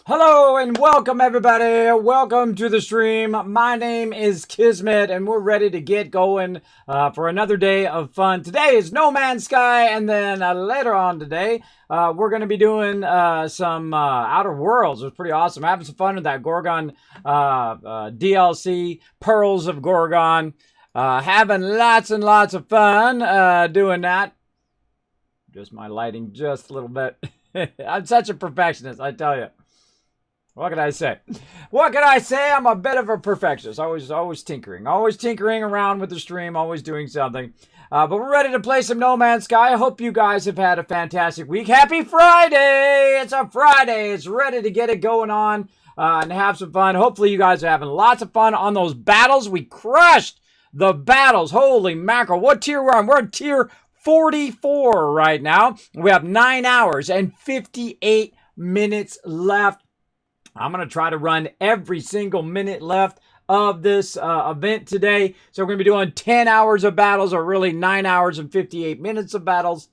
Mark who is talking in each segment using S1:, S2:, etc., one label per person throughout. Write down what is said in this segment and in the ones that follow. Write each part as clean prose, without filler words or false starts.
S1: Hello and welcome everybody. Welcome to the stream. My name is Kismet and we're ready to get going for another day of fun. Today is No Man's Sky, and then later on today we're going to be doing some Outer Worlds. It was pretty awesome. Having some fun with that Gorgon DLC, Pearls of Gorgon. Having lots and lots of fun doing that. Just my lighting just a little bit. I'm such a perfectionist, I tell you. What can I say? What can I say? I'm a bit of a perfectionist. Always tinkering. Always tinkering around with the stream. Always doing something. But we're ready to play some No Man's Sky. I hope you guys have had a fantastic week. Happy Friday! It's a Friday. It's ready to get it going on and have some fun. Hopefully you guys are having lots of fun on those battles. We crushed the battles. Holy mackerel. What tier we're on? We're on tier 44 right now. We have 9 hours and 58 minutes left. I'm going to try to run every single minute left of this event today. So we're going to be doing 10 hours of battles, or really 9 hours and 58 minutes of battles,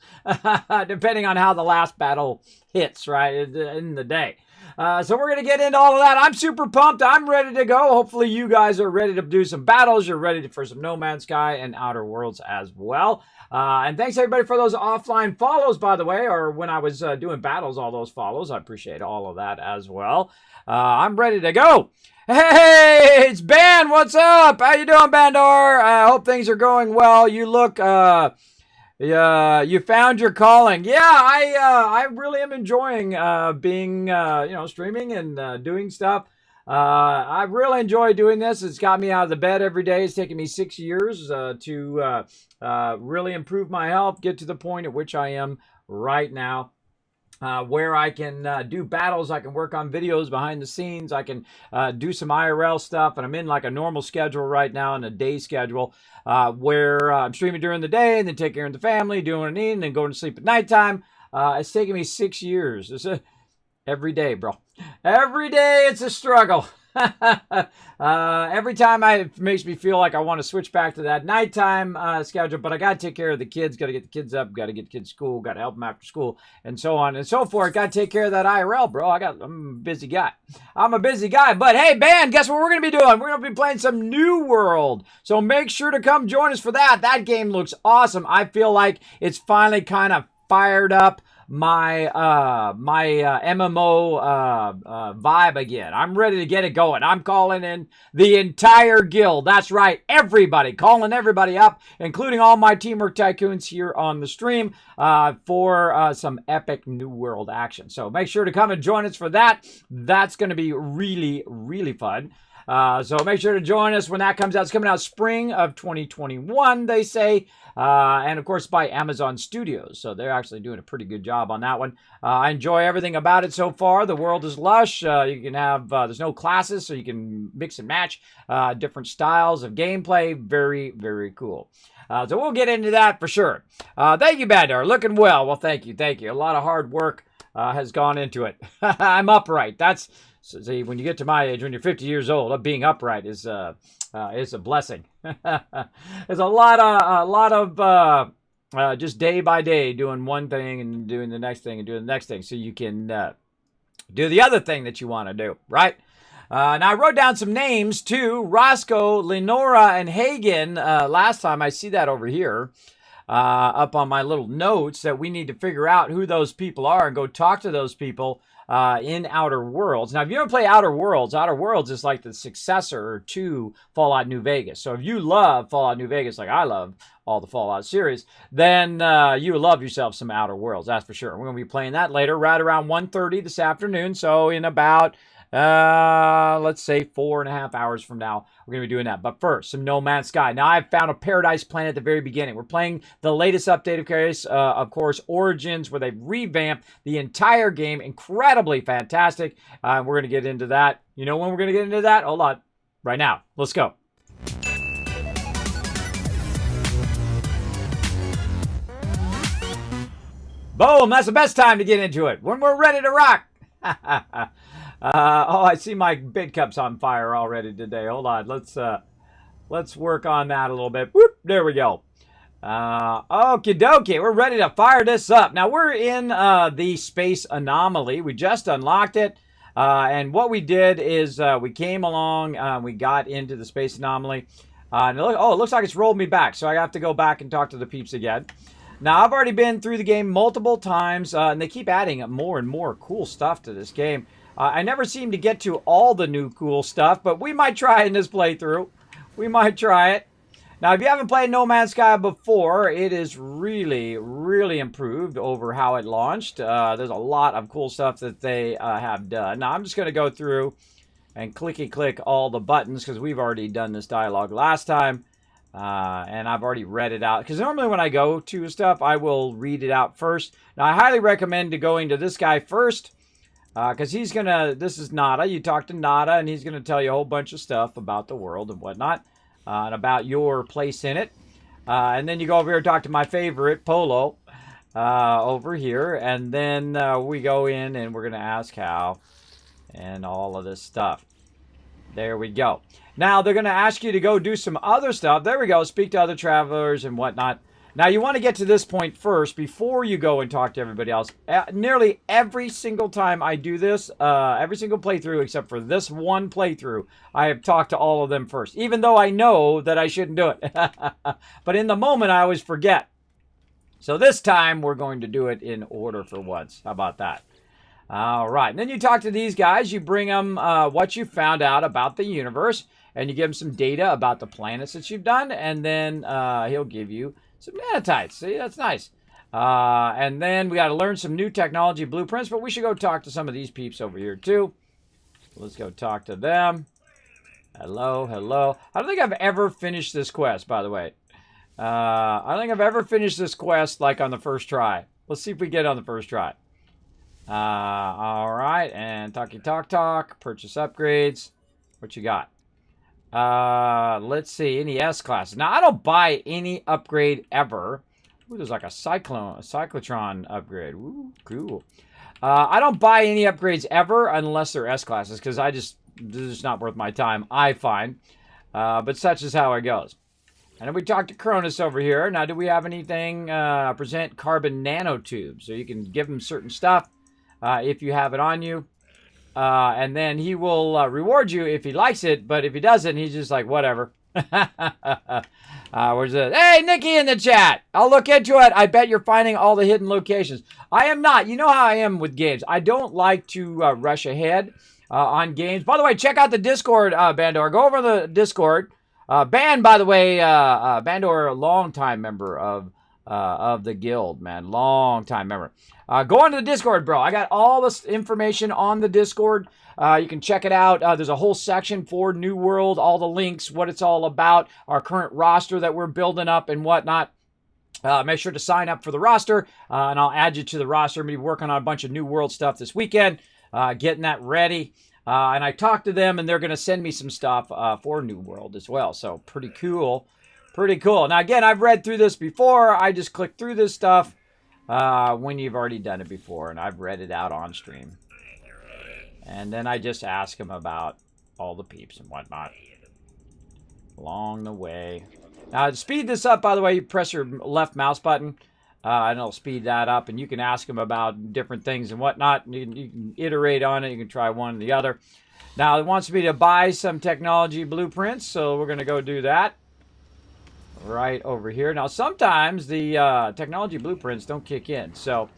S1: depending on how the last battle hits, right, in the day. So we're going to get into all of that. I'm super pumped. I'm ready to go. Hopefully you guys are ready to do some battles. You're ready for some No Man's Sky and Outer Worlds as well. And thanks everybody for those offline follows, by the way, or when I was doing battles, all those follows. I appreciate all of that as well. I'm ready to go. Hey, it's Ben. What's up? How you doing, Bandor? I hope things are going well. You look, you found your calling. Yeah, I really am enjoying being, streaming and doing stuff. I really enjoy doing this. It's got me out of the bed every day. It's taken me 6 years to really improve my health, get to the point at which I am right now. Where I can do battles, I can work on videos behind the scenes, I can do some IRL stuff, and I'm in like a normal schedule right now, in a day schedule, where I'm streaming during the day and then taking care of the family, doing what I need, and then going to sleep at nighttime. It's taken me 6 years. Every day, bro. Every day it's a struggle. Every time it makes me feel like I want to switch back to that nighttime schedule, but I got to take care of the kids, got to get the kids up, got to get the kids to school, got to help them after school, and so on and so forth. Got to take care of that IRL, bro. I'm a busy guy. But hey, band, guess what we're going to be doing? We're going to be playing some New World. So make sure to come join us for that. That game looks awesome. I feel like it's finally kind of fired up my MMO vibe again. I'm ready to get it going. I'm calling in the entire guild. That's right, everybody. Calling everybody up, including all my Teamwork Tycoons here on the stream for some epic New World action. So make sure to come and join us for that. That's going to be really, really fun. So make sure to join us when that comes out. It's coming out spring of 2021, they say. And of course by Amazon Studios. So they're actually doing a pretty good job on that one. I enjoy everything about it so far. The world is lush. You can have, there's no classes, so you can mix and match different styles of gameplay. Very, very cool. So we'll get into that for sure. Thank you, Bandar. Looking well. Well, thank you. Thank you. A lot of hard work has gone into it. I'm upright. So see, when you get to my age, when you're 50 years old, being upright is a blessing. There's a lot of just day by day doing one thing and doing the next thing and doing the next thing, so you can do the other thing that you want to do, right? Now I wrote down some names too: Roscoe, Lenora, and Hagen. Last time, I see that over here. Up on my little notes, that we need to figure out who those people are and go talk to those people in Outer Worlds. Now, if you ever play Outer Worlds is like the successor to Fallout New Vegas. So if you love Fallout New Vegas, like I love all the Fallout series, then you will love yourself some Outer Worlds, that's for sure. We're going to be playing that later, right around 1:30 this afternoon. So in about let's say 4.5 hours from now, we're going to be doing that. But first, some No Man's Sky. Now, I've found a paradise planet at the very beginning. We're playing the latest update of course, Origins, where they've revamped the entire game. Incredibly fantastic. We're going to get into that. You know when we're going to get into that? Hold on. Right now. Let's go. Boom. That's the best time to get into it. When we're ready to rock. I see my bid cup's on fire already today. Hold on. Let's work on that a little bit. Whoop, there we go. Okie dokie. We're ready to fire this up. Now, we're in the space anomaly. We just unlocked it. And what we did is we came along, we got into the space anomaly. And it looks like it's rolled me back, so I have to go back and talk to the peeps again. Now, I've already been through the game multiple times, and they keep adding more and more cool stuff to this game. I never seem to get to all the new cool stuff, but we might try in this playthrough. We might try it. Now, if you haven't played No Man's Sky before, it is really, really improved over how it launched. There's a lot of cool stuff that they have done. Now, I'm just going to go through and click all the buttons because we've already done this dialogue last time. And I've already read it out. Because normally when I go to stuff, I will read it out first. Now, I highly recommend going to this guy first. Because he's going to, this is Nada. You talk to Nada, and he's going to tell you a whole bunch of stuff about the world and whatnot. And about your place in it. And then you go over here and talk to my favorite, Polo, over here. And then we go in and we're going to ask how and all of this stuff. There we go. Now, they're going to ask you to go do some other stuff. There we go. Speak to other travelers and whatnot. Now, you want to get to this point first before you go and talk to everybody else. Nearly every single time I do this, every single playthrough except for this one playthrough, I have talked to all of them first, even though I know that I shouldn't do it. But in the moment, I always forget. So this time, we're going to do it in order for once. How about that? All right. And then you talk to these guys. You bring them what you found out about the universe, and you give them some data about the planets that you've done, and then he'll give you some nanitites. See, that's nice. And then we got to learn some new technology blueprints, but we should go talk to some of these peeps over here too. Let's go talk to them. Hello, hello. I don't think I've ever finished this quest, by the way. I don't think I've ever finished this quest like on the first try. Let's see if we get it on the first try. All right, and talk. Purchase upgrades. What you got? Let's see, any S classes. Now, I don't buy any upgrade ever. Ooh, there's like a cyclotron upgrade. Ooh, cool. I don't buy any upgrades ever unless they're S classes because this is not worth my time, I find. But such is how it goes. And then we talked to Cronus over here. Now, do we have anything? Present carbon nanotubes. So you can give him certain stuff if you have it on you. And then he will reward you if he likes it, but if he doesn't, he's just like, whatever. Where's this? Hey, Nikki in the chat. I'll look into it. I bet you're finding all the hidden locations. I am not. You know how I am with games. I don't like to rush ahead on games. By the way, check out the Discord, Bandor. Go over the Discord. Ban, by the way, Bandor, a longtime member of the guild, man. Long-time member. Go on to the Discord, bro. I got all this information on the Discord. You can check it out. There's a whole section for New World, all the links, what it's all about, our current roster that we're building up and whatnot. Make sure to sign up for the roster, and I'll add you to the roster. I'm going to be working on a bunch of New World stuff this weekend, getting that ready. And I talked to them, and they're going to send me some stuff for New World as well. So pretty cool. Pretty cool. Now, again, I've read through this before. I just click through this stuff when you've already done it before, and I've read it out on stream. And then I just ask them about all the peeps and whatnot along the way. Now, to speed this up, by the way, you press your left mouse button, and it'll speed that up, and you can ask them about different things and whatnot. You can iterate on it. You can try one or the other. Now, it wants me to buy some technology blueprints, so we're going to go do that. Right over here. Now, sometimes the technology blueprints don't kick in. So,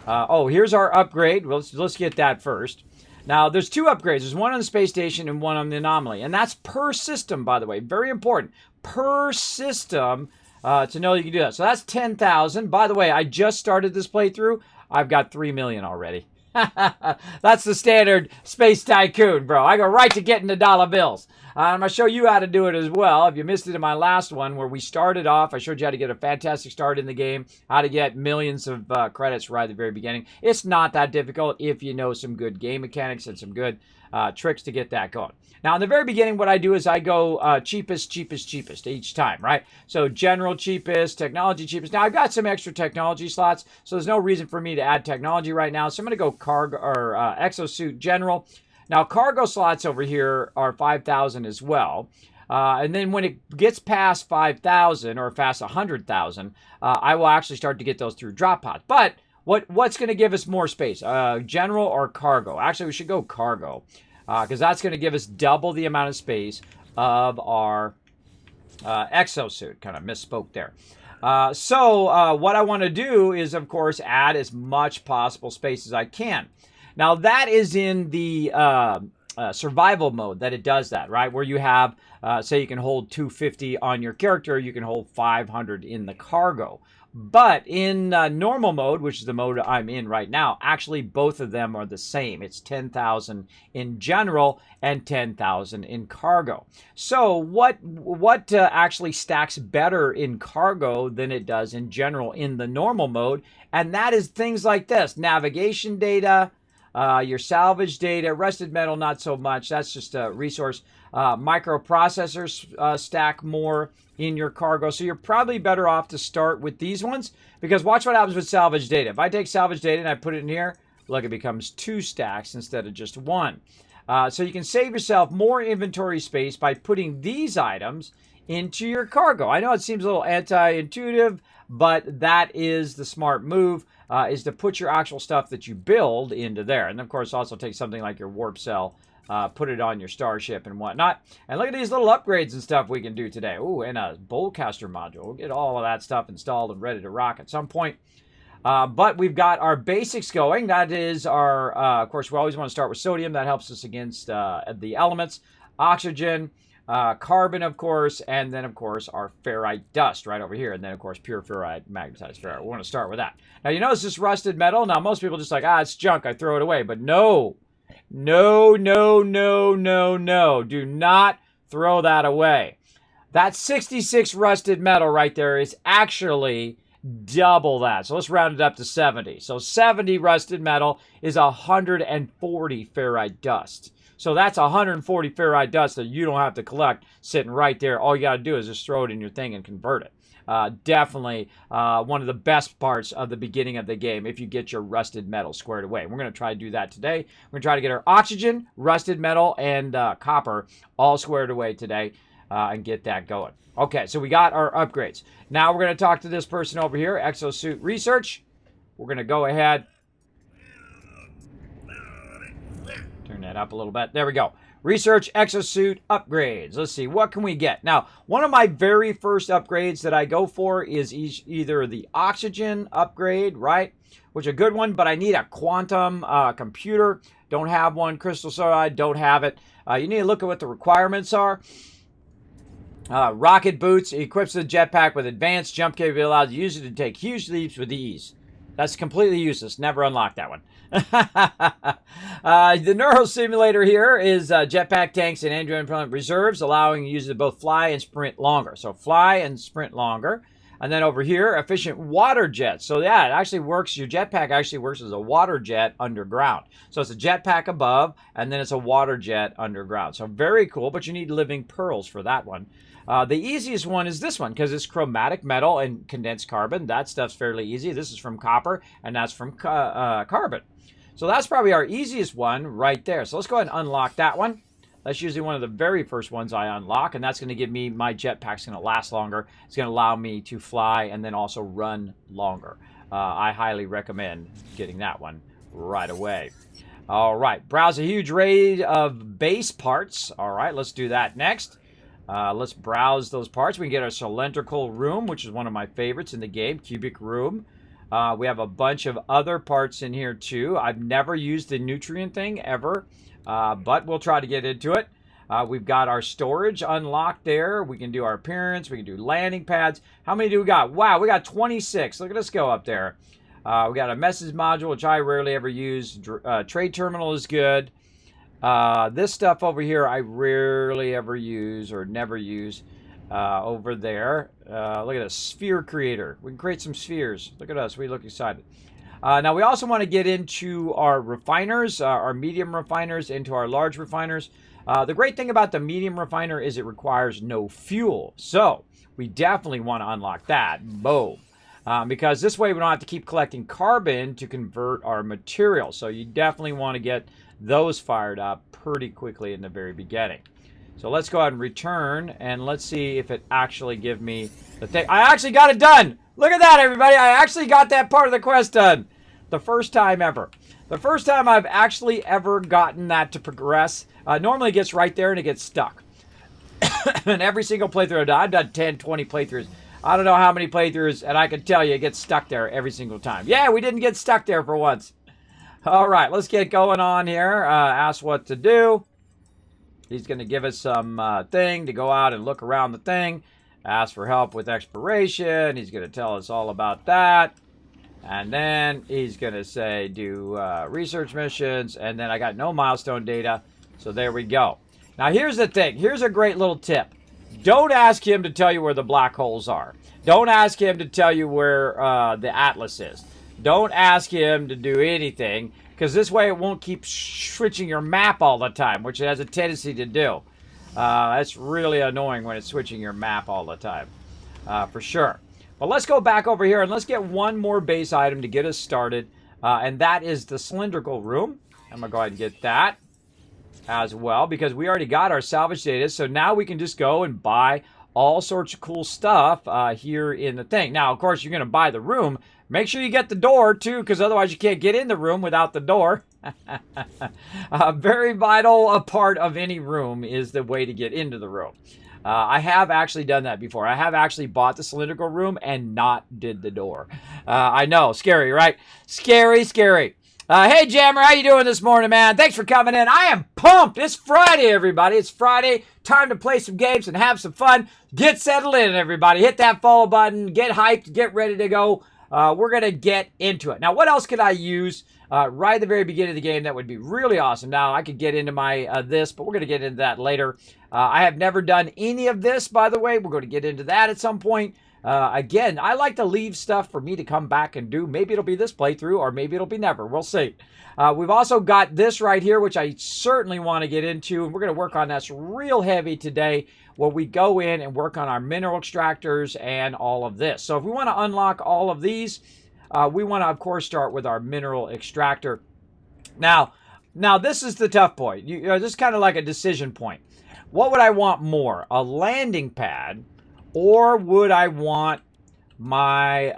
S1: here's our upgrade. Let's get that first. Now, there's two upgrades. There's one on the space station and one on the anomaly. And that's per system, by the way. Very important. Per system to know you can do that. So that's 10,000. By the way, I just started this playthrough. I've got 3 million already. That's the standard space tycoon, bro. I go right to getting the dollar bills. I'm going to show you how to do it as well. If you missed it in my last one where we started off, I showed you how to get a fantastic start in the game, how to get millions of credits right at the very beginning. It's not that difficult if you know some good game mechanics and some good tricks to get that going. Now, in the very beginning, what I do is I go cheapest each time, right? So general cheapest, technology cheapest. Now, I've got some extra technology slots, so there's no reason for me to add technology right now. So I'm going to go cargo or exosuit general. Now, cargo slots over here are 5,000 as well. And then when it gets past 5,000 or past 100,000, I will actually start to get those through drop pods. But What's going to give us more space? General or cargo? Actually, we should go cargo because that's going to give us double the amount of space of our exosuit. Kind of misspoke there. So what I want to do is, of course, add as much possible space as I can. Now, that is in the survival mode that it does that, right? Where you have, say you can hold 250 on your character, you can hold 500 in the cargo. But in normal mode, which is the mode I'm in right now, actually both of them are the same. It's 10,000 in general and 10,000 in cargo. So what actually stacks better in cargo than it does in general in the normal mode? And that is things like this: navigation data, your salvage data, rusted metal, not so much. That's just a resource. Microprocessors stack more in your cargo. So you're probably better off to start with these ones, because watch what happens with salvage data. If I take salvage data and I put it in here, look, it becomes 2 stacks instead of just 1. So you can save yourself more inventory space by putting these items into your cargo. I know it seems a little anti-intuitive, but that is the smart move, is to put your actual stuff that you build into there. And of course, also take something like your warp cell, put it on your starship and whatnot. And look at these little upgrades and stuff we can do today. Ooh, and a bowcaster module. We'll get all of that stuff installed and ready to rock at some point. But we've got our basics going. That is our, of course, we always want to start with sodium. That helps us against the elements. Oxygen, carbon, of course, and then, of course, our ferrite dust right over here. And then, of course, pure ferrite, magnetized ferrite. We want to start with that. Now, you notice this rusted metal. Now, most people just like, it's junk. I throw it away. But no. No, no, no, no, no. Do not throw that away. That 66 rusted metal right there is actually double that. So let's round it up to 70. So 70 rusted metal is 140 ferrite dust. So that's 140 ferrite dust that you don't have to collect sitting right there. All you got to do is just throw it in your thing and convert it. Definitely one of the best parts of the beginning of the game if you get your rusted metal squared away. We're going to try to do that today. We're going to try to get our oxygen, rusted metal, and copper all squared away today and get that going. Okay, so we got our upgrades. Now we're going to talk to this person over here, Exosuit Research. We're going to go ahead. Turn that up a little bit. There we go. Research exosuit upgrades. Let's see, what can we get? Now, one of my very first upgrades that I go for is either the oxygen upgrade, right? Which is a good one, but I need a quantum computer. Don't have one. Crystal solid, don't have it. You need to look at what the requirements are. Rocket boots equips the jetpack with advanced jump capability, allows the user to take huge leaps with ease. That's completely useless. Never unlock that one. The neural simulator here is jetpack tanks and android propellant reserves, allowing the user to both fly and sprint longer. So fly and sprint longer. And then over here, efficient water jets. So yeah, it actually works. Your jetpack actually works as a water jet underground. So it's a jetpack above, and then it's a water jet underground. So very cool, but you need living pearls for that one. The easiest one is this one because it's chromatic metal and condensed carbon. That stuff's fairly easy. This is from copper, and that's from carbon. So that's probably our easiest one right there. So let's go ahead and unlock that one. That's usually one of the very first ones I unlock, and that's going to give me, my jetpack's going to last longer. It's going to allow me to fly and then also run longer. I highly recommend getting that one right away. All right, browse a huge array of base parts. All right, let's do that next. Let's browse those parts. We can get our cylindrical room, which is one of my favorites in the game, cubic room. We have a bunch of other parts in here too. I've never used the nutrient thing ever, but we'll try to get into it. We've got our storage unlocked there. We can do our appearance. We can do landing pads. How many do we got? Wow, we got 26. Look at us go up there. We got a message module, which I rarely ever use. Trade terminal is good. This stuff over here I rarely ever use or never use over there. Look at a sphere creator. We can create some spheres. Look at us. We look excited. Now we also want to get into our refiners, our medium refiners, into our large refiners. The great thing about the medium refiner is it requires no fuel. So we definitely want to unlock that. Boom. Because this way we don't have to keep collecting carbon to convert our material. So you definitely want to get those fired up pretty quickly in the very beginning. So let's go ahead and return, and let's see if it actually gives me the thing. I actually got it done! Look at that, everybody! I actually got that part of the quest done! The first time ever. The first time I've actually ever gotten that to progress. Normally it gets right there and it gets stuck. And every single playthrough I've done 10, 20 playthroughs. I don't know how many playthroughs, and I can tell you it gets stuck there every single time. Yeah, we didn't get stuck there for once. All right, let's get going on here. Ask what to do. He's going to give us some thing to go out and look around the thing. Ask for help with exploration. He's going to tell us all about that. And then he's going to say do research missions. And then I got no milestone data. So there we go. Now here's the thing. Here's a great little tip. Don't ask him to tell you where the black holes are. Don't ask him to tell you where the atlas is. Don't ask him to do anything, because this way it won't keep switching your map all the time, which it has a tendency to do. That's really annoying when it's switching your map all the time, for sure. But let's go back over here and let's get one more base item to get us started, and that is the cylindrical room. I'm going to go ahead and get that as well, because we already got our salvage data, so now we can just go and buy all sorts of cool stuff here in the thing. Now, of course, you're going to buy the room. Make sure you get the door, too, because otherwise you can't get in the room without the door. A very vital part of any room is the way to get into the room. I have actually done that before. I have actually bought the cylindrical room and not did the door. I know, scary, right? Scary, scary. Hey, Jammer, how you doing this morning, man? Thanks for coming in. I am pumped. It's Friday, everybody. It's Friday. Time to play some games and have some fun. Get settled in, everybody. Hit that follow button. Get hyped. Get ready to go. We're going to get into it. Now, what else could I use right at the very beginning of the game that would be really awesome? Now, I could get into my this, but we're going to get into that later. I have never done any of this, by the way. We're going to get into that at some point. Again, I like to leave stuff for me to come back and do. Maybe it'll be this playthrough, or maybe it'll be never. We'll see. We've also got this right here, which I certainly want to get into, and we're going to work on this real heavy today, where we go in and work on our mineral extractors and all of this. So if we want to unlock all of these, we want to, of course, start with our mineral extractor. Now this is the tough point. This is kind of like a decision point. What would I want more? A landing pad, or would I want my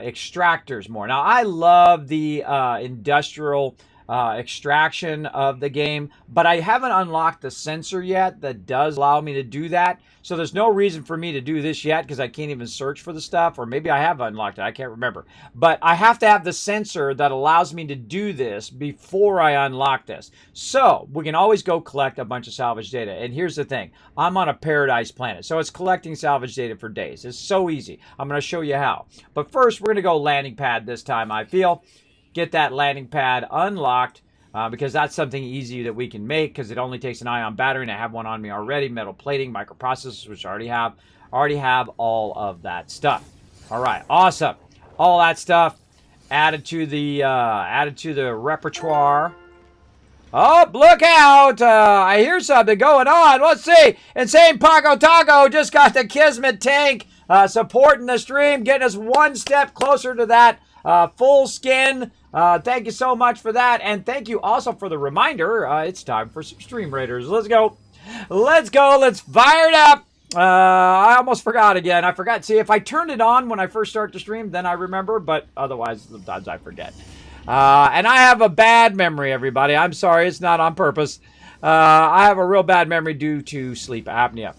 S1: extractors more? Now, I love the industrial extraction of the game, but I haven't unlocked the sensor yet that does allow me to do that. So there's no reason for me to do this yet, because I can't even search for the stuff, or maybe I have unlocked it. I can't remember. But I have to have the sensor that allows me to do this before I unlock this. So we can always go collect a bunch of salvage data. And here's the thing. I'm on a paradise planet, so it's collecting salvage data for days. It's so easy. I'm going to show you how. But first, we're going to go landing pad this time, I feel. Get that landing pad unlocked, because that's something easy that we can make, because it only takes an ion battery, and I have one on me already. Metal plating, microprocessors, which I already have all of that stuff. All right, awesome. All that stuff added to the repertoire. Oh, look out! I hear something going on. Let's see. Insane Paco Taco just got the Kismet tank supporting the stream, getting us one step closer to that full skin. Thank you so much for that, and thank you also for the reminder. It's time for some Stream Raiders. Let's go. Let's go. Let's fire it up. I almost forgot again. I forgot. See, if I turn it on when I first start the stream, then I remember, but otherwise, sometimes I forget. And I have a bad memory, everybody. I'm sorry. It's not on purpose. I have a real bad memory due to sleep apnea.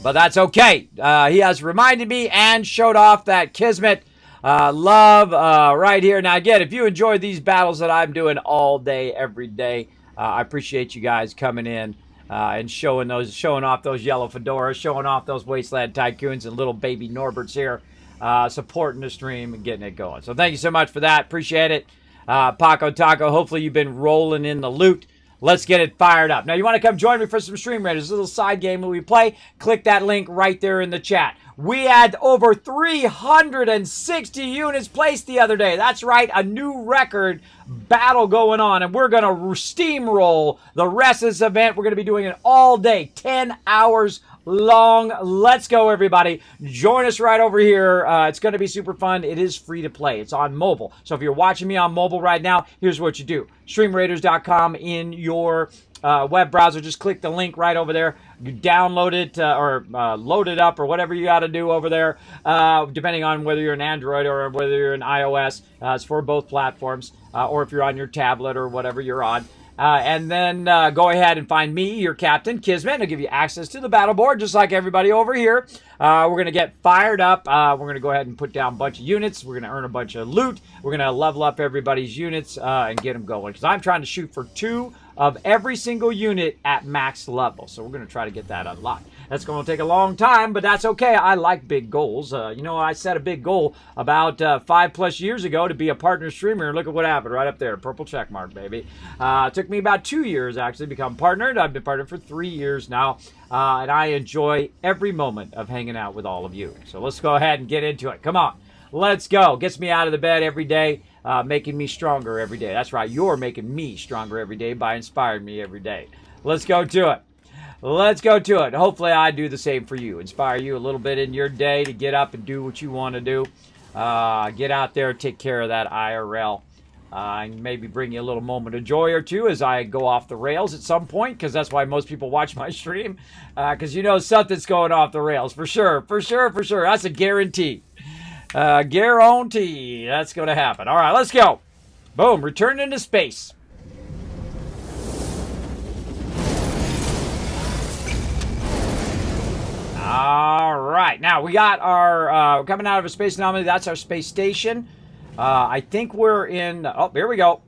S1: But that's okay. He has reminded me and showed off that Kismet love right here. Now, again, if you enjoy these battles that I'm doing all day, every day, I appreciate you guys coming in and showing off those yellow fedoras, showing off those Wasteland Tycoons and little baby Norberts here, supporting the stream and getting it going. So thank you so much for that. Appreciate it. Paco Taco, hopefully you've been rolling in the loot. Let's get it fired up. Now, you want to come join me for some Stream Raiders, a little side game that we play? Click that link right there in the chat. We had over 360 units placed the other day. That's right, a new record battle going on, and we're going to steamroll the rest of this event. We're going to be doing it all day, 10 hours long. Let's go, everybody. Join us right over here. It's going to be super fun. It is free to play. It's on mobile. So if you're watching me on mobile right now, here's what you do. StreamRaiders.com in your web browser, just click the link right over there. You download it or load it up or whatever you got to do over there, depending on whether you're an Android or whether you're an iOS. It's for both platforms, or if you're on your tablet or whatever you're on. And then go ahead and find me, your captain, Kismet, and I'll give you access to the battle board, just like everybody over here. We're going to get fired up. We're going to go ahead and put down a bunch of units. We're going to earn a bunch of loot. We're going to level up everybody's units and get them going. Because I'm trying to shoot for 2 of every single unit at max level. So we're going to try to get that unlocked. That's going to take a long time, but that's okay. I like big goals. I set a big goal about 5+ years ago to be a partner streamer. Look at what happened right up there. Purple check mark, baby. It took me about 2 years, actually, to become partnered. I've been partnered for 3 years now, and I enjoy every moment of hanging out with all of you. So let's go ahead and get into it. Come on. Let's go. Gets me out of the bed every day, making me stronger every day. That's right. You're making me stronger every day by inspiring me every day. Let's go to it. Let's go to it. Hopefully I do the same for you. Inspire you a little bit in your day to get up and do what you want to do. Get out there, take care of that IRL. And maybe bring you a little moment of joy or two as I go off the rails at some point, because that's why most people watch my stream. Because something's going off the rails. For sure. That's a guarantee. Guarantee. That's going to happen. All right, let's go. Boom. Return into space. All right, now we got our coming out of a space anomaly. That's our space station. I think we're in. Oh, here we go.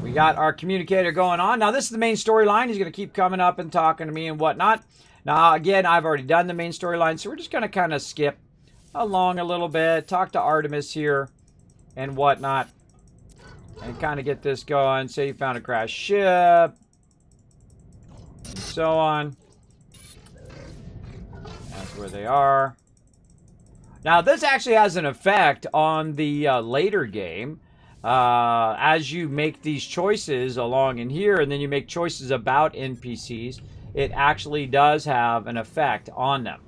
S1: We got our communicator going on. Now this is the main storyline. He's going to keep coming up and talking to me and whatnot. Now again, I've already done the main storyline, so we're just going to kind of skip along a little bit, talk to Artemis here and whatnot, and kind of get this going. Say you found a crashed ship, and so on. That's where they are. Now, this actually has an effect on the later game. As you make these choices along in here, and then you make choices about NPCs, it actually does have an effect on them.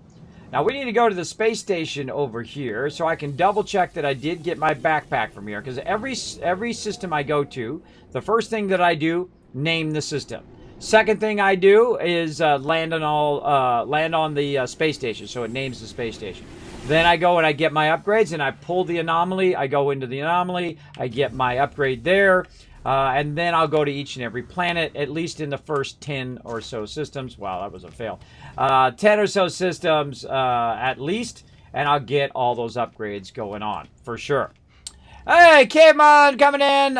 S1: Now, we need to go to the space station over here, so I can double check that I did get my backpack from here. Because every system I go to, the first thing that I do, name the system. Second thing I do is land on the space station, so it names the space station. Then I go and I get my upgrades, and I pull the anomaly. I go into the anomaly. I get my upgrade there, and then I'll go to each and every planet, at least in the first 10 or so systems. Wow, that was a fail. 10 or so systems at least, and I'll get all those upgrades going on for sure. Hey, Caveman coming in.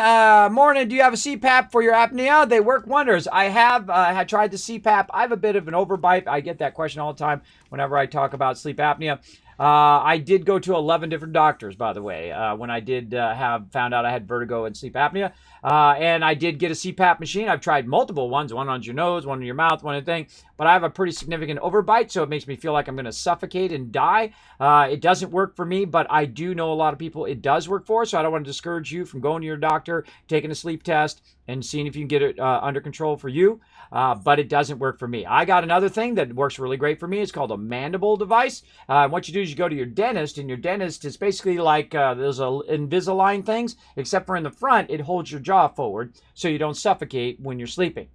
S1: Morning. Do you have a CPAP for your apnea? They work wonders. I have had tried the CPAP. I have a bit of an overbite. I get that question all the time whenever I talk about sleep apnea. I did go to 11 different doctors, by the way, when I did found out I had vertigo and sleep apnea. And I did get a CPAP machine. I've tried multiple ones, one on your nose, one in your mouth, one in the thing. But I have a pretty significant overbite, so it makes me feel like I'm going to suffocate and die. It doesn't work for me, but I do know a lot of people it does work for, so I don't want to discourage you from going to your doctor, taking a sleep test, and seeing if you can get it under control for you. But it doesn't work for me. I got another thing that works really great for me. It's called a mandible device. What you do is you go to your dentist, and your dentist is basically like those Invisalign things, except for in the front, it holds your jaw forward so you don't suffocate when you're sleeping.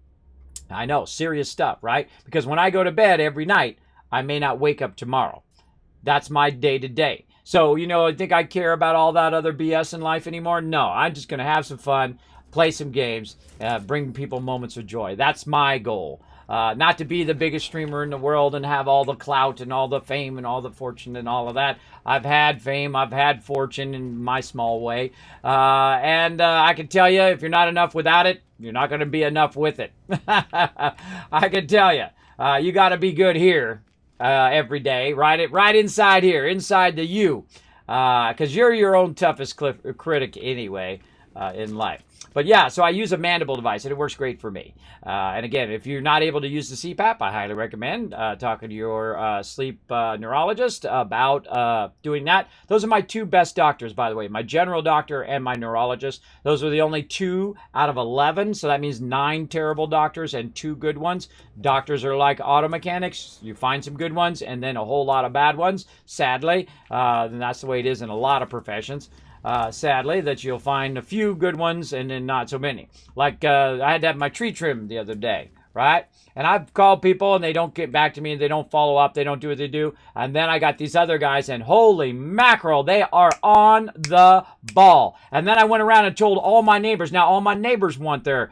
S1: I know, serious stuff, right? Because when I go to bed every night, I may not wake up tomorrow. That's my day-to-day. So, I think I care about all that other BS in life anymore? No, I'm just going to have some fun, play some games, bring people moments of joy. That's my goal. Not to be the biggest streamer in the world and have all the clout and all the fame and all the fortune and all of that. I've had fame, I've had fortune in my small way. And I can tell you, if you're not enough without it, you're not going to be enough with it. I can tell you, you got to be good here every day, right inside here, inside the you. Because you're your own toughest critic anyway in life. But yeah, so I use a mandible device, and it works great for me. And again, if you're not able to use the CPAP, I highly recommend talking to your sleep neurologist about doing that. Those are my two best doctors, by the way, my general doctor and my neurologist. Those are the only 2 out of 11, so that means 9 terrible doctors and 2 good ones. Doctors are like auto mechanics. You find some good ones and then a whole lot of bad ones, sadly. And that's the way it is in a lot of professions. sadly, that you'll find a few good ones and then not so many. Like I had to have my tree trimmed the other day, right? And I've called people and they don't get back to me, they don't follow up, they don't do what they do. And then I got these other guys, and holy mackerel, they are on the ball. And then I went around and told all my neighbors. Now all my neighbors want their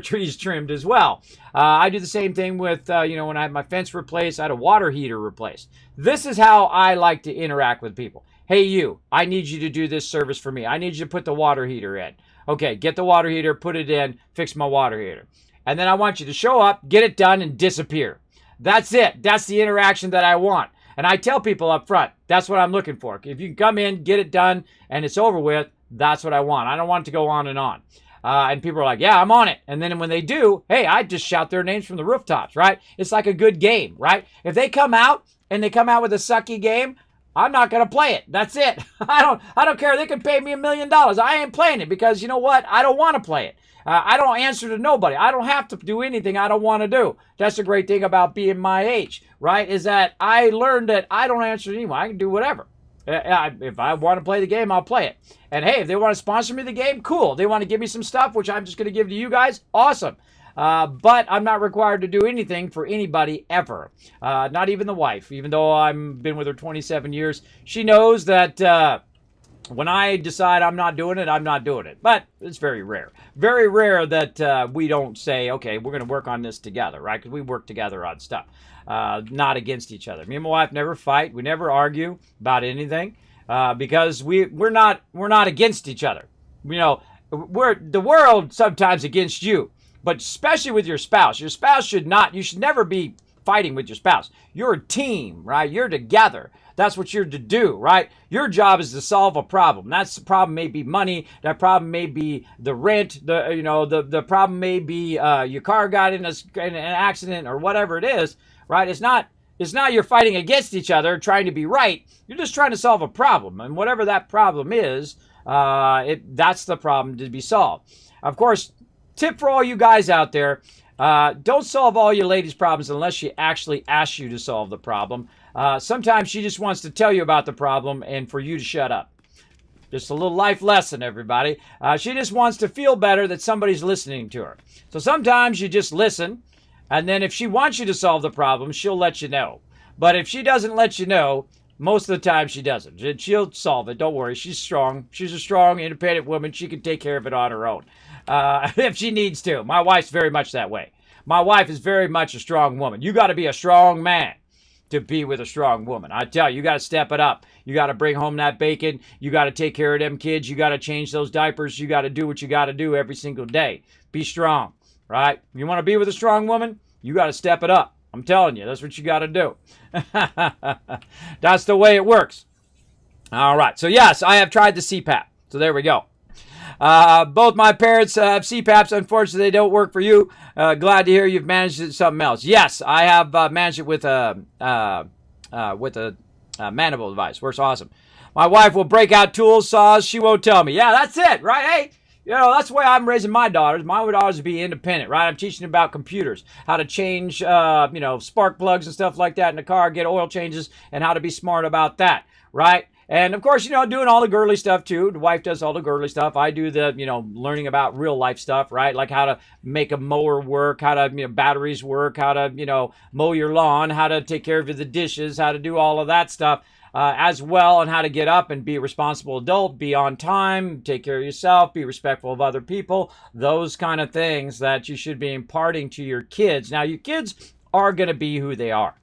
S1: trees trimmed as well. I do the same thing with, when I had my fence replaced, I had a water heater replaced. This is how I like to interact with people. Hey, you, I need you to do this service for me. I need you to put the water heater in. Okay, get the water heater, put it in, fix my water heater. And then I want you to show up, get it done, and disappear. That's it. That's the interaction that I want. And I tell people up front, that's what I'm looking for. If you can come in, get it done, and it's over with, that's what I want. I don't want it to go on and on. And people are like, yeah, I'm on it. And then when they do, hey, I just shout their names from the rooftops, right? It's like a good game, right? If they come out and they come out with a sucky game, I'm not going to play it. That's it. I don't care. They can pay me $1 million. I ain't playing it because you know what? I don't want to play it. I don't answer to nobody. I don't have to do anything I don't want to do. That's the great thing about being my age, right? Is that I learned that I don't answer to anyone. I can do whatever. If I want to play the game, I'll play it. And hey, if they want to sponsor me the game, cool. They want to give me some stuff, which I'm just going to give to you guys, awesome. But I'm not required to do anything for anybody ever. Not even the wife. Even though I've been with her 27 years, she knows that when I decide I'm not doing it, I'm not doing it. But it's very rare. Very rare that we don't say, okay, we're going to work on this together, right? Because we work together on stuff, not against each other. Me and my wife never fight. We never argue about anything because we're not against each other. You know, the world sometimes against you, but especially with your spouse. Your spouse you should never be fighting with your spouse. You're a team, right? You're together. That's what you're to do, right? Your job is to solve a problem. That's the problem. May be money. That problem may be the rent. The problem may be your car got in an accident or whatever it is, right? It's not you're fighting against each other trying to be right. You're just trying to solve a problem, and whatever that problem is, that's the problem to be solved. Of course, tip for all you guys out there: don't solve all your ladies' problems unless she actually asks you to solve the problem. Sometimes she just wants to tell you about the problem and for you to shut up. Just a little life lesson, everybody. She just wants to feel better that somebody's listening to her. So sometimes you just listen, and then if she wants you to solve the problem, she'll let you know. But if she doesn't let you know, most of the time she doesn't. She'll solve it. Don't worry. She's strong. She's a strong, independent woman. She can take care of it on her own if she needs to. My wife's very much that way. My wife is very much a strong woman. You got to be a strong man to be with a strong woman. I tell you, you got to step it up. You got to bring home that bacon. You got to take care of them kids. You got to change those diapers. You got to do what you got to do every single day. Be strong, right? You want to be with a strong woman? You got to step it up. I'm telling you, that's what you got to do. That's the way it works. All right. So yes, I have tried the CPAP. So there we go. Both my parents have CPAPs. Unfortunately, they don't work for you. Glad to hear you've managed it something else. Yes, I have managed it with a mandible device. Works awesome. My wife will break out tools, saws. She won't tell me. Yeah, that's it, right? Hey, that's the way I'm raising my daughters. My daughters will be independent, right? I'm teaching them about computers, how to change, spark plugs and stuff like that in the car, get oil changes, and how to be smart about that, right? And of course, doing all the girly stuff too. The wife does all the girly stuff. I do the, learning about real life stuff, right? Like how to make a mower work, how to, batteries work, how to, mow your lawn, how to take care of the dishes, how to do all of that stuff as well, and how to get up and be a responsible adult, be on time, take care of yourself, be respectful of other people, those kind of things that you should be imparting to your kids. Now, your kids are going to be who they are.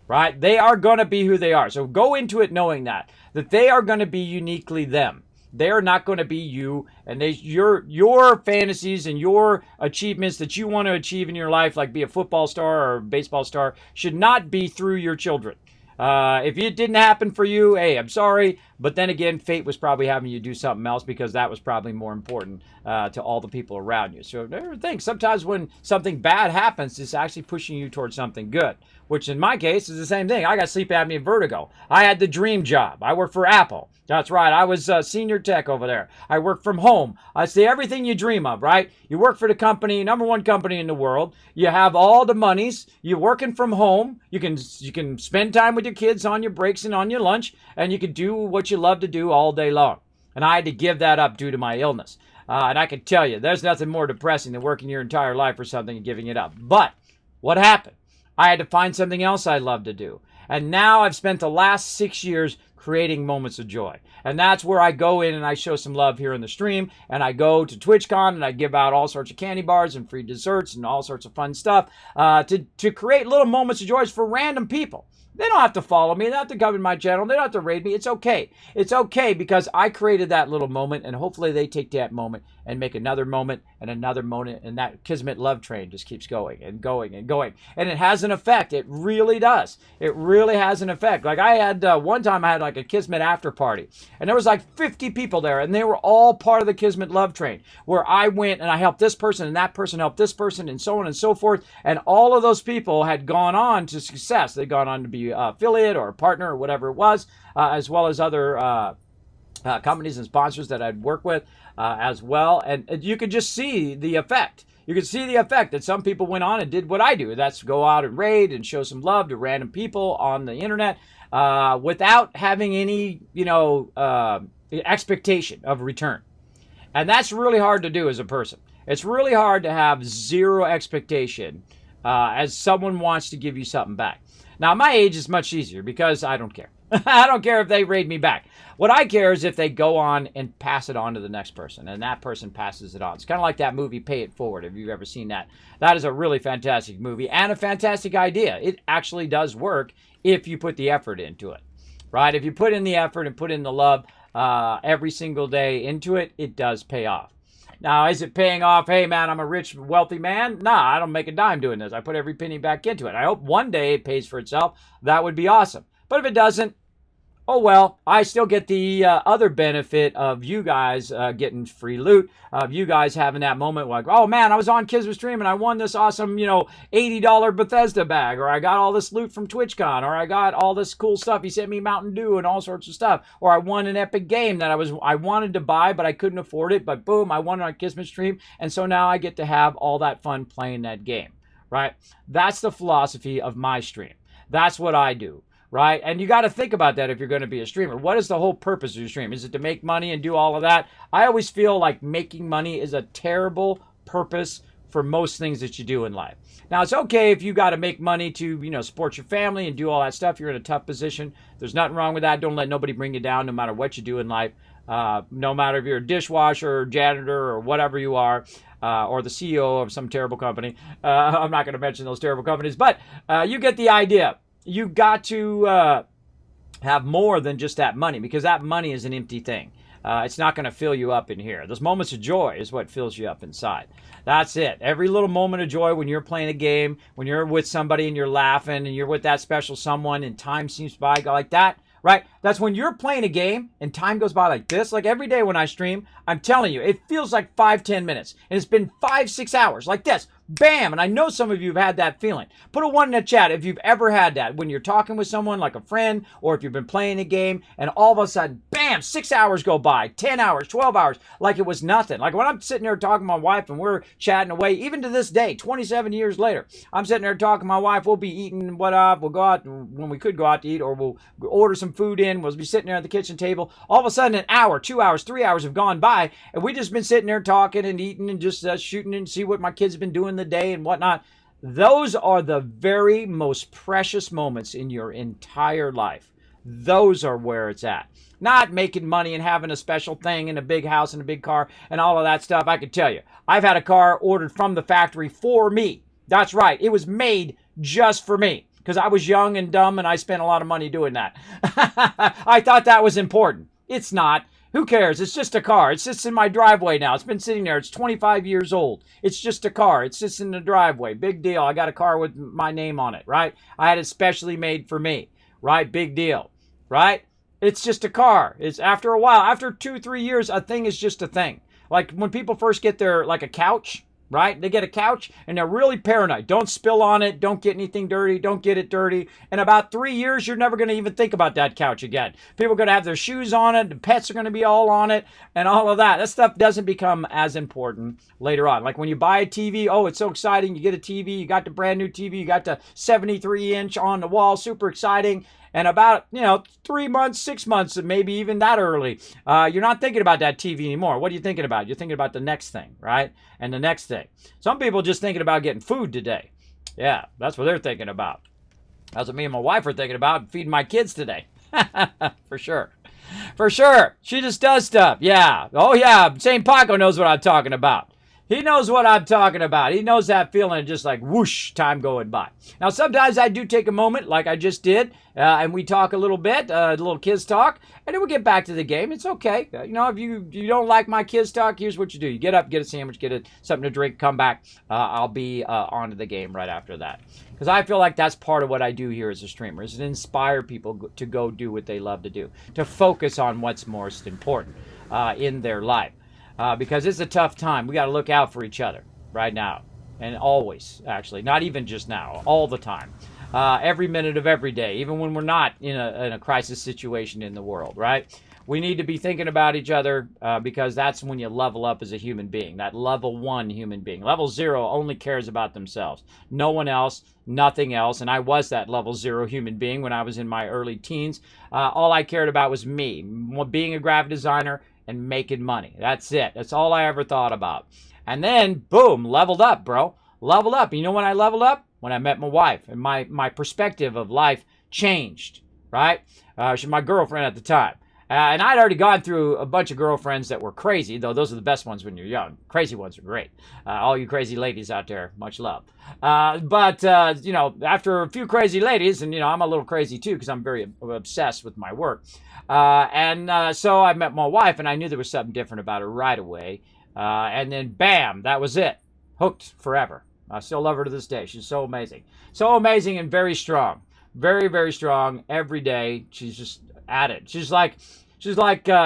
S1: Right? They are going to be who they are. So go into it knowing that they are going to be uniquely them. They are not going to be you, and your fantasies and your achievements that you want to achieve in your life, like be a football star or a baseball star, should not be through your children. If it didn't happen for you, hey, I'm sorry. But then again, fate was probably having you do something else because that was probably more important to all the people around you. So never think. Sometimes when something bad happens, it's actually pushing you towards something good, which in my case is the same thing. I got sleep apnea and vertigo. I had the dream job. I worked for Apple. That's right. I was senior tech over there. I worked from home. I say everything you dream of, right? You work for the company, number one company in the world. You have all the monies. You're working from home. You can spend time with your kids on your breaks and on your lunch, and you can do what you love to do all day long. And I had to give that up due to my illness. And I can tell you, there's nothing more depressing than working your entire life for something and giving it up. But what happened? I had to find something else I love to do. And now I've spent the last 6 years creating moments of joy. And that's where I go in and I show some love here in the stream. And I go to TwitchCon and I give out all sorts of candy bars and free desserts and all sorts of fun stuff to create little moments of joy for random people. They don't have to follow me. They don't have to come in my channel. They don't have to raid me. It's okay. It's okay because I created that little moment, and hopefully they take that moment and make another moment and another moment, and that Kismet love train just keeps going and going and going. And it has an effect. It really does. It really has an effect. Like I had, one time I had like a Kismet after party, and there was like 50 people there, and they were all part of the Kismet love train, where I went and I helped this person, and that person helped this person, and so on and so forth. And all of those people had gone on to success. They'd gone on to be affiliate or a partner or whatever it was, as well as other companies and sponsors that I'd work with as well. And you could just see the effect. You could see the effect that some people went on and did what I do. That's go out and raid and show some love to random people on the internet without having any, expectation of return. And that's really hard to do as a person. It's really hard to have zero expectation as someone wants to give you something back. Now, my age is much easier because I don't care. I don't care if they raid me back. What I care is if they go on and pass it on to the next person, and that person passes it on. It's kind of like that movie, Pay It Forward, if you've ever seen that. That is a really fantastic movie and a fantastic idea. It actually does work if you put the effort into it, right? If you put in the effort and put in the love every single day into it, it does pay off. Now, is it paying off? Hey, man, I'm a rich, wealthy man. Nah, I don't make a dime doing this. I put every penny back into it. I hope one day it pays for itself. That would be awesome. But if it doesn't, oh well, I still get the other benefit of you guys getting free loot, of you guys having that moment like, oh man, I was on Kismet stream and I won this awesome, $80 Bethesda bag, or I got all this loot from TwitchCon, or I got all this cool stuff. He sent me Mountain Dew and all sorts of stuff, or I won an epic game that I wanted to buy, but I couldn't afford it, but boom, I won it on Kismet stream, and so now I get to have all that fun playing that game, right? That's the philosophy of my stream. That's what I do. Right? And you got to think about that if you're going to be a streamer. What is the whole purpose of your stream? Is it to make money and do all of that? I always feel like making money is a terrible purpose for most things that you do in life. Now, it's okay if you got to make money to, support your family and do all that stuff. You're in a tough position. There's nothing wrong with that. Don't let nobody bring you down no matter what you do in life. No matter if you're a dishwasher or janitor or whatever you are, or the CEO of some terrible company. I'm not going to mention those terrible companies, but you get the idea. You got to have more than just that money, because that money is an empty thing. It's not going to fill you up in here. Those moments of joy is what fills you up inside. That's it. Every little moment of joy when you're playing a game, when you're with somebody and you're laughing and you're with that special someone and time seems by like that, right? That's when you're playing a game and time goes by like this. Like every day when I stream, I'm telling you, it feels like 5-10 minutes. And it's been 5-6 hours like this. Bam! And I know some of you have had that feeling. Put a 1 in the chat if you've ever had that. When you're talking with someone like a friend, or if you've been playing a game, and all of a sudden, bam, 6 hours go by, 10 hours, 12 hours, like it was nothing. Like when I'm sitting there talking to my wife and we're chatting away, even to this day, 27 years later, I'm sitting there talking to my wife, we'll be eating, we'll go out, when we could go out to eat, or we'll order some food in, we'll be sitting there at the kitchen table. All of a sudden, an hour, 2 hours, 3 hours have gone by, and we just been sitting there talking and eating and just shooting and see what my kids have been doing the day and whatnot. Those are the very most precious moments in your entire life. Those are where it's at. Not making money and having a special thing and a big house and a big car and all of that stuff. I can tell you, I've had a car ordered from the factory for me. That's right. It was made just for me because I was young and dumb and I spent a lot of money doing that. I thought that was important. It's not. Who cares? It's just a car. It sits in my driveway now. It's been sitting there. It's 25 years old. It's just a car. It sits in the driveway. Big deal. I got a car with my name on it, right? I had it specially made for me, right? Big deal, right? It's just a car. It's after a while, after 2-3 years, a thing is just a thing. Like when people first get their, like a couch, right? They get a couch and they're really paranoid. Don't spill on it. Don't get anything dirty. Don't get it dirty. In about 3 years, you're never going to even think about that couch again. People are going to have their shoes on it. The pets are going to be all on it and all of that. That stuff doesn't become as important later on. Like when you buy a TV, oh, it's so exciting. You get a TV. You got the brand new TV. You got the 73-inch on the wall. Super exciting. And about, 3 months, 6 months, maybe even that early, you're not thinking about that TV anymore. What are you thinking about? You're thinking about the next thing, right? And the next thing. Some people just thinking about getting food today. Yeah, that's what they're thinking about. That's what me and my wife are thinking about, feeding my kids today. For sure. For sure. She just does stuff. Yeah. Oh, yeah. St. Paco knows what I'm talking about. He knows what I'm talking about. He knows that feeling, just like whoosh, time going by. Now, sometimes I do take a moment, like I just did, and we talk a little bit, a little kids talk, and then we'll get back to the game. It's okay. If you don't like my kids talk, here's what you do. You get up, get a sandwich, get something to drink, come back. I'll be on to the game right after that. Because I feel like that's part of what I do here as a streamer, is to inspire people to go do what they love to do, to focus on what's most important in their life. Because it's a tough time. We got to look out for each other right now. And always, actually. Not even just now. All the time. Every minute of every day. Even when we're not in a crisis situation in the world, right? We need to be thinking about each other because that's when you level up as a human being. That level 1 human being. Level 0 only cares about themselves. No one else, nothing else. And I was that level 0 human being when I was in my early teens. All I cared about was me. Being a graphic designer and making money. That's it. That's all I ever thought about. And then, boom, leveled up, bro. Leveled up. You know when I leveled up? When I met my wife. And my perspective of life changed, right? She was my girlfriend at the time. And I'd already gone through a bunch of girlfriends that were crazy, though those are the best ones when you're young. Crazy ones are great. All you crazy ladies out there, much love. But after a few crazy ladies, and, I'm a little crazy too because I'm very obsessed with my work. So I met my wife, and I knew there was something different about her right away. And then, bam, that was it. Hooked forever. I still love her to this day. She's so amazing. So amazing and very strong. Very, very strong every day. She's just at it. She's like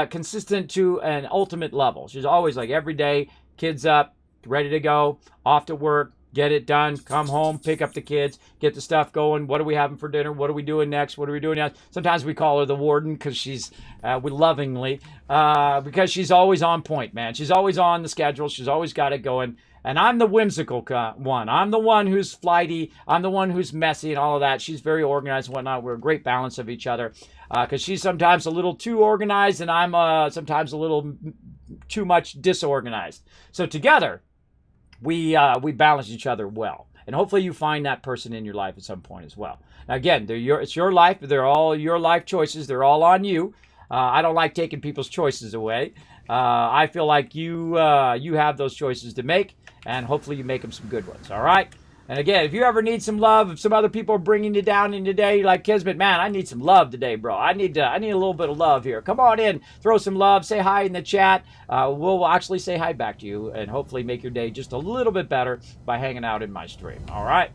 S1: consistent to an ultimate level. She's always like every day, kids up, ready to go, off to work, get it done, come home, pick up the kids, get the stuff going. What are we having for dinner? What are we doing next? What are we doing next? Sometimes we call her the warden because because she's always on point, man. She's always on the schedule. She's always got it going. And I'm the whimsical one. I'm the one who's flighty. I'm the one who's messy and all of that. She's very organized and whatnot. We're a great balance of each other because she's sometimes a little too organized and I'm sometimes a little too much disorganized. So together, we balance each other well. And hopefully you find that person in your life at some point as well. Now, again, it's your life. They're all your life choices. They're all on you. I don't like taking people's choices away. I feel like you have those choices to make. And hopefully you make them some good ones, all right? And again, if you ever need some love, if some other people are bringing you down in today, you're like, Kismet, man, I need some love today, bro. I need a little bit of love here. Come on in, throw some love, say hi in the chat. We'll actually say hi back to you and hopefully make your day just a little bit better by hanging out in my stream, all right?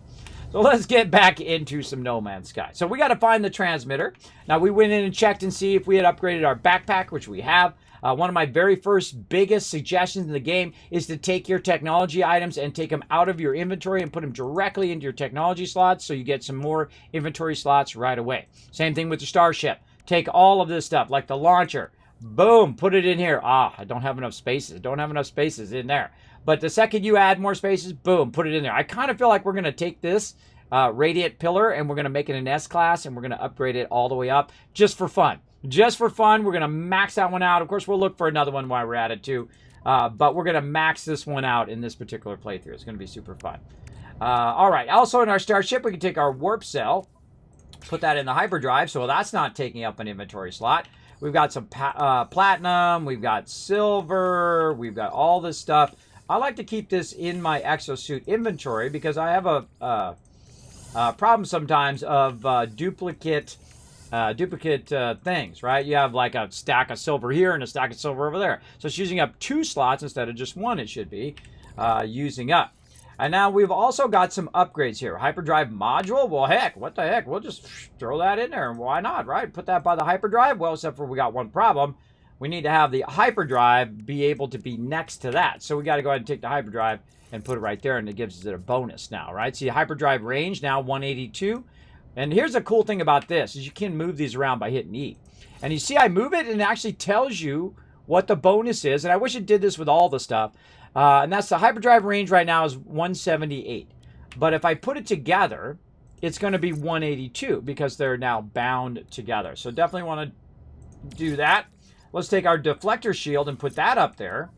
S1: So let's get back into some No Man's Sky. So we got to find the transmitter. Now, we went in and checked and see if we had upgraded our backpack, which we have. One of my very first biggest suggestions in the game is to take your technology items and take them out of your inventory and put them directly into your technology slots so you get some more inventory slots right away. Same thing with the starship. Take all of this stuff, like the launcher. Boom, put it in here. I don't have enough spaces. Don't have enough spaces in there. But the second you add more spaces, boom, put it in there. I kind of feel like we're going to take this radiant pillar and we're going to make it an S-class and we're going to upgrade it all the way up just for fun. Just for fun, we're going to max that one out. Of course, we'll look for another one while we're at it too. But we're going to max this one out in this particular playthrough. It's going to be super fun. All right. Also, in our starship, we can take our warp cell, put that in the hyperdrive. So that's not taking up an inventory slot. We've got some platinum. We've got silver. We've got all this stuff. I like to keep this in my exosuit inventory because I have a problem sometimes of duplicate things, right? You have like a stack of silver here and a stack of silver over there. So it's using up 2 slots instead of just 1 it should be using up. And now we've also got some upgrades here. Hyperdrive module, well, heck, what the heck? We'll just throw that in there. Why not, right? Put that by the hyperdrive. Well, except for we got one problem. We need to have the hyperdrive be able to be next to that. So we got to go ahead and take the hyperdrive and put it right there, and it gives it a bonus now, right? See, hyperdrive range now 182. And here's the cool thing about this, is you can move these around by hitting E. And you see I move it, and it actually tells you what the bonus is. And I wish it did this with all the stuff. And that's the hyperdrive range right now is 178. But if I put it together, it's going to be 182 because they're now bound together. So definitely want to do that. Let's take our deflector shield and put that up there.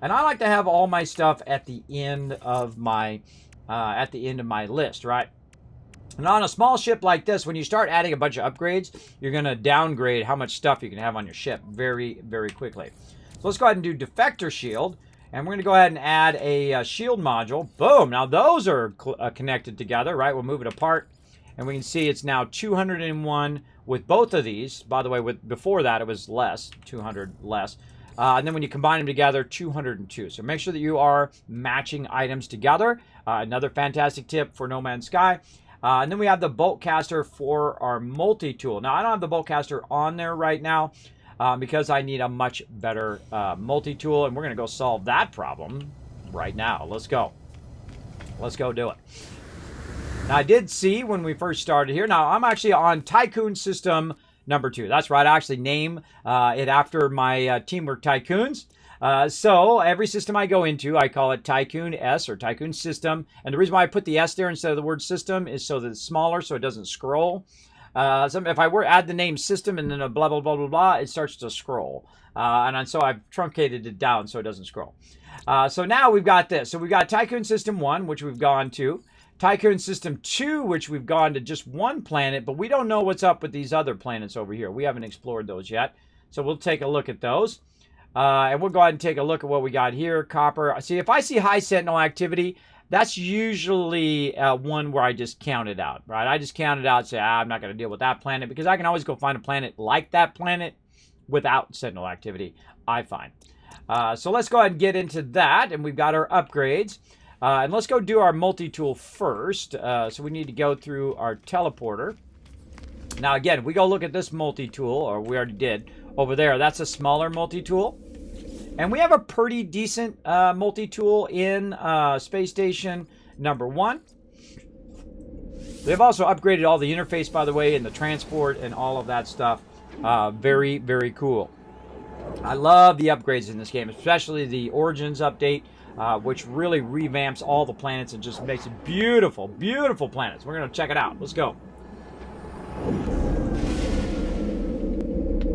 S1: And I like to have all my stuff at the end of my list, right? And on a small ship like this, when you start adding a bunch of upgrades, you're going to downgrade how much stuff you can have on your ship very, very quickly. So let's go ahead and do defector shield. And we're going to go ahead and add a shield module. Boom. Now those are connected together, right? We'll move it apart. And we can see it's now 201 with both of these. By the way, before that, it was less, 200 less. And then when you combine them together, 202. So make sure that you are matching items together. Another fantastic tip for No Man's Sky. And then we have the bolt caster for our multi-tool. Now, I don't have the bolt caster on there right now because I need a much better multi-tool. And we're going to go solve that problem right now. Let's go. Let's go do it. Now, I did see when we first started here. Now, I'm actually on Tycoon System number 2. That's right. I actually name it after my Teamwork Tycoons. So every system I go into, I call it Tycoon S or Tycoon System. And the reason why I put the S there instead of the word system is so that it's smaller so it doesn't scroll. If I were to add the name system and then a blah, blah, blah, blah, blah, it starts to scroll. So I've truncated it down so it doesn't scroll. So now we've got this. So we've got Tycoon System 1, which we've gone to. Tycoon System 2, which we've gone to just one planet, but we don't know what's up with these other planets over here. We haven't explored those yet. So we'll take a look at those. And we'll go ahead and take a look at what we got here. Copper. See, if I see high sentinel activity, that's usually one where I just count it out, right? I just count it out and say, I'm not going to deal with that planet because I can always go find a planet like that planet without sentinel activity, I find. So let's go ahead and get into that. And we've got our upgrades. And let's go do our multi-tool first. So we need to go through our teleporter. Now, again, we go look at this multi-tool, or we already did, over there. That's a smaller multi-tool. And we have a pretty decent multi-tool in Space Station number 1. They've also upgraded all the interface, by the way, and the transport and all of that stuff. Very, very cool. I love the upgrades in this game, especially the Origins update, which really revamps all the planets and just makes it beautiful, beautiful planets. We're going to check it out. Let's go.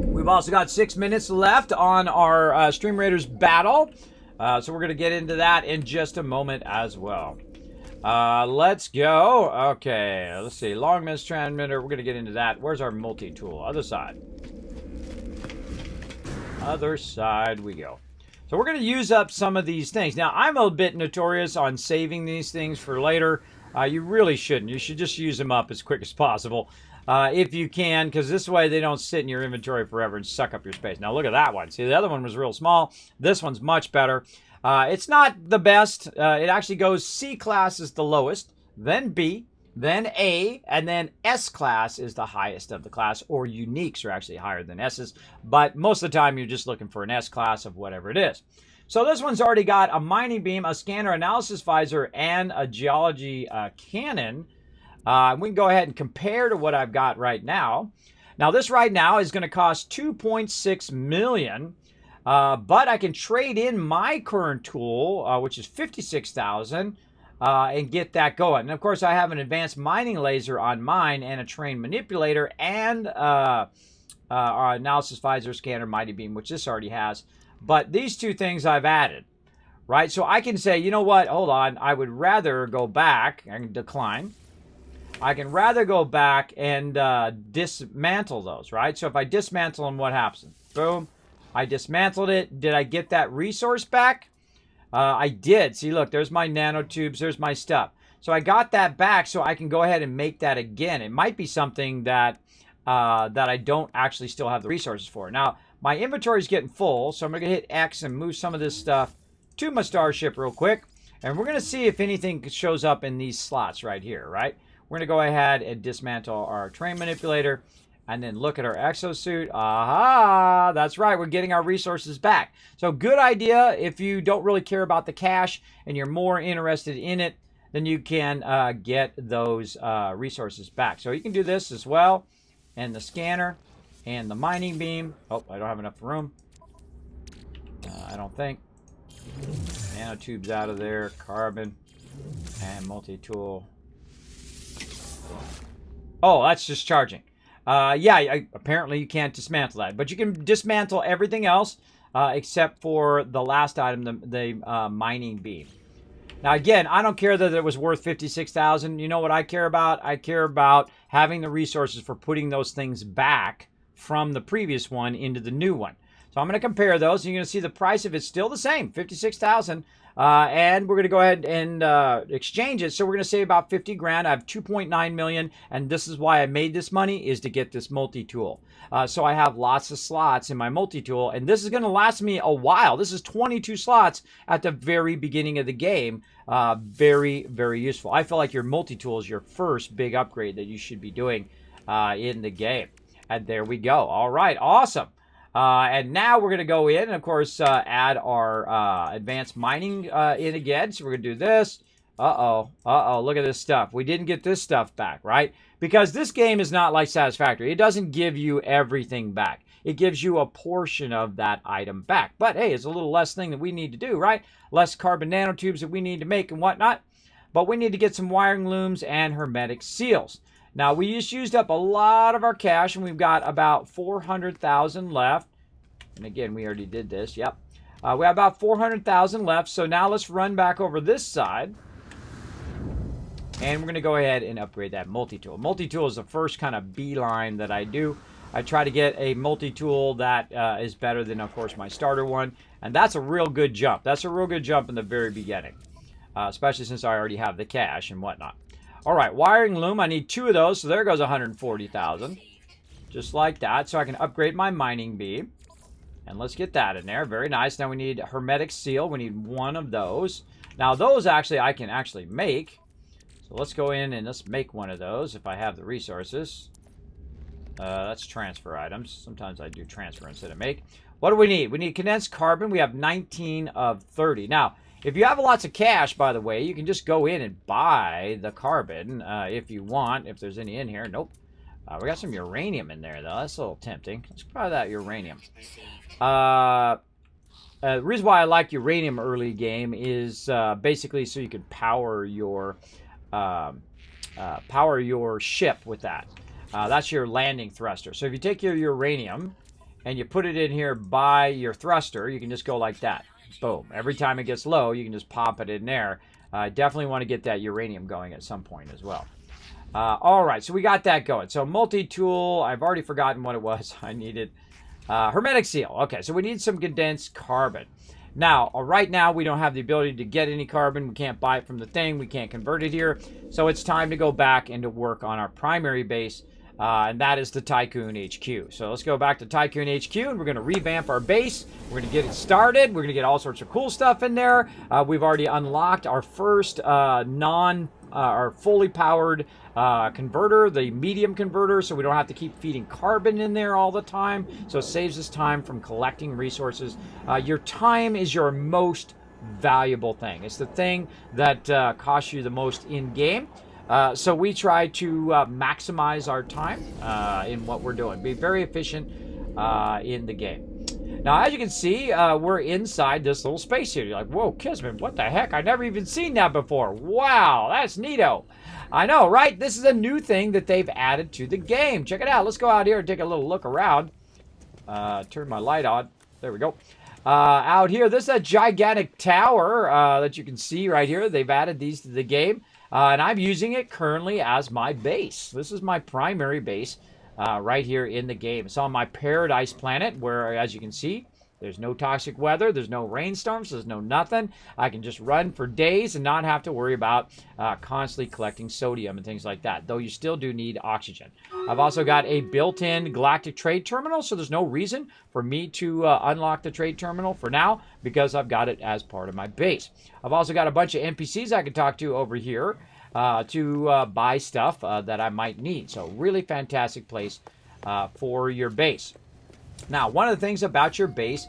S1: We've also got 6 minutes left on our Stream Raiders battle. So we're going to get into that in just a moment as well. Let's go. Okay, let's see. Long miss transmitter. We're going to get into that. Where's our multi-tool? Other side. Other side we go. So we're going to use up some of these things. Now, I'm a bit notorious on saving these things for later. You really shouldn't. You should just use them up as quick as possible. If you can, because this way they don't sit in your inventory forever and suck up your space. Now look at that one. See, the other one was real small. This one's much better. It's not the best. It actually goes C class is the lowest, then B, then A, and then S class is the highest of the class, or uniques are actually higher than S's. But most of the time you're just looking for an S class of whatever it is. So this one's already got a mining beam, a scanner analysis visor, and a geology cannon. We can go ahead and compare to what I've got right now. Now this right now is going to cost 2.6 million, but I can trade in my current tool, which is 56,000, and get that going. And of course, I have an advanced mining laser on mine and a train manipulator and our analysis visor, scanner, mighty beam, which this already has. But these two things I've added, right? So I can say, you know what? Hold on. I would rather go back and decline. I can rather go back and dismantle those, right? So if I dismantle them, what happens? Boom. I dismantled it. Did I get that resource back? I did. See, look, there's my nanotubes. There's my stuff. So I got that back, so I can go ahead and make that again. It might be something that that I don't actually still have the resources for. Now, my inventory is getting full, so I'm going to hit X and move some of this stuff to my starship real quick. And we're going to see if anything shows up in these slots right here, right? We're going to go ahead and dismantle our train manipulator and then look at our exosuit. Aha! That's right. We're getting our resources back. So good idea if you don't really care about the cash and you're more interested in it, then you can get those resources back. So you can do this as well. And the scanner and the mining beam. Oh, I don't have enough room. I don't think. Nanotubes out of there. Carbon and multi-tool. Oh, that's just charging. Yeah, apparently you can't dismantle that. But you can dismantle everything else except for the last item, the mining beam. Now, again, I don't care that it was worth 56,000. You know what I care about? I care about having the resources for putting those things back from the previous one into the new one. So I'm going to compare those. And you're going to see the price of it's still the same, 56,000. And we're going to go ahead and exchange it. So we're going to save about 50 grand. I have 2.9 million. And this is why I made this money, is to get this multi-tool. So I have lots of slots in my multi-tool. And this is going to last me a while. This is 22 slots at the very beginning of the game. Very, very useful. I feel like your multi-tool is your first big upgrade that you should be doing in the game. And there we go. All right. Awesome. And now we're going to go in and, of course, add our advanced mining in again. So we're going to do this. Look at this stuff. We didn't get this stuff back, right? Because this game is not like Satisfactory. It doesn't give you everything back. It gives you a portion of that item back. But, hey, it's a little less thing that we need to do, right? Less carbon nanotubes that we need to make and whatnot. But we need to get some wiring looms and hermetic seals. Now, we just used up a lot of our cash, and we've got about 400,000 left. And again, we already did this. Yep. We have about 400,000 left. So now let's run back over this side. And we're going to go ahead and upgrade that multi-tool. Multi-tool is the first kind of beeline that I do. I try to get a multi-tool that is better than, of course, my starter one. And that's a real good jump. That's a real good jump in the very beginning. Especially since I already have the cash and whatnot. All right, wiring loom. I need 2 of those. So there goes 140,000. Just like that. So I can upgrade my mining beam. And let's get that in there. Very nice. Now we need hermetic seal. We need 1 of those. Now those actually I can actually make. So let's go in and let's make 1 of those if I have the resources. That's transfer items. Sometimes I do transfer instead of make. What do we need? We need condensed carbon. We have 19 of 30. Now, if you have lots of cash, by the way, you can just go in and buy the carbon if you want. If there's any in here. Nope. We got some uranium in there, though. That's a little tempting. Let's try that uranium. The reason why I like uranium early game is basically so you can power your ship with that. That's your landing thruster. So if you take your uranium and you put it in here by your thruster, you can just go like that. Boom. Every time it gets low, you can just pop it in there. Definitely want to get that uranium going at some point as well. All right, so we got that going. So multi-tool, I've already forgotten what it was. I needed hermetic seal. Okay, so we need some condensed carbon. Now, right now, we don't have the ability to get any carbon. We can't buy it from the thing. We can't convert it here. So it's time to go back and to work on our primary base, and that is the Tycoon HQ. So let's go back to Tycoon HQ, and we're going to revamp our base. We're going to get it started. We're going to get all sorts of cool stuff in there. We've already unlocked our first our fully powered converter, the medium converter, so we don't have to keep feeding carbon in there all the time. So it saves us time from collecting resources. Your time is your most valuable thing. It's the thing that costs you the most in game. So we try to maximize our time in what we're doing. Be very efficient in the game. Now, as you can see, we're inside this little space here. You're like, whoa, Kismet, what the heck? I've never even seen that before. Wow, that's neato. I know, right? This is a new thing that they've added to the game. Check it out. Let's go out here and take a little look around. Turn my light on. There we go. Out here, this is a gigantic tower that you can see right here. They've added these to the game. And I'm using it currently as my base. This is my primary base. Right here in the game. It's on my paradise planet where, as you can see, there's no toxic weather, there's no rainstorms, there's no nothing. I can just run for days and not have to worry about constantly collecting sodium and things like that, though you still do need oxygen. I've also got a built-in galactic trade terminal, so there's no reason for me to unlock the trade terminal for now because I've got it as part of my base. I've also got a bunch of NPCs I can talk to over here. To buy stuff that I might need. So really fantastic place for your base. Now, one of the things about your base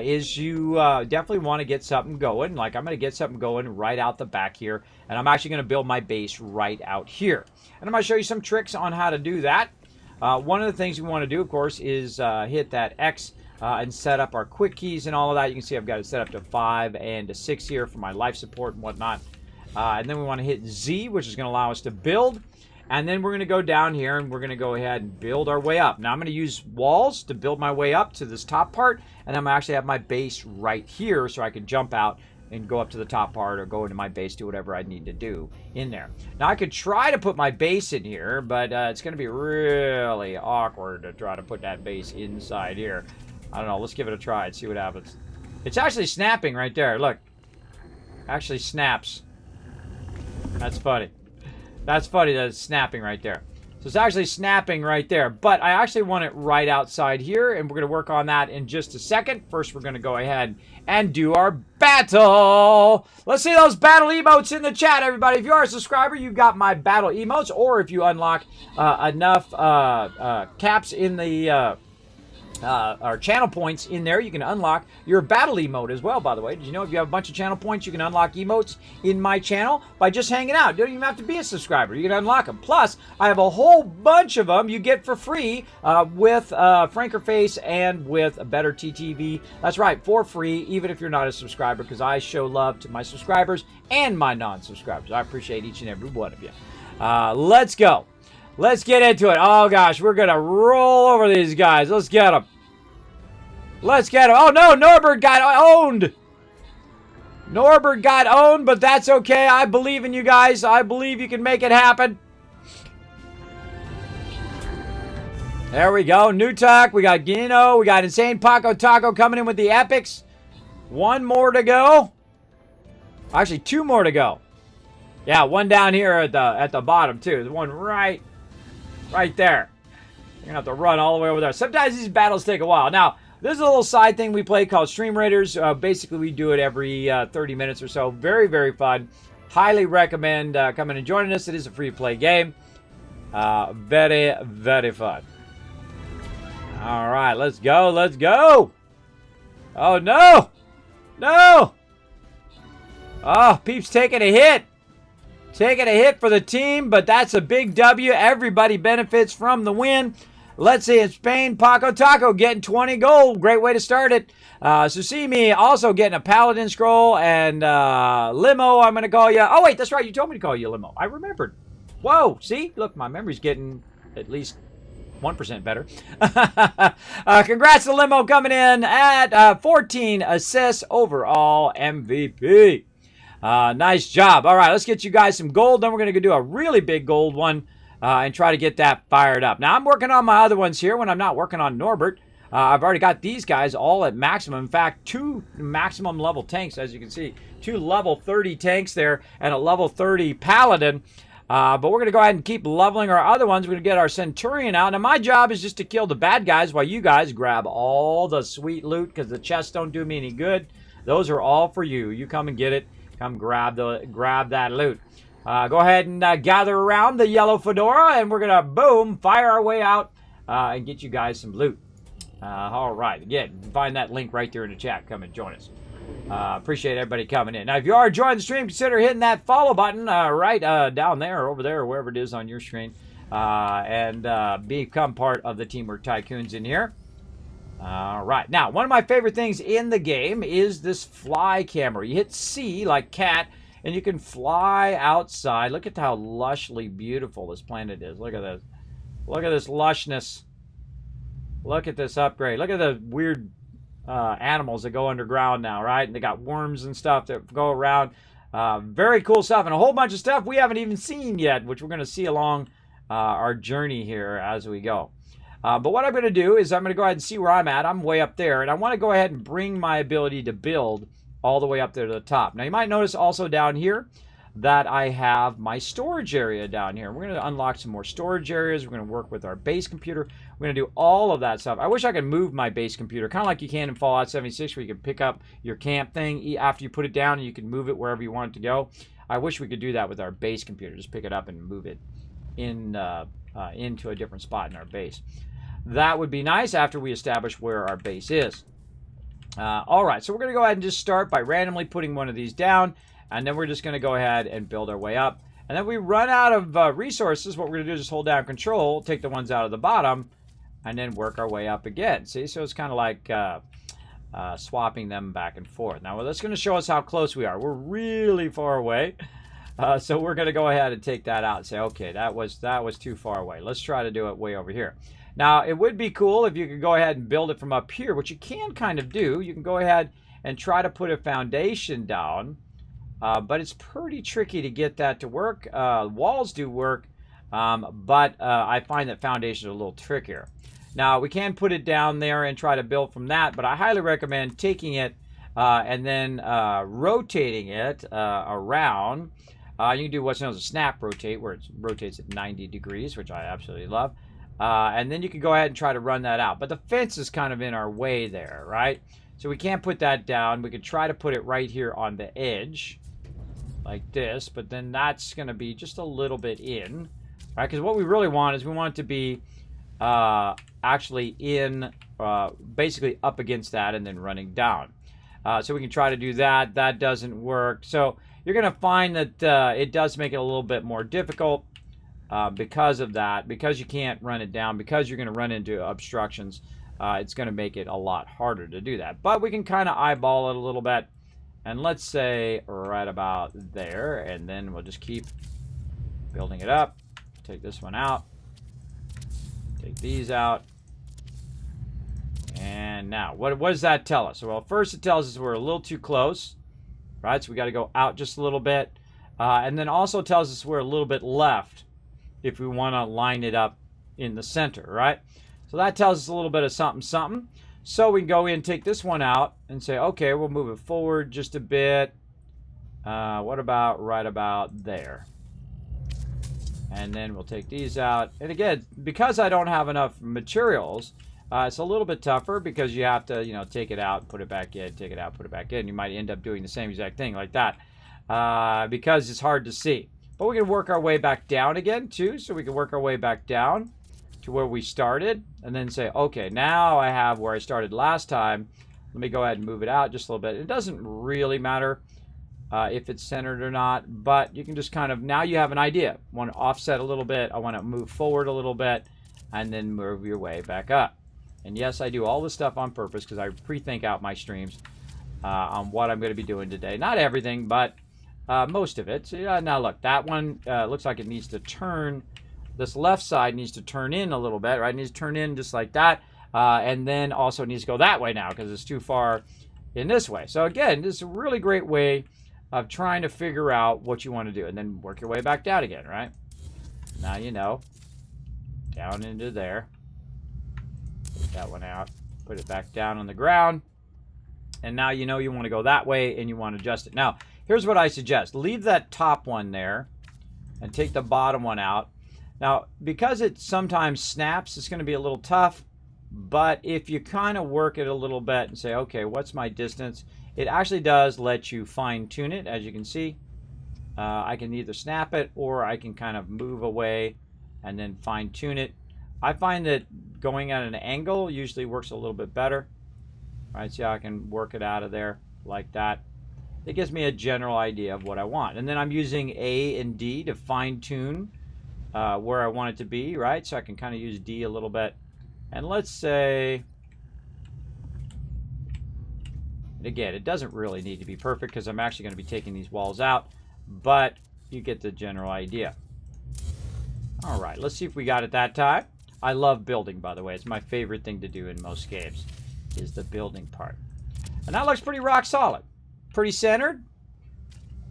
S1: is you definitely want to get something going. Like I'm going to get something going right out the back here. And I'm actually going to build my base right out here. And I'm going to show you some tricks on how to do that. One of the things we want to do, of course, is hit that X and set up our quick keys and all of that. You can see I've got it set up to 5 and to 6 here for my life support and whatnot. And then we want to hit Z, which is going to allow us to build. And then we're going to go down here and we're going to go ahead and build our way up. Now I'm going to use walls to build my way up to this top part. And I'm actually have my base right here so I can jump out and go up to the top part or go into my base, do whatever I need to do in there. Now I could try to put my base in here, but it's going to be really awkward to try to put that base inside here. I don't know. Let's give it a try and see what happens. It's actually snapping right there. Look. Actually snaps. That's funny. That's funny that it's snapping right there. So it's actually snapping right there. But I actually want it right outside here, and we're going to work on that in just a second. First, we're going to go ahead and do our battle. Let's see those battle emotes in the chat, everybody. If you are a subscriber, you've got my battle emotes, or if you unlock enough caps in the... or channel points in there, you can unlock your battle emote as well, by the way. Did you know if you have a bunch of channel points, you can unlock emotes in my channel by just hanging out? You don't even have to be a subscriber. You can unlock them. Plus, I have a whole bunch of them you get for free with Frankerface and with Better TTV. That's right, for free, even if you're not a subscriber, because I show love to my subscribers and my non-subscribers. I appreciate each and every one of you. Let's go. Let's get into it. Oh, gosh, we're going to roll over these guys. Let's get them. Let's get them. Oh, no, Norbert got owned. Norbert got owned, but that's okay. I believe in you guys. I believe you can make it happen. There we go. Newtuck. We got Gino. We got Insane Paco Taco coming in with the epics. One more to go. Actually, two more to go. Yeah, one down here at the bottom, too. There's one right there. You're going to have to run all the way over there. Sometimes these battles take a while. Now, this is a little side thing we play called Stream Raiders. Basically, we do it every 30 minutes or so. Very, very fun. Highly recommend coming and joining us. It is a free-to-play game. Very, very fun. All right, let's go. Let's go. Oh, no. No. Oh, Peep's taking a hit. Taking a hit for the team, but that's a big W. Everybody benefits from the win. Let's see, in Spain, Paco Taco getting 20 gold. Great way to start it. Susimi also getting a Paladin scroll. And Limo, I'm going to call you. Oh, wait, that's right. You told me to call you Limo. I remembered. Whoa, see? Look, my memory's getting at least 1% better. Congrats to Limo coming in at 14 assists overall MVP. Nice job. All right, let's get you guys some gold. Then we're going to do a really big gold one and try to get that fired up. Now, I'm working on my other ones here when I'm not working on Norbert. I've already got these guys all at maximum. In fact, 2 maximum level tanks, as you can see. 2 level 30 tanks there and a level 30 Paladin. But we're going to go ahead and keep leveling our other ones. We're going to get our Centurion out. Now, my job is just to kill the bad guys while you guys grab all the sweet loot because the chests don't do me any good. Those are all for you. You come and get it. Come grab that loot. Go ahead and gather around the yellow fedora, and we're going to, boom, fire our way out and get you guys some loot. All right. Again, find that link right there in the chat. Come and join us. Appreciate everybody coming in. Now, if you are enjoying the stream, consider hitting that follow button right down there or over there or wherever it is on your screen and become part of the Teamwork Tycoons in here. All right. Now, one of my favorite things in the game is this fly camera. You hit C like cat, and you can fly outside. Look at how lushly beautiful this planet is. Look at this. Look at this lushness. Look at this upgrade. Look at the weird animals that go underground now, right? And they got worms and stuff that go around. Very cool stuff, and a whole bunch of stuff we haven't even seen yet, which we're going to see along our journey here as we go. But what I'm going to do is I'm going to go ahead and see where I'm at. I'm way up there, and I want to go ahead and bring my ability to build all the way up there to the top. Now, you might notice also down here that I have my storage area down here. We're going to unlock some more storage areas. We're going to work with our base computer. We're going to do all of that stuff. I wish I could move my base computer, kind of like you can in Fallout 76, where you can pick up your camp thing after you put it down, and you can move it wherever you want it to go. I wish we could do that with our base computer. Just pick it up and move it into a different spot in our base. That would be nice after we establish where our base is. All right, so we're going to go ahead and just start by randomly putting one of these down, and then we're just going to go ahead and build our way up. And then we run out of resources. What we're going to do is just hold down Control, take the ones out of the bottom, and then work our way up again. See, so it's kind of like swapping them back and forth. Now, that's going to show us how close we are. We're really far away. So we're going to go ahead and take that out and say, okay, that was too far away. Let's try to do it way over here. Now, it would be cool if you could go ahead and build it from up here, which you can kind of do. You can go ahead and try to put a foundation down, but it's pretty tricky to get that to work. Walls do work, but I find that foundations are a little trickier. Now, we can put it down there and try to build from that, but I highly recommend taking it and then rotating it around. You can do what's known as a snap rotate, where it rotates at 90 degrees, which I absolutely love. And then you can go ahead and try to run that out. But the fence is kind of in our way there, right? So we can't put that down. We could try to put it right here on the edge, like this. But then that's going to be just a little bit in, right? Because what we really want is we want it to be actually in, basically up against that and then running down. So we can try to do that. That doesn't work. So you're going to find that it does make it a little bit more difficult because of that. Because you can't run it down, because you're going to run into obstructions, it's going to make it a lot harder to do that. But we can kind of eyeball it a little bit. And let's say right about there. And then we'll just keep building it up. Take this one out. Take these out. And now, what does that tell us? Well, first it tells us we're a little too close, right? So we got to go out just a little bit. And then also tells us we're a little bit left if we want to line it up in the center, right? So that tells us a little bit of something, something. So we can go in, take this one out, and say, okay, we'll move it forward just a bit. What about right about there? And then we'll take these out. And again, because I don't have enough materials, it's a little bit tougher because you have to, take it out, put it back in, take it out, put it back in. You might end up doing the same exact thing like that because it's hard to see. But we can work our way back down again too. So we can work our way back down to where we started and then say, okay, now I have where I started last time. Let me go ahead and move it out just a little bit. It doesn't really matter if it's centered or not, but you can just kind of, now you have an idea. I want to offset a little bit. I want to move forward a little bit and then move your way back up. And yes, I do all this stuff on purpose because I pre-think out my streams on what I'm going to be doing today. Not everything, but most of it. So now look, that one looks like it needs to turn. This left side needs to turn in a little bit, right? It needs to turn in just like that. And then also needs to go that way now because it's too far in this way. So again, this is a really great way of trying to figure out what you want to do. And then work your way back down again, right? Now you know. Down into there. Take that one out. Put it back down on the ground. And now you know you want to go that way and you want to adjust it. Now, here's what I suggest. Leave that top one there and take the bottom one out. Now, because it sometimes snaps, it's going to be a little tough. But if you kind of work it a little bit and say, okay, what's my distance? It actually does let you fine tune it, as you can see. I can either snap it or I can kind of move away and then fine tune it. I find that going at an angle usually works a little bit better. All right, see how I can work it out of there like that. It gives me a general idea of what I want. And then I'm using A and D to fine tune where I want it to be, right? So I can kind of use D a little bit. And let's say, and again, it doesn't really need to be perfect because I'm actually going to be taking these walls out, but you get the general idea. All right, let's see if we got it that time. I love building, by the way. It's my favorite thing to do in most games, is the building part. And that looks pretty rock solid. Pretty centered.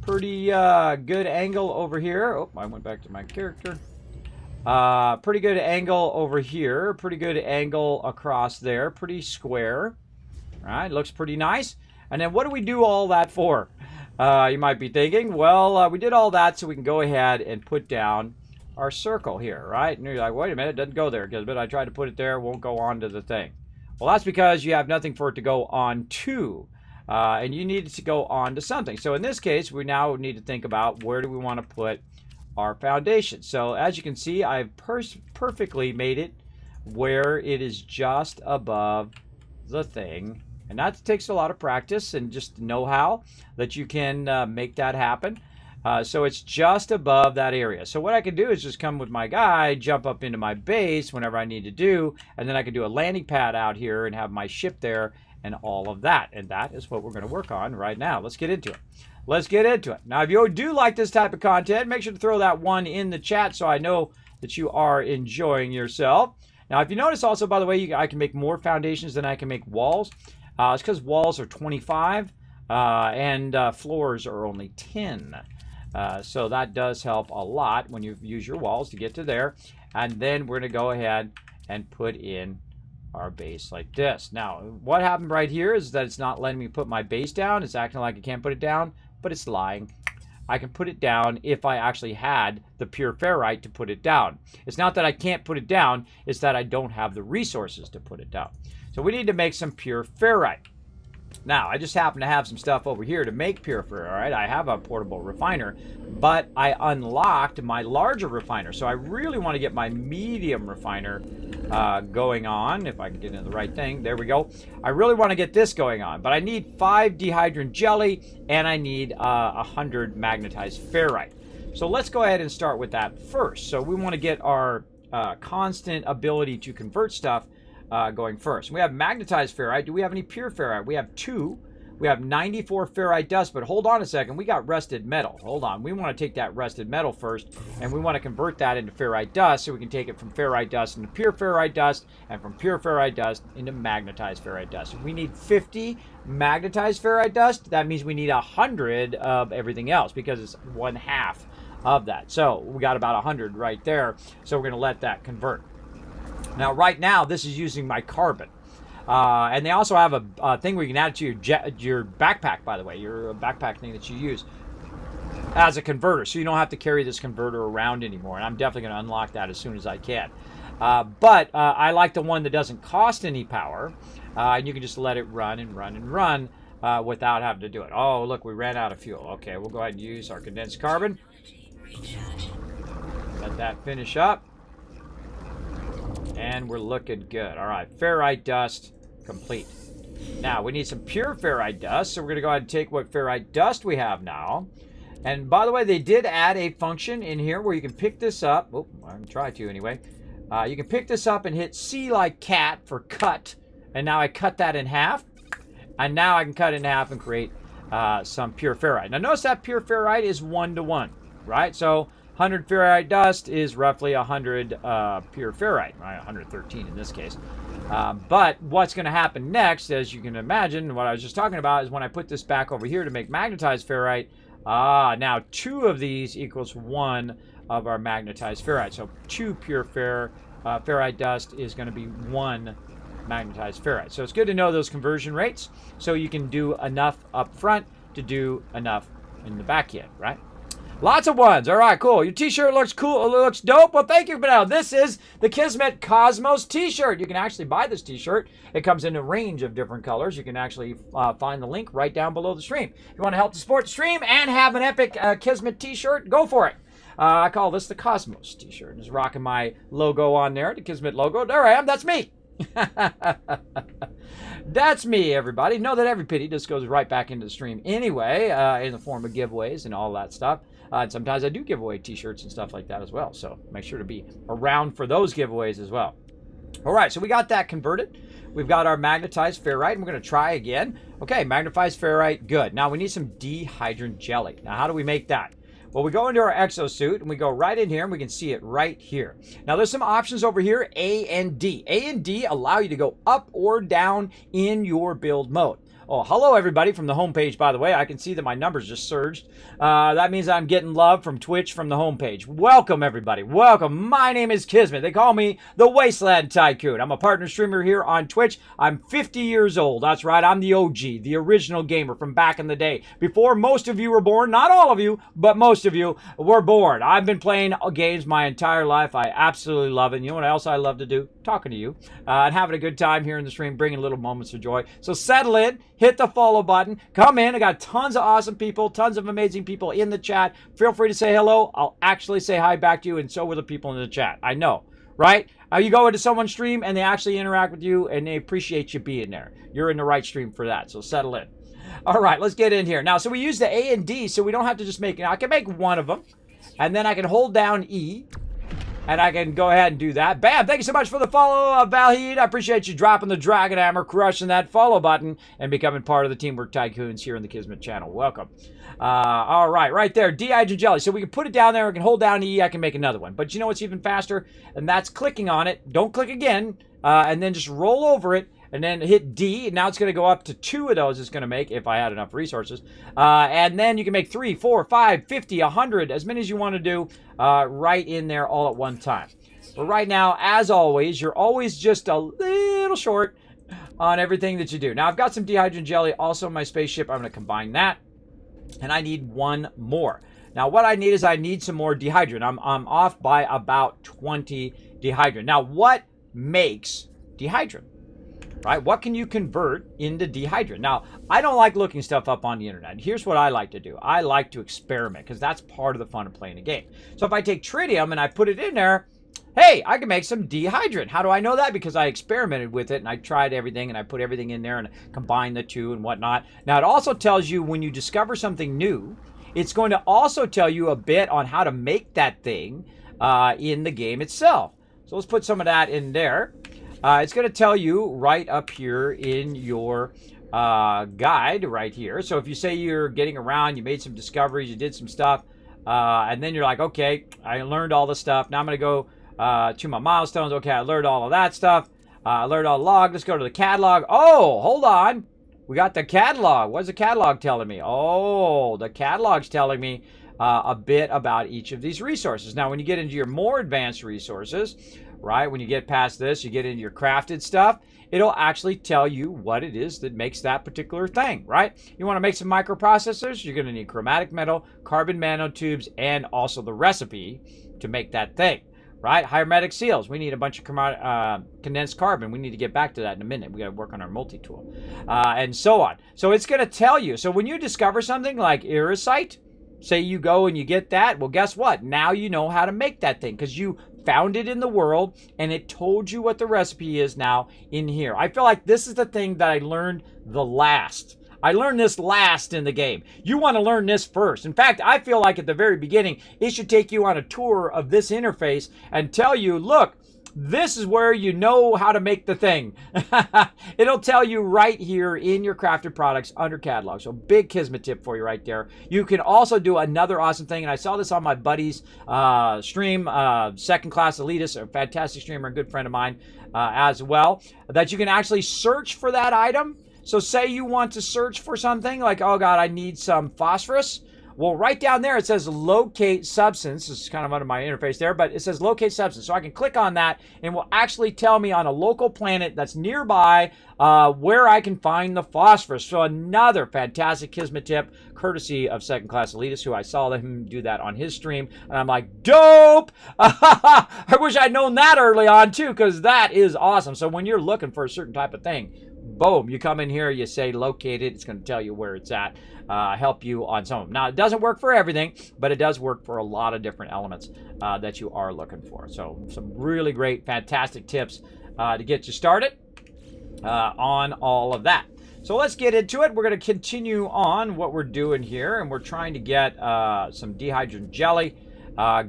S1: Pretty good angle over here. Oh, I went back to my character. Pretty good angle over here. Pretty good angle across there. Pretty square. All right, looks pretty nice. And then what do we do all that for? You might be thinking, well, we did all that so we can go ahead and put down our circle here, right? And you're like, wait a minute, it doesn't go there. But I tried to put it there, it won't go on to the thing. Well, that's because you have nothing for it to go on to. And you need it to go on to something. So in this case, we now need to think about where do we want to put our foundation. So as you can see, I've perfectly made it where it is just above the thing. And that takes a lot of practice and just know-how that you can make that happen. So it's just above that area. So what I can do is just come with my guy, jump up into my base whenever I need to do, and then I can do a landing pad out here and have my ship there and all of that. And that is what we're going to work on right now. Let's get into it. Let's get into it. Now, if you do like this type of content, make sure to throw that one in the chat so I know that you are enjoying yourself. Now, if you notice also, by the way, I can make more foundations than I can make walls. It's because walls are 25 and floors are only 10. So that does help a lot when you use your walls to get to there. And then we're going to go ahead and put in our base like this. Now, what happened right here is that it's not letting me put my base down. It's acting like I can't put it down, but it's lying. I can put it down if I actually had the pure ferrite to put it down. It's not that I can't put it down, it's that I don't have the resources to put it down. So we need to make some pure ferrite. Now, I just happen to have some stuff over here to make pure ferrite. I have a portable refiner, but I unlocked my larger refiner. So I really want to get my medium refiner going on. If I can get into the right thing. There we go. I really want to get this going on, but I need 5 dihydrin jelly and I need 100 magnetized ferrite. So let's go ahead and start with that first. So we want to get our constant ability to convert stuff going first. We have magnetized ferrite. Do we have any pure ferrite? We have 2. We have 94 ferrite dust, but hold on a second. We got rusted metal. Hold on. We want to take that rusted metal first, and we want to convert that into ferrite dust so we can take it from ferrite dust into pure ferrite dust, and from pure ferrite dust into magnetized ferrite dust. We need 50 magnetized ferrite dust. That means we need 100 of everything else because it's 1/2 of that. So we got about 100 right there. So we're going to let that convert. Now, right now, this is using my carbon. And they also have a thing where you can add it to your backpack, by the way, your backpack thing that you use as a converter. So you don't have to carry this converter around anymore. And I'm definitely going to unlock that as soon as I can. But I like the one that doesn't cost any power. And you can just let it run and run and run without having to do it. Oh, look, we ran out of fuel. Okay, we'll go ahead and use our condensed carbon. Let that finish up. And we're looking good. All right, ferrite dust complete. Now, we need some pure ferrite dust, so we're going to go ahead and take what ferrite dust we have now. And by the way, they did add a function in here where you can pick this up. Oh, I'm going to try to anyway. You can pick this up and hit C like cat for cut. And now I cut that in half. And now I can cut it in half and create some pure ferrite. Now, notice that pure ferrite is 1-to-1, right? So 100 ferrite dust is roughly 100 pure ferrite, right? 113 in this case. But what's going to happen next, as you can imagine, what I was just talking about, is when I put this back over here to make magnetized ferrite, now 2 of these equals 1 of our magnetized ferrite. So 2 pure ferrite dust is going to be 1 magnetized ferrite. So it's good to know those conversion rates so you can do enough up front to do enough in the back end, right? Lots of ones. All right, cool. Your t-shirt looks cool. It looks dope. Well, thank you. But now this is the Kismet Cosmos t-shirt. You can actually buy this t-shirt. It comes in a range of different colors. You can actually find the link right down below the stream. If you want to help to support the stream and have an epic Kismet t-shirt, go for it. I call this the Cosmos t-shirt. Just rocking my logo on there, the Kismet logo. There I am. That's me. That's me, everybody. Know that every pity just goes right back into the stream anyway, in the form of giveaways and all that stuff. And sometimes I do give away t-shirts and stuff like that as well. So make sure to be around for those giveaways as well. All right, so we got that converted. We've got our magnetized ferrite, and we're going to try again. Okay, magnetized ferrite, good. Now we need some dihydrin jelly. Now how do we make that? Well, we go into our exosuit, and we go right in here, and we can see it right here. Now, there's some options over here, A and D. A and D allow you to go up or down in your build mode. Oh, hello, everybody, from the homepage, by the way. I can see that my numbers just surged. That means I'm getting love from Twitch from the homepage. Welcome, everybody. Welcome. My name is Kismet. They call me the Wasteland Tycoon. I'm a partner streamer here on Twitch. I'm 50 years old. That's right. I'm the OG, the original gamer from back in the day. Before most of you were born. Not all of you, but most of you were born. I've been playing games my entire life. I absolutely love it. And you know what else I love to do? Talking to you and having a good time here in the stream, bringing little moments of joy. So settle in. Hit the follow button. Come in. I got tons of awesome people, tons of amazing people in the chat. Feel free to say hello. I'll actually say hi back to you, and so will the people in the chat. I know, right? You go into someone's stream, and they actually interact with you, and they appreciate you being there. You're in the right stream for that, so settle in. All right, let's get in here. Now, so we use the A and D, so we don't have to just make it. I can make one of them, and then I can hold down E, and I can go ahead and do that. Bam! Thank you so much for the follow, Valheed. I appreciate you dropping the Dragon Hammer, crushing that follow button, and becoming part of the Teamwork Tycoons here in the Kismet channel. Welcome. All right, right there, dehydrogen jelly. So we can put it down there. We can hold down E. I can make another one. But you know what's even faster? And that's clicking on it. Don't click again, and then just roll over it. And then hit D, and now it's going to go up to 2 of those it's going to make, if I had enough resources. And then you can make 3, 4, 5, 50, 100, as many as you want to do right in there all at one time. But right now, as always, you're always just a little short on everything that you do. Now, I've got some dehydrogen jelly also in my spaceship. I'm going to combine that, and I need one more. Now, what I need is I need some more dehydrogen. I'm off by about 20 dehydrogen. Now, what makes dehydrogen? Right? What can you convert into dehydrogen? Now, I don't like looking stuff up on the internet. Here's what I like to do. I like to experiment because that's part of the fun of playing a game. So if I take tritium and I put it in there, hey, I can make some dehydrogen. How do I know that? Because I experimented with it and I tried everything and I put everything in there and combined the two and whatnot. Now, it also tells you when you discover something new, it's going to also tell you a bit on how to make that thing in the game itself. So let's put some of that in there. It's going to tell you right up here in your guide right here. So if you say you're getting around, you made some discoveries, you did some stuff, and then you're like, okay, I learned all the stuff. Now I'm going to go to my milestones. Okay, I learned all of that stuff. I learned all the log. Let's go to the catalog. Oh, hold on. We got the catalog. What's the catalog telling me? Oh, the catalog's telling me a bit about each of these resources. Now, when you get into your more advanced resources, right, when you get past this, you get into your crafted stuff, it'll actually tell you what it is that makes that particular thing, right? You want to make some microprocessors, you're going to need chromatic metal, carbon nanotubes, and also the recipe to make that thing, right? Hermetic seals, we need a bunch of condensed carbon. We need to get back to that in a minute. We got to work on our multi-tool, and so on. So it's going to tell you. So when you discover something like irisite, say you go and you get that, well, guess what? Now you know how to make that thing because you found it in the world and it told you what the recipe is now in here. I feel like this is the thing that I learned the last. I learned this last in the game. You want to learn this first. In fact, I feel like at the very beginning, it should take you on a tour of this interface and tell you, look, this is where you know how to make the thing. It'll tell you right here in your crafted products under catalog. So big Kismet tip for you right there. You can also do another awesome thing, and I saw this on my buddy's stream, Second Class Elitist, a fantastic streamer, a good friend of mine as well, that you can actually search for that item. So say you want to search for something like, oh God, I need some phosphorus. Well, right down there, it says locate substance. This is kind of under my interface there, but it says locate substance. So I can click on that and it will actually tell me on a local planet that's nearby where I can find the phosphorus. So another fantastic Kismet tip, courtesy of Second Class Elitist, who I saw him do that on his stream. And I'm like, dope! I wish I'd known that early on too, because that is awesome. So when you're looking for a certain type of thing, boom, you come in here, you say locate it, it's going to tell you where it's at, help you on some of them. Now, it doesn't work for everything, but it does work for a lot of different elements that you are looking for. So some really great, fantastic tips to get you started on all of that. So let's get into it. We're going to continue on what we're doing here, and we're trying to get some dehydrogen jelly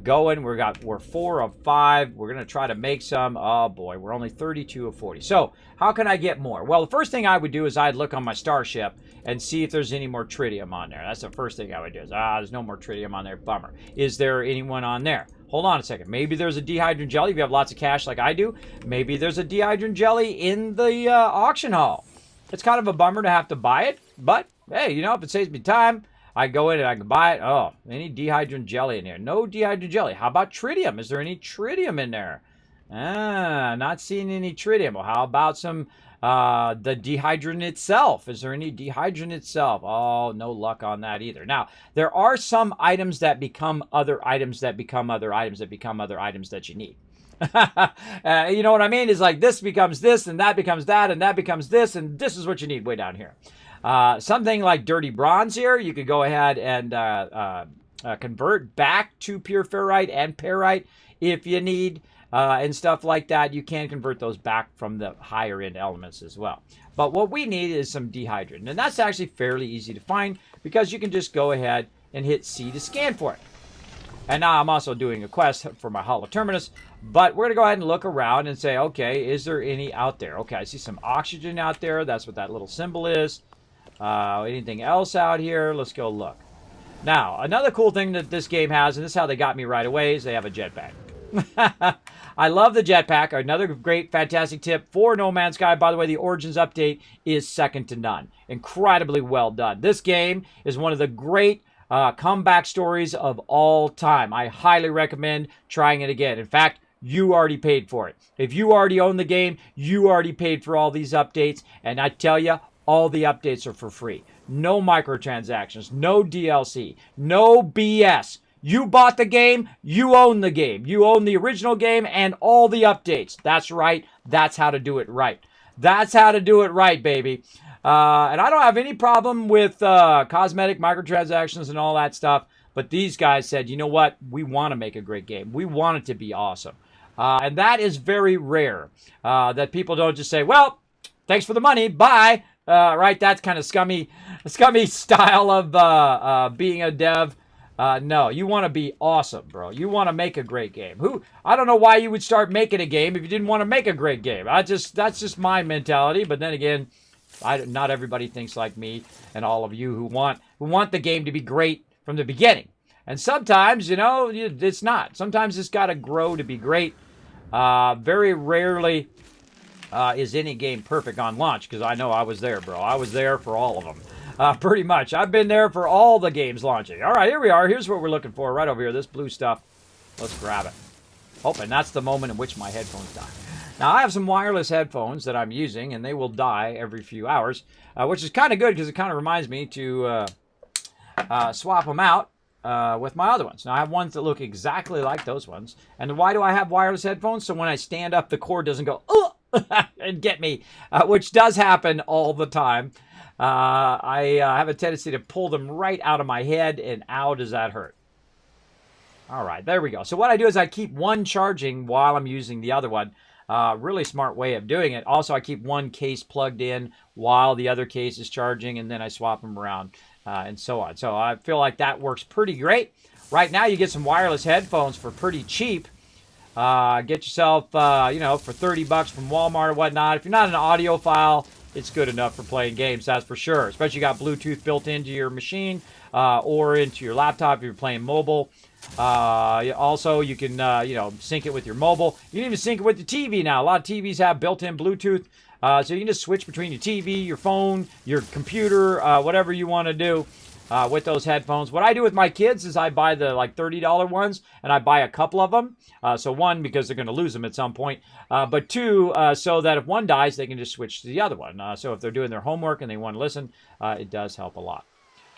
S1: going. We're 4 of 5. We're going to try to make some. Oh boy, we're only 32 of 40. So how can I get more? Well, the first thing I would do is I'd look on my starship and see if there's any more tritium on there. That's the first thing I would do is, there's no more tritium on there. Bummer. Is there anyone on there? Hold on a second. Maybe there's a dehydrogen jelly. If you have lots of cash like I do, maybe there's a dehydrogen jelly in the auction hall. It's kind of a bummer to have to buy it, but hey, you know, if it saves me time, I go in and I can buy it. Oh, any dehydrogen jelly in here? No dehydrogen jelly. How about tritium? Is there any tritium in there? Not seeing any tritium. Well, how about some the dehydrogen itself? Is there any dehydrogen itself? Oh, no luck on that either. Now, there are some items that become other items that become other items that become other items that you need. You know what I mean? It's like this becomes this, and that becomes that, and that becomes this, and this is what you need way down here. Something like dirty bronze here, you could go ahead and convert back to pure ferrite and perrite if you need, and stuff like that. You can convert those back from the higher end elements as well. But what we need is some dehydrogen, and that's actually fairly easy to find because you can just go ahead and hit C to scan for it. And now I'm also doing a quest for my Hollow Terminus. But we're going to go ahead and look around and say, okay, is there any out there? Okay, I see some oxygen out there. That's what that little symbol is. Anything else out here? Let's go look. Now, another cool thing that this game has, and this is how they got me right away, is they have a jetpack. I love the jetpack. Another great, fantastic tip for No Man's Sky. By the way, the Origins update is second to none. Incredibly well done. This game is one of the great comeback stories of all time. I highly recommend trying it again. In fact, you already paid for it. If you already own the game, you already paid for all these updates. And I tell you, all the updates are for free. No microtransactions, no DLC, no BS. You bought the game, you own the game. You own the original game and all the updates. That's right. That's how to do it right. That's how to do it right, baby. And I don't have any problem with cosmetic microtransactions and all that stuff. But these guys said, you know what? We want to make a great game. We want it to be awesome. And that is very rare. That people don't just say, well, thanks for the money. Bye. Right? That's kind of scummy style of being a dev. No, you want to be awesome, bro. You want to make a great game. I don't know why you would start making a game if you didn't want to make a great game. That's just my mentality. But then again, not everybody thinks like me and all of you who want the game to be great from the beginning. And sometimes, it's not. Sometimes it's got to grow to be great. Very rarely is any game perfect on launch, because I know I was there, bro. I was there for all of them. Pretty much. I've been there for all the games launching. All right, here we are. Here's what we're looking for right over here. This blue stuff. Let's grab it. Oh, and that's the moment in which my headphones die. Now, I have some wireless headphones that I'm using, and they will die every few hours, which is kind of good because it kind of reminds me to swap them out with my other ones. Now, I have ones that look exactly like those ones. And why do I have wireless headphones? So when I stand up, the cord doesn't go, and get me, which does happen all the time. I have a tendency to pull them right out of my head, and ow, does that hurt. All right, there we go. So what I do is I keep one charging while I'm using the other one. Really smart way of doing it. Also, I keep one case plugged in while the other case is charging, and then I swap them around and so on. So I feel like that works pretty great. Right now, you get some wireless headphones for pretty cheap. Get yourself, for $30 from Walmart or whatnot. If you're not an audiophile, it's good enough for playing games, that's for sure. Especially you got Bluetooth built into your machine or into your laptop if you're playing mobile. Also, you can, sync it with your mobile. You can even sync it with your TV now. A lot of TVs have built-in Bluetooth. So you can just switch between your TV, your phone, your computer, whatever you want to do with those headphones. What I do with my kids is I buy the $30 ones, and I buy a couple of them. So one, because they're going to lose them at some point. But two, so that if one dies, they can just switch to the other one. So if they're doing their homework and they want to listen, it does help a lot.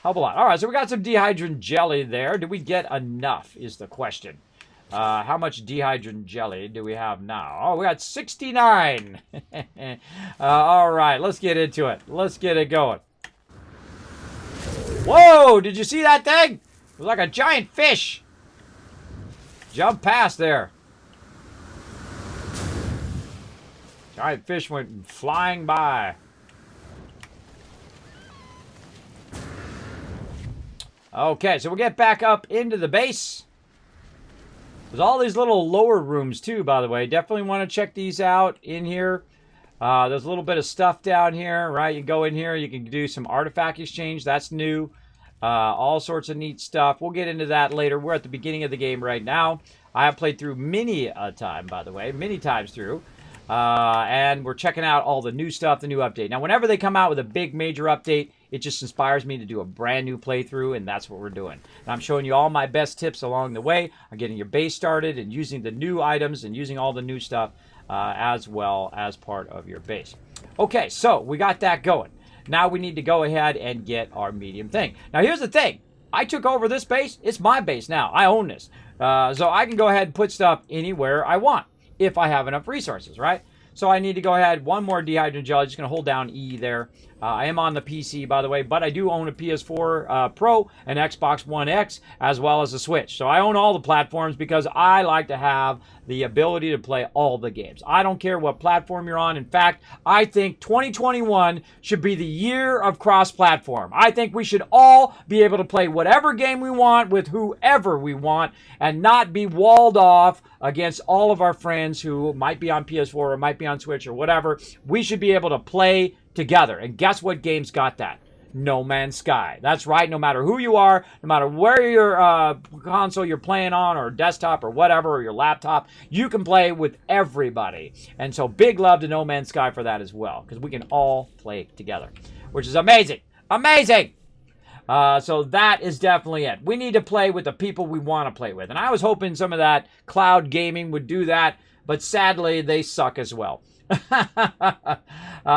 S1: All right, so we got some dehydrin jelly there. Did we get enough is the question. How much dehydrin jelly do we have now? Oh, we got 69. All right, let's get into it. Let's get it going. Whoa, did you see that thing? It was like a giant fish. Jump past there. Giant fish went flying by. Okay, so we'll get back up into the base. There's all these little lower rooms too, by the way. Definitely want to check these out in here. There's a little bit of stuff down here, right? You go in here, you can do some artifact exchange. That's new. All sorts of neat stuff. We'll get into that later. We're at the beginning of the game right now. I have played through many a time, by the way. Many times through. And we're checking out all the new stuff, the new update. Now, whenever they come out with a big major update, it just inspires me to do a brand new playthrough, and that's what we're doing. And I'm showing you all my best tips along the way on getting your base started and using the new items and using all the new stuff as well as part of your base. Okay, so we got that going. Now we need to go ahead and get our medium thing. Now, here's the thing. I took over this base. It's my base now. I own this. So I can go ahead and put stuff anywhere I want if I have enough resources, right? So I need to go ahead, one more dehydrogen gel. I'm just going to hold down E there. I am on the PC, by the way, but I do own a PS4 Pro, an Xbox One X, as well as a Switch. So I own all the platforms because I like to have the ability to play all the games. I don't care what platform you're on. In fact, I think 2021 should be the year of cross-platform. I think we should all be able to play whatever game we want with whoever we want and not be walled off against all of our friends who might be on PS4 or might be on Switch or whatever. We should be able to play together. And guess what games got that? No Man's Sky. That's right. No matter who you are, no matter where your console you're playing on, or desktop or whatever, or your laptop, you can play with everybody. And so big love to No Man's Sky for that as well, because we can all play together, which is amazing. Amazing! So that is definitely it. We need to play with the people we want to play with. And I was hoping some of that cloud gaming would do that, but sadly, they suck as well.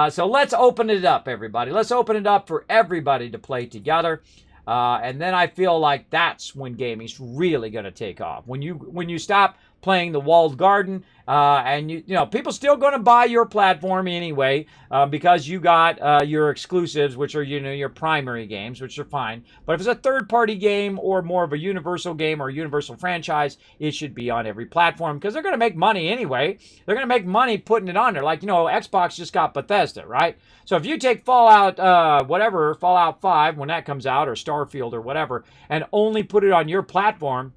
S1: So let's open it up, everybody. Let's open it up for everybody to play together. And then I feel like that's when gaming's really going to take off. When you stop playing the walled garden, and you know people still going to buy your platform anyway, because you got your exclusives, which are your primary games, which are fine. But if it's a third-party game or more of a universal game or a universal franchise, it should be on every platform because they're going to make money anyway. They're going to make money putting it on there. Like Xbox just got Bethesda, right? So if you take Fallout 5 when that comes out, or Starfield or whatever, and only put it on your platform,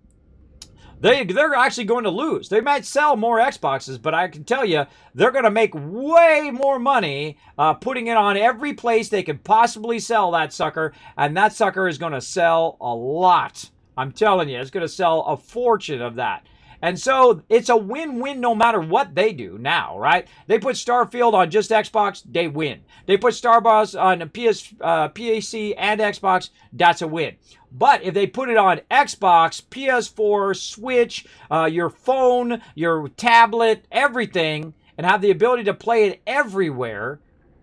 S1: they're actually going to lose. They might sell more Xboxes, but I can tell you, they're going to make way more money putting it on every place they can possibly sell that sucker, and that sucker is going to sell a lot. I'm telling you, it's going to sell a fortune of that. And so it's a win-win no matter what they do now, right? They put Starfield on just Xbox, they win. They put Star Wars on PC and Xbox, that's a win. But if they put it on Xbox, PS4, Switch, your phone, your tablet, everything, and have the ability to play it everywhere,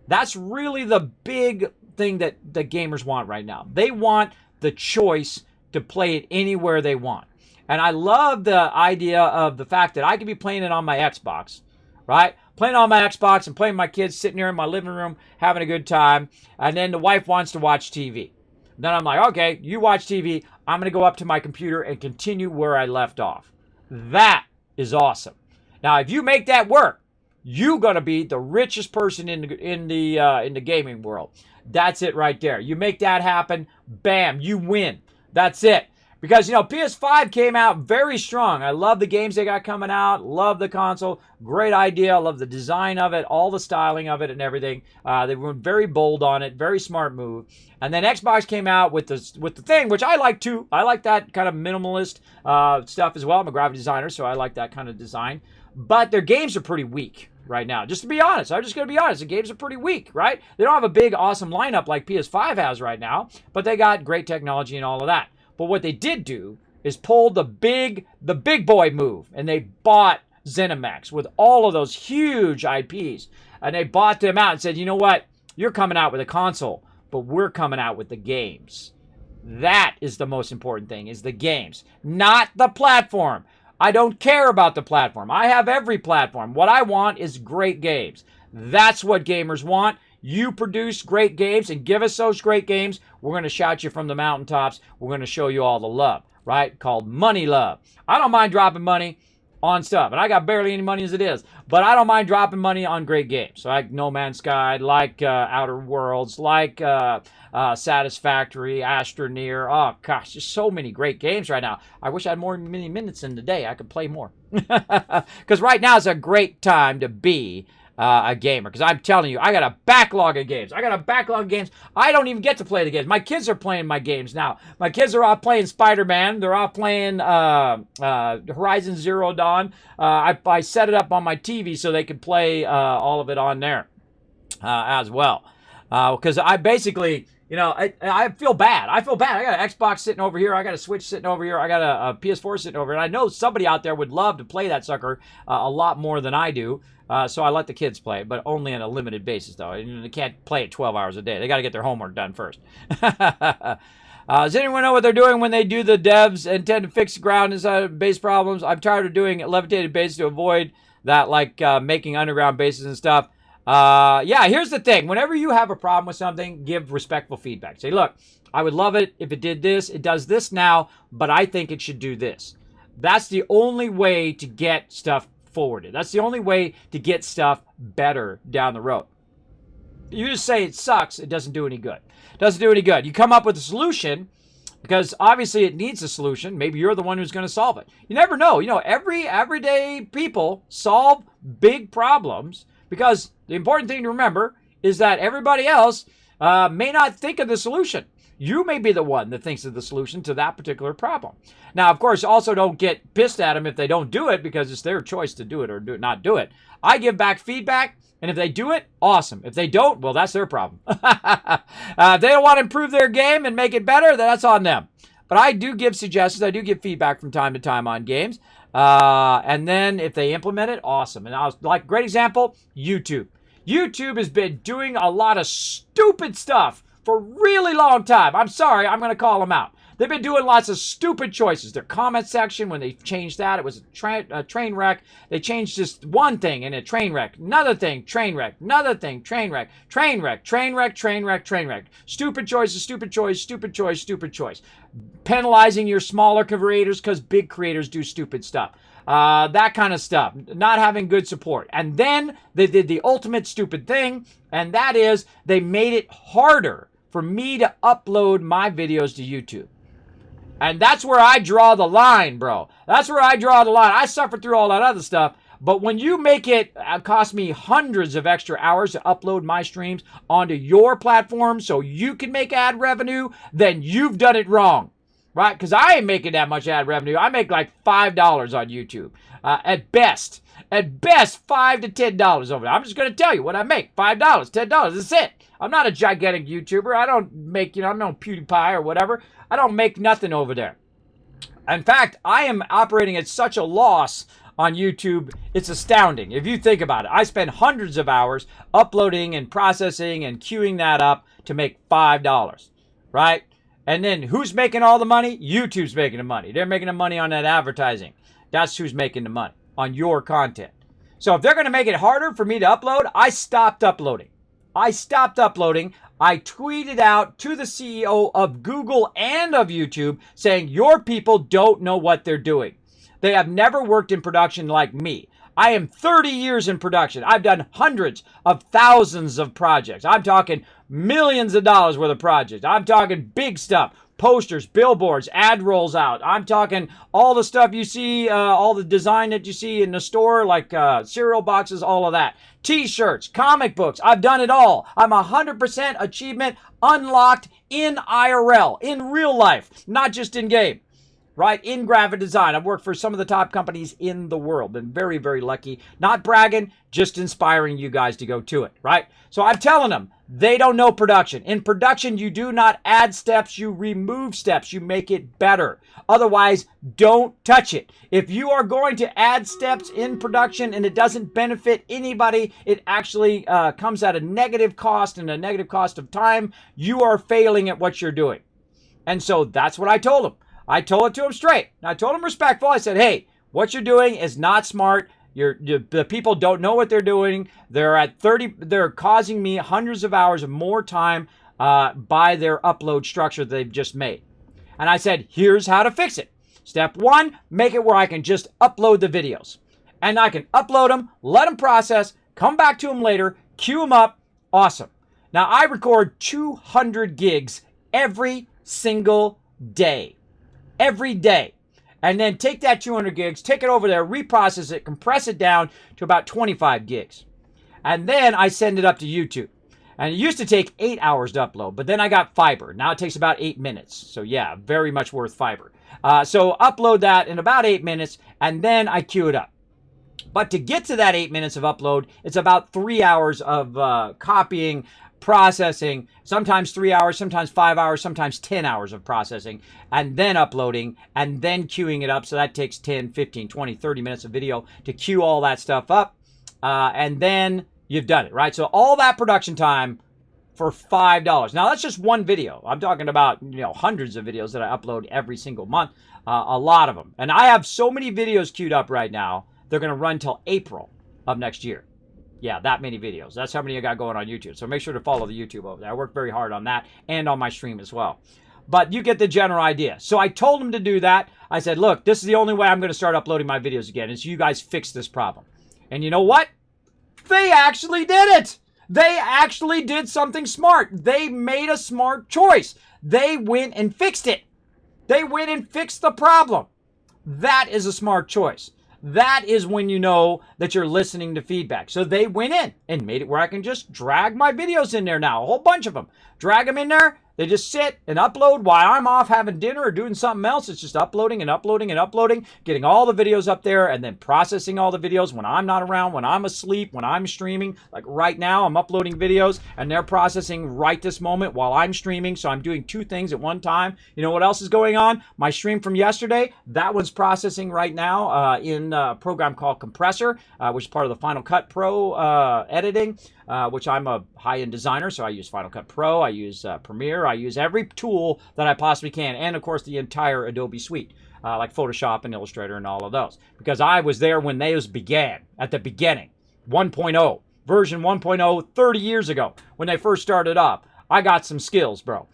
S1: that's really the big thing that the gamers want right now. They want the choice to play it anywhere they want. And I love the idea of the fact that I can be playing it on my Xbox, right? Playing on my Xbox and playing my kids sitting here in my living room having a good time. And then the wife wants to watch TV. Then I'm like, okay, you watch TV. I'm going to go up to my computer and continue where I left off. That is awesome. Now, if you make that work, you're going to be the richest person in the gaming world. That's it right there. You make that happen, bam, you win. That's it. Because, PS5 came out very strong. I love the games they got coming out. Love the console. Great idea. I love the design of it, all the styling of it and everything. They were very bold on it. Very smart move. And then Xbox came out with the thing, which I like too. I like that kind of minimalist stuff as well. I'm a graphic designer, so I like that kind of design. But their games are pretty weak right now. Just to be honest. I'm just going to be honest. The games are pretty weak, right? They don't have a big, awesome lineup like PS5 has right now. But they got great technology and all of that. But what they did do is pull the big boy move, and they bought ZeniMax with all of those huge IPs, and they bought them out and said, you know what, you're coming out with a console, but we're coming out with the games. That is the most important thing, is the games, not the platform. I don't care about the platform. I have every platform. What I want is great games. That's what gamers want. You produce great games and give us those great games. We're going to shout you from the mountaintops. We're going to show you all the love, right? Called money love. I don't mind dropping money on stuff, and I got barely any money as it is, but I don't mind dropping money on great games. Like No Man's Sky, like Outer Worlds, like Satisfactory, Astroneer. Oh, gosh, just so many great games right now. I wish I had more many minutes in the day. I could play more. Because right now is a great time to be a gamer, because I'm telling you, I got a backlog of games. I don't even get to play the games. My kids are playing my games now. My kids are off playing Spider-Man. They're off playing Horizon Zero Dawn. I set it up on my TV so they can play all of it on there as well. Because I basically, I feel bad. I got an Xbox sitting over here. I got a Switch sitting over here. I got a PS4 sitting over here. And I know somebody out there would love to play that sucker a lot more than I do. So I let the kids play it, but only on a limited basis, though. They can't play it 12 hours a day. They got to get their homework done first. Does anyone know what they're doing when they do the devs intend to fix ground inside base problems? I'm tired of doing levitated bases to avoid that, like making underground bases and stuff. Yeah, here's the thing. Whenever you have a problem with something, give respectful feedback. Say, look, I would love it if it did this. It does this now, but I think it should do this. That's the only way to get stuff forwarded. That's the only way to get stuff better down the road. You just say it sucks, it doesn't do any good. It doesn't do any good. You come up with a solution, because obviously it needs a solution. Maybe you're the one who's going to solve it. You never know. You know, everyday people solve big problems, because the important thing to remember is that everybody else may not think of the solution. You may be the one that thinks of the solution to that particular problem. Now, of course, also don't get pissed at them if they don't do it, because it's their choice to do it or not do it. I give back feedback, and if they do it, awesome. If they don't, well, that's their problem. If they don't want to improve their game and make it better, then that's on them. But I do give suggestions. I do give feedback from time to time on games. And then if they implement it, awesome. And I was like, great example, YouTube. YouTube has been doing a lot of stupid stuff for a really long time. I'm sorry, I'm going to call them out. They've been doing lots of stupid choices. Their comment section, when they changed that, it was a train wreck. They changed just one thing in a train wreck. Another thing, train wreck. Another thing, train wreck. Train wreck, train wreck, train wreck, train wreck. Stupid choices, stupid choice, stupid choice, stupid choice. Penalizing your smaller creators because big creators do stupid stuff. That kind of stuff. Not having good support. And then they did the ultimate stupid thing, and that is they made it harder for me to upload my videos to YouTube. And that's where I draw the line, bro. That's where I draw the line. I suffered through all that other stuff. But when you make it cost me hundreds of extra hours to upload my streams onto your platform so you can make ad revenue, then you've done it wrong. Right? Because I ain't making that much ad revenue. I make like $5 on YouTube. At best. At best, $5 to $10 over there. I'm just going to tell you what I make. $5, $10. That's it. I'm not a gigantic YouTuber. I don't make, I'm no PewDiePie or whatever. I don't make nothing over there. In fact, I am operating at such a loss on YouTube, it's astounding. If you think about it, I spend hundreds of hours uploading and processing and queuing that up to make $5, right? And then who's making all the money? YouTube's making the money. They're making the money on that advertising. That's who's making the money on your content. So if they're going to make it harder for me to upload, I stopped uploading. I tweeted out to the CEO of Google and of YouTube saying, your people don't know what they're doing. They have never worked in production like me. I am 30 years in production. I've done hundreds of thousands of projects. I'm talking millions of dollars worth of projects. I'm talking big stuff. Posters, billboards, ad rolls out. I'm talking all the stuff you see, all the design that you see in the store, like cereal boxes, all of that. T-shirts, comic books. I've done it all. I'm 100% achievement unlocked in IRL, in real life, not just in game. Right? In graphic design. I've worked for some of the top companies in the world. Been very, very lucky. Not bragging, just inspiring you guys to go to it. Right? So I'm telling them, they don't know production. In production, you do not add steps, you remove steps. You make it better. Otherwise, don't touch it. If you are going to add steps in production and it doesn't benefit anybody, it actually comes at a negative cost and a negative cost of time, you are failing at what you're doing. And so that's what I told them. I told it to him straight. I told him respectful. I said, hey, what you're doing is not smart. The people don't know what they're doing. They're causing me hundreds of hours of more time by their upload structure that they've just made. And I said, here's how to fix it. Step one, make it where I can just upload the videos. And I can upload them, let them process, come back to them later, queue them up. Awesome. Now, I record 200 gigs every single day. Every day. And then take that 200 gigs, take it over there, reprocess it, compress it down to about 25 gigs. And then I send it up to YouTube. And it used to take 8 hours to upload, but then I got fiber. Now it takes about 8 minutes. So yeah, very much worth fiber. So upload that in about 8 minutes, and then I queue it up. But to get to that 8 minutes of upload, it's about 3 hours of copying, processing, sometimes 3 hours, sometimes 5 hours, sometimes 10 hours of processing, and then uploading, and then queuing it up. So that takes 10, 15, 20, 30 minutes of video to queue all that stuff up. And then you've done it, right? So all that production time for $5. Now, that's just one video. I'm talking about, hundreds of videos that I upload every single month, a lot of them. And I have so many videos queued up right now, they're going to run till April of next year. Yeah, that many videos. That's how many I got going on YouTube. So make sure to follow the YouTube over there. I work very hard on that and on my stream as well. But you get the general idea. So I told them to do that. I said, look, this is the only way I'm going to start uploading my videos again is you guys fix this problem. And you know what? They actually did it. They actually did something smart. They made a smart choice. They went and fixed it. They went and fixed the problem. That is a smart choice. That is when you know that you're listening to feedback. So they went in and made it where I can just drag my videos in there now. A whole bunch of them. Drag them in there. They just sit and upload while I'm off having dinner or doing something else. It's just uploading and uploading and uploading, getting all the videos up there and then processing all the videos when I'm not around, when I'm asleep, when I'm streaming. Like right now, I'm uploading videos and they're processing right this moment while I'm streaming. So I'm doing two things at one time. You know what else is going on? My stream from yesterday, that one's processing right now in a program called Compressor, which is part of the Final Cut Pro editing. Which I'm a high-end designer, so I use Final Cut Pro, I use Premiere, I use every tool that I possibly can, and of course the entire Adobe suite, like Photoshop and Illustrator and all of those, because I was there when those began, at the beginning, 1.0, version 1.0, 30 years ago, when they first started up. I got some skills, bro.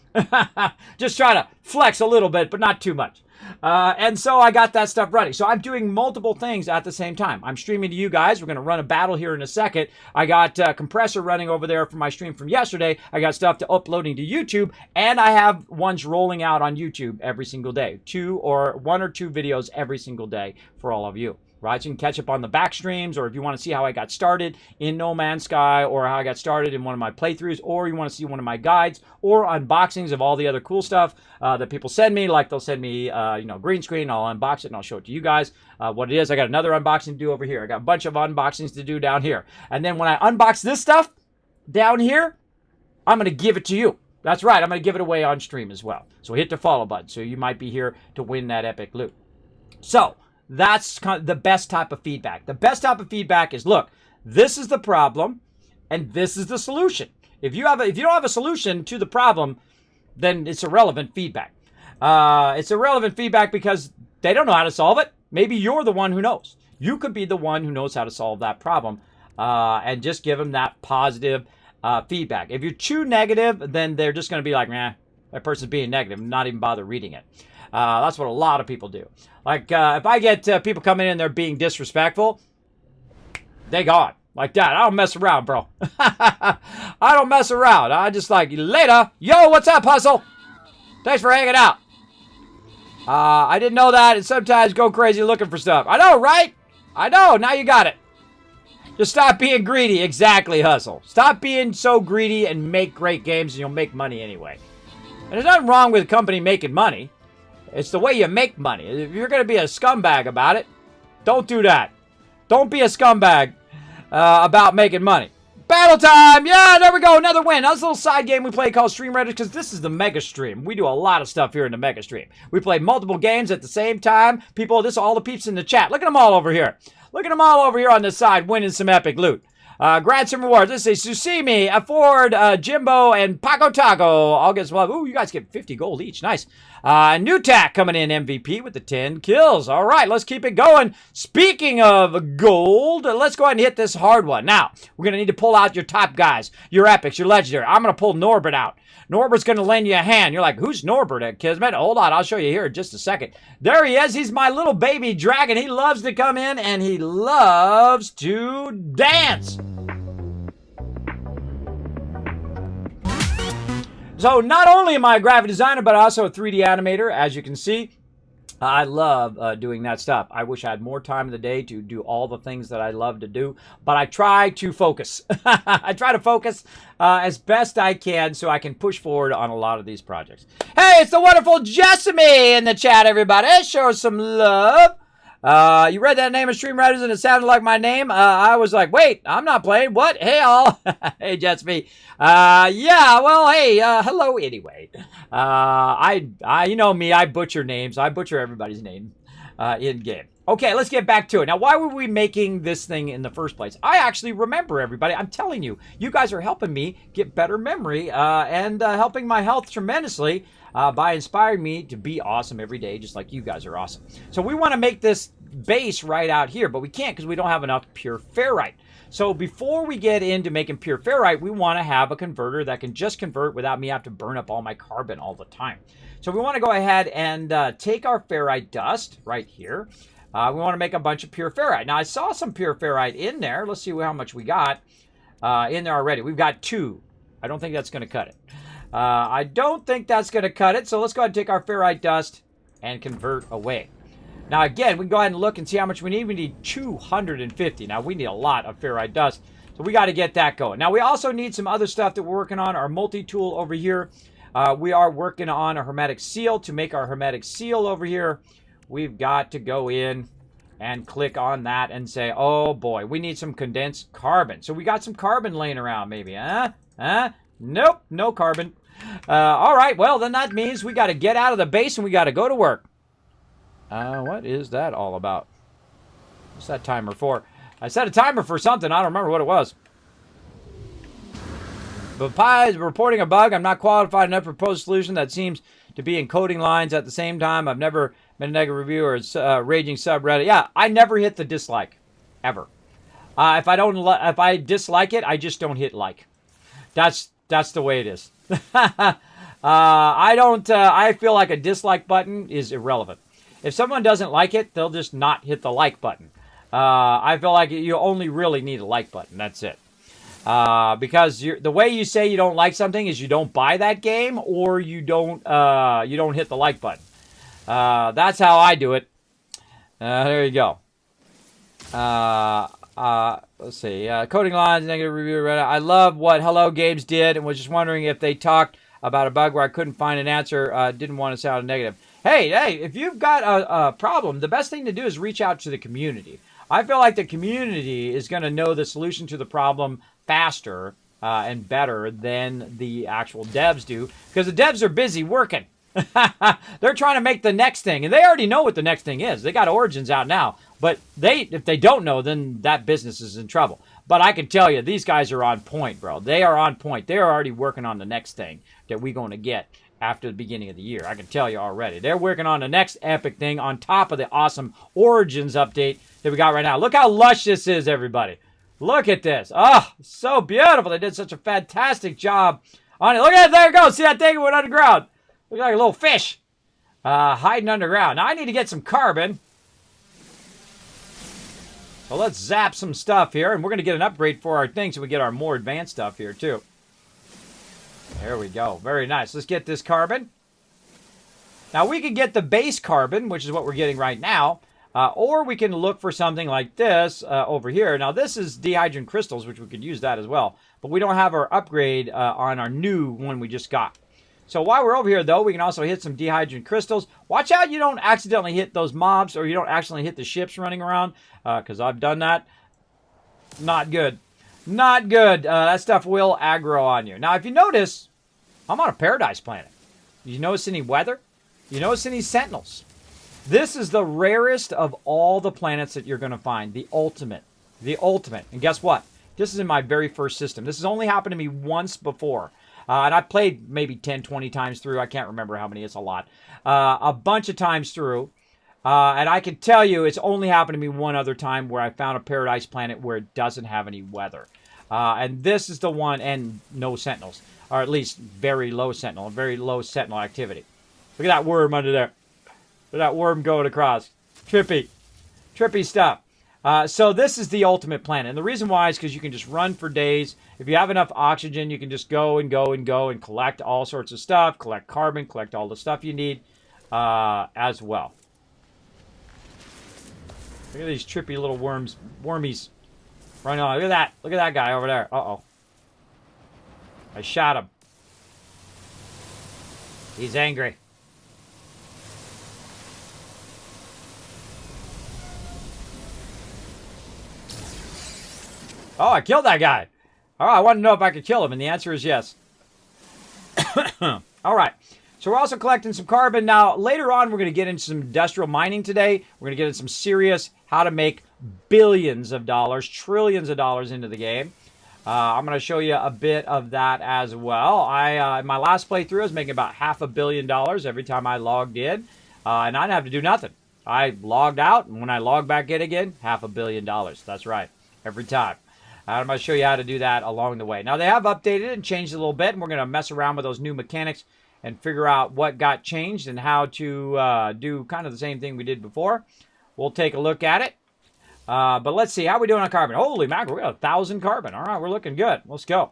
S1: Just try to flex a little bit, but not too much. And so I got that stuff running. So I'm doing multiple things at the same time. I'm streaming to you guys. We're going to run a battle here in a second. I got Compressor running over there for my stream from yesterday. I got stuff to uploading to YouTube, and I have ones rolling out on YouTube every single day. One or two videos every single day for all of you. Right, so you can catch up on the back streams, or if you want to see how I got started in No Man's Sky, or how I got started in one of my playthroughs, or you want to see one of my guides, or unboxings of all the other cool stuff that people send me, like they'll send me, green screen, I'll unbox it and I'll show it to you guys what it is. I got another unboxing to do over here. I got a bunch of unboxings to do down here. And then when I unbox this stuff down here, I'm going to give it to you. That's right, I'm going to give it away on stream as well. So hit the follow button, so you might be here to win that epic loot. So, that's kind of the best type of feedback. The best type of feedback is, look, this is the problem, and this is the solution. If you don't have a solution to the problem, then it's irrelevant feedback. It's irrelevant feedback because they don't know how to solve it. Maybe you're the one who knows. You could be the one who knows how to solve that problem, and just give them that positive feedback. If you're too negative, then they're just going to be like, nah, that person's being negative, and not even bother reading it. That's what a lot of people do. Like, if I get people coming in, they're being disrespectful, they gone. Like that. I don't mess around, bro. I don't mess around. I just like, later. Yo, what's up, Hustle? Thanks for hanging out. I didn't know that, and sometimes go crazy looking for stuff. I know, right? I know. Now you got it. Just stop being greedy. Exactly, Hustle. Stop being so greedy and make great games, and you'll make money anyway. And there's nothing wrong with a company making money. It's the way you make money. If you're going to be a scumbag about it, don't do that. Don't be a scumbag about making money. Battle time! Yeah, there we go. Another win. That's a little side game we play called Stream Reddit, because this is the mega stream. We do a lot of stuff here in the mega stream. We play multiple games at the same time. People, this all the peeps in the chat. Look at them all over here. Look at them all over here on this side winning some epic loot. Grant some rewards. Let's see. Susimi, Afford, Jimbo, and Paco Taco. All get some love. Ooh, you guys get 50 gold each. Nice. New Tack coming in MVP with the 10 kills. All right, let's keep it going. Speaking of gold, let's go ahead and hit this hard one. Now, we're going to need to pull out your top guys, your epics, your legendary. I'm going to pull Norbert out. Norbert's going to lend you a hand. You're like, who's Norbert at Kismet? Hold on, I'll show you here in just a second. There he is. He's my little baby dragon. He loves to come in, and he loves to dance. So not only am I a graphic designer, but also a 3D animator, as you can see. I love doing that stuff. I wish I had more time in the day to do all the things that I love to do, but I try to focus. I try to focus as best I can so I can push forward on a lot of these projects. Hey, it's the wonderful Jessamy in the chat, everybody. Show us some love. You read that name of Stream Riders and it sounded like my name. I was like, wait, I'm not playing. What? Hey, all. Hey, Jessamy. Yeah, well, hey, hello anyway. You know me, I butcher names. I butcher everybody's name in game. Okay, let's get back to it. Now, why were we making this thing in the first place? I actually remember everybody. I'm telling you, you guys are helping me get better memory and helping my health tremendously by inspiring me to be awesome every day, just like you guys are awesome. So we want to make this base right out here, but we can't because we don't have enough pure ferrite. So before we get into making pure ferrite, we want to have a converter that can just convert without me having to burn up all my carbon all the time. So we want to go ahead and take our ferrite dust right here. We want to make a bunch of pure ferrite. Now, I saw some pure ferrite in there. Let's see how much we got in there already. We've got 2. I don't think that's going to cut it. I don't think that's going to cut it. So let's go ahead and take our ferrite dust and convert away. Now, again, we can go ahead and look and see how much we need. We need 250. Now, we need a lot of ferrite dust. So we got to get that going. Now, we also need some other stuff that we're working on. Our multi-tool over here. We are working on a hermetic seal. To make our hermetic seal over here, we've got to go in and click on that and say, oh boy, we need some condensed carbon. So we got some carbon laying around maybe, Nope, no carbon. All right, well, then that means we got to get out of the base and we got to go to work. What is that all about? What's that timer for? I set a timer for something. I don't remember what it was. But Pi is reporting a bug. I'm not qualified enough to propose a solution that seems to be encoding lines at the same time. I've never been a negative review or raging subreddit. Yeah, I never hit the dislike, ever. If I dislike it, I just don't hit like. That's the way it is. I feel like a dislike button is irrelevant. If someone doesn't like it, they'll just not hit the like button. I feel like you only really need a like button. That's it. Because the way you say you don't like something is you don't buy that game or you don't hit the like button. That's how I do it. There you go. Let's see. Coding lines, negative review. I love what Hello Games did and was just wondering if they talked about a bug where I couldn't find an answer. Didn't want to sound negative. Hey, if you've got a problem, the best thing to do is reach out to the community. I feel like the community is going to know the solution to the problem faster and better than the actual devs do, because the devs are busy working. They're trying to make the next thing, and they already know what the next thing is. They got Origins out now, but if they don't know, then that business is in trouble. But I can tell you, these guys are on point, bro. They are on point. They are already working on the next thing that we're going to get after the beginning of the year. I can tell you already. They're working on the next epic thing on top of the awesome Origins update that we got right now. Look how lush this is, everybody. Look at this. Oh, so beautiful. They did such a fantastic job on it. Look at it. There it goes. See that thing? It went underground. Looks like a little fish hiding underground. Now, I need to get some carbon. So let's zap some stuff here. And we're going to get an upgrade for our thing so we get our more advanced stuff here, too. There we go. Very nice. Let's get this carbon. Now, we can get the base carbon, which is what we're getting right now. Or we can look for something like this over here. Now, this is dihydrogen crystals, which we could use that as well. But we don't have our upgrade on our new one we just got. So while we're over here, though, we can also hit some dihydrogen crystals. Watch out you don't accidentally hit those mobs or you don't accidentally hit the ships running around, because I've done that. Not good. Not good. That stuff will aggro on you. Now, if you notice, I'm on a paradise planet. You notice any weather? You notice any sentinels? This is the rarest of all the planets that you're going to find. The ultimate. The ultimate. And guess what? This is in my very first system. This has only happened to me once before. And I played maybe 10, 20 times through. I can't remember how many. It's a lot. A bunch of times through. And I can tell you it's only happened to me one other time where I found a paradise planet where it doesn't have any weather. And this is the one, and no sentinels. Or at least very low sentinel activity. Look at that worm under there. Look at that worm going across. Trippy. Trippy stuff. So this is the ultimate planet. And the reason why is because you can just run for days. If you have enough oxygen, you can just go and go and go and collect all sorts of stuff. Collect carbon, collect all the stuff you need as well. Look at these trippy little wormies running on. Look at that. Look at that guy over there. Uh-oh. I shot him. He's angry. Oh, I killed that guy. All right, I want to know if I could kill him, and the answer is yes. All right. So we're also collecting some carbon. Now, later on, we're going to get into some industrial mining today. We're going to get into some serious how to make billions of dollars, trillions of dollars into the game. I'm going to show you a bit of that as well. My last playthrough, I was making about $500 million every time I logged in, and I didn't have to do nothing. I logged out, and when I log back in again, $500 million. That's right, every time. I'm going to show you how to do that along the way. Now, they have updated and changed a little bit, and we're going to mess around with those new mechanics and figure out what got changed and how to do kind of the same thing we did before. We'll take a look at it. But let's see, how are we doing on carbon? Holy mackerel, we got 1,000 carbon. All right, we're looking good. Let's go.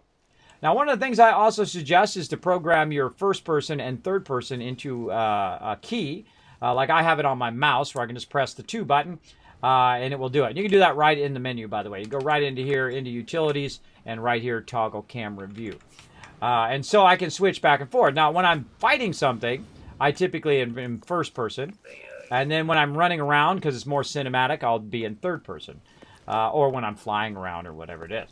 S1: Now, one of the things I also suggest is to program your first person and third person into a key, like I have it on my mouse, where I can just press the 2 button, and it will do it. You can do that right in the menu, by the way. You go right into here, into Utilities, and right here, Toggle Camera View. And so I can switch back and forth. Now, when I'm fighting something, I typically am in first person. And then when I'm running around, because it's more cinematic, I'll be in third person. Or when I'm flying around or whatever it is.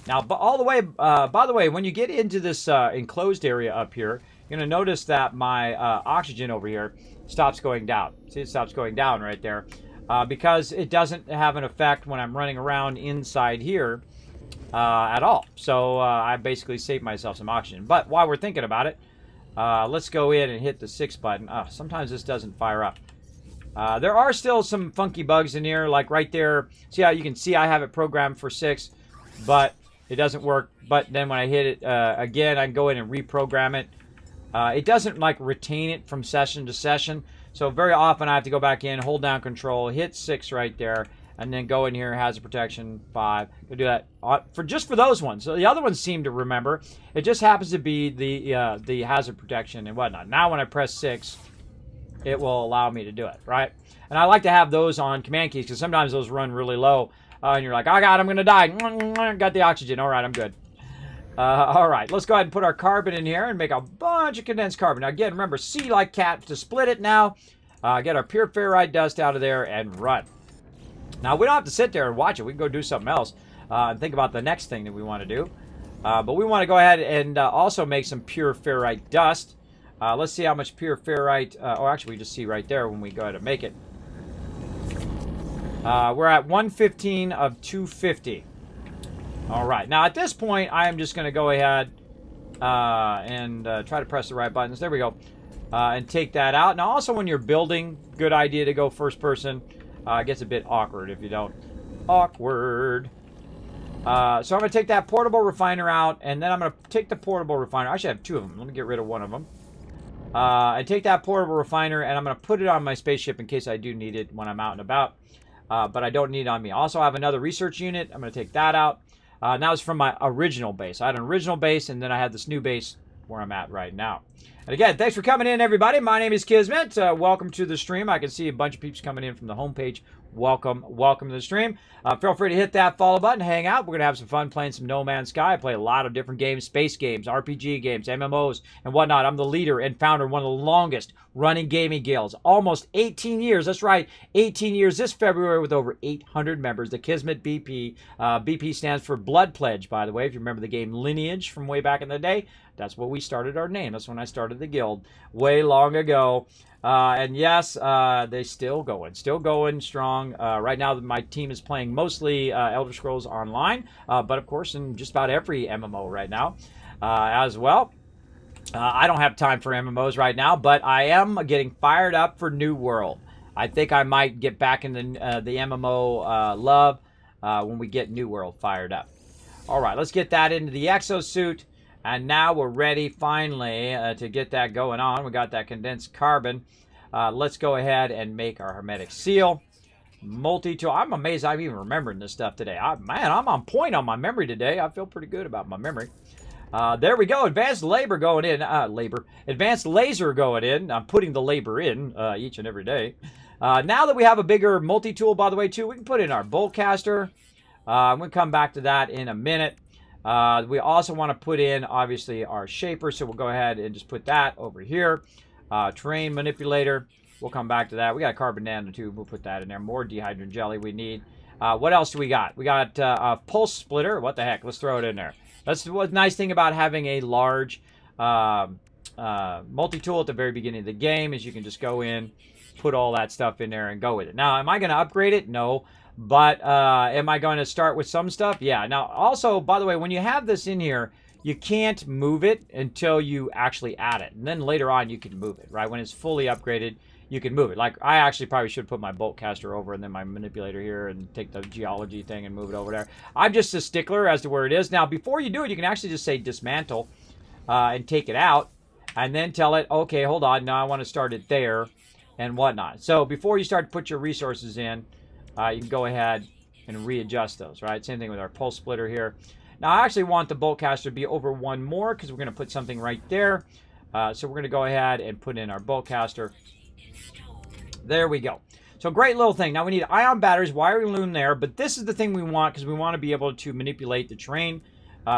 S1: Now, by the way, when you get into this enclosed area up here, you're going to notice that my oxygen over here stops going down. See, it stops going down right there. Because it doesn't have an effect when I'm running around inside here at all. So I basically saved myself some oxygen. But while we're thinking about it, let's go in and hit the 6 button. Sometimes this doesn't fire up. There are still some funky bugs in here, like right there. See how you can see I have it programmed for 6, but it doesn't work. But then when I hit it again, I can go in and reprogram it. It doesn't like retain it from session to session. So very often I have to go back in, hold down control, hit 6 right there, and then go in here, hazard protection 5. Go do that for those ones. So the other ones seem to remember. It just happens to be the hazard protection and whatnot. Now when I press 6, it will allow me to do it, right? And I like to have those on command keys because sometimes those run really low, and you're like, oh God, I'm gonna die. Got the oxygen. All right, I'm good. All right, let's go ahead and put our carbon in here and make a bunch of condensed carbon. Now, again, remember, C like cat to split it now. Get our pure ferrite dust out of there and run. Now, we don't have to sit there and watch it. We can go do something else and think about the next thing that we want to do. But we want to go ahead and also make some pure ferrite dust. Let's see how much pure ferrite... actually, we just see right there when we go ahead and make it. We're at 115 of 250. All right. Now, at this point, I am just going to go ahead and try to press the right buttons. There we go. And take that out. Now, also, when you're building, good idea to go first person. It gets a bit awkward if you don't. Awkward. So I'm going to take that portable refiner out, and then I'm going to take the portable refiner. I should have 2 of them. Let me get rid of one of them. And take that portable refiner, and I'm going to put it on my spaceship in case I do need it when I'm out and about. But I don't need it on me. Also, I have another research unit. I'm going to take that out. That was from my original base. I had an original base, and then I had this new base where I'm at right now. And again, thanks for coming in, everybody. My name is Kismet. Welcome to the stream. I can see a bunch of peeps coming in from the homepage. Welcome to the stream. Feel free to hit that follow button, hang out. We're going to have some fun playing some No Man's Sky. I play a lot of different games, space games, RPG games, MMOs, and whatnot. I'm the leader and founder of one of the longest running gaming guilds. Almost 18 years. That's right, 18 years this February with over 800 members. The Kismet BP. BP stands for Blood Pledge, by the way. If you remember the game Lineage from way back in the day, that's what we started our name. That's when I started the guild way long ago. And yes, they still going strong. Right now, my team is playing mostly Elder Scrolls Online, but of course in just about every MMO right now as well. I don't have time for MMOs right now, but I am getting fired up for New World. I think I might get back in the MMO love when we get New World fired up. All right, let's get that into the exosuit. And now we're ready, finally, to get that going on. We got that condensed carbon. Let's go ahead and make our hermetic seal. Multi-tool. I'm amazed I'm even remembering this stuff today. Man, I'm on point on my memory today. I feel pretty good about my memory. There we go. Advanced labor going in. Advanced laser going in. I'm putting the labor in each and every day. Now that we have a bigger multi-tool, by the way, too, we can put in our bolt caster. I'm going to come back to that in a minute. We also want to put in, obviously, our shaper, so we'll go ahead and just put that over here. Terrain manipulator, we'll come back to that. We got a carbon nanotube, we'll put that in there. More dehydrogen jelly we need. What else do we got? We got a pulse splitter. What the heck? Let's throw it in there. That's the nice thing about having a large multi-tool at the very beginning of the game is you can just go in, put all that stuff in there and go with it. Now, am I going to upgrade it? No. But am I going to start with some stuff? Yeah. Now, also, by the way, when you have this in here, you can't move it until you actually add it. And then later on, you can move it, right? When it's fully upgraded, you can move it. Like, I actually probably should put my bolt caster over and then my manipulator here and take the geology thing and move it over there. I'm just a stickler as to where it is. Now, before you do it, you can actually just say dismantle and take it out and then tell it, okay, hold on, now I want to start it there and whatnot. So before you start to put your resources in, you can go ahead and readjust those, right? Same thing with our pulse splitter here. Now, I actually want the bolt caster to be over one more because we're going to put something right there. So we're going to go ahead and put in our bolt caster. There we go. So great little thing. Now we need ion batteries, wiring loom there, but this is the thing we want because we want to be able to manipulate the terrain.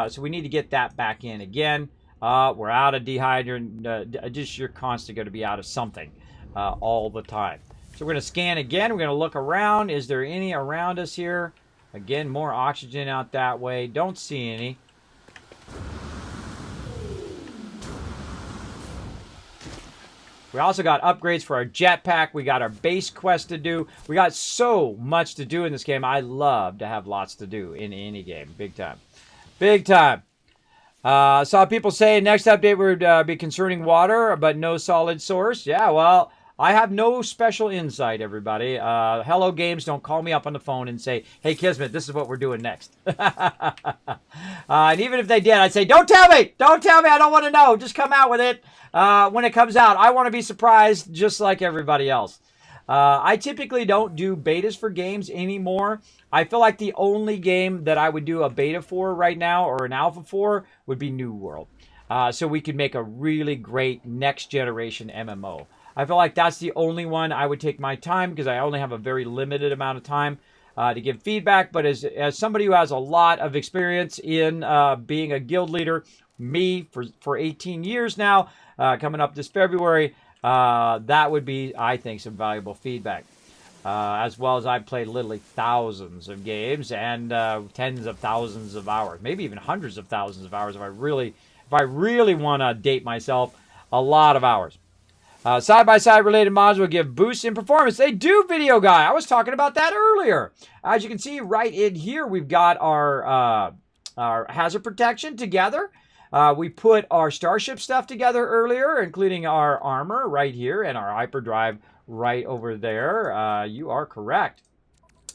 S1: So we need to get that back in again. We're out of dehydrant. Just you're constantly going to be out of something all the time. So we're going to scan again. We're going to look around. Is there any around us here? Again, more oxygen out that way. Don't see any. We also got upgrades for our jetpack. We got our base quest to do. We got so much to do in this game. I love to have lots to do in any game. Big time. Big time. Saw people say next update would be concerning water, but no solid source. Yeah, well, I have no special insight, everybody. Hello Games, don't call me up on the phone and say, hey, Kismet, this is what we're doing next. And even if they did, I'd say, don't tell me. Don't tell me. I don't want to know. Just come out with it when it comes out. I want to be surprised just like everybody else. I typically don't do betas for games anymore. I feel like the only game that I would do a beta for right now or an alpha for would be New World. So we could make a really great next generation MMO. I feel like that's the only one I would take my time because I only have a very limited amount of time to give feedback. But as somebody who has a lot of experience in being a guild leader, me for 18 years now, coming up this February, that would be, I think, some valuable feedback. As well as I've played literally thousands of games and tens of thousands of hours, maybe even hundreds of thousands of hours if I really want to date myself, a lot of hours. Side-by-side related mods will give boosts in performance. They do, Video Guy. I was talking about that earlier. As you can see right in here, we've got our hazard protection together. We put our starship stuff together earlier, including our armor right here and our hyperdrive right over there. You are correct.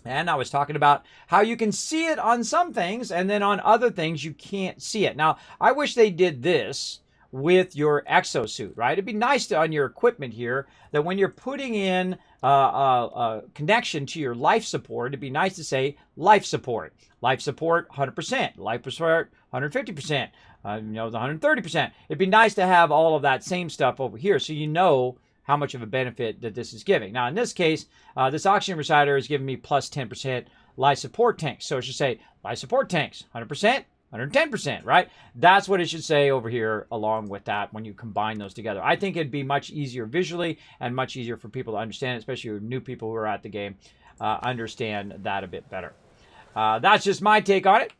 S1: And I was talking about how you can see it on some things, and then on other things you can't see it. Now, I wish they did this with your exosuit, right? It'd be nice to, on your equipment here, that when you're putting in a connection to your life support, it'd be nice to say life support. Life support 100%, life support 150%, the 130%. It'd be nice to have all of that same stuff over here so you know how much of a benefit that this is giving. Now, in this case, this oxygen reciter is giving me plus 10% life support tanks. So it should say life support tanks, 100%, 110%, right? That's what it should say over here along with that when you combine those together. I think it'd be much easier visually and much easier for people to understand, especially new people who are at the game, understand that a bit better. That's just my take on it.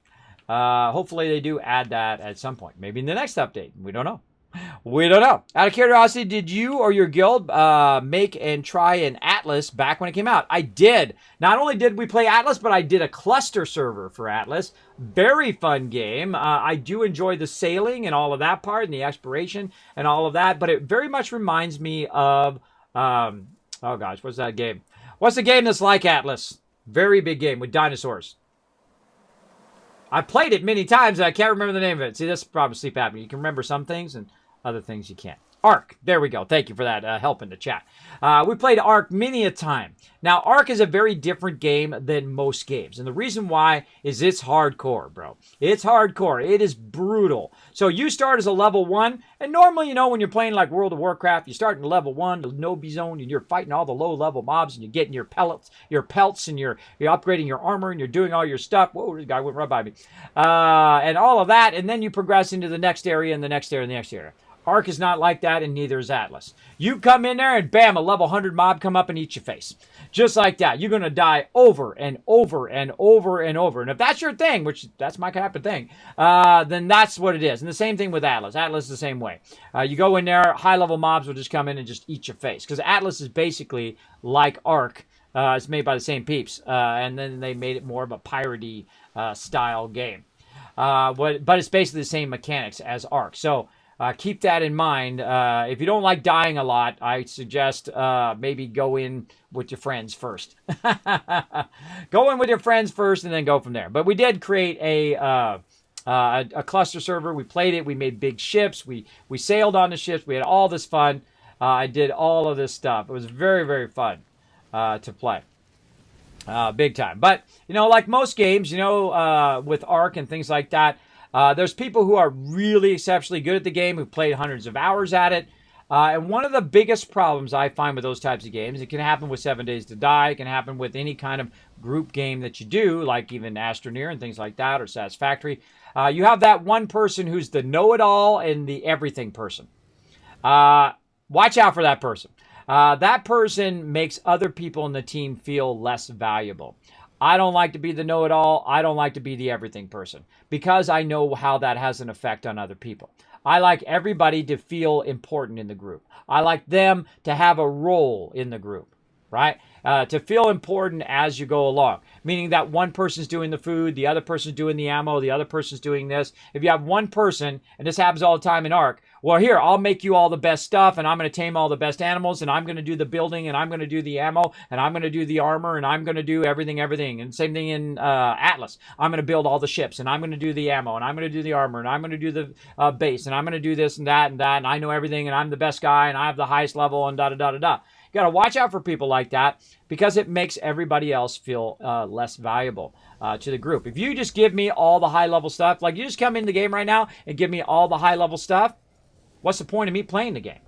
S1: Hopefully they do add that at some point. Maybe in the next update. We don't know. We don't know. Out of curiosity, did you or your guild make and try an Atlas back when it came out? I did. Not only did we play Atlas, but I did a cluster server for Atlas. Very fun game. I do enjoy the sailing and all of that part and the exploration and all of that, but it very much reminds me of, oh gosh, what's that game? What's the game that's like Atlas? Very big game with dinosaurs. I played it many times and I can't remember the name of it. See, that's probably sleep apnea. You can remember some things and other things you can't. Ark. There we go. Thank you for that help in the chat. We played Ark many a time. Now, Ark is a very different game than most games. And the reason why is it's hardcore, bro. It's hardcore. It is brutal. So you start as a level 1. And normally, when you're playing like World of Warcraft, you start in level 1, the no-B zone, and you're fighting all the low-level mobs, and you're getting your pelts, and you're upgrading your armor, and you're doing all your stuff. Whoa, this guy went right by me. And all of that. And then you progress into the next area, and the next area, and the next area. Ark is not like that, and neither is Atlas. You come in there, and bam, a level 100 mob come up and eat your face. Just like that. You're going to die over and over and over and over. And if that's your thing, which that's my type of thing, then that's what it is. And the same thing with Atlas. Atlas is the same way. You go in there, high-level mobs will just come in and just eat your face. Because Atlas is basically like Ark. It's made by the same peeps. And then they made it more of a piratey style game. but it's basically the same mechanics as Ark. So keep that in mind. If you don't like dying a lot, I suggest maybe go in with your friends first. Go in with your friends first and then go from there. But we did create a cluster server. We played it. We made big ships. We sailed on the ships. We had all this fun. I did all of this stuff. It was very, very fun to play. Big time. But, like most games, with Ark and things like that, there's people who are really exceptionally good at the game, who've played hundreds of hours at it. And one of the biggest problems I find with those types of games, it can happen with 7 Days to Die, it can happen with any kind of group game that you do, like even Astroneer and things like that, or Satisfactory. You have that one person who's the know-it-all and the everything person. Watch out for that person. That person makes other people in the team feel less valuable. I don't like to be the know-it-all. I don't like to be the everything person because I know how that has an effect on other people. I like everybody to feel important in the group. I like them to have a role in the group, right? To feel important as you go along, meaning that one person's doing the food, the other person's doing the ammo, the other person's doing this. If you have one person, and this happens all the time in Ark, well, here, I'll make you all the best stuff, and I'm going to tame all the best animals, and I'm going to do the building, and I'm going to do the ammo, and I'm going to do the armor, and I'm going to do everything. And same thing in Atlas. I'm going to build all the ships, and I'm going to do the ammo, and I'm going to do the armor, and I'm going to do the base, and I'm going to do this and that, and I know everything, and I'm the best guy, and I have the highest level, and da-da-da-da-da. You got to watch out for people like that because it makes everybody else feel less valuable to the group. If you just give me all the high-level stuff, like you just come in the game right now and give me all the high-level stuff, what's the point of me playing the game,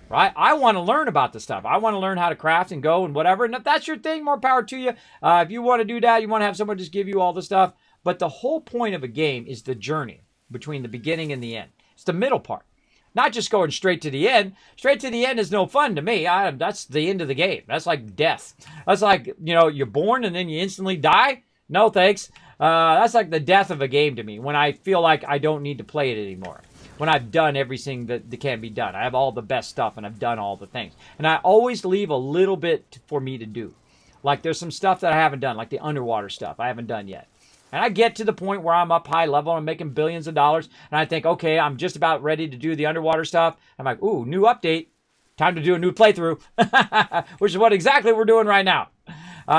S1: right? I want to learn about the stuff. I want to learn how to craft and go and whatever. And if that's your thing, more power to you. If you want to do that, you want to have someone just give you all the stuff. But the whole point of a game is the journey between the beginning and the end. It's the middle part. Not just going straight to the end. Straight to the end is no fun to me. That's the end of the game. That's like death. That's like, you're born and then you instantly die. No, thanks. That's like the death of a game to me when I feel like I don't need to play it anymore. When I've done everything that can be done. I have all the best stuff and I've done all the things. And I always leave a little bit for me to do. Like there's some stuff that I haven't done, like the underwater stuff I haven't done yet. And I get to the point where I'm up high level, I'm making billions of dollars, and I think, okay, I'm just about ready to do the underwater stuff. I'm like, ooh, new update. Time to do a new playthrough, which is what exactly we're doing right now.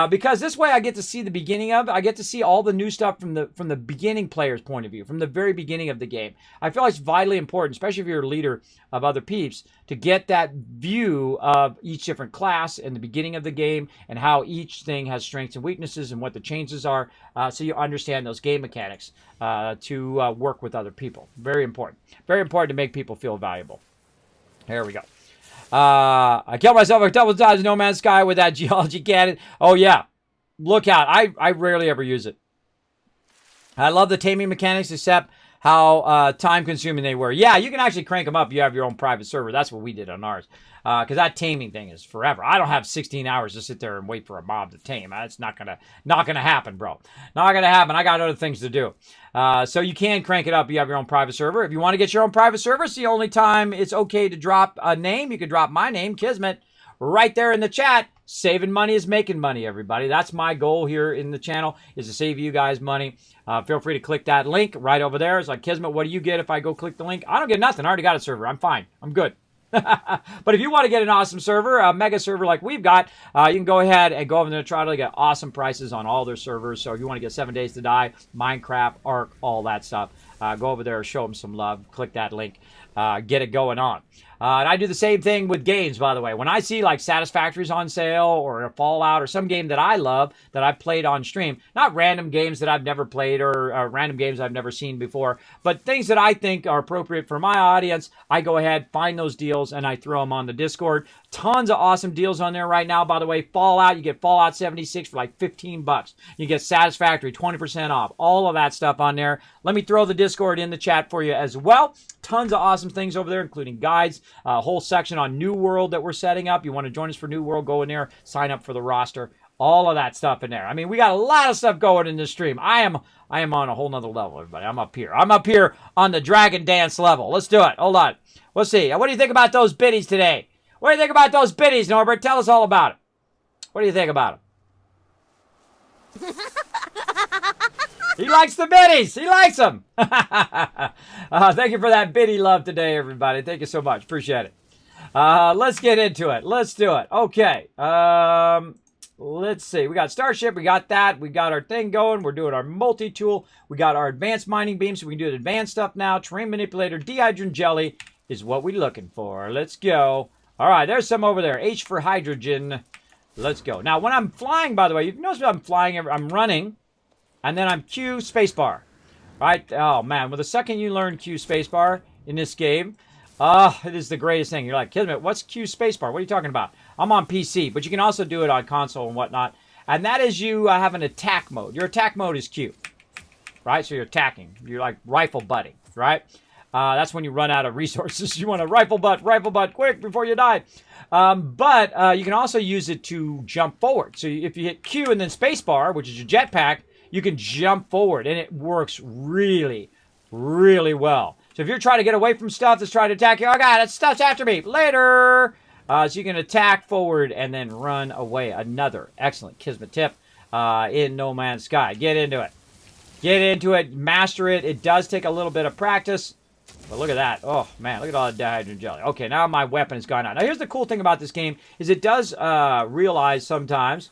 S1: Because this way I get to see the beginning of it. I get to see all the new stuff from the beginning player's point of view, from the very beginning of the game. I feel like it's vitally important, especially if you're a leader of other peeps, to get that view of each different class in the beginning of the game and how each thing has strengths and weaknesses and what the changes are, so you understand those game mechanics to work with other people. Very important. Very important to make people feel valuable. There we go. I killed myself a couple times in No Man's Sky with that geology cannon. Oh, yeah. Look out. I rarely ever use it. I love the taming mechanics, except how time-consuming they were. Yeah, you can actually crank them up if you have your own private server. That's what we did on ours. Because that taming thing is forever. I don't have 16 hours to sit there and wait for a mob to tame. That's not gonna happen, bro. Not gonna happen. I got other things to do. So you can crank it up if you have your own private server. If you want to get your own private server, it's the only time it's okay to drop a name. You can drop my name, Kismet, right there in the chat. Saving money is making money, everybody. That's my goal here in the channel, is to save you guys money. Feel free to click that link right over there. It's like, Kismet, what do you get if I go click the link? I don't get nothing. I already got a server. I'm fine. I'm good. But if you want to get an awesome server, a mega server like we've got, you can go ahead and go over there and try to get awesome prices on all their servers. So if you want to get 7 Days to Die, Minecraft, Ark, all that stuff, go over there, show them some love, click that link, get it going on. And I do the same thing with games, by the way. When I see like Satisfactory's on sale or a Fallout or some game that I love that I've played on stream, not random games that I've never played or random games I've never seen before, but things that I think are appropriate for my audience, I go ahead, find those deals, and I throw them on the Discord. Tons of awesome deals on there right now, by the way. Fallout, you get Fallout 76 for like 15 bucks. You get Satisfactory, 20% off. All of that stuff on there. Let me throw the Discord in the chat for you as well. Tons of awesome things over there, including guides, a whole section on New World that we're setting up. You want to join us for New World, go in there, sign up for the roster. All of that stuff in there. I mean, we got a lot of stuff going in this stream. I am on a whole nother level, everybody. I'm up here. I'm up here on the Dragon Dance level. Let's do it. Hold on. We'll see. What do you think about those biddies today? What do you think about those biddies, Norbert? Tell us all about it. What do you think about them? He likes the biddies. He likes them. Thank you for that biddy love today, everybody. Thank you so much. Appreciate it. Let's get into it. Let's do it. Okay. Let's see. We got Starship. We got that. We got our thing going. We're doing our multi-tool. We got our advanced mining beam, so we can do the advanced stuff now. Terrain manipulator, dehydrogen jelly is what we're looking for. Let's go. All right, there's some over there. H for hydrogen. Let's go. Now, when I'm flying, by the way, you've noticed I'm flying, I'm running, and then I'm Q spacebar. Right? Oh, man. Well, the second you learn Q spacebar in this game, it is the greatest thing. You're like, Kismet, what's Q spacebar? What are you talking about? I'm on PC, but you can also do it on console and whatnot. And that is you have an attack mode. Your attack mode is Q, right? So you're attacking. You're like rifle butting, right? That's when you run out of resources. You want to rifle butt, quick before you die. But you can also use it to jump forward. So if you hit Q and then spacebar, which is your jetpack, you can jump forward, and it works really, really well. So if you're trying to get away from stuff that's trying to attack you, oh god, that stuff's after me, later! So you can attack forward and then run away. Another excellent Kismet tip in No Man's Sky. Get into it. Get into it, master it. It does take a little bit of practice. But look at that. Oh, man, look at all the dihydrogen jelly. Okay, now my weapon has gone out. Now, here's the cool thing about this game is it does realize sometimes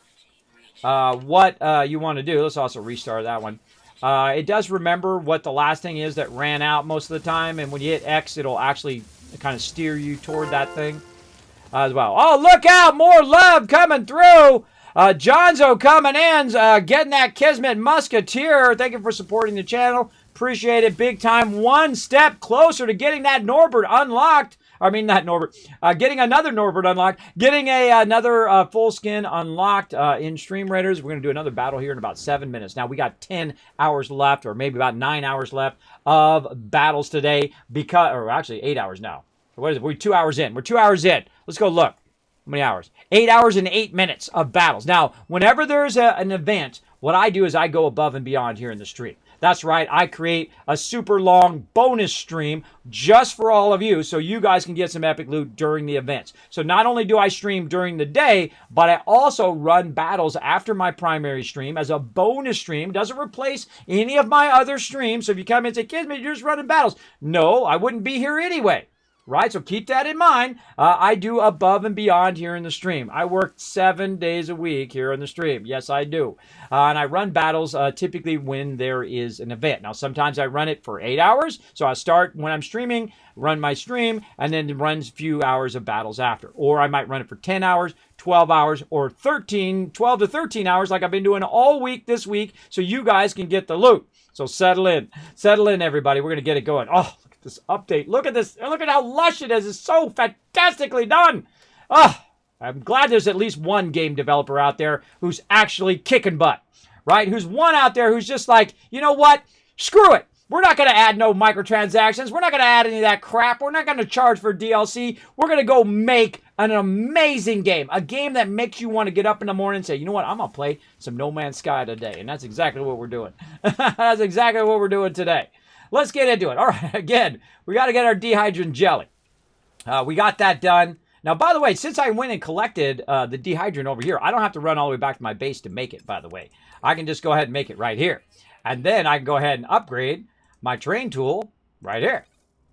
S1: what you want to do. Let's also restart that one. It does remember what the last thing is that ran out most of the time. And when you hit X, it'll actually kind of steer you toward that thing as well. Oh, look out. More love coming through. Johnzo coming in, getting that Kismet Musketeer. Thank you for supporting the channel. Appreciate it big time. One step closer to getting that Norbert unlocked. I mean, not Norbert. Getting another Norbert unlocked. Getting another full skin unlocked in Stream Raiders. We're going to do another battle here in about 7 minutes. Now, we got 10 hours left, or maybe about 9 hours left of battles today. Or actually, 8 hours now. What is it? We're 2 hours in. We're 2 hours in. Let's go look. How many hours? 8 hours and 8 minutes of battles. Now, whenever there's an event, what I do is I go above and beyond here in the stream. That's right, I create a super long bonus stream just for all of you so you guys can get some epic loot during the events. So not only do I stream during the day, but I also run battles after my primary stream as a bonus stream. Doesn't replace any of my other streams. So if you come in and say, Kismet, you're just running battles. No, I wouldn't be here anyway. Right, so keep that in mind. I do above and beyond here in the stream. I work 7 days a week here in the stream. Yes, I do. And I run battles typically when there is an event. Now, sometimes I run it for 8 hours. So I start when I'm streaming, run my stream, and then run a few hours of battles after. Or I might run it for 10 hours, 12 hours, or 12 to 13 hours like I've been doing all week this week so you guys can get the loot. So settle in. Settle in, everybody. We're going to get it going. Oh, this update. Look at this. Look at how lush it is. It's so fantastically done. Oh, I'm glad there's at least one game developer out there who's actually kicking butt, right? Who's one out there who's just like, you know what? Screw it. We're not going to add no microtransactions. We're not going to add any of that crap. We're not going to charge for DLC. We're going to go make an amazing game. A game that makes you want to get up in the morning and say, you know what? I'm going to play some No Man's Sky today. And that's exactly what we're doing. That's exactly what we're doing today. Let's get into it. All right, again, we got to get our dehydrogen jelly. We got that done. Now, by the way, since I went and collected the dehydrogen over here, I don't have to run all the way back to my base to make it, by the way. I can just go ahead and make it right here. And then I can go ahead and upgrade my terrain tool right here.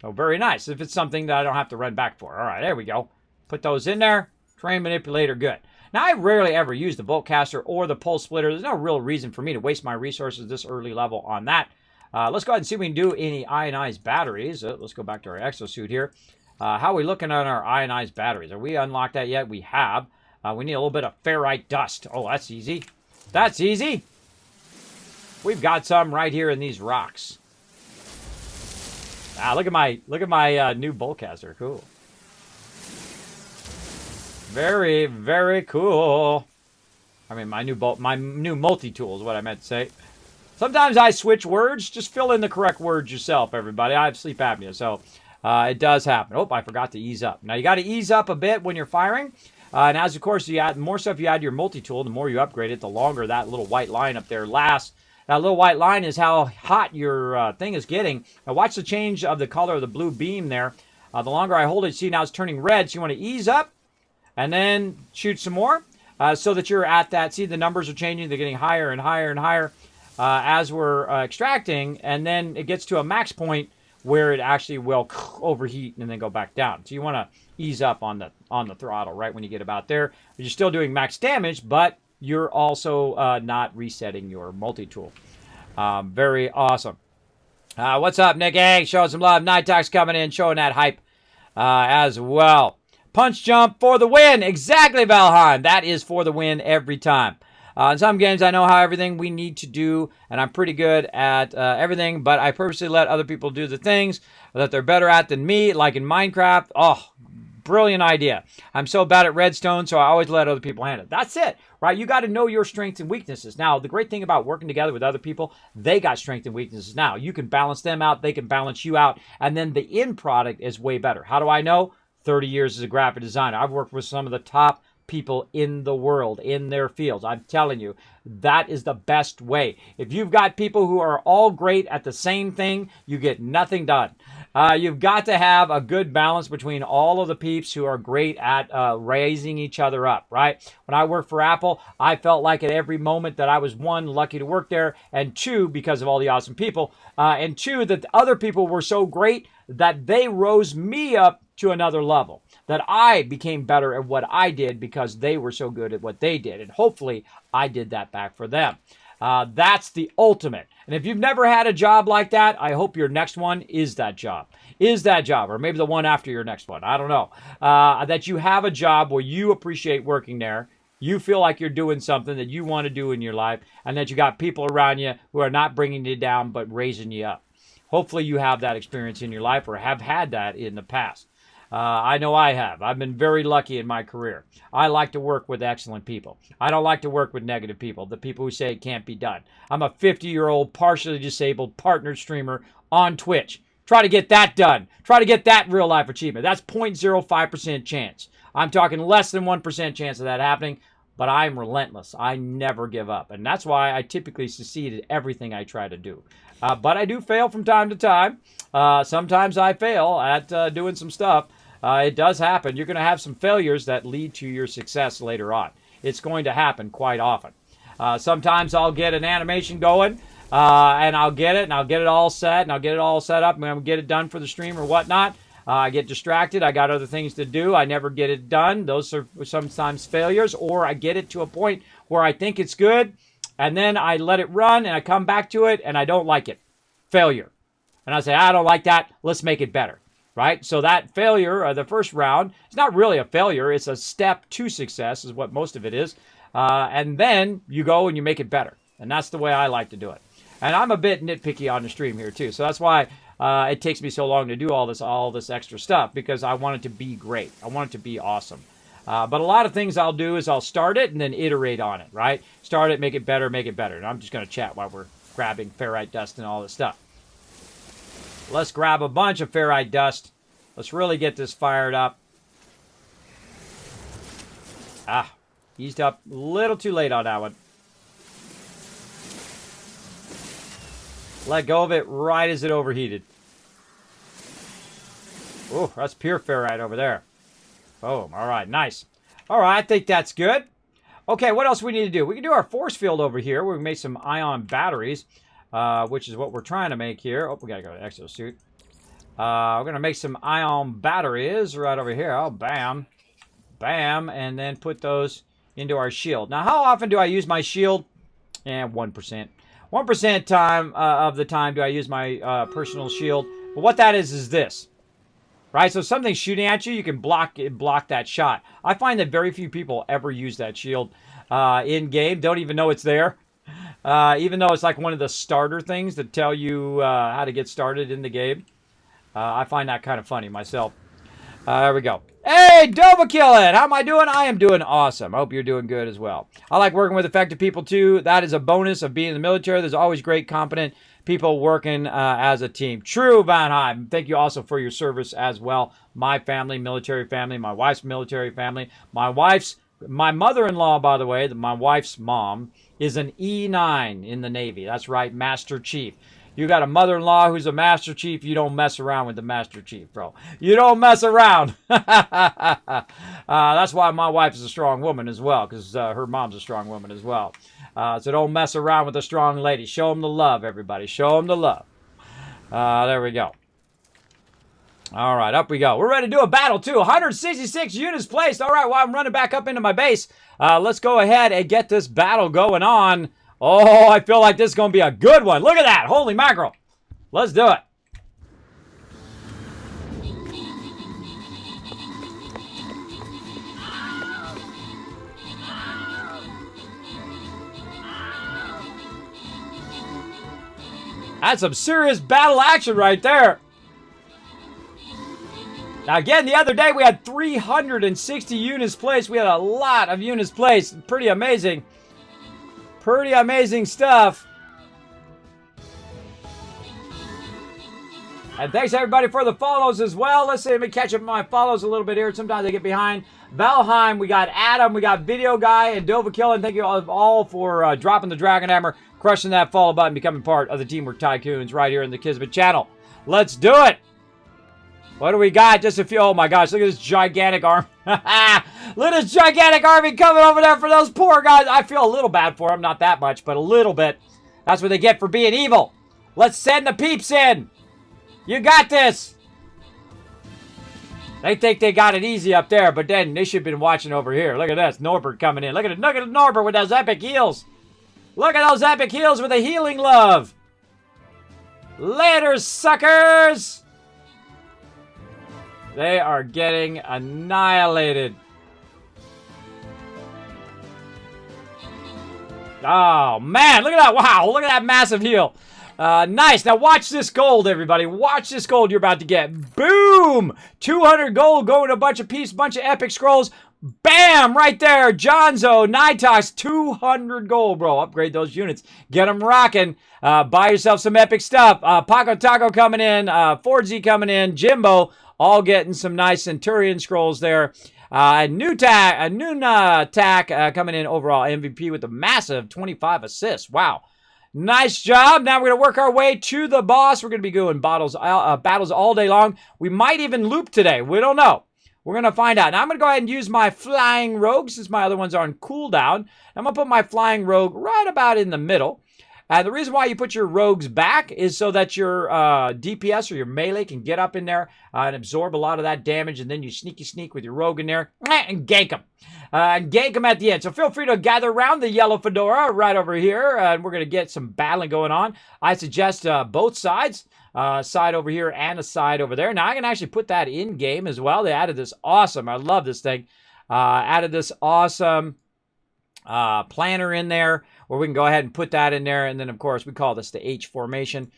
S1: Oh, very nice. If it's something that I don't have to run back for. All right, there we go. Put those in there. Terrain manipulator, good. Now, I rarely ever use the Voltcaster or the pulse splitter. There's no real reason for me to waste my resources this early level on that. Let's go ahead and see if we can do any ionized batteries. Let's go back to our exosuit here. How are we looking on our ionized batteries? Are we unlocked that yet? We have. We need a little bit of ferrite dust. Oh, that's easy. That's easy. We've got some right here in these rocks. Look at my new Voltcaster. Cool. Very, very cool. I mean, my new multi-tool is what I meant to say. Sometimes I switch words. Just fill in the correct words yourself, everybody. I have sleep apnea, so it does happen. Oh, I forgot to ease up. Now, you got to ease up a bit when you're firing. And as, of course, you add more stuff you add to your multi-tool, the more you upgrade it, the longer that little white line up there lasts. That little white line is how hot your thing is getting. Now, watch the change of the color of the blue beam there. The longer I hold it, see now it's turning red. So you want to ease up and then shoot some more so that you're at that. See, the numbers are changing. They're getting higher and higher and higher. as we're extracting, and then it gets to a max point where it actually will overheat and then go back down. So you want to ease up on the throttle right when you get about there. You're still doing max damage, but you're also not resetting your multi-tool. Very awesome. What's up, Nick A? Showing some love. Night Talk's coming in, showing that hype as well. Punch jump for the win. Exactly, Valheim. That is for the win every time. In some games, I know how everything we need to do, and I'm pretty good at everything, but I purposely let other people do the things that they're better at than me, like in Minecraft. Oh, brilliant idea. I'm so bad at redstone, so I always let other people handle it. That's it, right? You got to know your strengths and weaknesses. Now, the great thing about working together with other people, they got strengths and weaknesses now. You can balance them out, they can balance you out, and then the end product is way better. How do I know? 30 years as a graphic designer. I've worked with some of the top people in the world in their fields. I'm telling you, that is the best way. If you've got people who are all great at the same thing, you get nothing done. You've got to have a good balance between all of the peeps who are great at raising each other up, right? When I worked for Apple, I felt like at every moment that I was, one, lucky to work there, and two, because of all the awesome people, and two, that other people were so great that they rose me up to another level, that I became better at what I did because they were so good at what they did. And hopefully I did that back for them. That's the ultimate. And if you've never had a job like that, I hope your next one is that job. Or maybe the one after your next one. I don't know. That you have a job where you appreciate working there. You feel like you're doing something that you want to do in your life, and that you got people around you who are not bringing you down but raising you up. Hopefully you have that experience in your life or have had that in the past. I know I have. I've been very lucky in my career. I like to work with excellent people. I don't like to work with negative people, the people who say it can't be done. I'm a 50-year-old, partially disabled partner streamer on Twitch. Try to get that done. Try to get that real-life achievement. That's 0.05% chance. I'm talking less than 1% chance of that happening, but I'm relentless. I never give up, and that's why I typically succeed at everything I try to do. But I do fail from time to time. Sometimes I fail at doing some stuff. It does happen. You're going to have some failures that lead to your success later on. It's going to happen quite often. Sometimes I'll get an animation going, and I'll get it all set, and I'll get it all set up, and I'll get it done for the stream or whatnot. I get distracted. I got other things to do. I never get it done. Those are sometimes failures, or I get it to a point where I think it's good, and then I let it run, and I come back to it, and I don't like it. Failure. And I say, I don't like that. Let's make it better. Right? So that failure, the first round, it's not really a failure. It's a step to success is what most of it is. And then you go and you make it better. And that's the way I like to do it. And I'm a bit nitpicky on the stream here too. So that's why it takes me so long to do all this extra stuff, because I want it to be great. I want it to be awesome. But a lot of things I'll do is I'll start it and then iterate on it, right? Start it, make it better, make it better. And I'm just going to chat while we're grabbing ferrite dust and all this stuff. Let's grab a bunch of ferrite dust. Let's really get this fired up. Eased up a little too late on that one. Let go of it right as it overheated. Oh, that's pure ferrite over there. Boom. All right, nice. All right, I think that's good. Okay, what else we need to do? We can do our force field over here. We make some ion batteries. Which is what we're trying to make here. Oh, we gotta go to exosuit. We're gonna make some ion batteries right over here. Oh, bam, bam, and then put those into our shield. Now, how often do I use my shield? 1%. 1% time of the time do I use my personal shield. But what that is this, right? So something's shooting at you, you can block that shot. I find that very few people ever use that shield in game. Don't even know it's there. Even though it's like one of the starter things that tell you how to get started in the game. I find that kind of funny myself. There we go. Hey, Dova Killin! How am I doing? I am doing awesome. I hope you're doing good as well. I like working with effective people too. That is a bonus of being in the military. There's always great, competent people working as a team. True, Van Heim. Thank you also for your service as well. My family, military family. My wife's military family. My mother-in-law, by the way, my wife's mom, is an E9 in the Navy. That's right, Master Chief. You got a mother-in-law who's a Master Chief. You don't mess around with the Master Chief, bro. You don't mess around. That's why my wife is a strong woman as well, because her mom's a strong woman as well. So don't mess around with a strong lady. Show them the love, everybody. Show them the love. There we go. All right, up we go. We're ready to do a battle, too. 166 units placed. All right, while I'm running back up into my base, let's go ahead and get this battle going on. Oh, I feel like this is going to be a good one. Look at that. Holy mackerel. Let's do it. That's some serious battle action right there. Now, again, the other day we had 360 units placed. We had a lot of units placed. Pretty amazing. Pretty amazing stuff. And thanks, everybody, for the follows as well. Let's see, let me catch up my follows a little bit here. Sometimes I get behind. Valheim, we got Adam, we got Video Guy, and Dovahkill. Thank you all for dropping the Dragon Hammer, crushing that follow button, becoming part of the Teamwork Tycoons right here in the Kismet channel. Let's do it. What do we got? Just a few. Oh my gosh, look at this gigantic arm. Look at this gigantic army coming over there for those poor guys. I feel a little bad for them. Not that much, but a little bit. That's what they get for being evil. Let's send the peeps in. You got this. They think they got it easy up there, but then they should have been watching over here. Look at this. Norbert coming in. Look at Norbert with those epic heals. Look at those epic heals with a healing love. Later, suckers. They are getting annihilated. Oh, man. Look at that. Wow. Look at that massive heal. Nice. Now, watch this gold, everybody. Watch this gold you're about to get. Boom. 200 gold going to a bunch of pieces, bunch of epic scrolls. Bam. Right there. Jonzo, Nitox, 200 gold, bro. Upgrade those units. Get them rocking. Buy yourself some epic stuff. Paco Taco coming in. Fordzy coming in. Jimbo. All getting some nice Centurion scrolls there. Nuna Tack coming in overall MVP with a massive 25 assists. Wow. Nice job. Now we're going to work our way to the boss. We're going to be doing battles all day long. We might even loop today. We don't know. We're going to find out. Now I'm going to go ahead and use my Flying Rogue since my other ones are on cooldown. I'm going to put my Flying Rogue right about in the middle. The reason why you put your rogues back is so that your DPS or your melee can get up in there and absorb a lot of that damage, and then you sneak with your rogue in there and gank them. Gank them at the end. So feel free to gather around the yellow fedora right over here, and we're going to get some battling going on. I suggest both sides, side over here and a side over there. Now, I can actually put that in-game as well. They added this awesome, I love this thing, added this awesome planner in there, where we can go ahead and put that in there. And then, of course, we call this the H formation.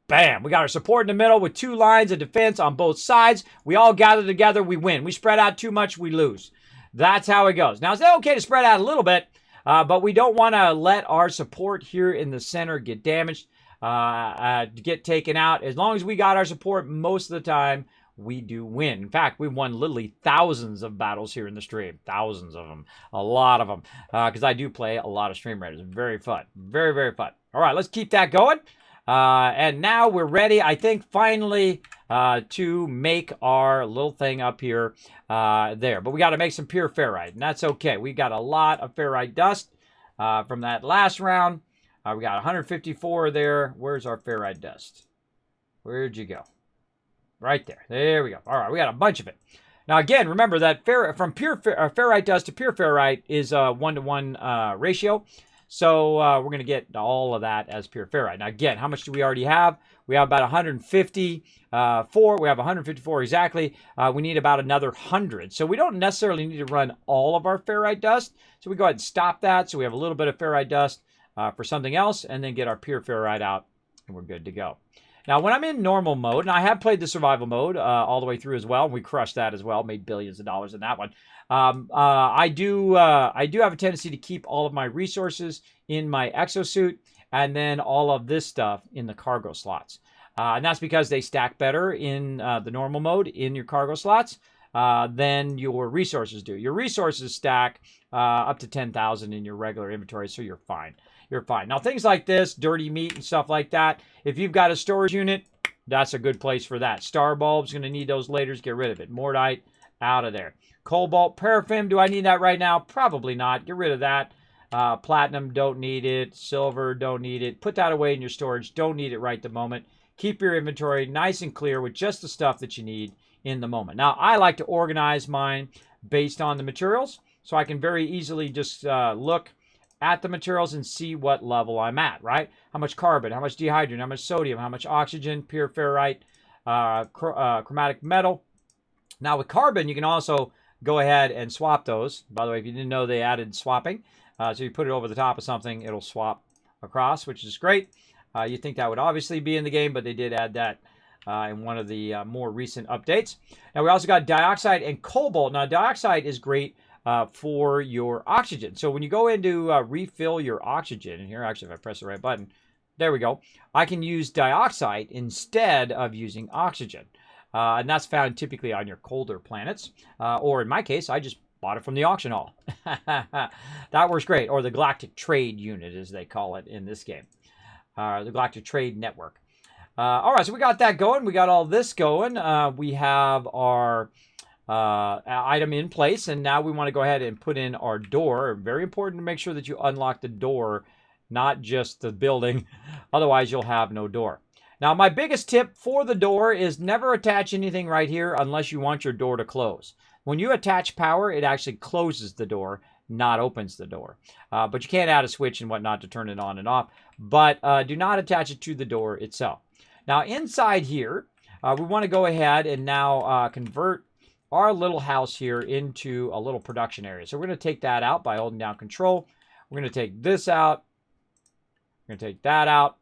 S1: Bam! We got our support in the middle with 2 lines of defense on both sides. We all gather together, we win. We spread out too much, we lose. That's how it goes. Now, it's okay to spread out a little bit, but we don't want to let our support here in the center get damaged, get taken out. As long as we got our support most of the time, we do win. In fact, we've won literally thousands of battles here in the stream. Thousands of them. A lot of them. Because I do play a lot of Stream Raiders. Very fun. Very, very fun. All right, let's keep that going. And now we're ready, I think, finally, to make our little thing up here there. But we got to make some pure ferrite, and that's okay. We got a lot of ferrite dust from that last round. We got 154 there. Where's our ferrite dust? Where'd you go? Right there. There we go. All right, we got a bunch of it. Now, again, remember that from pure ferrite dust to pure ferrite is a 1-to-1 ratio. So we're going to get all of that as pure ferrite. Now, again, how much do we already have? We have about 154. We have 154 exactly. We need about another 100. So we don't necessarily need to run all of our ferrite dust. So we go ahead and stop that. So we have a little bit of ferrite dust for something else, and then get our pure ferrite out, and we're good to go. Now, when I'm in normal mode, and I have played the survival mode all the way through as well, and we crushed that as well, made billions of dollars in that one. I do have a tendency to keep all of my resources in my exosuit, and then all of this stuff in the cargo slots. And that's because they stack better in the normal mode in your cargo slots than your resources do. Your resources stack up to 10,000 in your regular inventory, so you're fine. you're fine. Now, things like this, dirty meat and stuff like that, if you've got a storage unit, that's a good place for that. Star bulb's going to need those later. Get rid of it. Mortite, out of there. Cobalt, paraffin, do I need that right now? Probably not. Get rid of that. Platinum, don't need it. Silver, don't need it. Put that away in your storage. Don't need it right the moment. Keep your inventory nice and clear with just the stuff that you need in the moment. Now, I like to organize mine based on the materials, so I can very easily just look at the materials and see what level I'm at, right? How much carbon, how much dehydrogen, how much sodium, how much oxygen, pure ferrite, chromatic metal. Now, with carbon, you can also go ahead and swap those. By the way, if you didn't know, they added swapping. So you put it over the top of something, it'll swap across, which is great. You'd think that would obviously be in the game, but they did add that in one of the more recent updates. Now, we also got dioxide and cobalt. Now, dioxide is great for your oxygen. So when you go in to refill your oxygen, and here, actually, if I press the right button, there we go. I can use dioxide instead of using oxygen. And that's found typically on your colder planets. Or in my case, I just bought it from the auction hall. That works great. Or the Galactic Trade Unit, as they call it in this game. The Galactic Trade Network. All right, so we got that going. We got all this going. We have our item in place, and now we want to go ahead and put in our door. Very important to make sure that you unlock the door, not just the building. Otherwise, you'll have no door. Now, my biggest tip for the door is never attach anything right here unless you want your door to close. When you attach power, it actually closes the door, not opens the door. But you can add a switch and whatnot to turn it on and off. But do not attach it to the door itself. Now, inside here, we want to go ahead and now convert our little house here into a little production area. So we're going to take that out by holding down Control. We're going to take this out. We're going to take that out.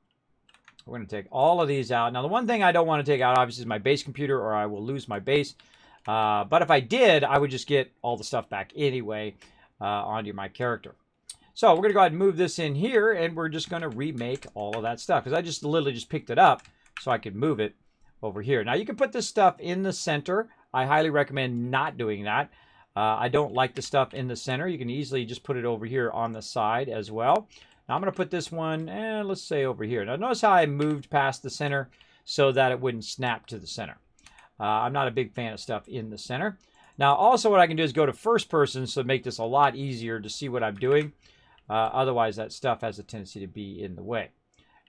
S1: We're going to take all of these out. Now, the one thing I don't want to take out, obviously, is my base computer, or I will lose my base. But if I did, I would just get all the stuff back anyway onto my character. So we're going to go ahead and move this in here, and we're just going to remake all of that stuff, because I just literally just picked it up so I could move it over here. Now, you can put this stuff in the center. I highly recommend not doing that. I don't like the stuff in the center. You can easily just put it over here on the side as well. Now, I'm going to put this one, let's say over here. Now, notice how I moved past the center so that it wouldn't snap to the center. I'm not a big fan of stuff in the center. Now, also what I can do is go to first person, so make this a lot easier to see what I'm doing. Otherwise, that stuff has a tendency to be in the way.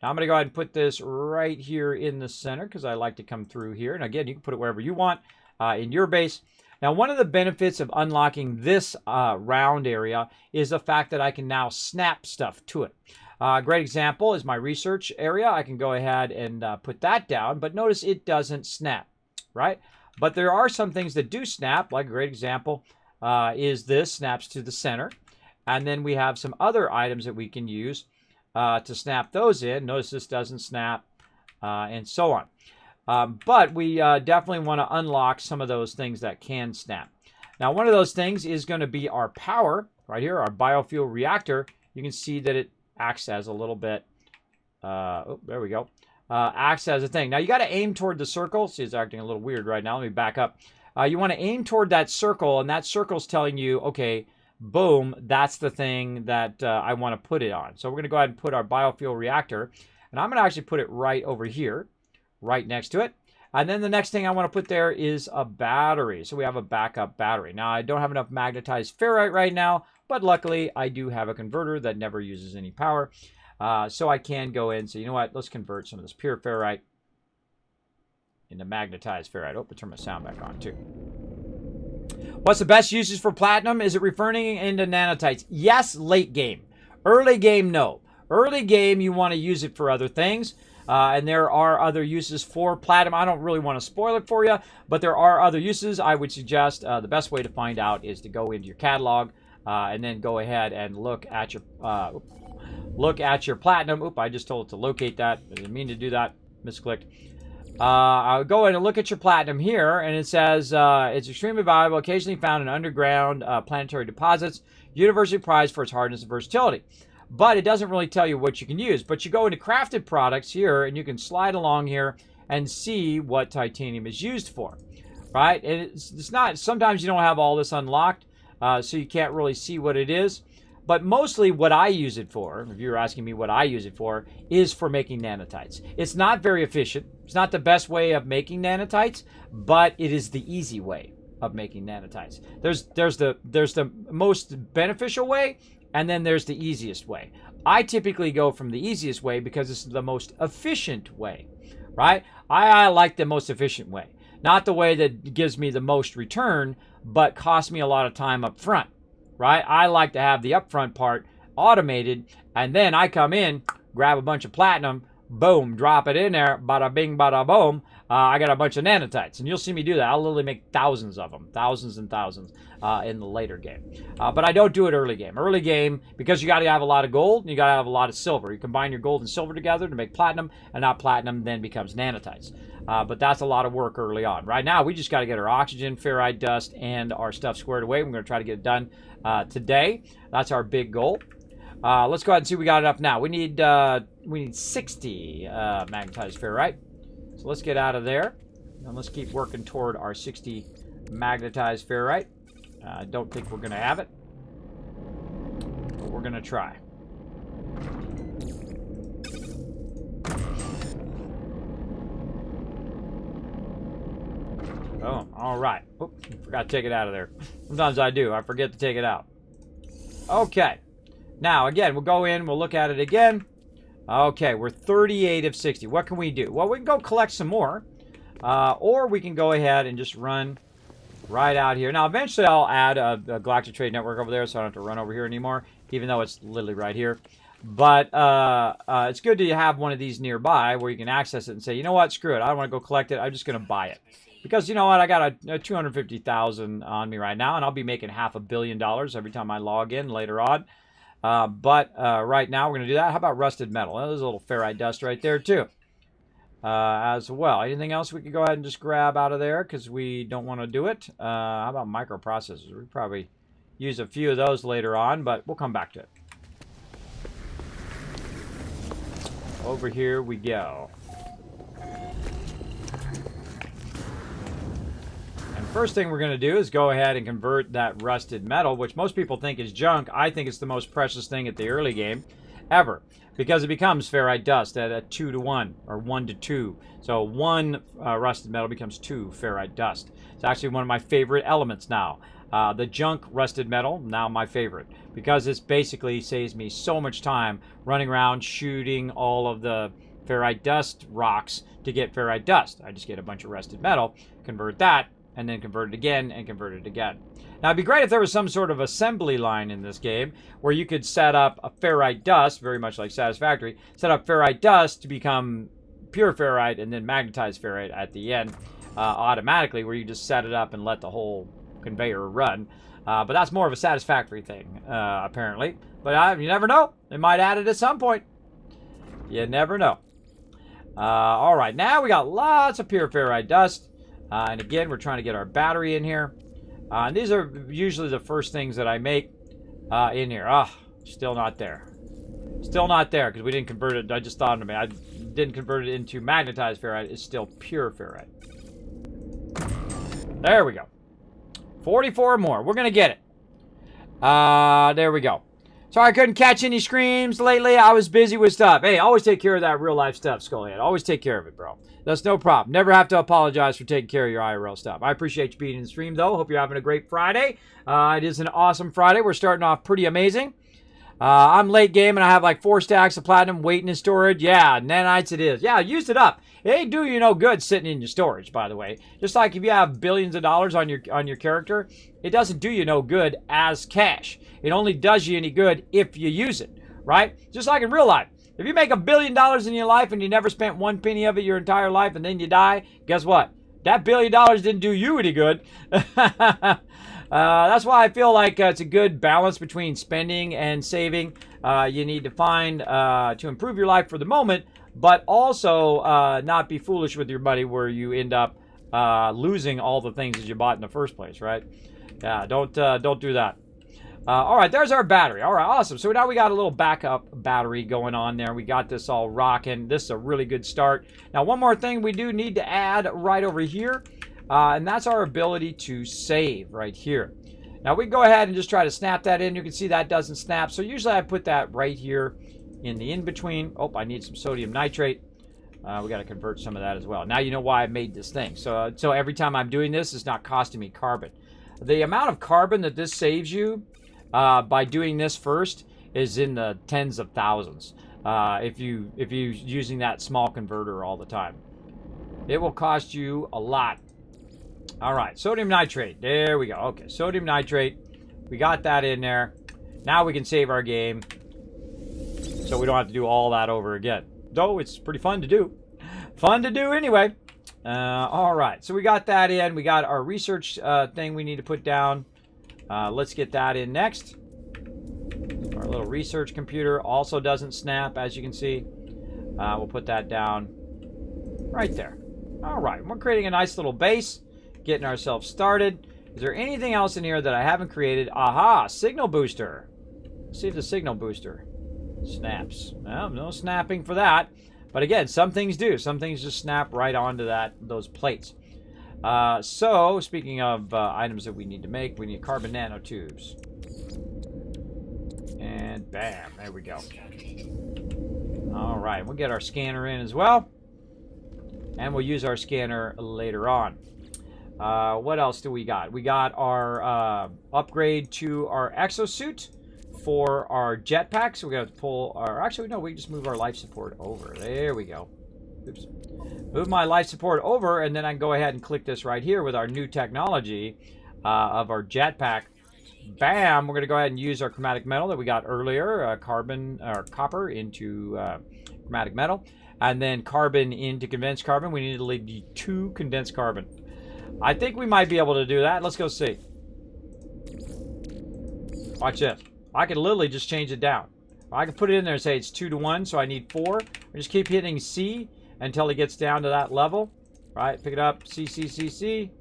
S1: Now, I'm going to go ahead and put this right here in the center because I like to come through here. And again, you can put it wherever you want in your base. Now, one of the benefits of unlocking this round area is the fact that I can now snap stuff to it. A great example is my research area. I can go ahead and put that down, but notice it doesn't snap, right? But there are some things that do snap, like a great example is this snaps to the center. And then we have some other items that we can use to snap those in. Notice this doesn't snap and so on. But we definitely want to unlock some of those things that can snap. Now, one of those things is going to be our power right here, our biofuel reactor. You can see that it acts as a little bit, oh, there we go, acts as a thing. Now, you got to aim toward the circle. See, it's acting a little weird right now. Let me back up. You want to aim toward that circle, and that circle's telling you, okay, boom, that's the thing that I want to put it on. So we're going to go ahead and put our biofuel reactor, and I'm going to actually put it right over here, right next to it. And then the next thing I want to put there is a battery. So we have a backup battery. Now, I don't have enough magnetized ferrite right now, but luckily I do have a converter that never uses any power. So I can go in and say, you know what, let's convert some of this pure ferrite into magnetized ferrite. Oh, I turn my sound back on too. What's the best uses for platinum? Is it refining into nanotites? Yes, late game. Early game, no. Early game, you want to use it for other things. And there are other uses for platinum. I don't really want to spoil it for you, but there are other uses. I would suggest the best way to find out is to go into your catalog and then go ahead and look at your platinum. Oop, I just told it to locate that. I didn't mean to do that. Misclicked. I'll go in and look at your platinum here, and it says it's extremely valuable, occasionally found in underground planetary deposits, universally prized for its hardness and versatility. But it doesn't really tell you what you can use. But you go into crafted products here, and you can slide along here and see what titanium is used for, right? And it's not, sometimes you don't have all this unlocked, so you can't really see what it is. But mostly what I use it for, if you're asking me what I use it for, is for making nanotites. It's not very efficient. It's not the best way of making nanotites, but it is the easy way of making nanotites. There's the most beneficial way, and then there's the easiest way. I typically go from the easiest way because it's the most efficient way, right? I like the most efficient way. Not the way that gives me the most return, but costs me a lot of time up front, right? I like to have the upfront part automated, and then I come in, grab a bunch of platinum, boom, drop it in there, bada bing, bada boom. I got a bunch of nanotites, and you'll see me do that. I'll literally make thousands of them, thousands and thousands in the later game. But I don't do it early game. Early game, because you got to have a lot of gold and you got to have a lot of silver. You combine your gold and silver together to make platinum, and now platinum then becomes nanotites. But that's a lot of work early on. Right now, we just got to get our oxygen, ferrite dust, and our stuff squared away. We're going to try to get it done today. That's our big goal. Let's go ahead and see if we got enough now. We need 60 magnetized ferrite. So let's get out of there. And let's keep working toward our 60 magnetized ferrite. I don't think we're going to have it, but we're going to try. Oh, all right. Oops, forgot to take it out of there. Sometimes I do. I forget to take it out. Okay. Now, again, we'll go in. We'll look at it again. Okay, we're 38 of 60. What can we do? Well, we can go collect some more. Or we can go ahead and just run right out here. Now, eventually I'll add a Galactic Trade Network over there so I don't have to run over here anymore, even though it's literally right here. But it's good to have one of these nearby where you can access it and say, you know what, screw it. I don't want to go collect it. I'm just going to buy it. Because, you know what, I got a 250,000 on me right now, and I'll be making $500 million every time I log in later on. But right now we're going to do that. How about rusted metal? Well, there's a little ferrite dust right there too. As well. Anything else we could go ahead and just grab out of there because we don't want to do it? How about microprocessors? We probably use a few of those later on, but we'll come back to it. Over here we go. And first thing we're going to do is go ahead and convert that rusted metal, which most people think is junk. I think it's the most precious thing at the early game ever, because it becomes ferrite dust at a 2 to 1 or 1 to 2. So one rusted metal becomes 2 ferrite dust. It's actually one of my favorite elements now. The junk rusted metal, now my favorite, because this basically saves me so much time running around shooting all of the ferrite dust rocks to get ferrite dust. I just get a bunch of rusted metal, convert that, and then convert it again and convert it again. Now, it'd be great if there was some sort of assembly line in this game where you could set up a ferrite dust, very much like Satisfactory, set up ferrite dust to become pure ferrite and then magnetized ferrite at the end automatically, where you just set it up and let the whole conveyor run. But that's more of a Satisfactory thing, apparently. But you never know. They might add it at some point. You never know. All right, now we got lots of pure ferrite dust. And again, we're trying to get our battery in here. And these are usually the first things that I make in here. Still not there. Still not there because we didn't convert it. I just thought of me. I didn't convert it into magnetized ferrite. It's still pure ferrite. There we go. 44 more. We're going to get it. There we go. Sorry I couldn't catch any screams lately. I was busy with stuff. Hey, always take care of that real life stuff, Skullhead. Always take care of it, bro. That's no problem. Never have to apologize for taking care of your IRL stuff. I appreciate you being in the stream, though. Hope you're having a great Friday. It is an awesome Friday. We're starting off pretty amazing. I'm late game, and I have like 4 stacks of platinum waiting in storage. Yeah, nanites it is. Yeah, used it up. It ain't do you no good sitting in your storage, by the way. Just like if you have billions of dollars on your character, it doesn't do you no good as cash. It only does you any good if you use it, right? Just like in real life. If you make $1 billion in your life and you never spent 1 penny of it your entire life and then you die, guess what? That $1 billion didn't do you any good. That's why I feel like it's a good balance between spending and saving. You need to find to improve your life for the moment, but also not be foolish with your money where you end up losing all the things that you bought in the first place, right? Yeah, don't do that. All right, there's our battery. All right, awesome. So now we got a little backup battery going on there. We got this all rocking. This is a really good start. Now, one more thing we do need to add right over here, and that's our ability to save right here. Now we can go ahead and just try to snap that in. You can see that doesn't snap. So usually I put that right here in the in-between. Oh, I need some sodium nitrate. We got to convert some of that as well. Now you know why I made this thing. So every time I'm doing this, it's not costing me carbon. The amount of carbon that this saves you by doing this first is in the tens of thousands. If you're using that small converter all the time, it will cost you a lot. All right, sodium nitrate. There we go. Okay, sodium nitrate. We got that in there. Now we can save our game, so we don't have to do all that over again. Though it's pretty fun to do. Fun to do anyway. All right, so we got that in. We got our research thing we need to put down. Let's get that in next. Our little research computer also doesn't snap, as you can see. We'll put that down right there. All right, we're creating a nice little base, getting ourselves started. Is there anything else in here that I haven't created? Aha, signal booster. Let's see if the signal booster snaps. Well, no snapping for that. But again, some things do. Some things just snap right onto those plates. So, speaking of items that we need to make, we need carbon nanotubes. And bam, there we go. All right, we'll get our scanner in as well. And we'll use our scanner later on. What else do we got? We got our upgrade to our exosuit for our jetpack. So we got to pull our... Actually, no, we can just move our life support over. There we go. Oops. Move my life support over, and then I can go ahead and click this right here with our new technology of our jetpack. Bam! We're going to go ahead and use our chromatic metal that we got earlier, carbon or copper into chromatic metal, and then carbon into condensed carbon. We need to leave 2 condensed carbon. I think we might be able to do that. Let's go see. Watch this. I could literally just change it down. I can put it in there and say it's 2 to 1, so I need 4. I just keep hitting C until it gets down to that level. Right? Pick it up, C, C, C, C,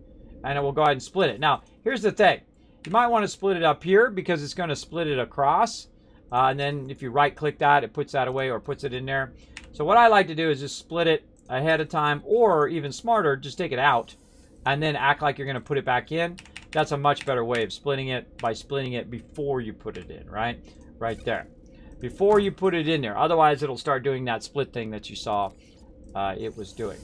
S1: and it will go ahead and split it. Now, here's the thing. You might want to split it up here because it's going to split it across. And then if you right-click that, it puts that away or puts it in there. So what I like to do is just split it ahead of time, or even smarter, just take it out and then act like you're going to put it back in. That's a much better way of splitting it, by splitting it before you put it in, right? Right there. Before you put it in there. Otherwise, it'll start doing that split thing that you saw it was doing.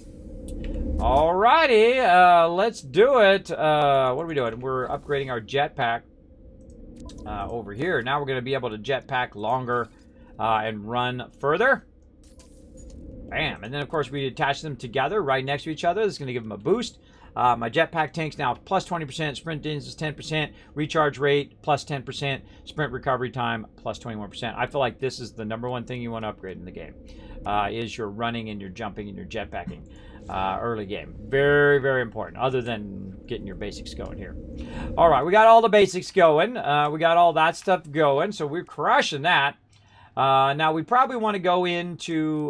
S1: Alrighty, let's do it. What are we doing? We're upgrading our jetpack over here. Now we're going to be able to jetpack longer and run further. Bam. And then, of course, we attach them together right next to each other. This is going to give them a boost. My jetpack tank's now plus 20%, sprint distance is 10%, recharge rate plus 10%, sprint recovery time plus 21%. I feel like this is the #1 thing you want to upgrade in the game, is your running and your jumping and your jetpacking early game. Very, very important, other than getting your basics going here. All right, we got all the basics going. We got all that stuff going, so we're crushing that. Now, we probably want to go into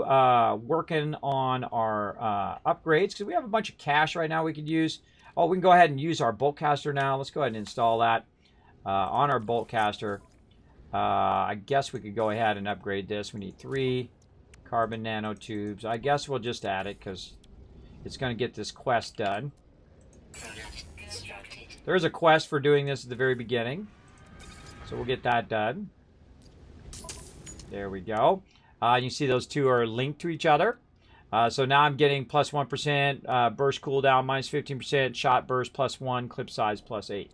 S1: working on our upgrades, because we have a bunch of cash right now we could use. Oh, we can go ahead and use our bolt caster now. Let's go ahead and install that on our bolt caster. I guess we could go ahead and upgrade this. We need 3 carbon nanotubes. I guess we'll just add it because it's going to get this quest done. There's a quest for doing this at the very beginning, so we'll get that done. There we go. You see those 2 are linked to each other. So now I'm getting plus 1%, burst cooldown minus 15%, shot burst plus 1, clip size plus 8.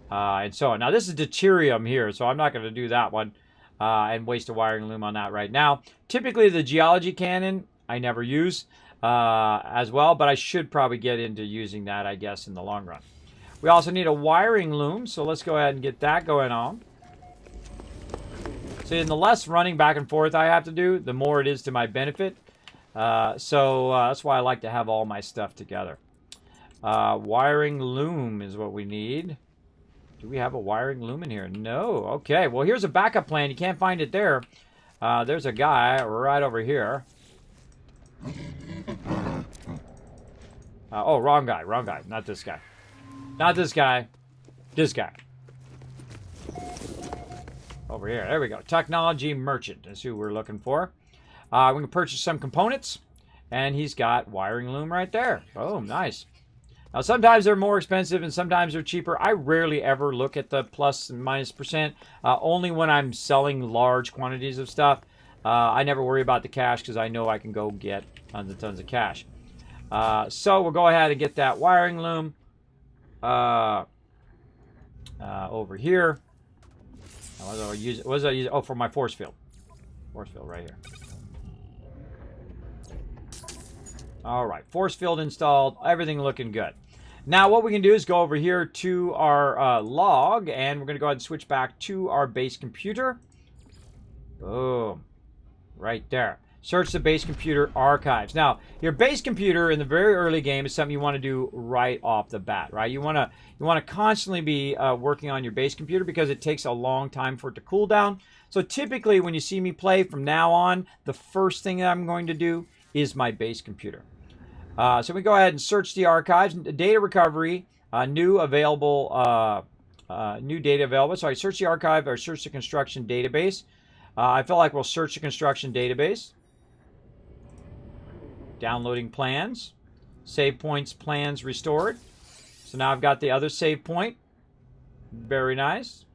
S1: And so on. Now this is deuterium here, so I'm not going to do that one and waste a wiring loom on that right now. Typically the geology cannon I never use as well, but I should probably get into using that, I guess, in the long run. We also need a wiring loom, so let's go ahead and get that going on. See, and the less running back and forth I have to do, the more it is to my benefit. So that's why I like to have all my stuff together. Wiring loom is what we need. Do we have a wiring loom in here? No. Okay, well, here's a backup plan. You can't find it there. There's a guy right over here. Oh, wrong guy. Wrong guy. Not this guy. Not this guy. This guy. Over here. There we go. Technology merchant is who we're looking for. We can purchase some components. And he's got wiring loom right there. Boom. Nice. Now, sometimes they're more expensive and sometimes they're cheaper. I rarely ever look at the plus and minus percent, only when I'm selling large quantities of stuff. I never worry about the cash because I know I can go get tons and tons of cash. So we'll go ahead and get that wiring loom over here. What was I using? Oh, for my force field. Force field right here. All right, force field installed. Everything looking good. Now what we can do is go over here to our log, and we're going to go ahead and switch back to our base computer. Boom. Right there. Search the base computer archives. Now, your base computer in the very early game is something you want to do right off the bat, right? You want to constantly be working on your base computer because it takes a long time for it to cool down. So typically when you see me play from now on, the first thing that I'm going to do is my base computer. So we go ahead and search the archives. Data recovery, new available, new data available. So I search the archive or search the construction database. I feel like we'll search the construction database. Downloading plans. Save points, plans restored. So now I've got the other save point. Very nice.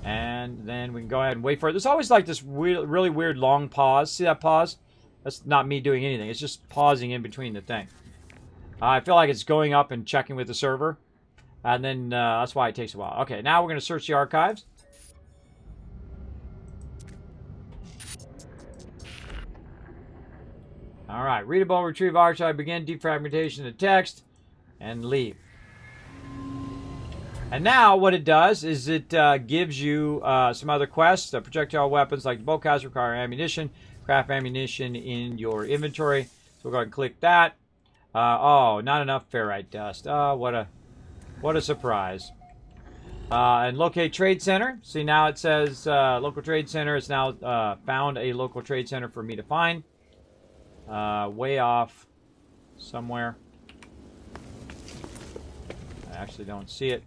S1: And then we can go ahead and wait for it. There's always like this really weird long pause. See that pause? That's not me doing anything. It's just pausing in between the thing. I feel like it's going up and checking with the server. And then that's why it takes a while. Okay, now we're going to search the archives. All right, readable, retrieve archive, begin defragmentation of text, and leave. And now what it does is it gives you some other quests. Projectile weapons like bowcasts require ammunition. Craft ammunition in your inventory. So we'll go ahead and click that. Oh, not enough ferrite dust. Oh, what a surprise. And locate trade center. See, now it says local trade center. It's now found a local trade center for me to find. Way off somewhere. I actually don't see it.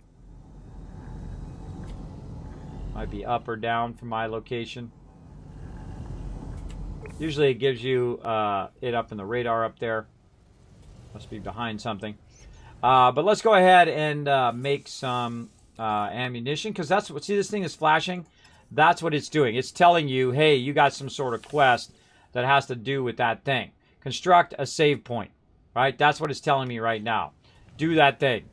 S1: Might be up or down from my location. Usually it gives you it up in the radar up there. Must be behind something. But let's go ahead and make some ammunition, because that's what, see, this thing is flashing. That's what it's doing. It's telling you, hey, you got some sort of quest that has to do with that thing. Construct a save point, right? That's what it's telling me right now. Do that thing.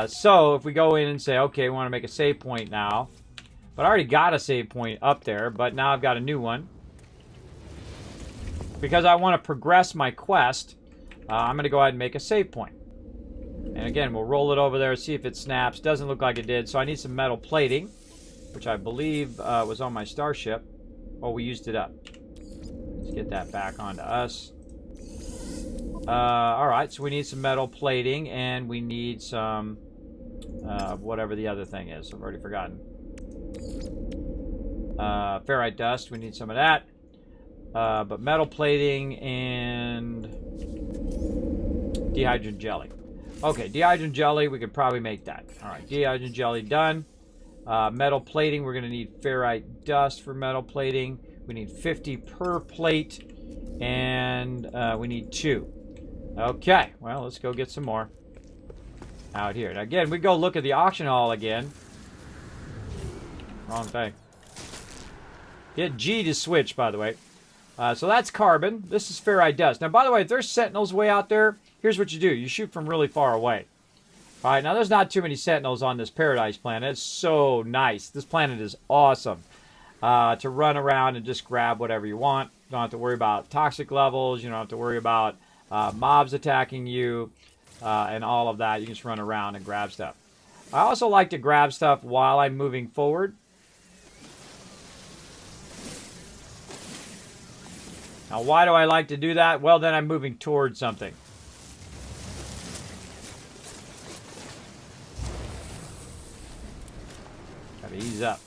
S1: So if we go in and say, okay, we want to make a save point now. But I already got a save point up there, but now I've got a new one. Because I want to progress my quest, I'm going to go ahead and make a save point. And again, we'll roll it over there, see if it snaps. Doesn't look like it did, so I need some metal plating, which I believe was on my starship. Oh, we used it up. Let's get that back onto us. Alright, so we need some metal plating, and we need some whatever the other thing is. I've already forgotten. Ferrite dust, we need some of that. But metal plating and dehydrogen jelly. Okay, dehydrogen jelly, we could probably make that. Alright, dehydrogen jelly done. Metal plating, we're going to need ferrite dust for metal plating. We need 50 per plate, and we need 2. Okay, well, let's go get some more out here. Now, again, we go look at the auction hall again. Wrong thing. Hit G to switch, by the way. So that's carbon. This is ferrite dust. Now, by the way, if there's sentinels way out there, here's what you do. You shoot from really far away. All right, now there's not too many sentinels on this paradise planet. It's so nice. This planet is awesome to run around and just grab whatever you want. You don't have to worry about toxic levels. You don't have to worry about mobs attacking you and all of that. You can just run around and grab stuff. I also like to grab stuff while I'm moving forward. Now, why do I like to do that? Well, then I'm moving towards something. Gotta ease up.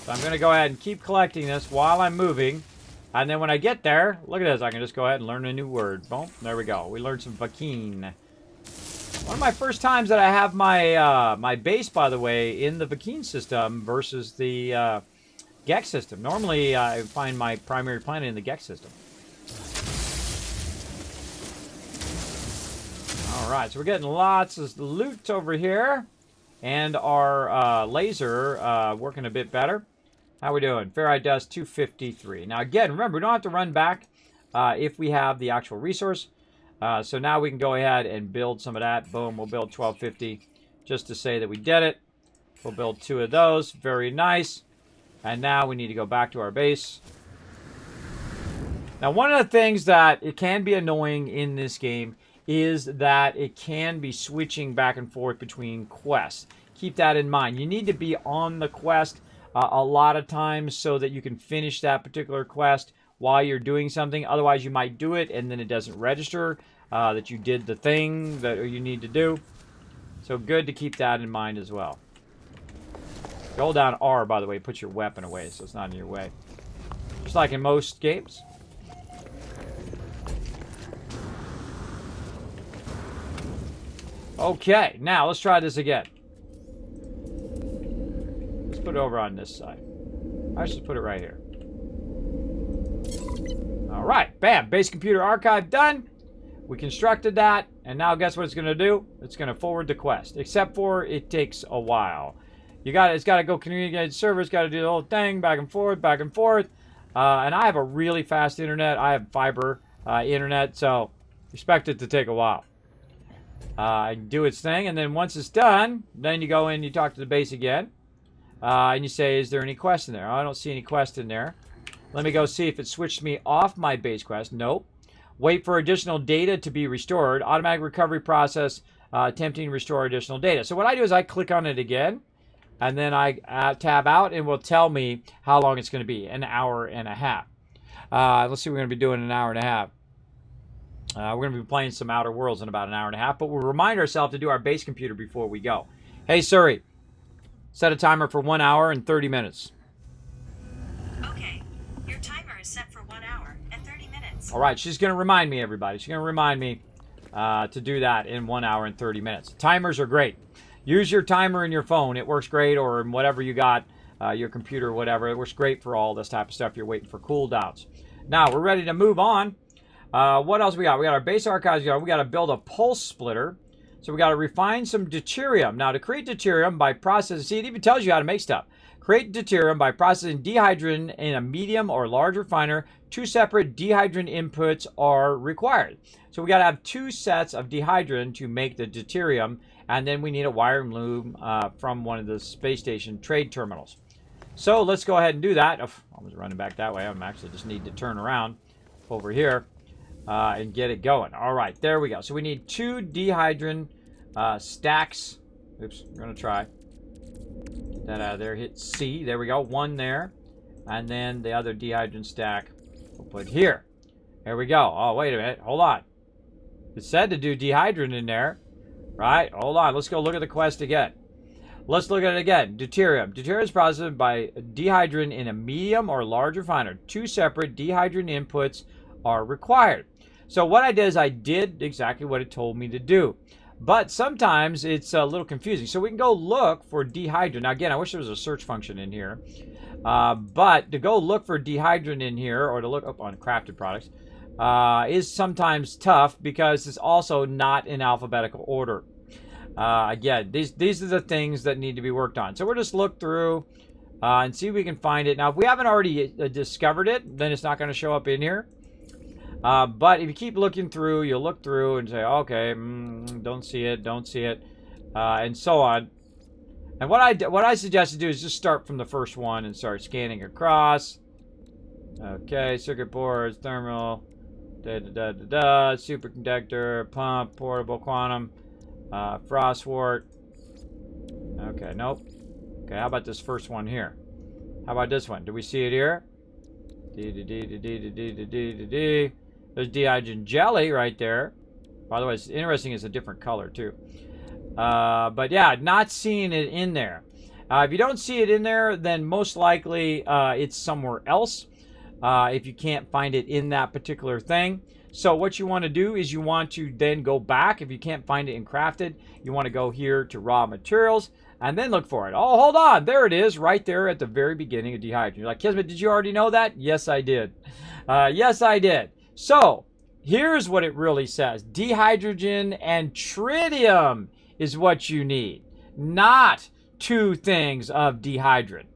S1: So I'm going to go ahead and keep collecting this while I'm moving. And then when I get there, look at this. I can just go ahead and learn a new word. Boom. There we go. We learned some Vakeen. One of my first times that I have my my base, by the way, in the Vakeen system versus the Gex system. Normally, I find my primary planet in the Gex system. All right, so we're getting lots of loot over here. And our laser working a bit better. How we doing? Ferrite dust 253. Now again, remember, we don't have to run back if we have the actual resource. So now we can go ahead and build some of that. Boom, we'll build 1250 just to say that we did it. We'll build 2 of those. Very nice. And now we need to go back to our base. Now, one of the things that it can be annoying in this game is that it can be switching back and forth between quests. Keep that in mind. You need to be on the quest a lot of times so that you can finish that particular quest while you're doing something. Otherwise, you might do it and then it doesn't register that you did the thing that you need to do. So good to keep that in mind as well. Hold down R, by the way, put your weapon away so it's not in your way. Just like in most games. Okay, now let's try this again. Let's put it over on this side. I should put it right here. All right, bam, base computer archive done. We constructed that, and now guess what it's going to do? It's going to forward the quest, except for it takes a while. It's got to go communicate server. It's got to do the whole thing, back and forth, back and forth. And I have a really fast internet. I have fiber internet, so expect it to take a while. Do its thing, and then once it's done, then you go in, you talk to the base again, and you say, is there any quest in there? Oh, I don't see any quest in there. Let me go see if it switched me off my base quest. Nope. Wait for additional data to be restored. Automatic recovery process attempting to restore additional data. So what I do is I click on it again, and then I tab out, and it will tell me how long it's going to be, an hour and a half. Let's see, we're going to be doing an hour and a half. We're going to be playing some Outer Worlds in about an hour and a half, but we'll remind ourselves to do our base computer before we go. Hey, Siri, set a timer for 1 hour and 30 minutes.
S2: Okay, your timer is set for 1 hour and 30 minutes.
S1: All right, she's going to remind me, everybody. She's going to remind me to do that in 1 hour and 30 minutes. Timers are great. Use your timer in your phone. It works great, or in whatever you got, your computer, whatever. It works great for all this type of stuff. You're waiting for cooldowns. Now, we're ready to move on. What else we got? We got our base archives. We got to build a pulse splitter. So we got to refine some deuterium. Now, to create deuterium by processing, see, it even tells you how to make stuff. Create deuterium by processing dihydrogen in a medium or large refiner. 2 separate dihydrogen inputs are required. So we got to have 2 sets of dihydrogen to make the deuterium, and then we need a wire and loom from one of the space station trade terminals. So let's go ahead and do that. Oh, I was running back that way. I'm actually just need to turn around over here. And get it going. All right, there we go. So we need 2 dihydrogen stacks. Oops, we're going to try. Get that out of there. Hit C. There we go. 1 there. And then the other dihydrogen stack we'll put here. There we go. Oh, wait a minute. Hold on. It said to do dihydrogen in there. Right? Hold on. Let's go look at the quest again. Let's look at it again. Deuterium. Deuterium is processed by dihydrogen in a medium or large refiner. 2 separate dihydrogen inputs are required. So what I did is I did exactly what it told me to do. But sometimes it's a little confusing. So we can go look for dihydrogen. Now again, I wish there was a search function in here. But to go look for dihydrogen in here, or to look up on crafted products, is sometimes tough because it's also not in alphabetical order. Again, these are the things that need to be worked on. So we'll just look through and see if we can find it. Now, if we haven't already discovered it, then it's not going to show up in here. But if you keep looking through, you'll look through and say, okay, don't see it, and so on. And what I suggest to do is just start from the first one and start scanning across. Okay, circuit boards, thermal, superconductor, pump, portable quantum, frostwort. Okay, nope. Okay, how about this first one here? How about this one? Do we see it here? There's dihydrogen jelly right there. By the way, it's interesting, it's a different color too. But yeah, not seeing it in there. If you don't see it in there, then most likely it's somewhere else. If you can't find it in that particular thing. So what you want to do is you want to then go back. If you can't find it in crafted, you want to go here to raw materials and then look for it. Oh, hold on. There it is right there at the very beginning of dihydrogen. You're like, Kismet, did you already know that? Yes, I did. Yes, I did. So Here's what it really says. Dihydrogen and tritium is what you need, not 2 things of dihydrogen,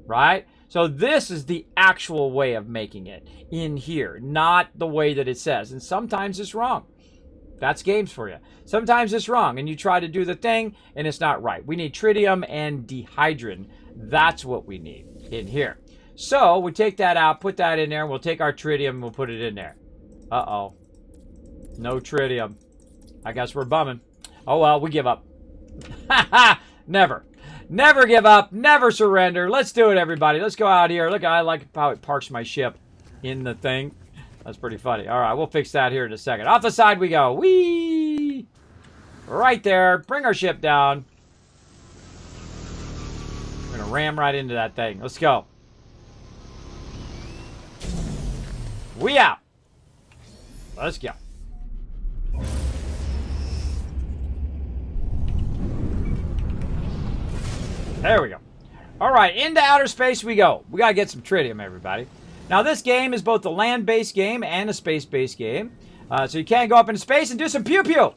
S1: right? So this is the actual way of making it in here, not the way that it says. And sometimes it's wrong. That's games for you. Sometimes it's wrong, and you try to do the thing, and it's not right. We need tritium and dihydrogen. That's what we need in here. So we take that out, put that in there, and we'll take our tritium and we'll put it in there. Uh-oh. No tritium. I guess we're bumming. Oh, well, we give up. Never. Never give up. Never surrender. Let's do it, everybody. Let's go out here. Look, I like how it parks my ship in the thing. That's pretty funny. All right, we'll fix that here in a second. Off the side we go. Whee! Right there. Bring our ship down. We're going to ram right into that thing. Let's go. We out. Let's go. There we go. All right, into outer space we go. We got to get some tritium, everybody. Now, this game is both a land-based game and a space-based game. So you can go up into space and do some pew-pew.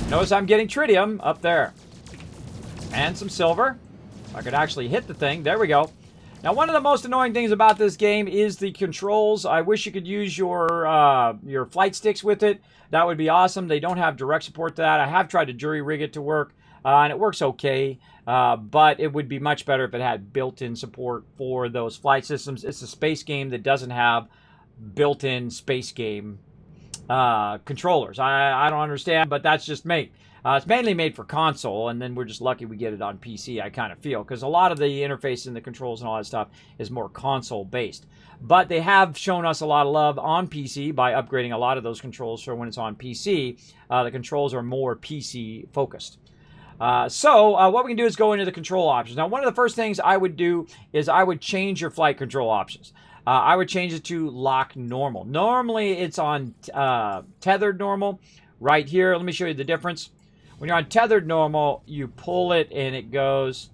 S1: Notice I'm getting tritium up there. And some silver. I could actually hit the thing. There we go. Now, one of the most annoying things about this game is the controls. I wish you could use your flight sticks with it. That would be awesome. They don't have direct support to that. I have tried to jury rig it to work, and it works okay. But it would be much better if it had built-in support for those flight systems. It's a space game that doesn't have built-in space game controllers. I don't understand, but that's just me. It's mainly made for console, and then we're just lucky we get it on PC, I kind of feel, because a lot of the interface and the controls and all that stuff is more console-based. But they have shown us a lot of love on PC by upgrading a lot of those controls for when it's on PC. The controls are more PC-focused. So what we can do is go into the control options. Now, one of the first things I would do is I would change your flight control options. I would change it to lock normal. Normally, it's on tethered normal right here. Let me show you the difference. When you're on tethered normal, you pull it and it goes,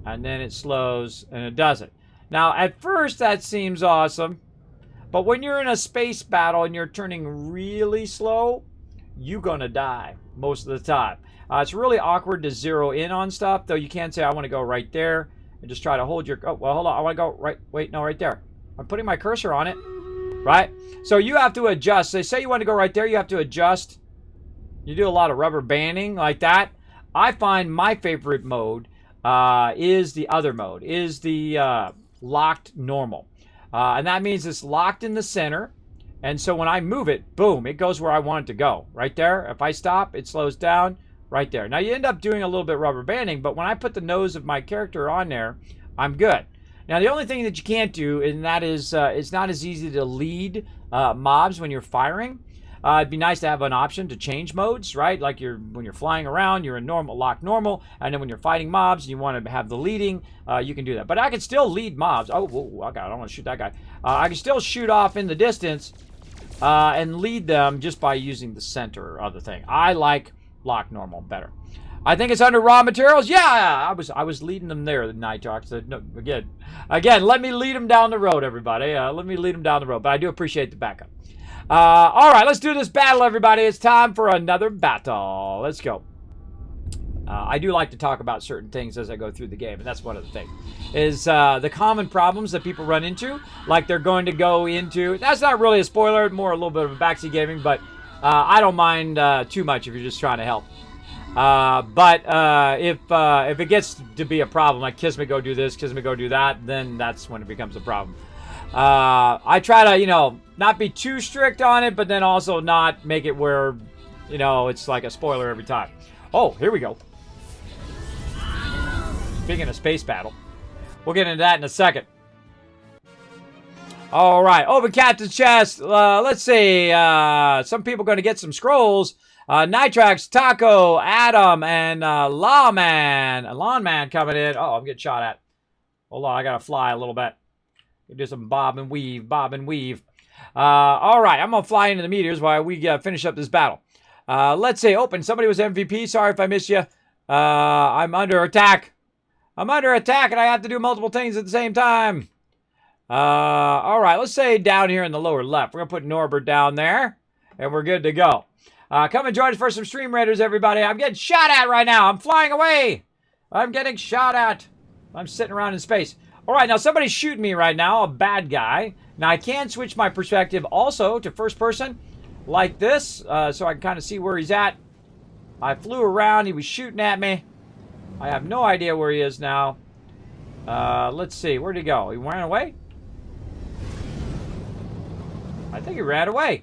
S1: and then it slows and it doesn't. Now, at first, that seems awesome, but when you're in a space battle and you're turning really slow, you're going to die most of the time. It's really awkward to zero in on stuff, though you can say, I want to go right there, and just try to hold your, oh, well, hold on, I want to go right, wait, no, right there. I'm putting my cursor on it, right? So you have to adjust. They say you want to go right there, you have to adjust. You do a lot of rubber banding like that. I find my favorite mode is the other mode, is the locked normal. And that means it's locked in the center. And so when I move it, boom, it goes where I want it to go. Right there. If I stop, it slows down right there. Now, you end up doing a little bit rubber banding, but when I put the nose of my character on there, I'm good. Now, the only thing that you can't do, and that is it's not as easy to lead mobs when you're firing. It'd be nice to have an option to change modes, right? Like when you're flying around, you're in lock normal, and then when you're fighting mobs and you want to have the leading, you can do that. But I can still lead mobs. Oh, whoa, okay, I don't want to shoot that guy. I can still shoot off in the distance and lead them just by using the center of the thing. I like lock normal better. I think it's under raw materials. Yeah, I was leading them there, the Nitrox. So, no, again, let me lead them down the road, everybody. Let me lead them down the road. But I do appreciate the backup. All right, let's do this battle, everybody. It's time for another battle. Let's go. I do like to talk about certain things as I go through the game, and that's one of the things. Is the common problems that people run into, like they're going to go into... That's not really a spoiler, more a little bit of a backseat gaming, but I don't mind too much if you're just trying to help. But if it gets to be a problem, like Kismet go do this, Kismet go do that, then that's when it becomes a problem. I try to, not be too strict on it, but then also not make it where, it's like a spoiler every time. Oh, here we go. Speaking of space battle, we'll get into that in a second. All right, open Captain's chest. Let's see. Some people are going to get some scrolls. Nitrax, Taco, Adam, and Lawman. A Lawnman coming in. Oh, I'm getting shot at. Hold on, I got to fly a little bit. Do some bob and weave, bob and weave. All right, I'm going to fly into the meteors while we finish up this battle. Let's say open. Somebody was MVP. Sorry if I missed you. I'm under attack. I'm under attack, and I have to do multiple things at the same time. All right, let's say down here in the lower left. We're going to put Norbert down there, and we're good to go. Come and join us for some Stream Raiders, everybody. I'm getting shot at right now. I'm flying away. I'm getting shot at. I'm sitting around in space. All right, now somebody's shooting me right now, a bad guy. Now, I can switch my perspective also to first person like this, so I can kind of see where he's at. I flew around. He was shooting at me. I have no idea where he is now. Let's see. Where'd he go? He ran away? I think he ran away.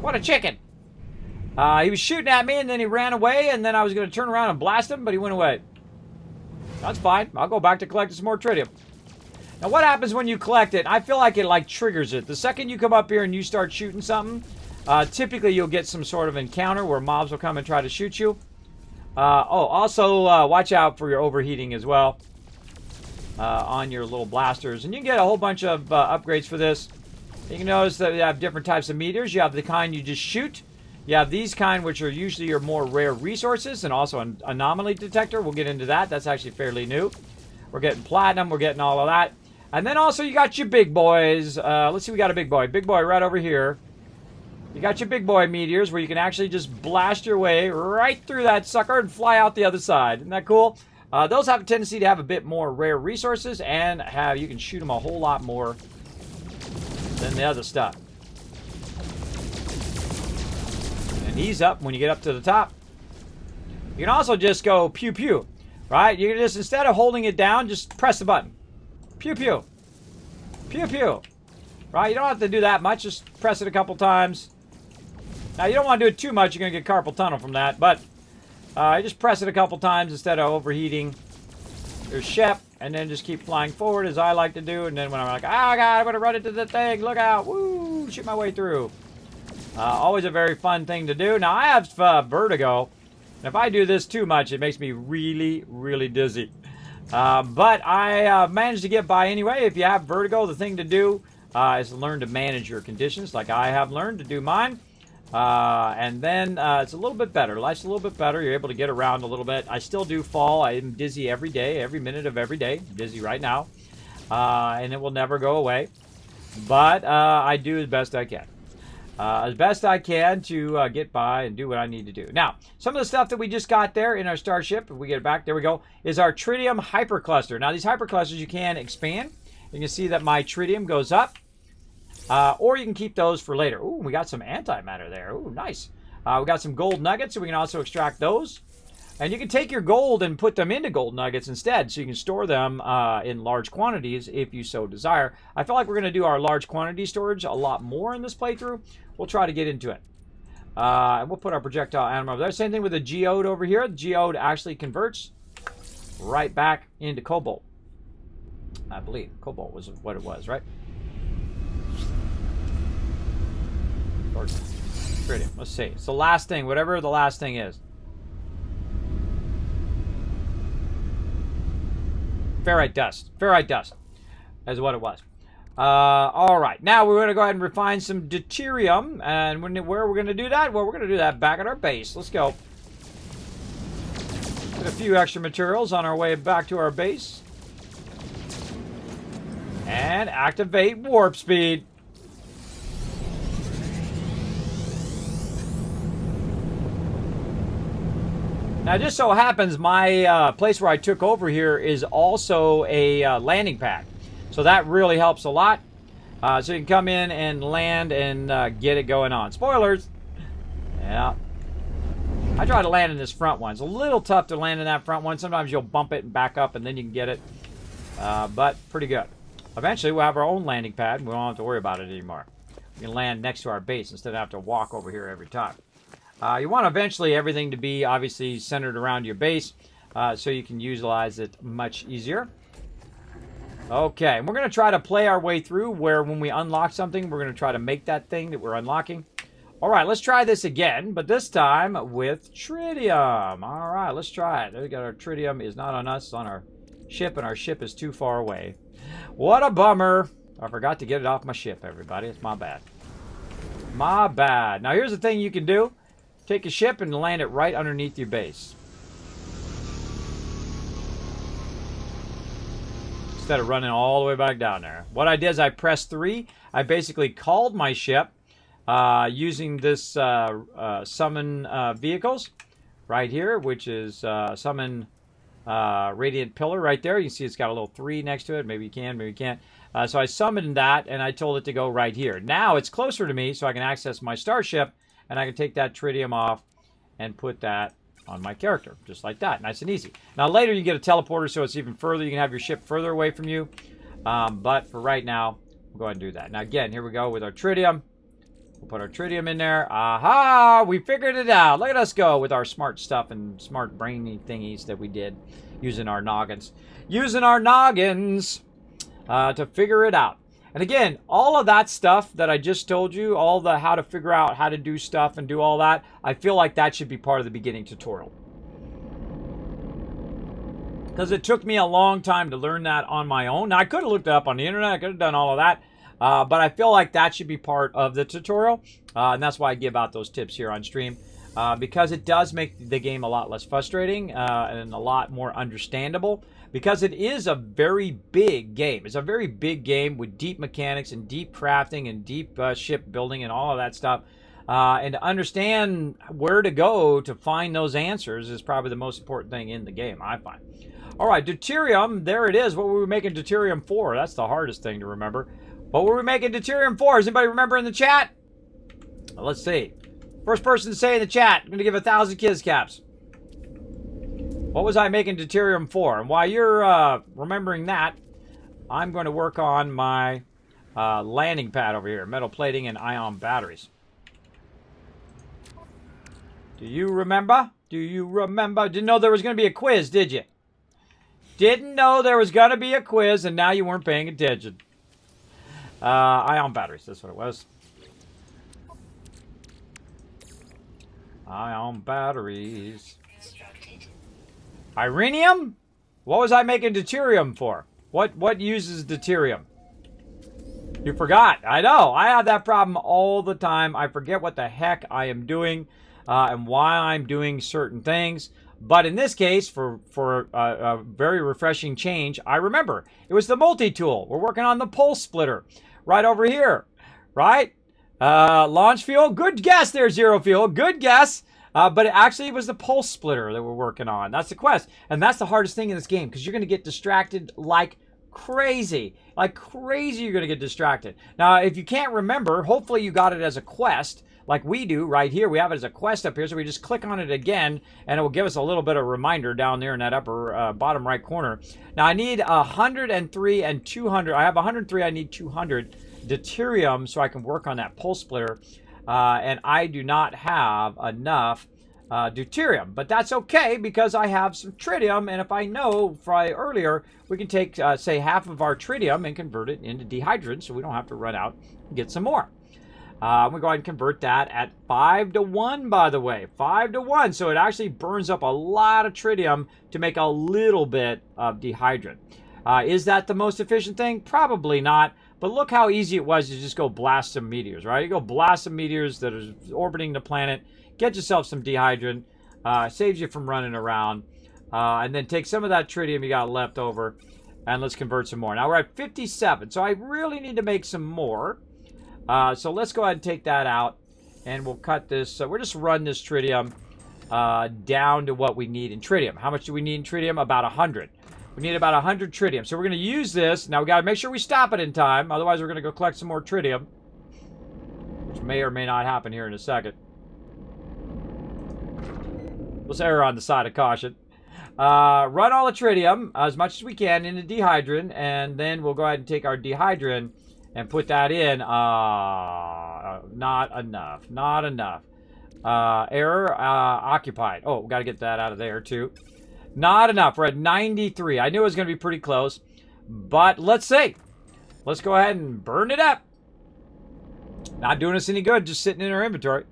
S1: What a chicken. He was shooting at me, and then he ran away, and then I was going to turn around and blast him, but he went away. That's fine. I'll go back to collecting some more tritium. Now, what happens when you collect it? I feel like it, like, triggers it. The second you come up here and you start shooting something, typically you'll get some sort of encounter where mobs will come and try to shoot you. Also, watch out for your overheating as well on your little blasters. And you can get a whole bunch of upgrades for this. You can notice that you have different types of meteors. You have the kind you just shoot. You have these kind, which are usually your more rare resources, and also an anomaly detector. We'll get into that. That's actually fairly new. We're getting platinum. We're getting all of that. And then also you got your big boys. Let's see, we got a big boy. Big boy right over here. You got your big boy meteors where you can actually just blast your way right through that sucker and fly out the other side. Isn't that cool? Those have a tendency to have a bit more rare resources, and you can shoot them a whole lot more than the other stuff. And ease up when you get up to the top. You can also just go pew pew, right? You can just, instead of holding it down, just press the button. Pew pew. Pew pew. Right? You don't have to do that much. Just press it a couple times. Now, you don't want to do it too much. You're going to get carpal tunnel from that. But you just press it a couple times instead of overheating your ship. And then just keep flying forward, as I like to do. And then when I'm like, oh, God, I'm going to run into the thing. Look out. Woo. Shoot my way through. Always a very fun thing to do. Now, I have vertigo. And if I do this too much, it makes me really, really dizzy. But I managed to get by anyway. If you have vertigo, the thing to do is to learn to manage your conditions like I have learned to do mine. And then it's a little bit better. Life's a little bit better. You're able to get around a little bit. I still do fall. I'm dizzy every day, every minute of every day. I'm dizzy right now. And it will never go away. But I do as best I can. As best I can to get by and do what I need to do. Now, some of the stuff that we just got there in our starship, if we get it back, there we go, is our tritium hypercluster. Now, these hyperclusters you can expand. You can see that my tritium goes up. Or you can keep those for later. Ooh, we got some antimatter there. Ooh, nice. We got some gold nuggets, so we can also extract those. And you can take your gold and put them into gold nuggets instead, so you can store them in large quantities if you so desire. I feel like we're going to do our large quantity storage a lot more in this playthrough. We'll try to get into it. And we'll put our projectile animal over there. Same thing with the geode over here. The geode actually converts right back into cobalt. I believe cobalt was what it was, right? Tritium. Let's see. It's the last thing, whatever the last thing is. Ferrite dust. Ferrite dust is what it was. All right. Now we're going to go ahead and refine some deuterium. And where we're going to do that? Well, we're going to do that back at our base. Let's go. Get a few extra materials on our way back to our base. And activate warp speed. Now, it just so happens my place where I took over here is also a landing pad. So that really helps a lot. So you can come in and land and get it going on. Spoilers! Yeah. I try to land in this front one. It's a little tough to land in that front one. Sometimes you'll bump it and back up and then you can get it. But pretty good. Eventually we'll have our own landing pad and we don't have to worry about it anymore. We can land next to our base instead of have to walk over here every time. You want eventually everything to be obviously centered around your base so you can utilize it much easier. Okay, and we're going to try to play our way through where when we unlock something, we're going to try to make that thing that we're unlocking. All right, let's try this again, but this time with tritium. All right, let's try it. There we go. Our tritium is not on us, it's on our ship, and our ship is too far away. What a bummer. I forgot to get it off my ship, everybody. It's my bad. My bad. Now, here's the thing you can do. Take a ship and land it right underneath your base. instead of running all the way back down there. What I did is I pressed 3. I basically called my ship using this summon vehicles right here, which is summon radiant pillar right there. You see it's got a little 3 next to it. Maybe you can, maybe you can't. So I summoned that, and I told it to go right here. Now it's closer to me, so I can access my starship, and I can take that tritium off and put that on my character, just like that. Nice and easy. Now later you get a teleporter, so it's even further. You can have your ship further away from you. But for right now, we'll go ahead and do that. Now again, here we go with our tritium. We'll put our tritium in there. Aha! We figured it out. Look at us go with our smart stuff and smart brainy thingies that we did using our noggins. Using our noggins to figure it out. And again, all of that stuff that I just told you, all the how to figure out how to do stuff and do all that, I feel like that should be part of the beginning tutorial. Because it took me a long time to learn that on my own. Now, I could have looked it up on the internet. I could have done all of that. But I feel like that should be part of the tutorial. And that's why I give out those tips here on stream. Because it does make the game a lot less frustrating and a lot more understandable. Because it is a very big game. It's a very big game with deep mechanics and deep crafting and deep ship building and all of that stuff. And to understand where to go to find those answers is probably the most important thing in the game, I find. All right, deuterium, there it is. What were we making deuterium for? That's the hardest thing to remember. What were we making deuterium for? Does anybody remember in the chat? Well, let's see. First person to say in the chat, I'm going to give 1,000 kids caps. What was I making deuterium for? And while you're remembering that, I'm going to work on my landing pad over here. Metal plating and ion batteries. Do you remember? Do you remember? Didn't know there was going to be a quiz, did you? Didn't know there was going to be a quiz, and now you weren't paying attention. Ion batteries, that's what it was. Ion batteries. Irenium? What was I making deuterium for? What uses deuterium? You forgot. I know. I have that problem all the time. I forget what the heck I am doing and why I'm doing certain things. But in this case, for a very refreshing change, I remember. It was the multi-tool. We're working on the pulse splitter right over here. Right? Launch fuel. Good guess there, Zero Fuel. Good guess. But it actually was the pulse splitter that we're working on. That's the quest. And that's the hardest thing in this game because you're going to get distracted like crazy. Like crazy you're going to get distracted. Now, if you can't remember, hopefully you got it as a quest like we do right here. We have it as a quest up here. So we just click on it again and it will give us a little bit of reminder down there in that upper bottom right corner. Now, I need 103 and 200. I have 103. I need 200 deuterium so I can work on that pulse splitter. And I do not have enough deuterium. But that's okay because I have some tritium. And if I know earlier, we can take, say, half of our tritium and convert it into dehydrogen so we don't have to run out and get some more. We go ahead and convert that at 5-to-1, by the way. 5-to-1. So it actually burns up a lot of tritium to make a little bit of dehydrogen. Is that the most efficient thing? Probably not. But look how easy it was to just go blast some meteors, right? You go blast some meteors that are orbiting the planet, get yourself some dehydrogen, saves you from running around, and then take some of that tritium you got left over, and let's convert some more. Now we're at 57, so I really need to make some more. So let's go ahead and take that out, and we'll cut this. So we'll just run this tritium down to what we need in tritium. How much do we need in tritium? About 100. We need about 100 tritium. So we're going to use this. Now we got to make sure we stop it in time. Otherwise, we're going to go collect some more tritium, which may or may not happen here in a second. Let's err on the side of caution. Run all the tritium as much as we can into dehydrogen, and then we'll go ahead and take our dehydrogen and put that in. Not enough. Not enough. Error occupied. Oh, we got to get that out of there too. Not enough. We're at 93. I knew it was going to be pretty close. But let's see. Let's go ahead and burn it up. Not doing us any good. Just sitting in our inventory.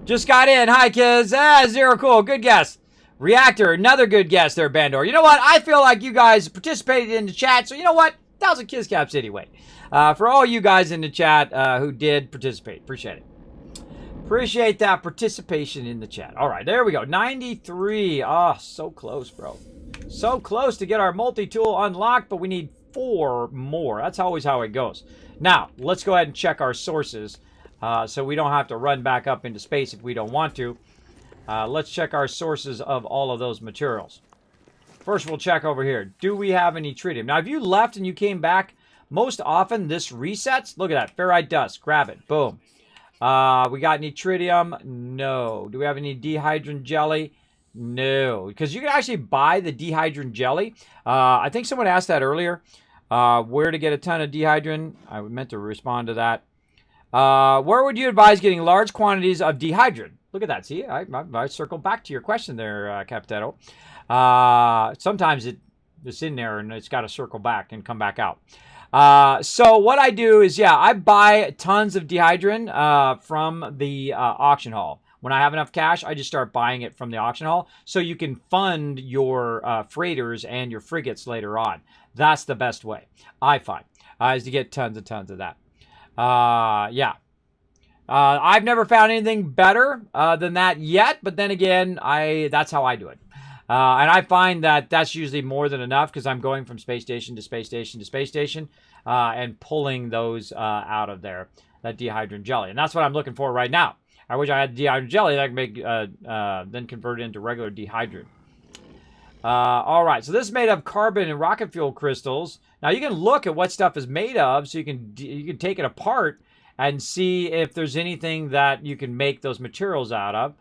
S1: Just got in. Hi, kids. Zero cool. Good guess. Reactor. Another good guess there, Bandor. You know what? I feel like you guys participated in the chat. So you know what? 1,000 kids caps anyway. For all you guys in the chat who did participate. Appreciate it. Appreciate that participation in the chat. All right, there we go. 93. Oh, so close, bro. So close to get our multi-tool unlocked, but we need 4 more. That's always how it goes. Now, let's go ahead and check our sources so we don't have to run back up into space if we don't want to. Let's check our sources of all of those materials. First, we'll check over here. Do we have any tritium? Now, if you left and you came back, most often this resets. Look at that. Ferrite dust. Grab it. Boom. We got any tritium? No. Do we have any dihydrin jelly? No. Because you can actually buy the dihydrin jelly. I think someone asked that earlier. Where to get a ton of dihydrin? I meant to respond to that. Where would you advise getting large quantities of dihydrin? Look at that. See, I circled back to your question there, Capitano. Sometimes it's in there and it's got to circle back and come back out. So what I do is, I buy tons of dihydrin from the auction hall. When I have enough cash, I just start buying it from the auction hall so you can fund your freighters and your frigates later on. That's the best way, I find, is to get tons and tons of that. I've never found anything better than that yet, but then again, that's how I do it. And I find that that's usually more than enough because I'm going from space station to space station to space station and pulling those out of there, that dihydrin jelly. And that's what I'm looking for right now. I wish I had dihydrin jelly that I could make, then convert it into regular dihydrin. All right, so this is made of carbon and rocket fuel crystals. Now you can look at what stuff is made of, so you can take it apart and see if there's anything that you can make those materials out of,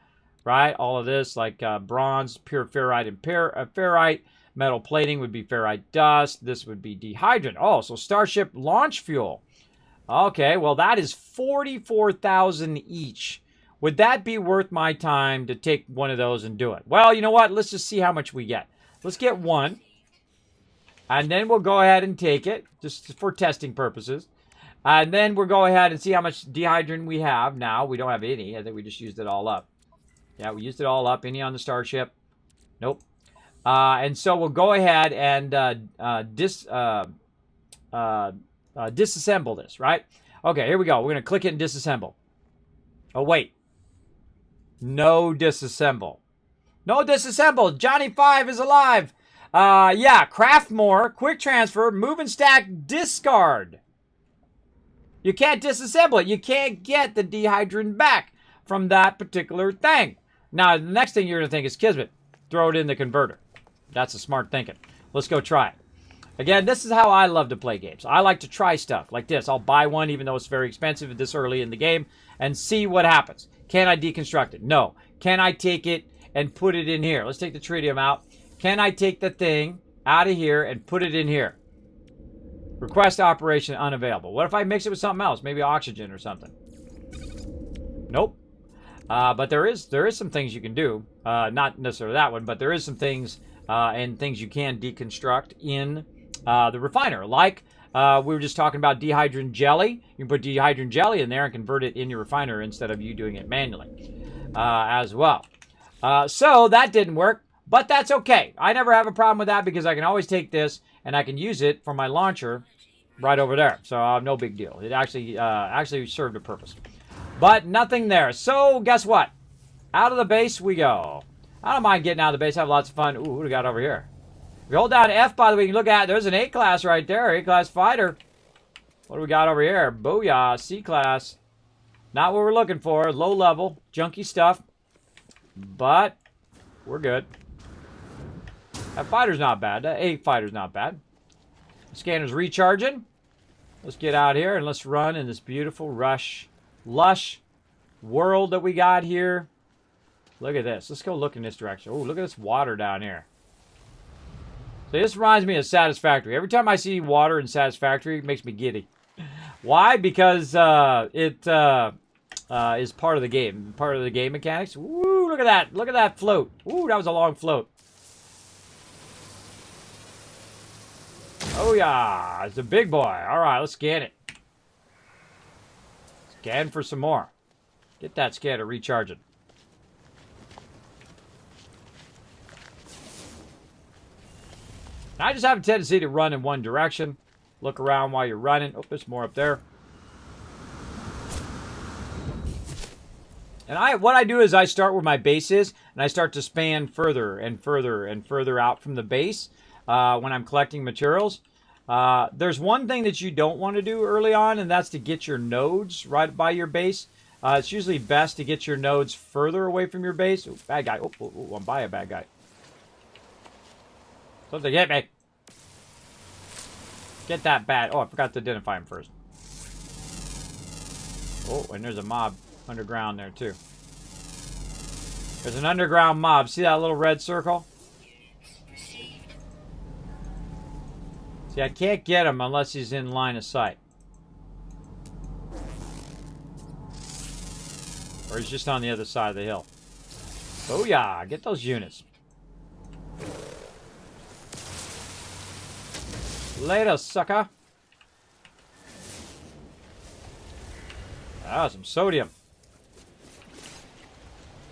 S1: right? All of this, like bronze, pure ferrite, and ferrite. Metal plating would be ferrite dust. This would be dihydrin. Oh, so Starship launch fuel. Okay, well that is 44,000 each. Would that be worth my time to take one of those and do it? Well, you know what? Let's just see how much we get. Let's get one. And then we'll go ahead and take it, just for testing purposes. And then we'll go ahead and see how much dihydrin we have now. We don't have any. I think we just used it all up. Yeah, we used it all up. Any on the Starship? Nope. And so we'll go ahead and disassemble this, right? Okay, here we go. We're going to click it and disassemble. Oh, wait. No disassemble. No disassemble. Johnny 5 is alive. Craft more. Quick transfer. Move and stack. Discard. You can't disassemble it. You can't get the dihydrin back from that particular thing. Now, the next thing you're going to think is Kismet. Throw it in the converter. That's a smart thinking. Let's go try it. Again, this is how I love to play games. I like to try stuff like this. I'll buy one even though it's very expensive this early in the game and see what happens. Can I deconstruct it? No. Can I take it and put it in here? Let's take the tritium out. Can I take the thing out of here and put it in here? Request operation unavailable. What if I mix it with something else? Maybe oxygen or something. Nope. But there is some things you can do. Not necessarily that one, but there is some things and things you can deconstruct in the refiner. Like we were just talking about dihydrin jelly. You can put dihydrin jelly in there and convert it in your refiner instead of you doing it manually as well. So that didn't work, but that's okay. I never have a problem with that because I can always take this and I can use it for my launcher right over there. So no big deal. It actually served a purpose. But nothing there. So guess what? Out of the base we go. I don't mind getting out of the base. I have lots of fun. Ooh, what do we got over here? If you hold down F, by the way, you can look at it. There's an A-class right there. A-class fighter. What do we got over here? Booyah. C-class. Not what we're looking for. Low level. Junky stuff. But we're good. That fighter's not bad. That A fighter's not bad. Scanner's recharging. Let's get out here and let's run in this beautiful lush world that we got here. Look at this. Let's go look in this direction. Oh, look at this water down here. So this reminds me of Satisfactory. Every time I see water in Satisfactory, it makes me giddy. Why? Because it is part of the game. Part of the game mechanics. Woo, look at that. Look at that float. Ooh, that was a long float. Oh, yeah. It's a big boy. All right, let's scan it. Scan for some more. Get that scanner recharging. I just have a tendency to run in one direction. Look around while you're running. Oh, there's more up there. And what I do is I start where my base is, and I start to span further and further and further out from the base when I'm collecting materials. There's one thing that you don't want to do early on, and that's to get your nodes right by your base. It's usually best to get your nodes further away from your base. Ooh, bad guy. Oh, I'm by a bad guy. Something hit me. Get that bad. Oh, I forgot to identify him first. Oh, and there's a mob underground there, too. There's an underground mob. See that little red circle? See, I can't get him unless he's in line of sight. Or he's just on the other side of the hill. Oh yeah, get those units. Later, sucker. Ah, some sodium.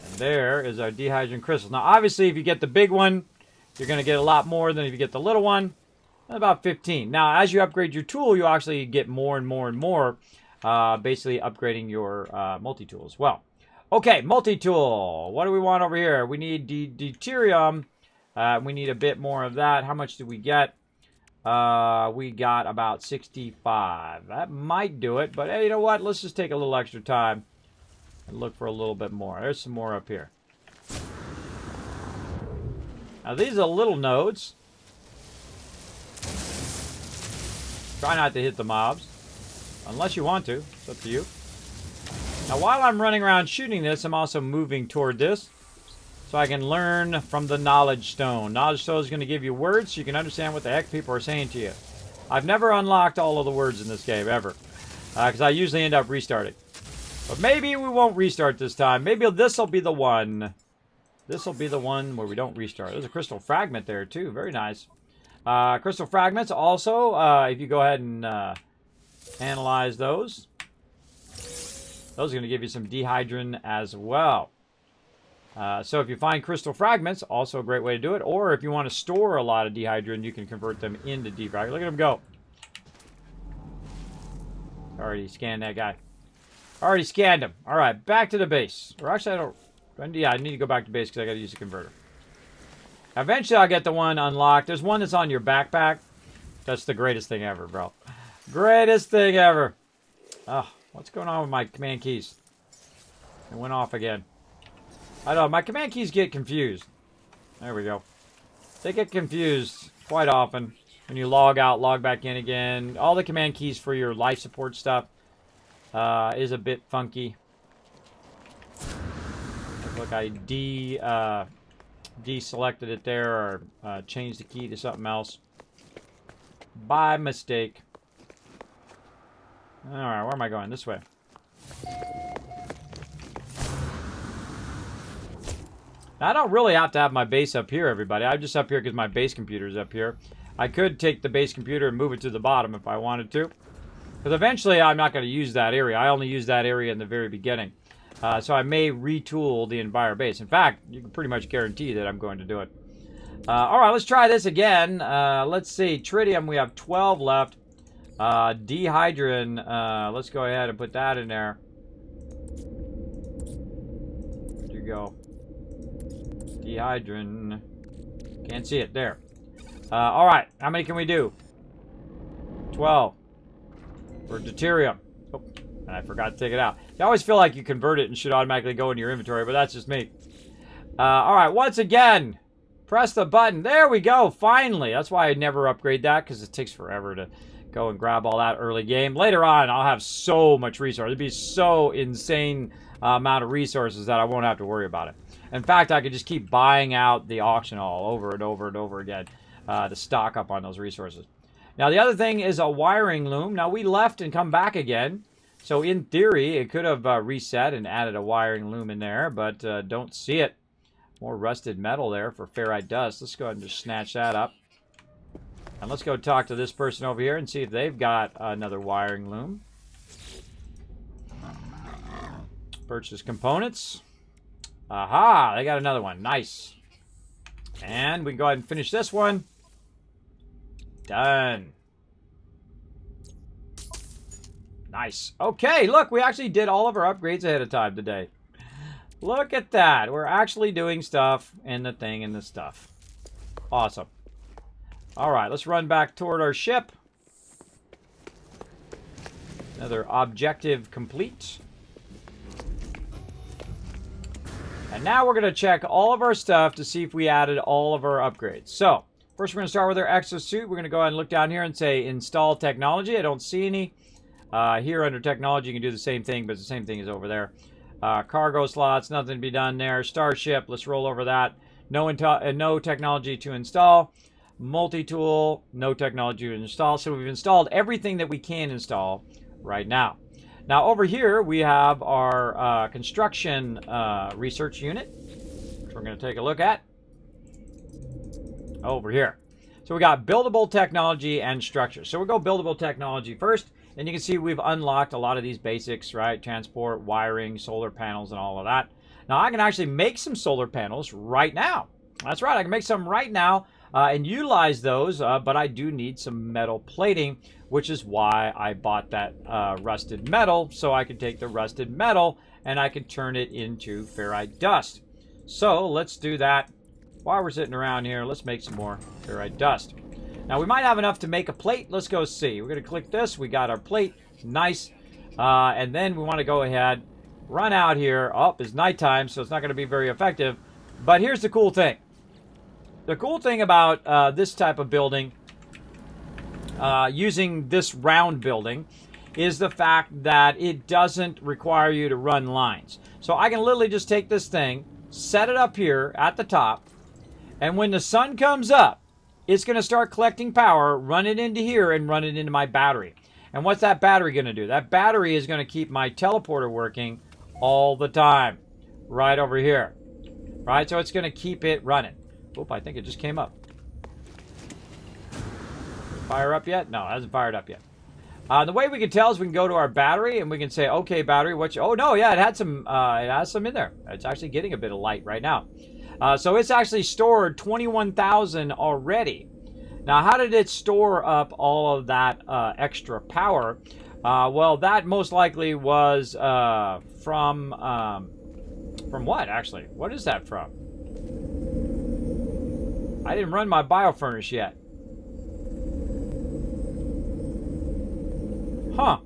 S1: And there is our dehydrogen crystals. Now, obviously, if you get the big one, you're going to get a lot more than if you get the little one. About 15. Now, as you upgrade your tool, you actually get more and more and more, basically upgrading your multi-tool as well. Okay, multi-tool. What do we want over here? We need deuterium. We need a bit more of that. How much did we get? We got about 65. That might do it, but hey, you know what? Let's just take a little extra time and look for a little bit more. There's some more up here. Now, these are little nodes. Try not to hit the mobs. Unless you want to. It's up to you. Now, while I'm running around shooting this, I'm also moving toward this. So I can learn from the Knowledge Stone. Knowledge Stone is going to give you words so you can understand what the heck people are saying to you. I've never unlocked all of the words in this game, ever. Because I usually end up restarting. But maybe we won't restart this time. Maybe this will be the one. This will be the one where we don't restart. There's a crystal fragment there, too. Very nice. Crystal fragments also, if you go ahead and analyze those are going to give you some dehydrogen as well. So if you find crystal fragments, also a great way to do it. Or if you want to store a lot of dehydrogen, you can convert them into dehydrogen. Look at him go. Already scanned that guy. Already scanned him. All right, back to the base. Or actually, I don't. Yeah, I need to go back to base because I got to use the converter. Eventually, I'll get the one unlocked. There's one that's on your backpack. That's the greatest thing ever, bro. Greatest thing ever. Oh, what's going on with my command keys? It went off again. I don't know. My command keys get confused. There we go. They get confused quite often when you log out, log back in again. All the command keys for your life support stuff is a bit funky. Look, I deselected it there or changed the key to something else by mistake. Alright, where am I going? This way. Now, I don't really have to have my base up here, everybody. I'm just up here because my base computer is up here. I could take the base computer and move it to the bottom if I wanted to. Because eventually I'm not going to use that area. I only use that area in the very beginning. So I may retool the entire base. In fact, you can pretty much guarantee that I'm going to do it. Alright, let's try this again. Let's see. Tritium, we have 12 left. Dehydrogen, let's go ahead and put that in there. Where'd you go? Dehydrogen. Can't see it. There. Alright, how many can we do? 12. For deuterium. Oh, and I forgot to take it out. You always feel like you convert it and should automatically go into your inventory, but that's just me. Alright, once again, press the button. There we go, finally. That's why I never upgrade that, because it takes forever to go and grab all that early game. Later on, I'll have so much resource. It'd be so insane amount of resources that I won't have to worry about it. In fact, I could just keep buying out the auction hall over and over and over again to stock up on those resources. Now, the other thing is a wiring loom. Now, we left and come back again. So, in theory, it could have reset and added a wiring loom in there, but don't see it. More rusted metal there for ferrite dust. Let's go ahead and just snatch that up. And let's go talk to this person over here and see if they've got another wiring loom. Purchase components. Aha! They got another one. Nice. And we can go ahead and finish this one. Done. Nice. Okay, look, we actually did all of our upgrades ahead of time today. Look at that. We're actually doing stuff in the thing and the stuff. Awesome. All right, let's run back toward our ship. Another objective complete. And now we're going to check all of our stuff to see if we added all of our upgrades. So, first we're going to start with our exosuit. We're going to go ahead and look down here and say install technology. I don't see any. Here under technology, you can do the same thing, but the same thing is over there. Cargo slots, nothing to be done there. Starship, let's roll over that. No technology to install. Multi-tool, no technology to install. So we've installed everything that we can install right now. Now over here, we have our construction research unit, which we're going to take a look at. Over here. So we got buildable technology and structure. So we'll go buildable technology first. And you can see we've unlocked a lot of these basics, right? Transport, wiring, solar panels, and all of that. Now I can actually make some solar panels right now. That's right, I can make some right now and utilize those, but I do need some metal plating, which is why I bought that rusted metal, so I can take the rusted metal and I can turn it into ferrite dust. So let's do that. While we're sitting around here, let's make some more ferrite dust. Now we might have enough to make a plate. Let's go see. We're going to click this. We got our plate. Nice. And then we want to go ahead, run out here. Oh, it's nighttime, so it's not going to be very effective. But here's the cool thing. The cool thing about this type of building, using this round building, is the fact that it doesn't require you to run lines. So I can literally just take this thing, set it up here at the top, and when the sun comes up, it's going to start collecting power, run it into here, and run it into my battery. And what's that battery going to do? That battery is going to keep my teleporter working all the time. Right over here. Right? So it's going to keep it running. Oop, I think it just came up. Fire up yet? No, it hasn't fired up yet. The way we can tell is we can go to our battery and we can say, okay, battery, oh no, yeah, it has some in there. It's actually getting a bit of light right now. So it's actually stored 21,000 already. Now, how did it store up all of that extra power? Well, that most likely was from what, actually? What is that from? I didn't run my biofurnace yet. Huh.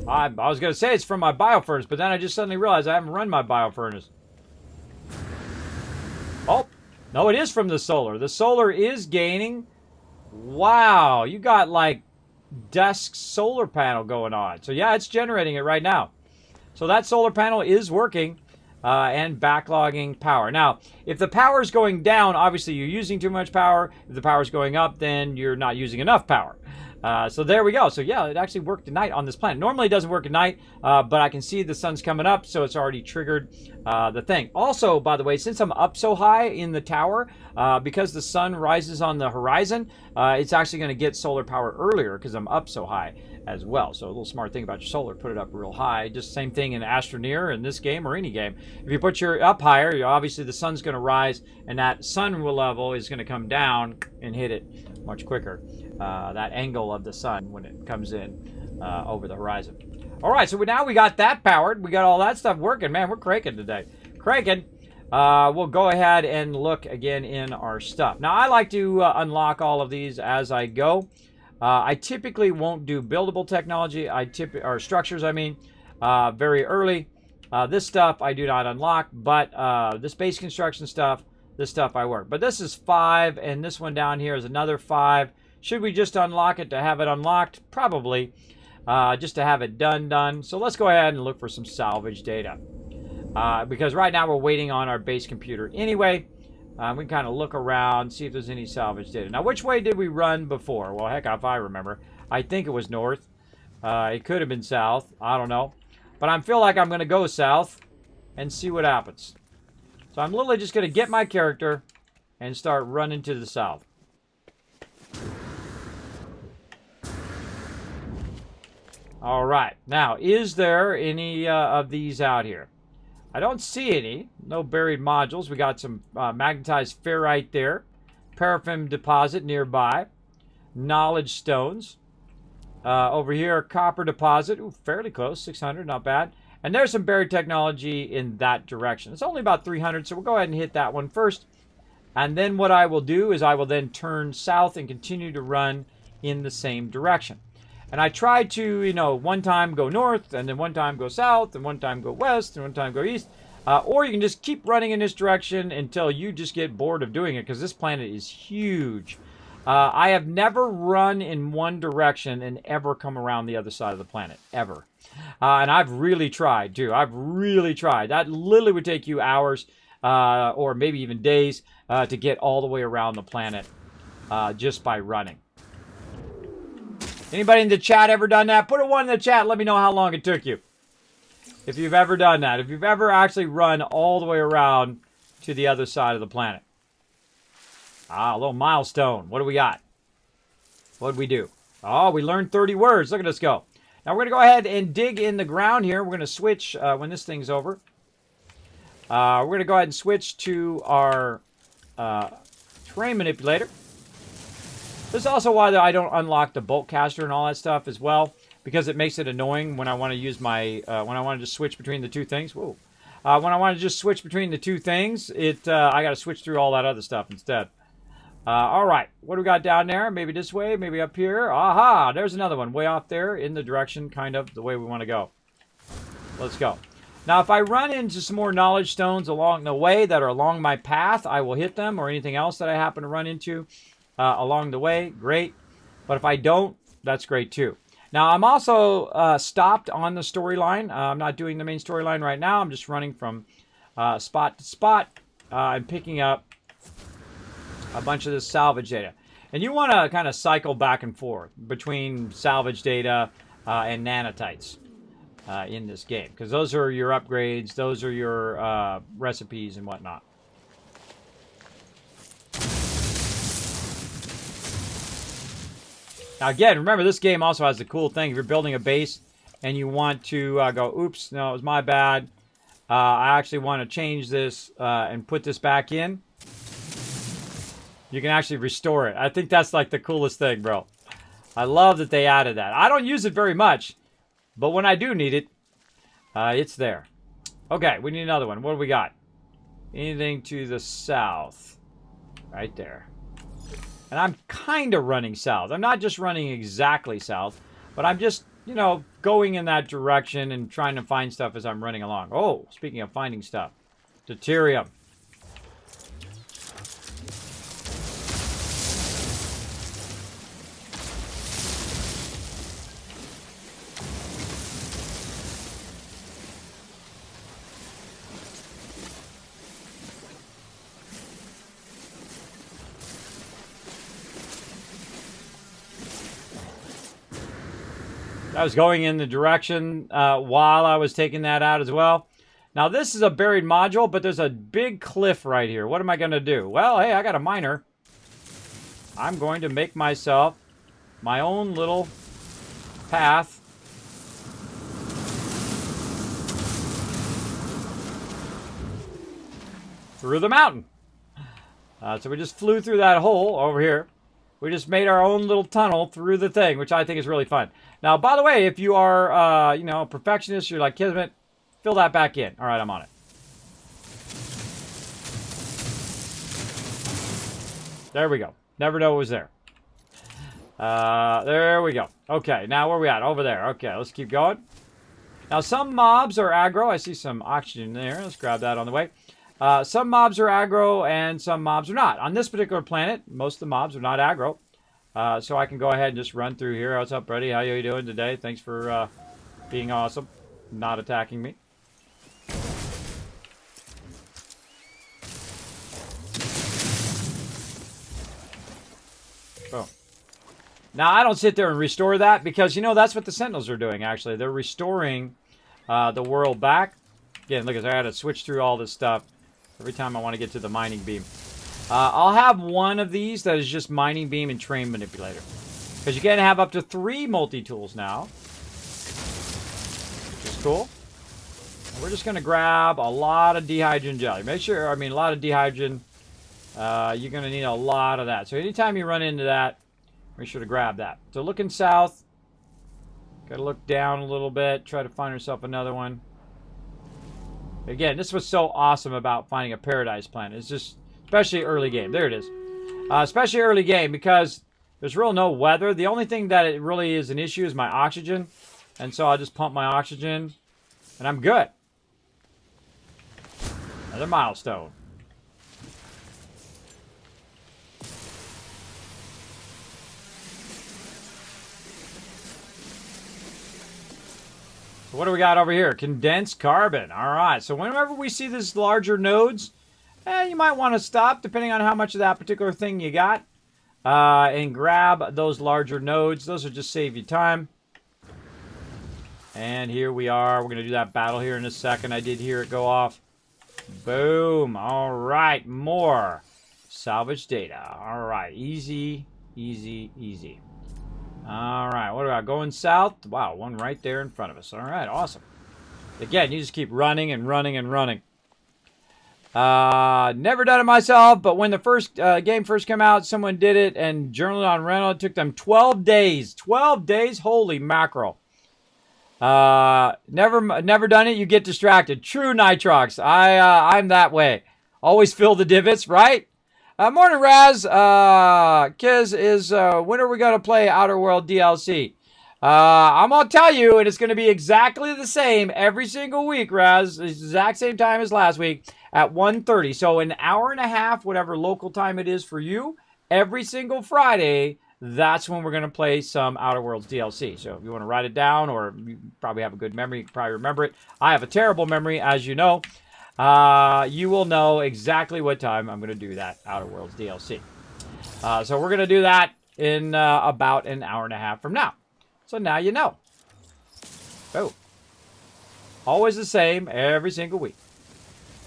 S1: I was going to say it's from my biofurnace, but then I just suddenly realized I haven't run my biofurnace. Oh, no, it is from the solar. The solar is gaining. Wow, you got like dusk solar panel going on. So yeah, it's generating it right now. So that solar panel is working and backlogging power. Now, if the power is going down, obviously you're using too much power. If the power is going up, then you're not using enough power. So there we go. So yeah, it actually worked at night on this planet. Normally it doesn't work at night, but I can see the sun's coming up, so it's already triggered the thing. Also, by the way, since I'm up so high in the tower, because the sun rises on the horizon, it's actually going to get solar power earlier because I'm up so high as well. So a little smart thing about your solar, put it up real high. Just same thing in Astroneer in this game or any game. If you put your up higher, obviously the sun's going to rise, and that sun level is going to come down and hit it much quicker. That angle of the sun when it comes in over the horizon. All right, so now we got that powered. We got all that stuff working. Man, we're cranking today. Cranking. We'll go ahead and look again in our stuff. Now, I like to unlock all of these as I go. I typically won't do buildable technology, or structures, I mean, very early. This stuff I do not unlock, but this base construction stuff, this stuff I work. But this is 5, and this one down here is another 5. Should we just unlock it to have it unlocked? Probably, just to have it done. So let's go ahead and look for some salvage data. Because right now we're waiting on our base computer anyway. We can kind of look around, see if there's any salvage data. Now, which way did we run before? Well, heck, if I remember. I think it was north. It could have been south. I don't know. But I feel like I'm going to go south and see what happens. So I'm literally just going to get my character and start running to the south. All right. Now, is there any of these out here? I don't see any. No buried modules. We got some magnetized ferrite there. Paraffin deposit nearby. Knowledge stones. Over here, copper deposit. Ooh, fairly close. 600, not bad. And there's some buried technology in that direction. It's only about 300, so we'll go ahead and hit that one first. And then what I will do is I will then turn south and continue to run in the same direction. And I try to, you know, one time go north, and then one time go south, and one time go west, and one time go east. Or you can just keep running in this direction until you just get bored of doing it, because this planet is huge. I have never run in one direction and ever come around the other side of the planet, ever. And I've really tried, too. I've really tried. That literally would take you hours or maybe even days to get all the way around the planet just by running. Anybody in the chat ever done that? Put a 1 in the chat. Let me know how long it took you. If you've ever done that. If you've ever actually run all the way around to the other side of the planet. Ah, a little milestone. What do we got? What did we do? Oh, we learned 30 words. Look at us go. Now we're going to go ahead and dig in the ground here. We're going to switch when this thing's over. We're going to go ahead and switch to our terrain manipulator. This is also why I don't unlock the bolt caster and all that stuff as well, because it makes it annoying when I want to use my when I want to just switch between the two things. Whoa. When I want to just switch between the two things, I got to switch through all that other stuff instead. All right, what do we got down there? Maybe this way, maybe up here. Aha, there's another one way off there in the direction, kind of the way we want to go. Let's go. Now, if I run into some more knowledge stones along the way that are along my path, I will hit them, or anything else that I happen to run into along the way. Great. But if I don't, that's great too. Now, I'm also stopped on the storyline. I'm not doing the main storyline right now. I'm just running from spot to spot and picking up a bunch of this salvage data. And you want to kind of cycle back and forth between salvage data and nanotites in this game, because those are your upgrades, those are your recipes and whatnot. Now again, remember, this game also has the cool thing. If you're building a base and you want to go, oops, no, it was my bad. I actually want to change this and put this back in. You can actually restore it. I think that's like the coolest thing, bro. I love that they added that. I don't use it very much, but when I do need it, it's there. Okay, we need another one. What do we got? Anything to the south. Right there. And I'm kind of running south. I'm not just running exactly south, but I'm just, you know, going in that direction and trying to find stuff as I'm running along. Oh, speaking of finding stuff. Deuterium. I was going in the direction while I was taking that out as well. Now, this is a buried module, but there's a big cliff right here. What am I going to do? Well, hey, I got a miner. I'm going to make myself my own little path. Through the mountain. So we just flew through that hole over here. We just made our own little tunnel through the thing, which I think is really fun. Now, by the way, if you are, you know, a perfectionist, you're like Kismet, fill that back in. All right, I'm on it. There we go. Never know what was there. There we go. Okay, now where are we at? Over there. Okay, let's keep going. Now, some mobs are aggro. I see some oxygen there. Let's grab that on the way. Some mobs are aggro and some mobs are not. On this particular planet, most of the mobs are not aggro. So I can go ahead and just run through here. What's up, buddy? How you doing today? Thanks for being awesome. Not attacking me. Oh. Now, I don't sit there and restore that because, you know, that's what the Sentinels are doing, actually. They're restoring the world back. Again, look, I had to switch through all this stuff every time I want to get to the mining beam. I'll have one of these that is just mining beam and train manipulator. Because you can have up to 3 multi-tools now. Which is cool. And we're just going to grab a lot of dehydrogen jelly. Make sure, a lot of dehydrogen. You're going to need a lot of that. So anytime you run into that, make sure to grab that. So looking south. Got to look down a little bit. Try to find yourself another one. Again, this was so awesome about finding a paradise plant. It's just, especially early game. There it is. Especially early game because there's real no weather. The only thing that it really is an issue is my oxygen. And so I'll just pump my oxygen and I'm good. Another milestone. So what do we got over here? Condensed carbon. All right. So whenever we see these larger nodes, you might want to stop depending on how much of that particular thing you got. And grab those larger nodes. Those will just save you time. And here we are. We're going to do that battle here in a second. I did hear it go off. Boom. All right. More salvage data. All right. Easy, easy, easy. All right. What about going south? Wow. One right there in front of us. All right. Awesome. Again, you just keep running and running and running. Never done it myself, but when the first game first came out, someone did it and journaled on rental. It took them 12 days. 12 days? Holy mackerel. Never done it. You get distracted. True, Nitrox. I'm that way. Always fill the divots, right? Morning, Raz. Kiz is, when are we going to play Outer World DLC? I'm going to tell you, and it's going to be exactly the same every single week, Raz. The exact same time as last week at 1:30. So an hour and a half, whatever local time it is for you, every single Friday. That's when we're going to play some Outer Worlds DLC. So if you want to write it down, or you probably have a good memory, you can probably remember it. I have a terrible memory, as you know. You will know exactly what time I'm going to do that Outer Worlds DLC. So we're going to do that in about an hour and a half from now. So now you know. Oh. Always the same every single week.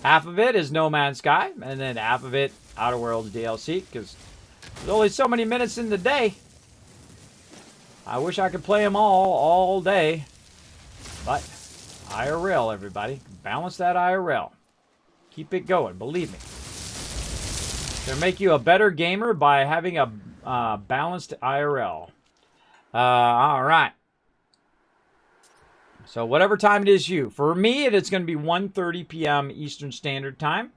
S1: Half of it is No Man's Sky, and then half of it Outer Worlds DLC, because there's only so many minutes in the day. I wish I could play them all day. But IRL, everybody. Balance that IRL. Keep it going, believe me. Gonna make you a better gamer by having a balanced IRL. All right. So whatever time it is for me, it's going to be 1:30 p.m. Eastern Standard Time.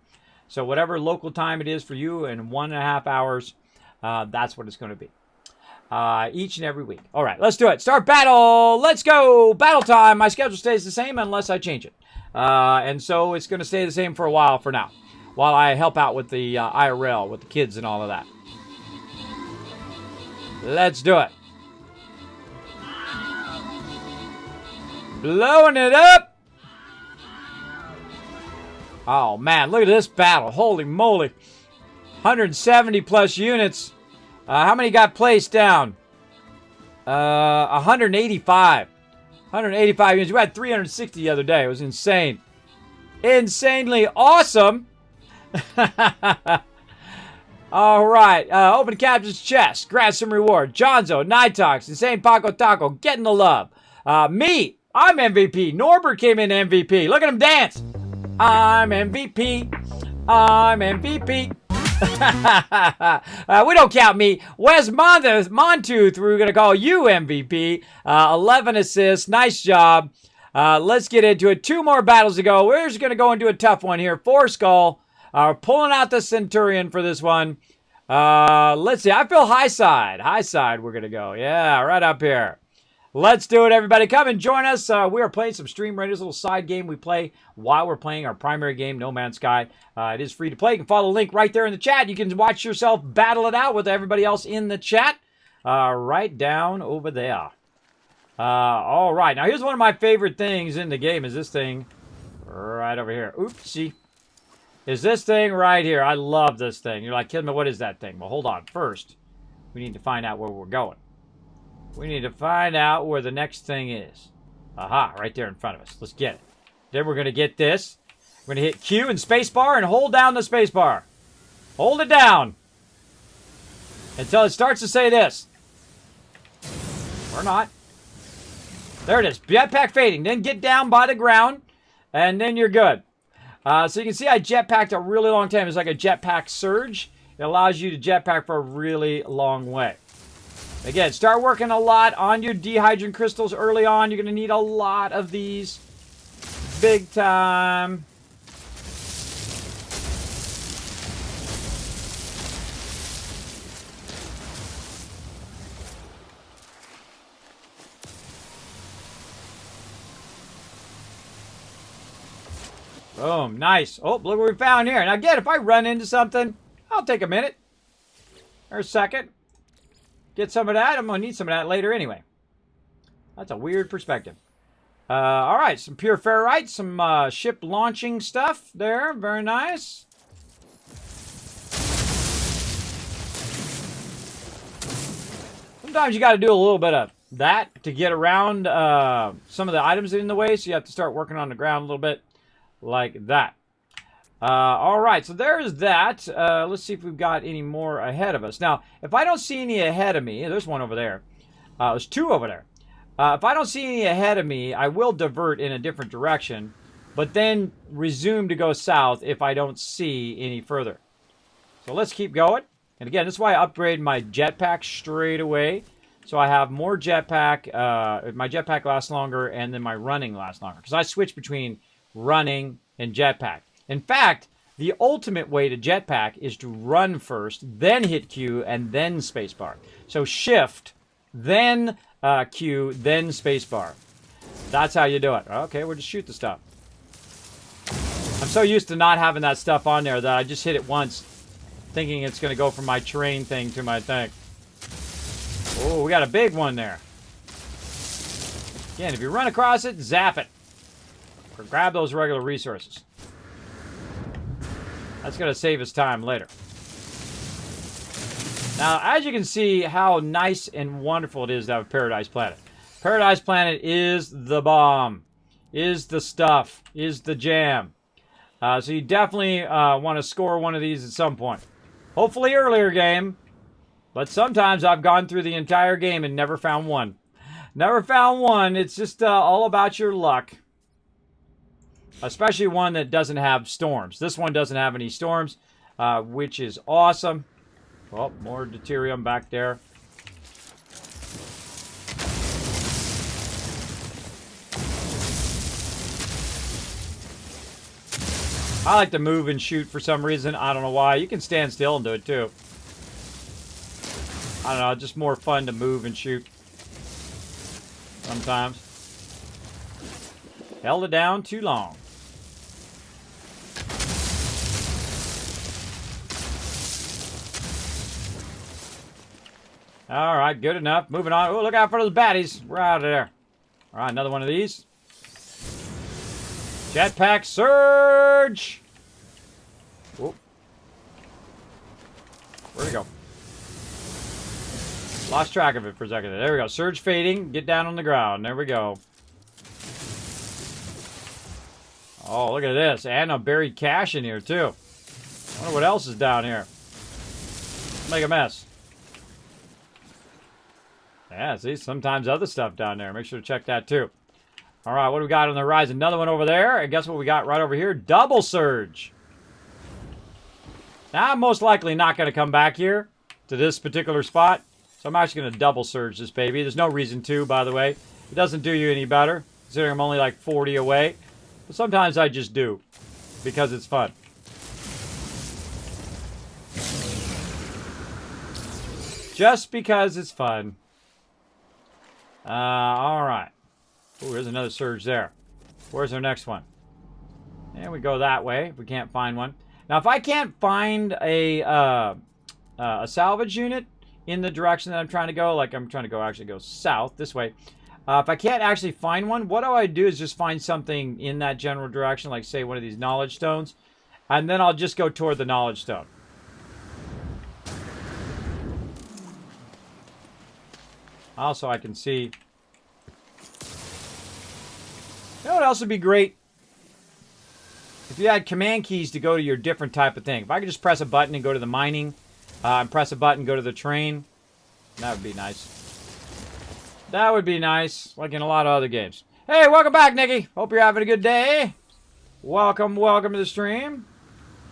S1: So whatever local time it is for you in 1.5 hours, that's what it's going to be. Each and every week. All right, let's do it. Start battle. Let's go. Battle time. My schedule stays the same unless I change it. And so it's going to stay the same for a while for now, while I help out with the IRL, with the kids and all of that. Let's do it. Blowing it up. Oh, man, look at this battle. Holy moly. 170 plus units. How many got placed down? 185. 185 units. We had 360 the other day. It was insane. Insanely awesome. All right. Open captain's chest. Grab some reward. Jonzo, Nitox, Insane Paco Taco, getting the love. Me, I'm MVP. Norbert came in MVP. Look at him dance. I'm MVP. I'm MVP. We don't count me. Wes Montooth, we're going to call you MVP. 11 assists. Nice job. Let's get into it. 2 more battles to go. We're just going to go into a tough one here. 4 skull. Pulling out the Centurion for this one. Let's see. I feel high side. High side we're going to go. Yeah, right up here. Let's do it, everybody. Come and join us. We are playing some Stream Raiders, a little side game we play while we're playing our primary game, No Man's Sky. It is free to play. You can follow the link right there in the chat. You can watch yourself battle it out with everybody else in the chat. Right down over there. All right. Now, here's one of my favorite things in the game is this thing right over here. Oopsie. Is this thing right here. I love this thing. You're like, Kismet, what is that thing? Well, hold on. First, we need to find out where we're going. We need to find out where the next thing is. Aha, right there in front of us. Let's get it. Then we're going to get this. We're going to hit Q and spacebar and hold down the spacebar. Hold it down. Until it starts to say this. Or not. There it is. Jetpack fading. Then get down by the ground. And then you're good. So you can see I jetpacked a really long time. It's like a jetpack surge. It allows you to jetpack for a really long way. Again, start working a lot on your dehydrogen crystals early on. You're going to need a lot of these. Big time. Boom. Nice. Oh, look what we found here. Now, again, if I run into something, I'll take a minute or a second. Get some of that. I'm going to need some of that later anyway. That's a weird perspective. All right, some pure ferrite, some ship launching stuff there. Very nice. Sometimes you got to do a little bit of that to get around some of the items in the way, so you have to start working on the ground a little bit like that. All right, so there's that. Let's see if we've got any more ahead of us. Now, if I don't see any ahead of me, there's one over there. There's two over there. If I don't see any ahead of me, I will divert in a different direction, but then resume to go south if I don't see any further. So let's keep going. And again, this is why I upgrade my jetpack straight away. So I have more jetpack, my jetpack lasts longer, and then my running lasts longer. Because I switch between running and jetpack. In fact, the ultimate way to jetpack is to run first, then hit Q, and then spacebar. So shift, then Q, then spacebar. That's how you do it. Okay, we'll just shoot the stuff. I'm so used to not having that stuff on there that I just hit it once, thinking it's going to go from my terrain thing to my thing. Oh, we got a big one there. Again, if you run across it, zap it. Or grab those regular resources. That's going to save us time later. Now, as you can see how nice and wonderful it is to have a Paradise Planet. Paradise Planet is the bomb. Is the stuff. Is the jam. So you definitely want to score one of these at some point. Hopefully earlier game. But sometimes I've gone through the entire game and never found one. Never found one. It's just all about your luck. Especially one that doesn't have storms. This one doesn't have any storms, which is awesome. Well, more deuterium back there. I like to move and shoot for some reason. I don't know why. You can stand still and do it too. I don't know. It's just more fun to move and shoot. Sometimes. Held it down too long. All right, good enough. Moving on. Oh, look out for those baddies. We're out of there. All right, another one of these. Jetpack surge. Whoop. Where'd it go? Lost track of it for a second. There we go. Surge fading. Get down on the ground. There we go. Oh, look at this. And a buried cache in here, too. I wonder what else is down here. Make a mess. Yeah, see, sometimes other stuff down there. Make sure to check that, too. All right, what do we got on the horizon? Another one over there. And guess what we got right over here? Double surge. Now, I'm most likely not going to come back here to this particular spot. So I'm actually going to double surge this baby. There's no reason to, by the way. It doesn't do you any better, considering I'm only like 40 away. But sometimes I just do, because it's fun. Just because it's fun. All right. Oh, there's another surge there. Where's our next one? And we go that way if we can't find one. Now, if I can't find a salvage unit in the direction that I'm trying to go, like I'm trying to actually go south this way. If I can't actually find one, what I do is just find something in that general direction, like say one of these knowledge stones, and then I'll just go toward the knowledge stone. Also, I can see. You know what else would be great? If you had command keys to go to your different type of thing. If I could just press a button and go to the mining, and press a button, go to the train, that would be nice. That would be nice, like in a lot of other games. Hey, welcome back, Nikki. Hope you're having a good day. Welcome to the stream.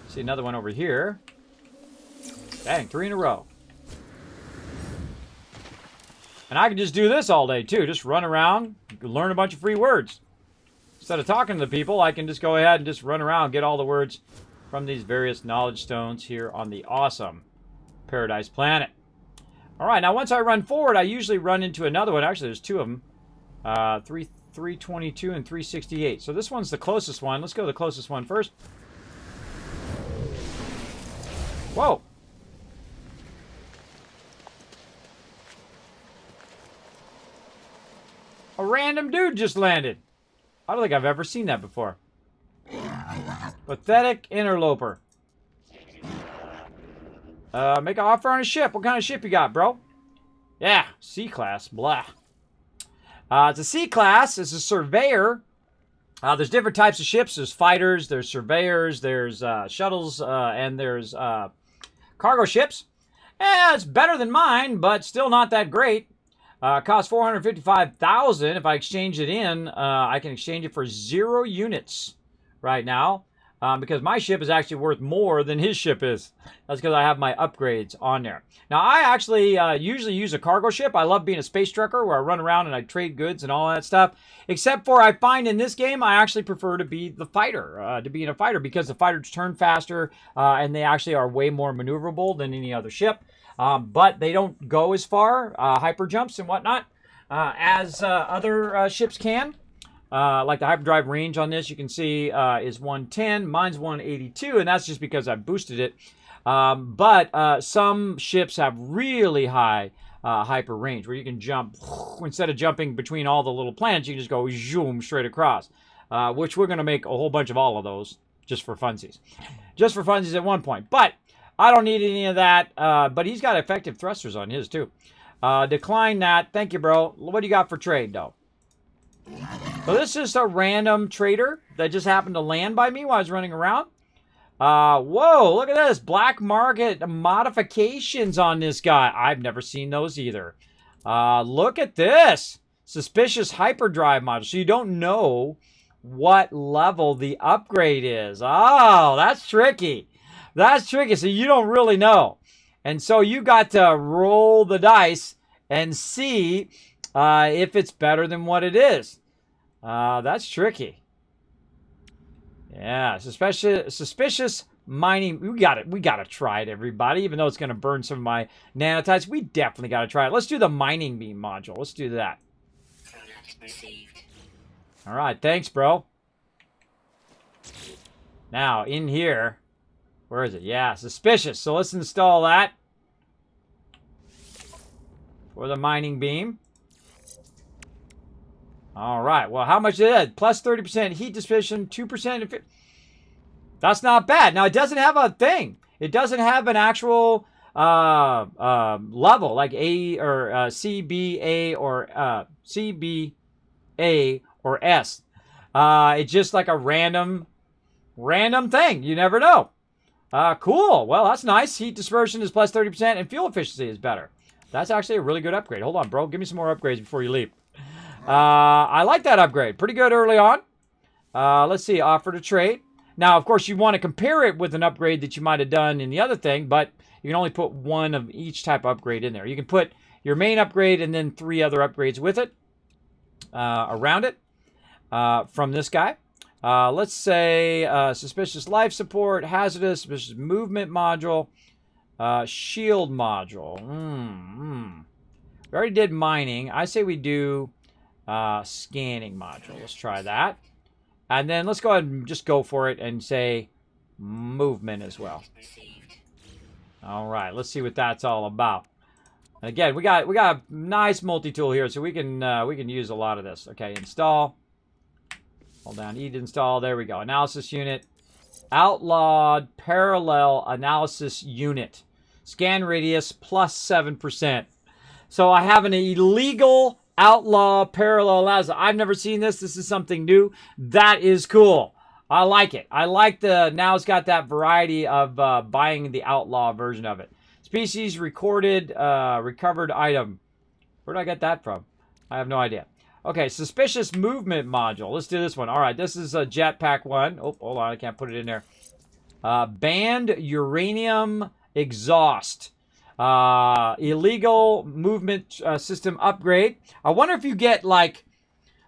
S1: See another one over here. Dang, 3 in a row. And I can just do this all day, too. Just run around, learn a bunch of free words. Instead of talking to the people, I can just go ahead and just run around and get all the words from these various knowledge stones here on the awesome Paradise Planet. All right, now once I run forward, I usually run into another one. Actually, there's 2 of them. 322 and 368. So this one's the closest one. Let's go to the closest one first. Whoa. A random dude just landed. I don't think I've ever seen that before. Pathetic interloper. Make an offer on a ship. What kind of ship you got, bro? Yeah, C-class. Blah. It's a C-class. It's a surveyor. There's different types of ships. There's fighters, there's surveyors, there's shuttles, and there's cargo ships. Yeah, it's better than mine, but still not that great. Costs 455,000. If I exchange it in, I can exchange it for 0 units right now. Because my ship is actually worth more than his ship is. That's because I have my upgrades on there. Now, I actually usually use a cargo ship. I love being a space trucker where I run around and I trade goods and all that stuff. Except for I find in this game, I actually prefer to be the fighter, to be in a fighter, because the fighters turn faster and they actually are way more maneuverable than any other ship. But they don't go as far, hyper jumps and whatnot, as other ships can. Like the hyperdrive range on this, you can see is 110. Mine's 182, and that's just because I boosted it. But some ships have really high hyper range, where you can jump, instead of jumping between all the little planets, you can just go zoom straight across, which we're going to make a whole bunch of all of those just for funsies. Just for funsies at one point. But I don't need any of that. But he's got effective thrusters on his, too. Decline that. Thank you, bro. What do you got for trade, though? So this is a random trader that just happened to land by me while I was running around. Whoa, look at this. Black market modifications on this guy. I've never seen those either. Look at this. Suspicious hyperdrive module. So you don't know what level the upgrade is. Oh, that's tricky. That's tricky. So you don't really know. And so you got to roll the dice and see if it's better than what it is. That's tricky. Yeah, suspicious mining. We gotta try it, everybody. Even though it's gonna burn some of my nanotites, we definitely gotta try it. Let's do the mining beam module. Let's do that. All right, thanks, bro. Now in here, where is it? Yeah, suspicious. So let's install that for the mining beam. All right. Well, how much is it? Plus 30% heat dissipation, 2%. That's not bad. Now, it doesn't have a thing. It doesn't have an actual level like A or C, B, A or C, B, A or S. It's just like a random thing. You never know. Cool. Well, that's nice. Heat dispersion is plus 30% and fuel efficiency is better. That's actually a really good upgrade. Hold on, bro. Give me some more upgrades before you leave. I like that upgrade. Pretty good early on. Let's see. Offer to trade. Now, of course, you want to compare it with an upgrade that you might have done in the other thing, but you can only put one of each type of upgrade in there. You can put your main upgrade and then 3 other upgrades with it around it from this guy. Let's say suspicious life support, hazardous, suspicious movement module, shield module. We already did mining. I say we do scanning module. Let's try that. And then let's go ahead and just go for it and say movement as well. All right, let's see what that's all about. And again, we got a nice multi-tool here, so we can use a lot of this. Okay, install. Hold down E to install. There we go. Analysis unit. Outlawed parallel analysis unit. Scan radius plus 7%. So I have an illegal outlaw parallel analysis. I've never seen this. This is something new. That is cool. I like it. I like now it's got that variety of buying the outlaw version of it. Species recorded, recovered item. Where did I get that from? I have no idea. Okay, suspicious movement module. Let's do this one. All right, this is a jetpack one. Oh, hold on. I can't put it in there. Banned uranium exhaust. Illegal movement system upgrade. I wonder if you get, like,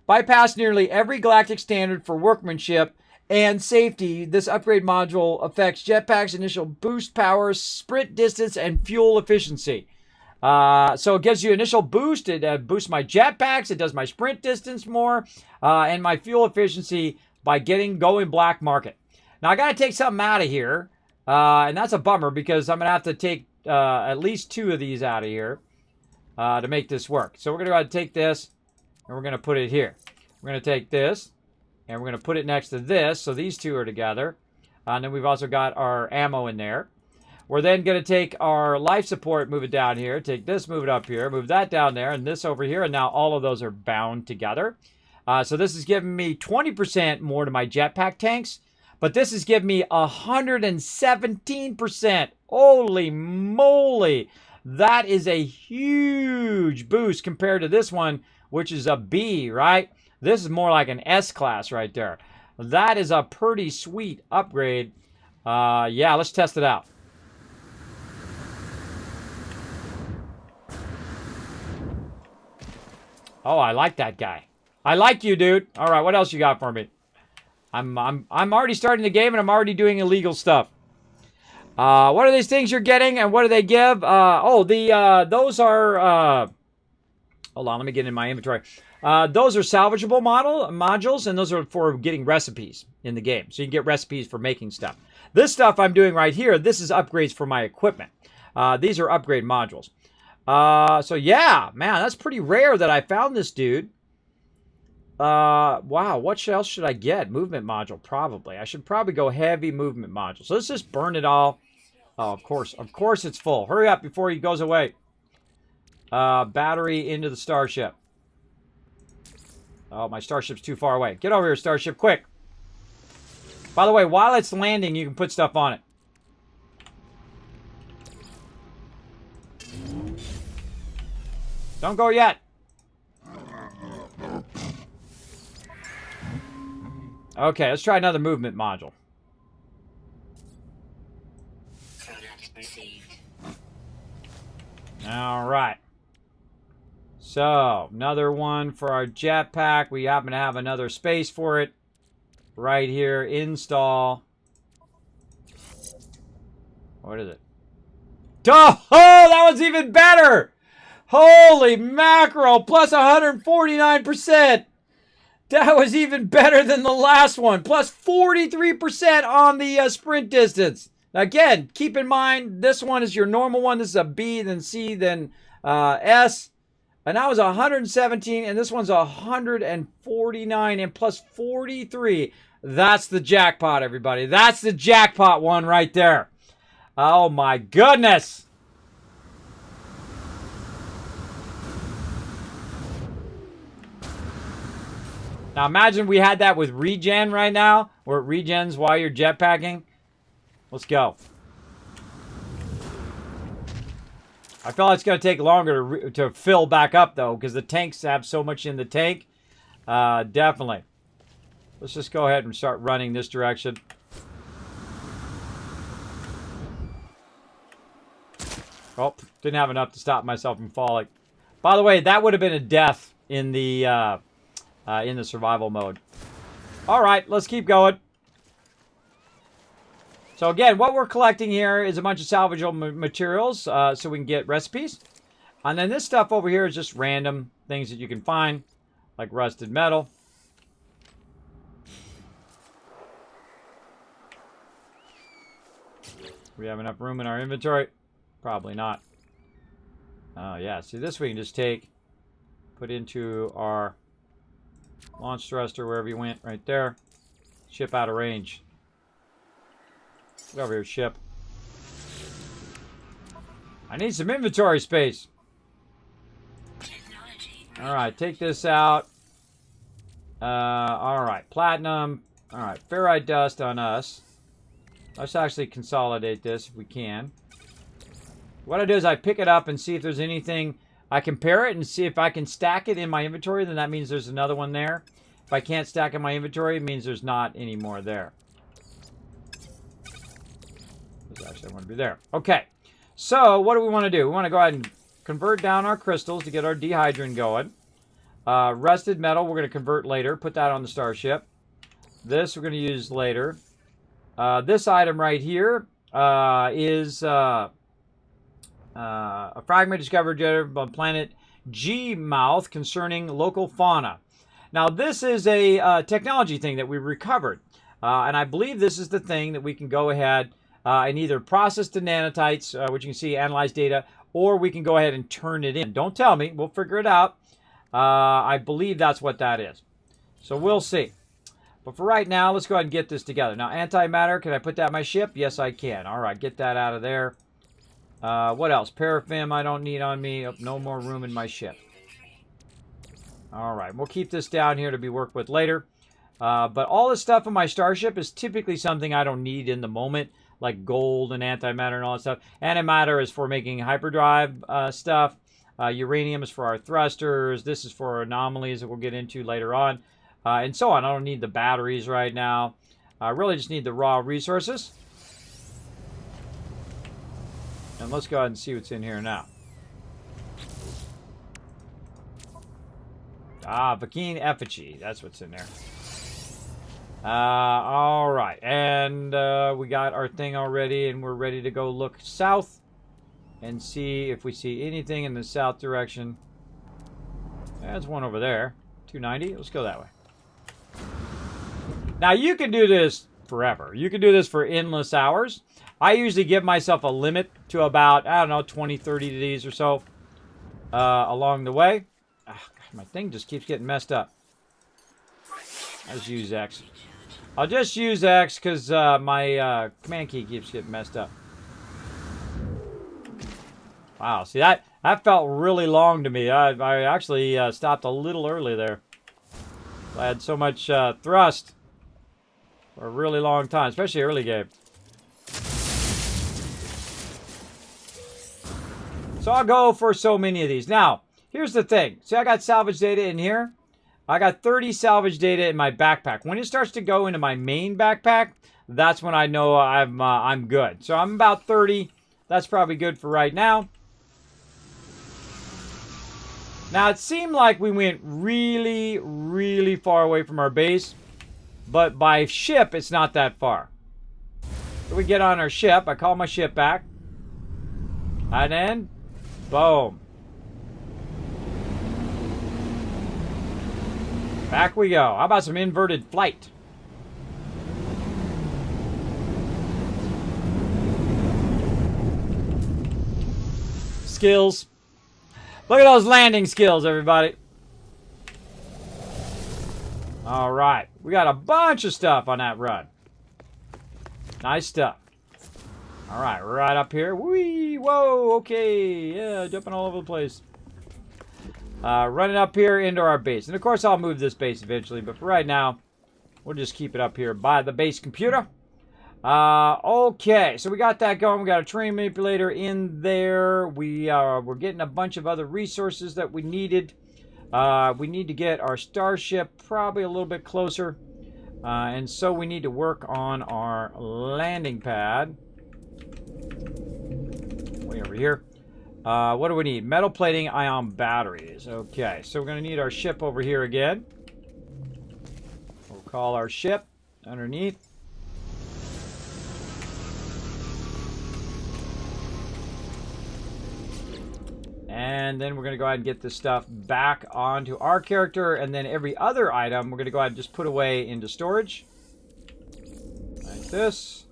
S1: bypass nearly every galactic standard for workmanship and safety. This upgrade module affects jetpack's initial boost power, sprint distance, and fuel efficiency. So it gives you initial boost. It boosts my jetpacks. It does my sprint distance more. And my fuel efficiency by going black market. Now, I got to take something out of here. And that's a bummer because I'm going to have to take at least 2 of these out of here to make this work. So we're going to go ahead and take this and we're going to put it here. We're going to take this and we're going to put it next to this. So these 2 are together. And then we've also got our ammo in there. We're then going to take our life support, move it down here, take this, move it up here, move that down there, and this over here, and now all of those are bound together. So this is giving me 20% more to my jetpack tanks, but this is giving me 117%. Holy moly! That is a huge boost compared to this one, which is a B, right? This is more like an S class right there. That is a pretty sweet upgrade. Yeah, let's test it out. Oh, I like that guy. I like you, dude. All right, what else you got for me? I'm already starting the game and I'm already doing illegal stuff. What are these things you're getting and what do they give? Those are hold on, let me get in my inventory. Those are salvageable modules, and those are for getting recipes in the game. So you can get recipes for making stuff. This stuff I'm doing right here, this is upgrades for my equipment. These are upgrade modules. So yeah, man, that's pretty rare that I found this dude. Wow, what else should I get? Movement module, probably. I should probably go heavy movement module. So let's just burn it all. Oh, of course it's full. Hurry up before he goes away. Battery into the starship. Oh, my starship's too far away. Get over here, starship, quick. By the way, while it's landing, you can put stuff on it. Don't go yet. Okay, let's try another movement module. All right. So, another one for our jetpack. We happen to have another space for it. Right here, install. What is it? Oh, that was even better! Holy mackerel, plus 149%. That was even better than the last one. Plus 43% on the sprint distance. Again, keep in mind, this one is your normal one. This is a B, then C, then S. And that was 117, and this one's 149 and plus 43. That's the jackpot, everybody. That's the jackpot one right there. Oh, my goodness. Now, imagine we had that with regen right now, where it regens while you're jetpacking. Let's go. I feel like it's going to take longer to fill back up, though, because the tanks have so much in the tank. Definitely. Let's just go ahead and start running this direction. Oh, didn't have enough to stop myself from falling. By the way, that would have been a death in the survival mode. All right, let's keep going. So again, what we're collecting here is a bunch of salvageable materials so we can get recipes. And then this stuff over here is just random things that you can find, like rusted metal. We have enough room in our inventory? Probably not. Oh yeah, see this we can just take, put into our launch thruster wherever you went, right there. Ship out of range. Get over here, ship. I need some inventory space. Alright, take this out. Alright, platinum. Alright, ferrite dust on us. Let's actually consolidate this if we can. What I do is I pick it up and see if there's anything. I compare it and see if I can stack it in my inventory, then that means there's another one there. If I can't stack in my inventory, it means there's not any more there. There's actually one to be there. Okay, so what do we want to do? We want to go ahead and convert down our crystals to get our dehydrin going. Rusted metal we're going to convert later. Put that on the starship. This we're going to use later. This item right here is A fragment discovered on planet G Mouth concerning local fauna. Now, this is a technology thing that we recovered. And I believe this is the thing that we can go ahead and either process the nanotites, which you can see, analyze data, or we can go ahead and turn it in. Don't tell me. We'll figure it out. I believe that's what that is. So we'll see. But for right now, let's go ahead and get this together. Now, antimatter, can I put that in my ship? Yes, I can. All right, get that out of there. What else? Paraffin I don't need on me. Oh, no more room in my ship. All right, we'll keep this down here to be worked with later. But all this stuff on my starship is typically something I don't need in the moment, like gold and antimatter and all that stuff. Antimatter is for making hyperdrive stuff. Uranium is for our thrusters. This is for anomalies that we'll get into later on. And so on. I don't need the batteries right now. I really just need the raw resources. And let's go ahead and see what's in here now. Vakine effigy. That's what's in there. All right. And we got our thing already, and we're ready to go look south and see if we see anything in the south direction. There's one over there. 290. Let's go that way. Now, you can do this forever. You can do this for endless hours. I usually give myself a limit to about, I don't know, 20, 30 of these or so along the way. God, my thing just keeps getting messed up. I'll just use X. I'll just use X because my command key keeps getting messed up. Wow, see, that felt really long to me. I actually stopped a little early there. I had so much thrust for a really long time, especially early game. So I'll go for so many of these. Now, here's the thing. See, I got salvage data in here. I got 30 salvage data in my backpack. When it starts to go into my main backpack, that's when I know I'm good. So I'm about 30. That's probably good for right now. Now, it seemed like we went really, really far away from our base. But by ship, it's not that far. So we get on our ship. I call my ship back. And then, boom. Back we go. How about some inverted flight? Skills. Look at those landing skills, everybody. All right. We got a bunch of stuff on that run. Nice stuff. All right. We're right up here. Whee! Whoa! Okay. Yeah, jumping all over the place. Running up here into our base. And, of course, I'll move this base eventually. But for right now, we'll just keep it up here by the base computer. Okay. So we got that going. We got a terrain manipulator in there. We're getting a bunch of other resources that we needed. We need to get our starship probably a little bit closer. And so we need to work on our landing pad. Way over here. What do we need? Metal plating, ion batteries. Okay, so we're going to need our ship over here again. We'll call our ship underneath. And then we're going to go ahead and get this stuff back onto our character. And then every other item, we're going to go ahead and just put away into storage. Like this.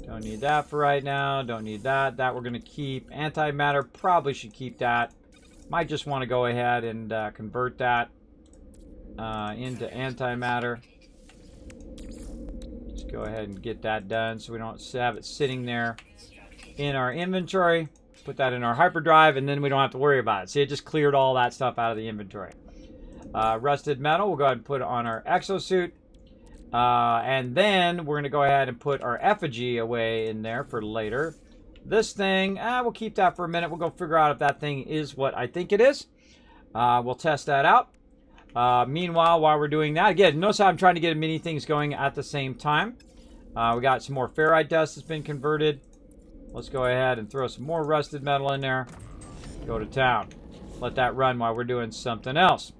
S1: Don't need that for right now. Don't need that. That we're going to keep. Antimatter, probably should keep that. Might just want to go ahead and convert that into antimatter. Just go ahead and get that done so we don't have it sitting there in our inventory. Put that in our hyperdrive, and then we don't have to worry about it. See, it just cleared all that stuff out of the inventory. Rusted metal, we'll go ahead and put it on our exosuit. And then we're going to go ahead and put our effigy away in there for later. This thing, we'll keep that for a minute. We'll go figure out if that thing is what I think it is. We'll test that out. Meanwhile, while we're doing that, again, notice how I'm trying to get many things going at the same time. We got some more ferrite dust that's been converted. Let's go ahead and throw some more rusted metal in there. Go to town. Let that run while we're doing something else.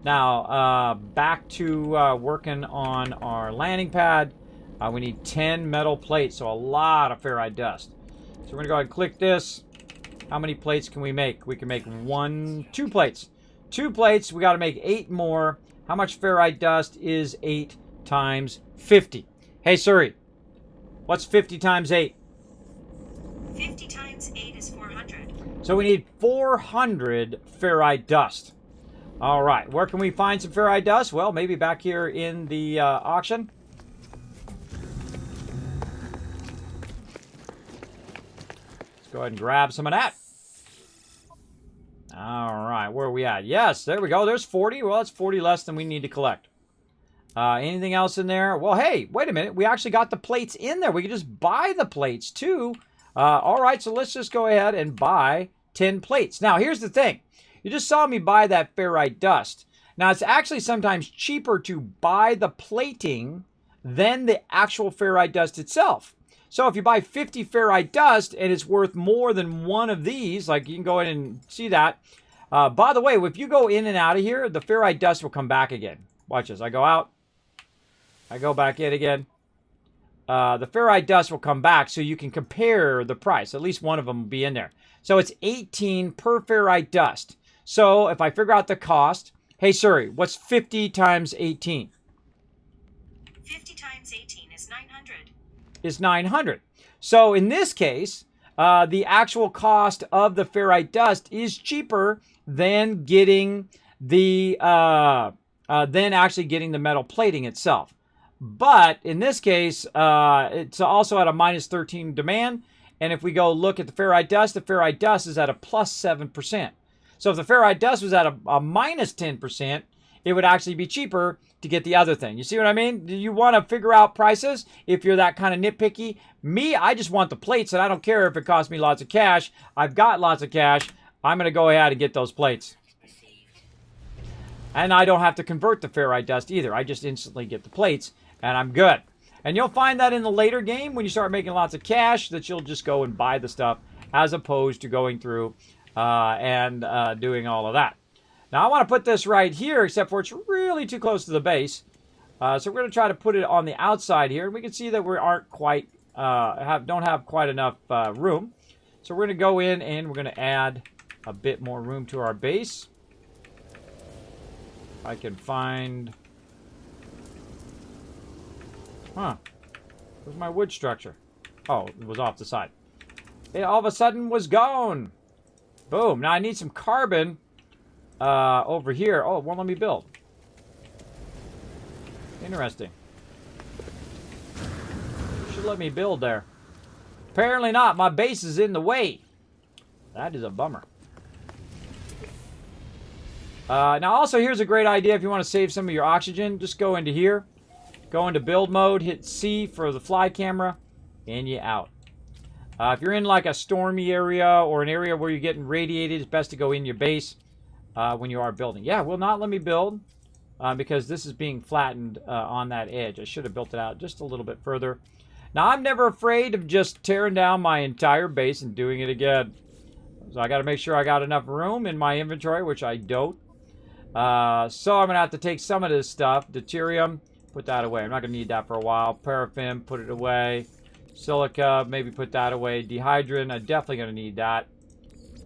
S1: Now, back to working on our landing pad. We need 10 metal plates, so a lot of ferrite dust. So we're going to go ahead and click this. How many plates can we make? We can make 2 plates. 2 plates, we got to make 8 more. How much ferrite dust is 8 times 50? Hey, Siri, what's 50 times 8?
S2: 50 times 8 is 400.
S1: So we need 400 ferrite dust. All right, where can we find some ferrite dust? Well, maybe back here in the auction. Let's go ahead and grab some of that. All right, where are we at? Yes, there we go. There's 40. Well, that's 40 less than we need to collect. Anything else in there? Well, hey, wait a minute. We actually got the plates in there. We can just buy the plates, too. All right, so let's just go ahead and buy 10 plates. Now, here's the thing. You just saw me buy that ferrite dust. Now, it's actually sometimes cheaper to buy the plating than the actual ferrite dust itself. So if you buy 50 ferrite dust and it's worth more than one of these, like you can go in and see that. By the way, if you go in and out of here, the ferrite dust will come back again. Watch this. I go out. I go back in again. The ferrite dust will come back so you can compare the price. At least one of them will be in there. So it's 18 per ferrite dust. So if I figure out the cost, hey Siri, what's 50 times 18?
S2: 50 times 18 is 900.
S1: Is 900. So in this case, the actual cost of the ferrite dust is cheaper than getting the than actually getting the metal plating itself. But in this case, it's also at a minus 13 demand. And if we go look at the ferrite dust is at a plus 7%. So if the ferrite dust was at a minus 10%, it would actually be cheaper to get the other thing. You see what I mean? Do you want to figure out prices if you're that kind of nitpicky? Me, I just want the plates, and I don't care if it costs me lots of cash. I've got lots of cash. I'm going to go ahead and get those plates. And I don't have to convert the ferrite dust either. I just instantly get the plates, and I'm good. And you'll find that in the later game, when you start making lots of cash, that you'll just go and buy the stuff as opposed to going through and doing all of that. Now, I want to put this right here, except for it's really too close to the base. So we're going to try to put it on the outside here. And we can see that we aren't quite, don't have quite enough room. So we're going to go in and we're going to add a bit more room to our base. I can find... Huh. Where's my wood structure? Oh, it was off the side. It all of a sudden was gone. Boom. Now I need some carbon over here. Oh, it won't let me build. Interesting. Should let me build there. Apparently not. My base is in the way. That is a bummer. Now also, here's a great idea if you want to save some of your oxygen. Just go into here. Go into build mode. Hit C for the fly camera. And you out. If you're in like a stormy area or an area where you're getting radiated, it's best to go in your base when you are building. Yeah, will not let me build because this is being flattened on that edge. I should have built it out just a little bit further. Now, I'm never afraid of just tearing down my entire base and doing it again. So I got to make sure I got enough room in my inventory, which I don't. So I'm going to have to take some of this stuff. Deuterium, put that away. I'm not going to need that for a while. Paraffin, put it away. Silica, maybe put that away. Dehydrin, I'm definitely going to need that.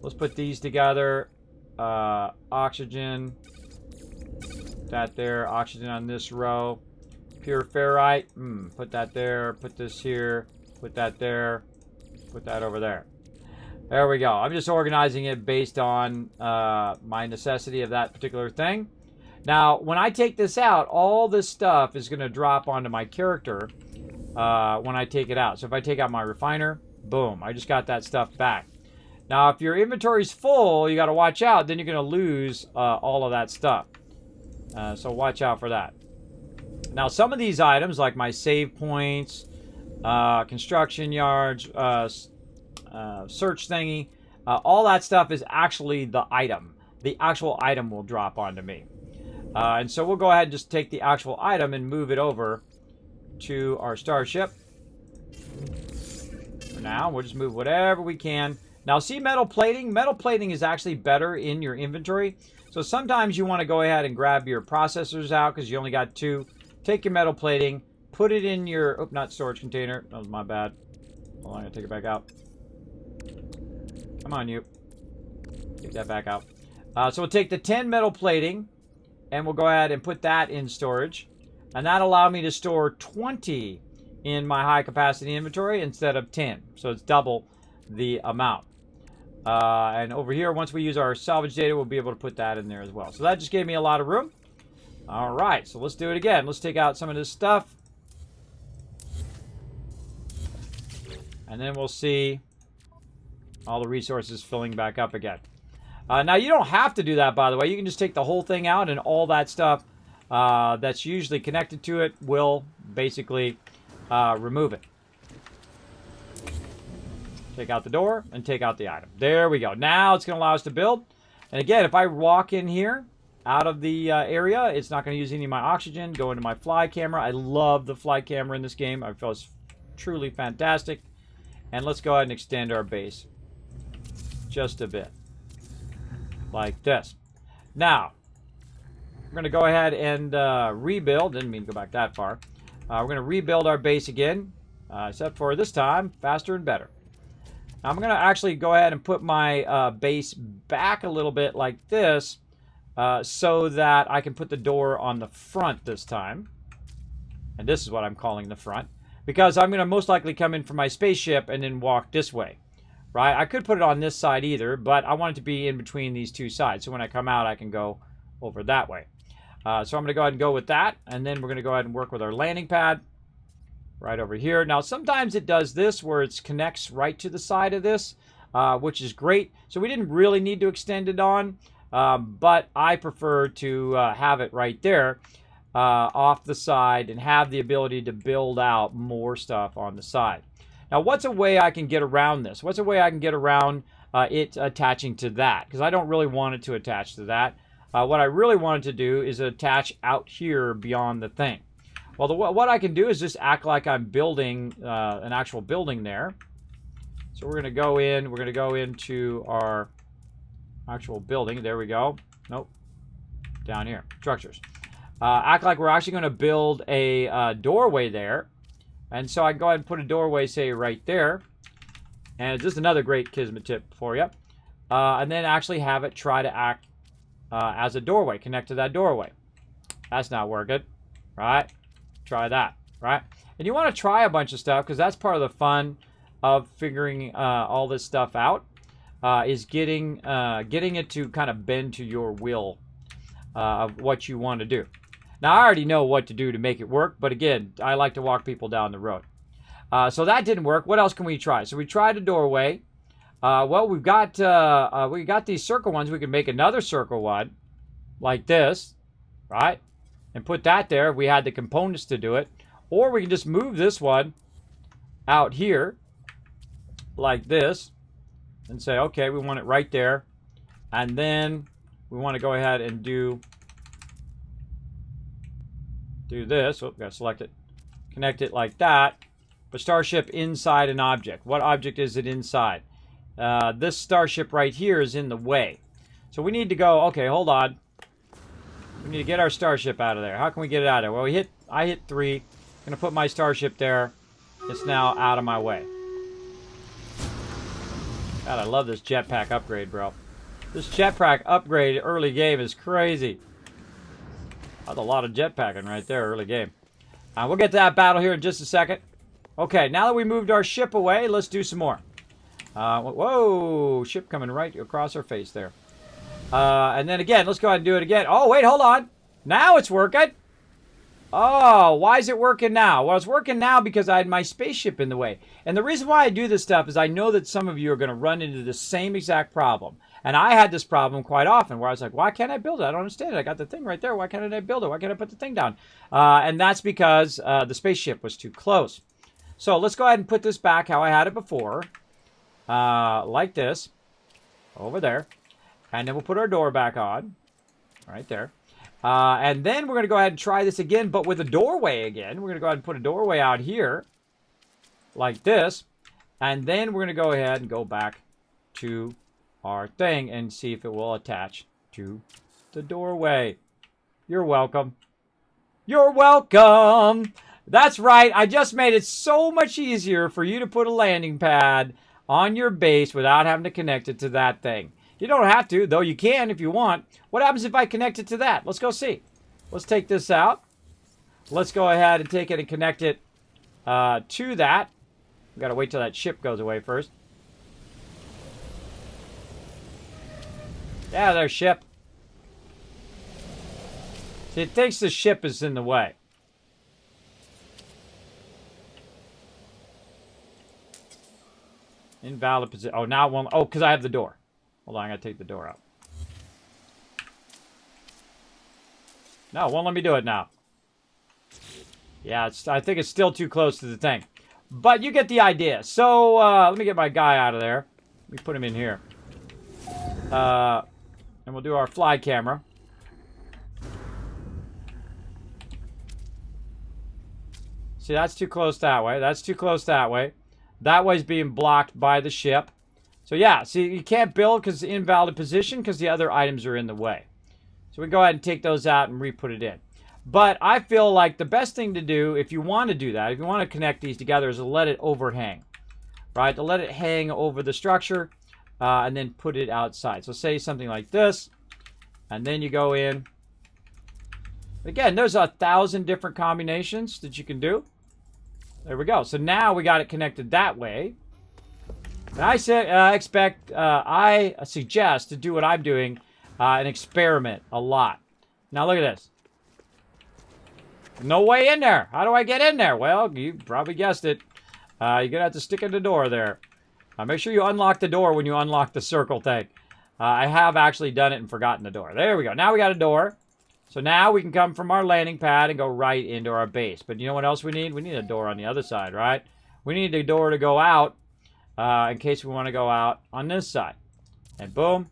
S1: Let's put these together. Oxygen. That there. Oxygen on this row. Pure ferrite. Put that there. Put this here. Put that there. Put that over there. There we go. I'm just organizing it based on my necessity of that particular thing. Now, when I take this out, all this stuff is going to drop onto my character when I take it out. So if I take out my refiner, boom, I just got that stuff back. Now, if your inventory's full, you got to watch out. Then you're going to lose all of that stuff. So watch out for that. Now, some of these items, like my save points, construction yards, search thingy, all that stuff is actually the item. The actual item will drop onto me. And so we'll go ahead and just take the actual item and move it over to our starship. For now, we'll just move whatever we can. Now, see metal plating? Metal plating is actually better in your inventory. So sometimes you want to go ahead and grab your processors out because you only got 2. Take your metal plating, put it in your, not storage container. That was my bad. Hold on, I gotta take it back out. Come on, you. Get that back out. So we'll take the 10 metal plating, and we'll go ahead and put that in storage. And that'll allow me to store 20 in my high capacity inventory instead of 10. So it's double the amount. And over here, once we use our salvage data, we'll be able to put that in there as well. So that just gave me a lot of room. All right, so let's do it again. Let's take out some of this stuff. And then we'll see all the resources filling back up again. Now, you don't have to do that, by the way. You can just take the whole thing out, and all that stuff that's usually connected to it will basically remove it. Take out the door and take out the item. There we go. Now it's going to allow us to build. And again, if I walk in here out of the area, it's not going to use any of my oxygen. Go into my fly camera. I love the fly camera in this game. I feel it's truly fantastic. And let's go ahead and extend our base just a bit. Like this. Now, we're going to go ahead and rebuild. Didn't mean to go back that far. We're going to rebuild our base again. Except for this time, faster and better. Now, I'm going to actually go ahead and put my base back a little bit like this. So that I can put the door on the front this time. And this is what I'm calling the front. Because I'm going to most likely come in from my spaceship and then walk this way. Right? I could put it on this side either, but I want it to be in between these two sides. So when I come out, I can go over that way. So I'm going to go ahead and go with that. And then we're going to go ahead and work with our landing pad right over here. Now, sometimes it does this where it connects right to the side of this, which is great. So we didn't really need to extend it on, but I prefer to have it right there off the side and have the ability to build out more stuff on the side. Now, what's a way I can get around this? What's a way I can get around it attaching to that? Because I don't really want it to attach to that. What I really wanted to do is attach out here beyond the thing. Well, what I can do is just act like I'm building an actual building there. So we're going to go in. We're going to go into our actual building. There we go. Nope. Down here. Structures. Act like we're actually going to build a doorway there. And so I can go ahead and put a doorway, say, right there. And it's just another great Kismet tip for you. And then actually have it try to act as a doorway. Connect to that doorway. That's not working. Right? Try that. Right? And you want to try a bunch of stuff because that's part of the fun of figuring all this stuff out. Is getting it to kind of bend to your will of what you want to do. Now, I already know what to do to make it work, but again, I like to walk people down the road. So that didn't work. What else can we try? So we tried a doorway. Well, we got these circle ones. We can make another circle one like this, right? And put that there if we had the components to do it. Or we can just move this one out here like this and say, okay, we want it right there. And then we want to go ahead and do this. Oh, gotta select it. Connect it like that. But starship inside an object. What object is it inside? This starship right here is in the way. So we need to go, okay, hold on. We need to get our starship out of there. How can we get it out of there? Well, I hit 3. I'm going to put my starship there. It's now out of my way. God, I love this jetpack upgrade, bro. This jetpack upgrade early game is crazy. That's a lot of jetpacking right there, early game. We'll get to that battle here in just a second. Okay, now that we moved our ship away, let's do some more. Whoa, ship coming right across our face there. And then again, let's go ahead and do it again. Oh, wait, hold on. Now it's working. Oh, why is it working now? Well, it's working now because I had my spaceship in the way. And the reason why I do this stuff is I know that some of you are going to run into the same exact problem. And I had this problem quite often where I was like, why can't I build it? I don't understand it. I got the thing right there. Why can't I build it? Why can't I put the thing down? And that's because the spaceship was too close. So let's go ahead and put this back how I had it before. Like this. Over there. And then we'll put our door back on. Right there. And then we're going to go ahead and try this again, but with a doorway again. We're going to go ahead and put a doorway out here. Like this. And then we're going to go ahead and go back to our thing and see if it will attach to the doorway. You're welcome. You're welcome. That's right. I just made it so much easier for you to put a landing pad on your base without having to connect it to that thing. You don't have to, though you can if you want. What happens if I connect it to that? Let's go see. Let's take this out. Let's go ahead and take it and connect it to that. We've got to wait till that ship goes away first. Yeah, there's ship. See, it thinks the ship is in the way. Invalid position. Oh, now it won't. Oh, because I have the door. Hold on, I got to take the door out. No, it won't let me do it now. Yeah, I think it's still too close to the thing. But you get the idea. So, let me get my guy out of there. Let me put him in here. And we'll do our fly camera. See, that's too close that way. That's too close that way. That way's being blocked by the ship. So, yeah, see, you can't build because it's invalid position because the other items are in the way. So we go ahead and take those out and re-put it in. But I feel like the best thing to do, if you want to do that, if you want to connect these together, is to let it overhang. Right? To let it hang over the structure and then put it outside. So say something like this. And then you go in. Again, there's 1,000 different combinations that you can do. There we go. So now we got it connected that way. And I suggest to do what I'm doing and experiment a lot. Now look at this. No way in there. How do I get in there? Well, you probably guessed it. You're going to have to stick in the door there. Make sure you unlock the door when you unlock the circle thing. I have actually done it and forgotten the door. There we go. Now we got a door. So now we can come from our landing pad and go right into our base. But you know what else we need? We need a door on the other side, right? We need a door to go out in case we want to go out on this side. And boom.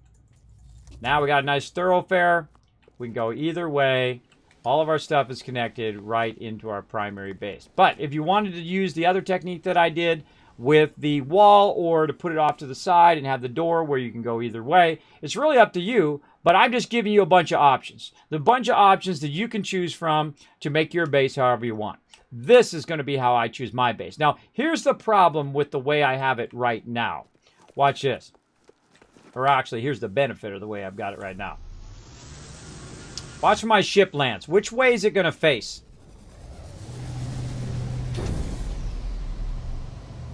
S1: Now we got a nice thoroughfare. We can go either way. All of our stuff is connected right into our primary base. But if you wanted to use the other technique that I did with the wall or to put it off to the side and have the door where you can go either way, it's really up to you. But I'm just giving you a bunch of options. The bunch of options that you can choose from to make your base however you want. This is going to be how I choose my base. Now, here's the problem with the way I have it right now. Watch this. Or actually, here's the benefit of the way I've got it right now. Watch my ship lands. Which way is it going to face?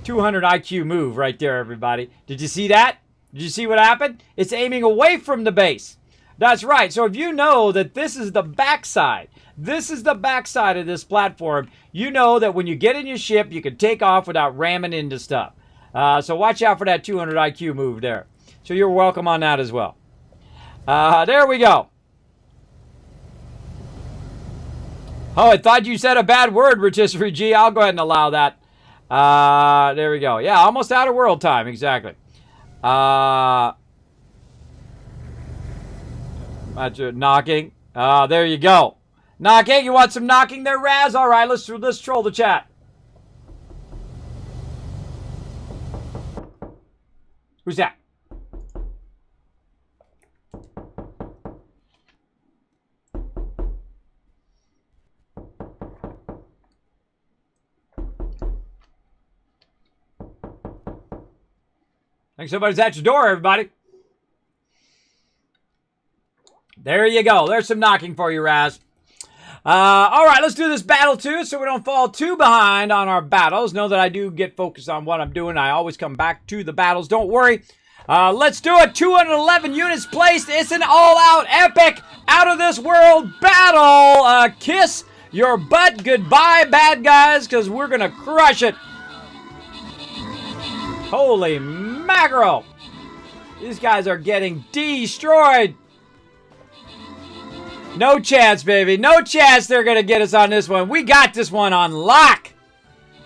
S1: 200 IQ move right there, everybody. Did you see that? Did you see what happened? It's aiming away from the base. That's right. So if you know that this is the backside, this is the backside of this platform, you know that when you get in your ship, you can take off without ramming into stuff. So watch out for that 200 IQ move there. So you're welcome on that as well. There we go. Oh, I thought you said a bad word, Rotisserie G. I'll go ahead and allow that. There we go. Yeah, almost out of world time. Exactly. Knocking. There you go. Knocking. You want some knocking there, Raz? All right, let's troll the chat. Who's that? I think somebody's at your door, everybody. There you go. There's some knocking for you, Raz. All right, let's do this battle, too, so we don't fall too behind on our battles. Know that I do get focused on what I'm doing. I always come back to the battles. Don't worry. Let's do it. 211 units placed. It's an all-out epic, out-of-this-world battle. Kiss your butt goodbye, bad guys, because we're going to crush it. Holy mackerel. These guys are getting destroyed. No chance, baby. No chance they're going to get us on this one. We got this one on lock.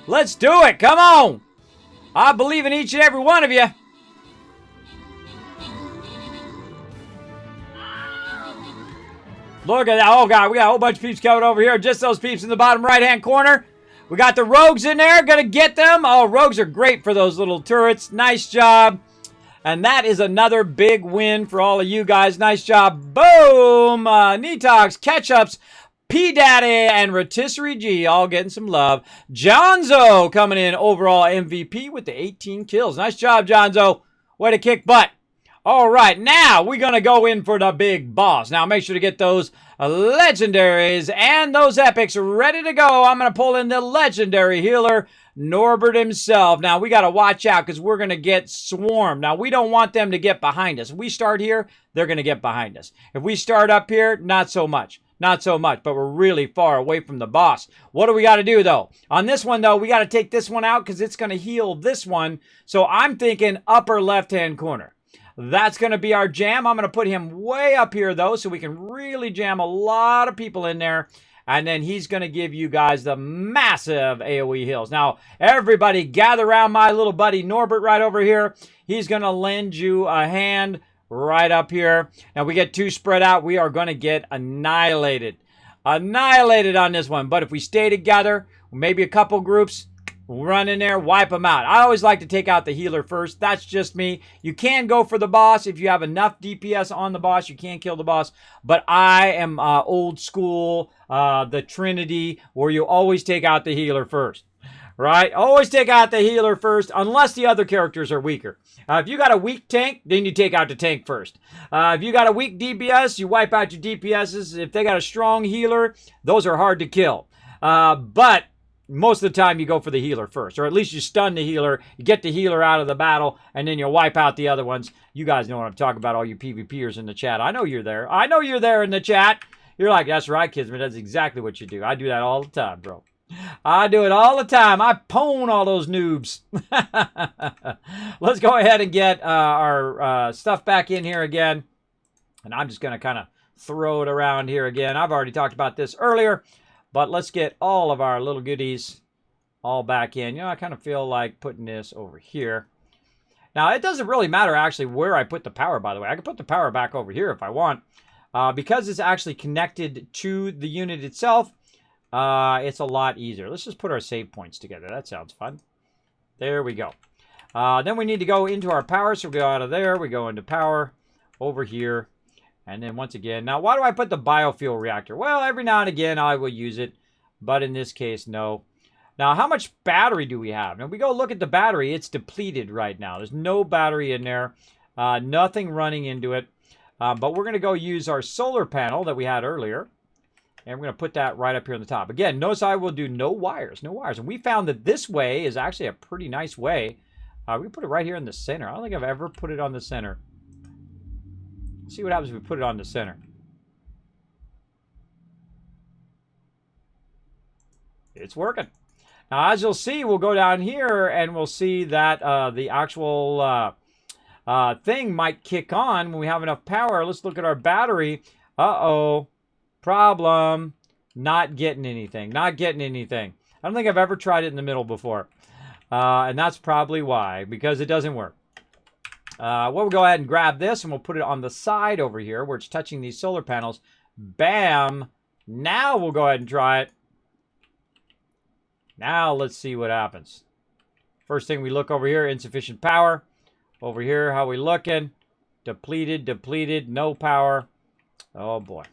S1: Let's do it. Come on. I believe in each and every one of you. Look at that. Oh, God. We got a whole bunch of peeps coming over here. Just those peeps in the bottom right-hand corner. We got the rogues in there. Gonna get them. Oh, rogues are great for those little turrets. Nice job. And that is another big win for all of you guys. Nice job. Boom. Netox, Ketchups, P Daddy and Rotisserie G all getting some love. Jonzo coming in overall MVP with the 18 kills. Nice job, Jonzo. Way to kick butt. All right, now we're going to go in for the big boss. Now make sure to get those legendaries and those epics ready to go. I'm going to pull in the legendary healer, Norbert himself. Now we got to watch out because we're going to get swarmed. Now we don't want them to get behind us. If we start here, they're going to get behind us. If we start up here, not so much. Not so much, but we're really far away from the boss. What do we got to do, though? On this one, though, we got to take this one out because it's going to heal this one. So I'm thinking upper left-hand corner. That's going to be our jam. I'm going to put him way up here, though, so we can really jam a lot of people in there. And then he's going to give you guys the massive AoE heals. Now, everybody gather around my little buddy Norbert right over here. He's going to lend you a hand right up here. Now, we get two spread out. We are going to get annihilated. Annihilated on this one. But if we stay together, maybe a couple groups, we'll run in there, wipe them out. I always like to take out the healer first. That's just me. You can go for the boss. If you have enough DPS on the boss, you can kill the boss. But I am old school, the Trinity, where you always take out the healer first. Right? Always take out the healer first, unless the other characters are weaker. If you got a weak tank, then you take out the tank first. If you got a weak DPS, you wipe out your DPSs. If they got a strong healer, those are hard to kill. But most of the time, you go for the healer first. Or at least you stun the healer, you get the healer out of the battle, and then you wipe out the other ones. You guys know what I'm talking about, all you PvPers in the chat. I know you're there. I know you're there in the chat. You're like, that's right, Kismet. That's exactly what you do. I do that all the time, bro. I do it all the time. I pwn all those noobs. Let's go ahead and get our stuff back in here again. And I'm just going to kind of throw it around here again. I've already talked about this earlier. But let's get all of our little goodies all back in. You know, I kind of feel like putting this over here. Now, it doesn't really matter actually where I put the power, by the way. I can put the power back over here if I want. Because it's actually connected to the unit itself, it's a lot easier. Let's just put our save points together. That sounds fun. There we go. Then we need to go into our power. So we go out of there. We go into power over here. And then once again, now why do I put the biofuel reactor? Well, every now and again I will use it. But in this case, no. Now, how much battery do we have? Now, we go look at the battery. It's depleted right now. There's no battery in there. Nothing running into it. But we're going to go use our solar panel that we had earlier. And we're going to put that right up here on the top. Again, notice I will do no wires. No wires. And we found that this way is actually a pretty nice way. We can put it right here in the center. I don't think I've ever put it on the center. Let's see what happens if we put it on the center. It's working. Now, as you'll see, we'll go down here and we'll see that the actual thing might kick on when we have enough power. Let's look at our battery. Uh-oh. Problem. Not getting anything. Not getting anything. I don't think I've ever tried it in the middle before. And that's probably why, because it doesn't work. We'll go ahead and grab this and we'll put it on the side over here where it's touching these solar panels. Bam. Now we'll go ahead and try it. Now let's see what happens. First thing we look over here, insufficient power. Over here, how we looking? Depleted, depleted, no power. Oh boy.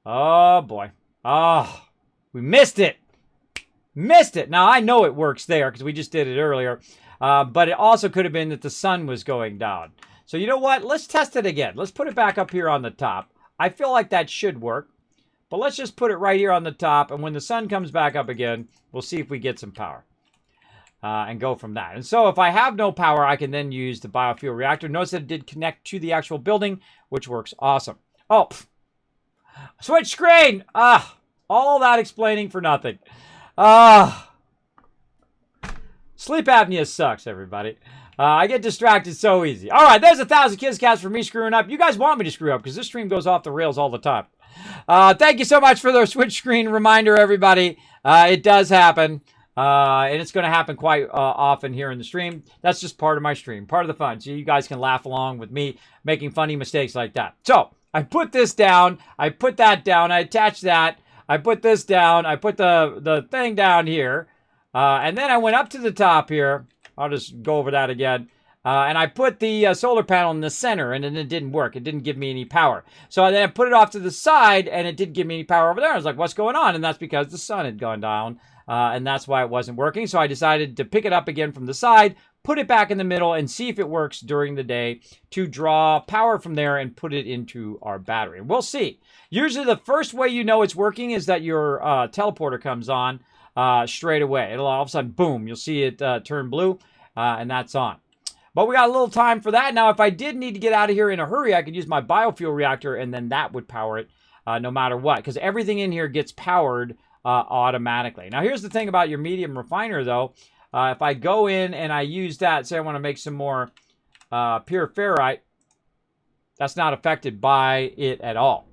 S1: Oh boy. Oh, we missed it. Missed it. Now I know it works there because we just did it earlier. But it also could have been that the sun was going down. So you know what? Let's test it again. Let's put it back up here on the top. I feel like that should work. But let's just put it right here on the top. And when the sun comes back up again, we'll see if we get some power. And go from that. And so if I have no power, I can then use the biofuel reactor. Notice that it did connect to the actual building, which works awesome. Oh, switch screen. All that explaining for nothing. Sleep apnea sucks, everybody. I get distracted so easy. All right, there's 1,000 kids cats for me screwing up. You guys want me to screw up because this stream goes off the rails all the time. Thank you so much for the switch screen reminder, everybody. It does happen. And it's going to happen quite often here in the stream. That's just part of my stream, part of the fun. So you guys can laugh along with me making funny mistakes like that. So I put this down. I put that down. I attach that. I put this down. I put the thing down here. And then I went up to the top here. I'll just go over that again. And I put the solar panel in the center, and then it didn't work. It didn't give me any power. So then I put it off to the side, and it didn't give me any power over there. I was like, what's going on? And that's because the sun had gone down, and that's why it wasn't working. So I decided to pick it up again from the side, put it back in the middle, and see if it works during the day to draw power from there and put it into our battery. We'll see. Usually the first way you know it's working is that your teleporter comes on straight away. It'll all of a sudden, boom, you'll see it turn blue, and that's on. But we got a little time for that. Now, if I did need to get out of here in a hurry, I could use my biofuel reactor, and then that would power it no matter what, because everything in here gets powered automatically. Now, here's the thing about your medium refiner, though. If I go in and I use that, say I want to make some more pure ferrite, that's not affected by it at all.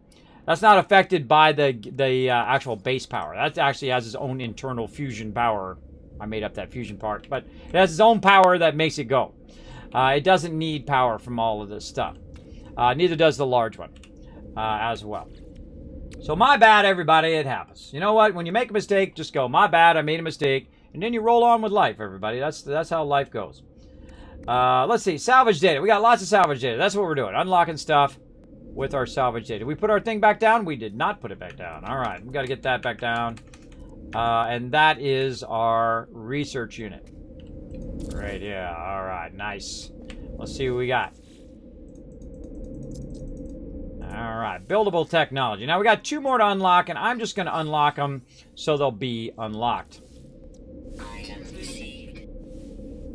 S1: That's not affected by the actual base power. That actually has its own internal fusion power. I made up that fusion part, but it has its own power that makes it go. It doesn't need power from all of this stuff. Neither does the large one as well. So my bad, everybody. It happens. You know what? When you make a mistake, just go, my bad, I made a mistake. And then you roll on with life, everybody. That's how life goes. Let's see. Salvage data. We got lots of salvage data. That's what we're doing. Unlocking stuff with our salvage data. We put our thing back down? We did not put it back down. All right. We got to get that back down. And that is our research unit. Right, yeah. All right, nice. Let's see what we got. All right, buildable technology. Now, we got 2 more to unlock, and I'm just going to unlock them so they'll be unlocked.
S2: Items received.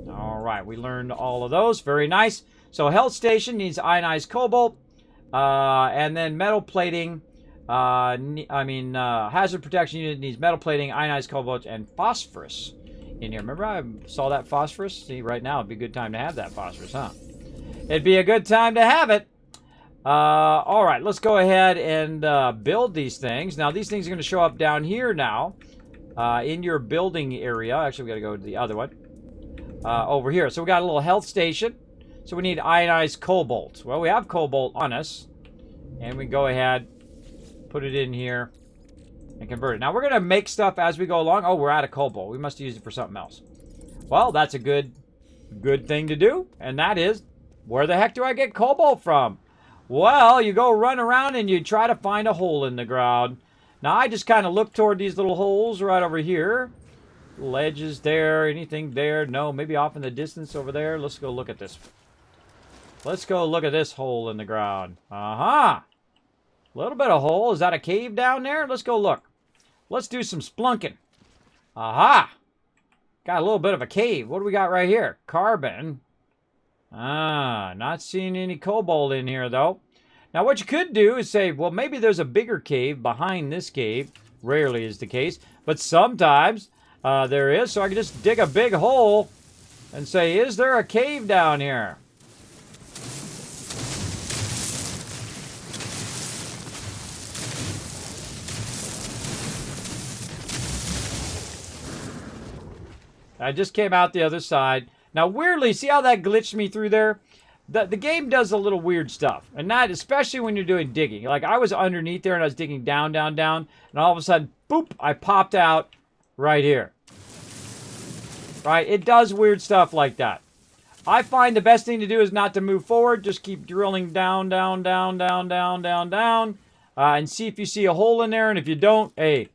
S1: All right, we learned all of those. Very nice. So, health station needs ionized cobalt, and then metal plating. Hazard protection unit needs metal plating, ionized cobalt, and phosphorus. In here. Remember I saw that phosphorus? See, right now it'd be a good time to have that phosphorus, huh? It'd be a good time to have it. All right, let's go ahead and build these things. Now, these things are going to show up down here now in your building area. Actually, we got to go to the other one over here. So we got a little health station. So we need ionized cobalt. Well, we have cobalt on us. And we go ahead, put it in here. And convert it. Now, we're going to make stuff as we go along. Oh, we're out of cobalt. We must use it for something else. Well, that's a good thing to do. And that is, where the heck do I get cobalt from? Well, you go run around and you try to find a hole in the ground. Now, I just kind of look toward these little holes right over here. Ledges there. Anything there? No, maybe off in the distance over there. Let's go look at this. Let's go look at this hole in the ground. Uh-huh. A little bit of hole. Is that a cave down there? Let's go look. Let's do some splunking. Aha! Got a little bit of a cave. What do we got right here? Carbon. Not seeing any cobalt in here, though. Now, what you could do is say, well, maybe there's a bigger cave behind this cave. Rarely is the case. But sometimes there is. So I can just dig a big hole and say, is there a cave down here? I just came out the other side. Now, weirdly, see how that glitched me through there? The game does a little weird stuff. And that, especially when you're doing digging. Like, I was underneath there and I was digging down, down, down. And all of a sudden, boop, I popped out right here. Right? It does weird stuff like that. I find the best thing to do is not to move forward. Just keep drilling down, down, down, down, down, down, down. And see if you see a hole in there. And if you don't, hey,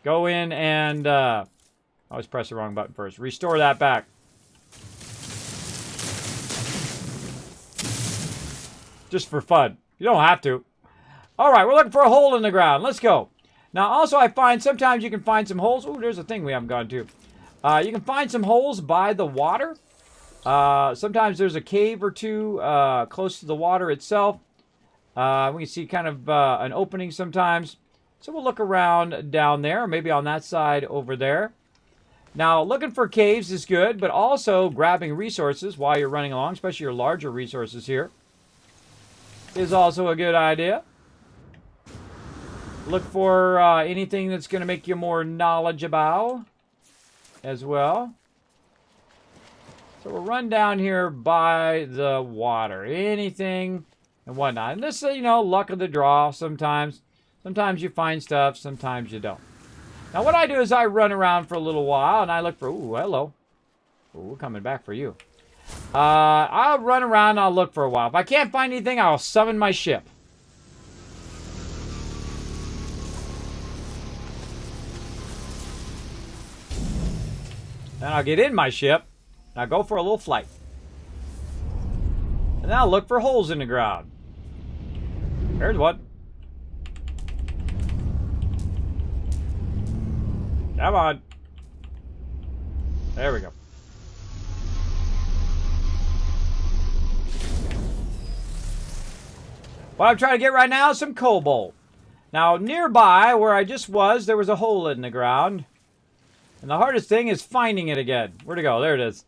S1: go in and... I always press the wrong button first. Restore that back. Just for fun. You don't have to. All right, we're looking for a hole in the ground. Let's go. Now, also, I find sometimes you can find some holes. Oh, there's a thing we haven't gone to. You can find some holes by the water. Sometimes there's a cave or two close to the water itself. We can see kind of an opening sometimes. So we'll look around down there, maybe on that side over there. Now, looking for caves is good, but also grabbing resources while you're running along, especially your larger resources here, is also a good idea. Look for anything that's going to make you more knowledgeable as well. So we'll run down here by the water. Anything and whatnot. And this is, you know, luck of the draw sometimes. Sometimes you find stuff, sometimes you don't. Now, what I do is I run around for a little while, and I look for... Ooh, hello. Ooh, we're coming back for you. I'll run around and I'll look for a while. If I can't find anything, I'll summon my ship. Then I'll get in my ship, and I'll go for a little flight. And then I'll look for holes in the ground. There's one. Come on. There we go. What I'm trying to get right now is some cobalt. Now, nearby, where I just was, there was a hole in the ground. And the hardest thing is finding it again. Where'd it go? There it is.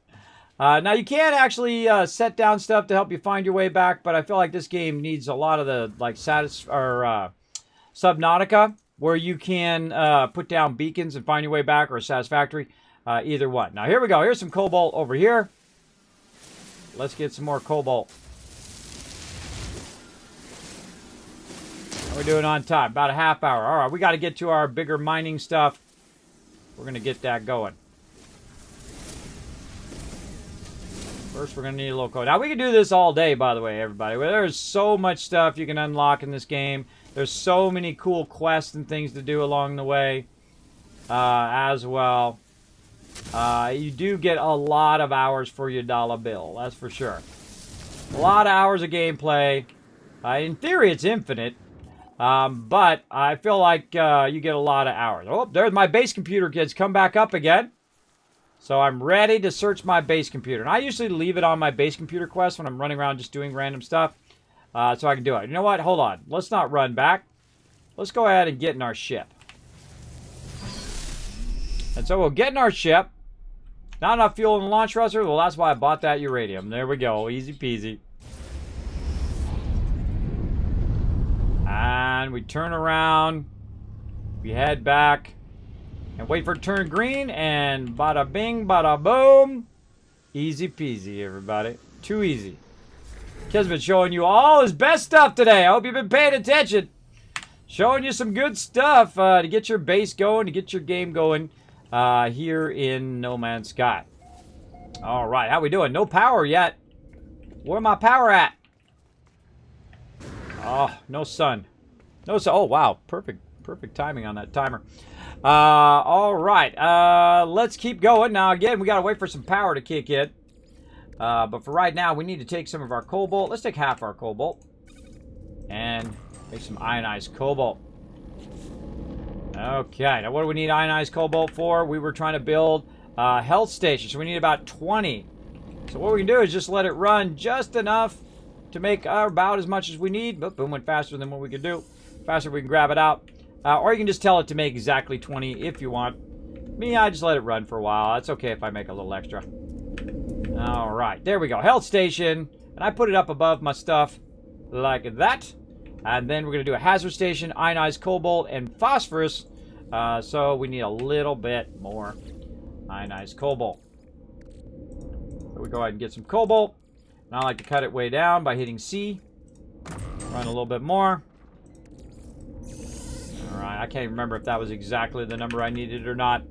S1: Now, you can actually set down stuff to help you find your way back, but I feel like this game needs a lot of the, like, Subnautica, where you can put down beacons and find your way back, or Satisfactory. Either one. Now, here we go. Here's some cobalt over here. Let's get some more cobalt. How are we doing on time? About a half hour. All right, we got to get to our bigger mining stuff. We're going to get that going. First, we're going to need a little code. Now, we can do this all day, by the way, everybody. There's so much stuff you can unlock in this game. There's so many cool quests and things to do along the way as well. You do get a lot of hours for your dollar bill. That's for sure. A lot of hours of gameplay. In theory, it's infinite. But I feel like you get a lot of hours. Oh, there's my base computer, kids. Come back up again. So I'm ready to search my base computer. And I usually leave it on my base computer quest when I'm running around just doing random stuff. So I can do it. You know what? Hold on. Let's not run back. Let's go ahead and get in our ship. And so we'll get in our ship. Not enough fuel in the launch thruster? Well, that's why I bought that uranium. There we go. Easy peasy. And we turn around, we head back, and wait for it to turn green, and bada bing, bada boom. Easy peasy, everybody. Too easy. Kismet showing you all his best stuff today. I hope you've been paying attention. Showing you some good stuff to get your base going, to get your game going here in No Man's Sky. All right, how we doing? No power yet. Where my power at? Oh, no sun. No sun. Oh, wow. Perfect timing on that timer. All right. Let's keep going. Now, again, we got to wait for some power to kick in. But for right now, we need to take some of our cobalt. Let's take half our cobalt. And make some ionized cobalt. Okay. Now, what do we need ionized cobalt for? We were trying to build a health station. So we need about 20. So what we can do is just let it run just enough to make about as much as we need. But boom, went faster than what we could do. Faster we can grab it out. Or you can just tell it to make exactly 20 if you want. Me, I just let it run for a while. It's okay if I make a little extra. All right, there we go. Health station. And I put it up above my stuff like that. And then we're going to do a hazard station, ionized cobalt, and phosphorus. So we need a little bit more ionized cobalt. So we go ahead and get some cobalt. And I like to cut it way down by hitting C. Run a little bit more. Alright, I can't remember if that was exactly the number I needed or not.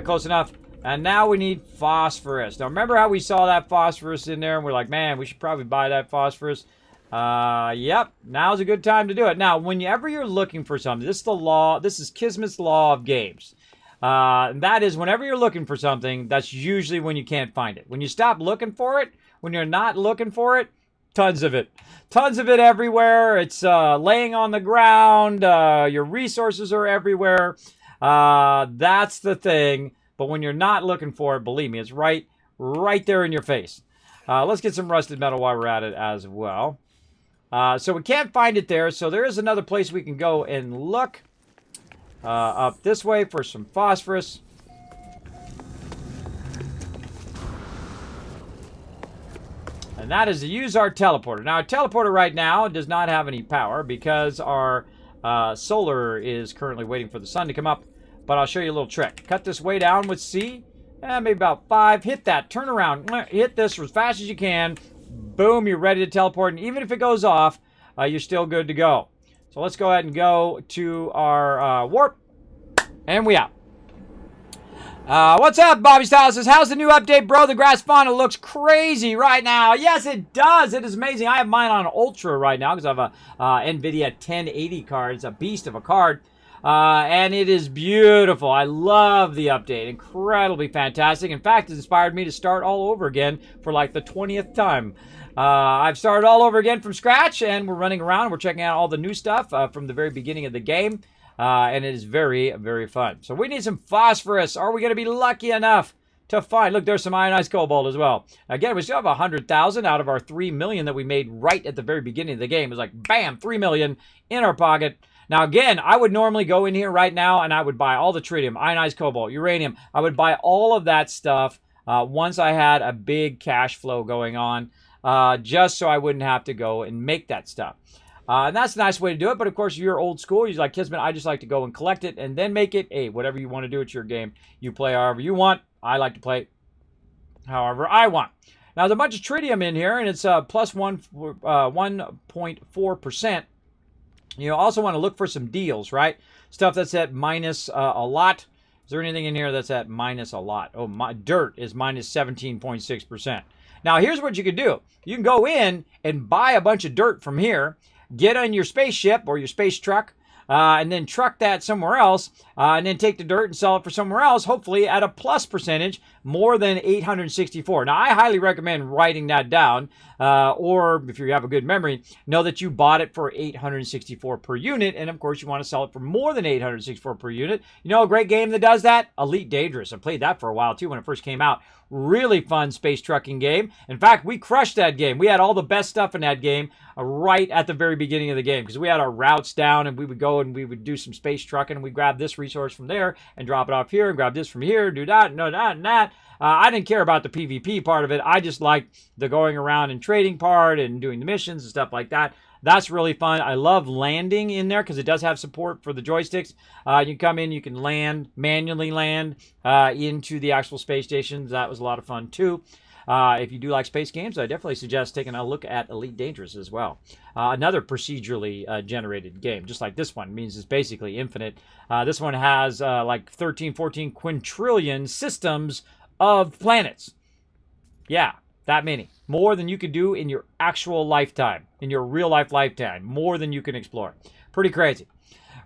S1: Close enough. And now we need phosphorus. Now remember how we saw that phosphorus in there and we're like, man, we should probably buy that phosphorus. Yep, now's a good time to do it. Now, whenever you're looking for something, this is the law, this is Kismet's law of games. And that is whenever you're looking for something, that's usually when you can't find it. When you stop looking for it, when you're not looking for it, tons of it. Tons of it everywhere. It's laying on the ground. Your resources are everywhere. That's the thing. But when you're not looking for it, believe me, it's right there in your face. Let's get some rusted metal while we're at it as well. So we can't find it there. So there is another place we can go and look. Up this way for some phosphorus. And that is to use our teleporter. Now, our teleporter right now does not have any power because our solar is currently waiting for the sun to come up. But I'll show you a little trick. Cut this way down with C. Maybe about 5. Hit that. Turn around. Hit this as fast as you can. Boom, you're ready to teleport. And even if it goes off, you're still good to go. So let's go ahead and go to our warp. And we out. What's up, Bobby Styles says, how's the new update, bro? The grass fauna looks crazy right now. Yes, it does. It is amazing. I have mine on Ultra right now because I have a NVIDIA 1080 card. It's a beast of a card. And it is beautiful. I love the update. Incredibly fantastic. In fact, it inspired me to start all over again for like the 20th time. I've started all over again from scratch, and we're running around. We're checking out all the new stuff from the very beginning of the game. And it is very, very fun. So we need some phosphorus. Are we going to be lucky enough to find? Look, there's some ionized cobalt as well. Again, we still have 100,000 out of our 3 million that we made right at the very beginning of the game. It was like, bam, 3 million in our pocket. Now, again, I would normally go in here right now and I would buy all the tritium, ionized cobalt, uranium. I would buy all of that stuff once I had a big cash flow going on, just so I wouldn't have to go and make that stuff. And that's a nice way to do it. But, of course, if you're old school, you're like, Kismet, I just like to go and collect it and then make it. Hey, whatever you want to do, it's your game. You play however you want. I like to play however I want. Now, there's a bunch of tritium in here, and it's plus 1.4%. You also want to look for some deals, right? Stuff that's at minus a lot. Is there anything in here that's at minus a lot? Oh, my dirt is minus 17.6%. Now, here's what you could do. You can go in and buy a bunch of dirt from here, get on your spaceship or your space truck, and then truck that somewhere else, and then take the dirt and sell it for somewhere else, hopefully at a plus percentage, more than 864. Now, I highly recommend writing that down, or if you have a good memory, know that you bought it for 864 per unit, and of course, you want to sell it for more than 864 per unit. You know a great game that does that? Elite Dangerous. I played that for a while, too, when it first came out. Really fun space trucking game. In fact, we crushed that game. We had all the best stuff in that game right at the very beginning of the game because we had our routes down and we would go and we would do some space trucking and we grab this resource from there and drop it off here and grab this from here, do that, no, that, and that. I didn't care about the PvP part of it. I just liked the going around and trading part and doing the missions and stuff like that. That's really fun. I love landing in there because it does have support for the joysticks. You can come in, you can land, manually land into the actual space stations. That was a lot of fun too. If you do like space games, I definitely suggest taking a look at Elite Dangerous as well. Another procedurally generated game, just like this one. It means it's basically infinite. This one has like 13, 14 quintillion systems of planets. Yeah, that many. More than you could do in your actual lifetime, in your real life lifetime. More than you can explore. Pretty crazy.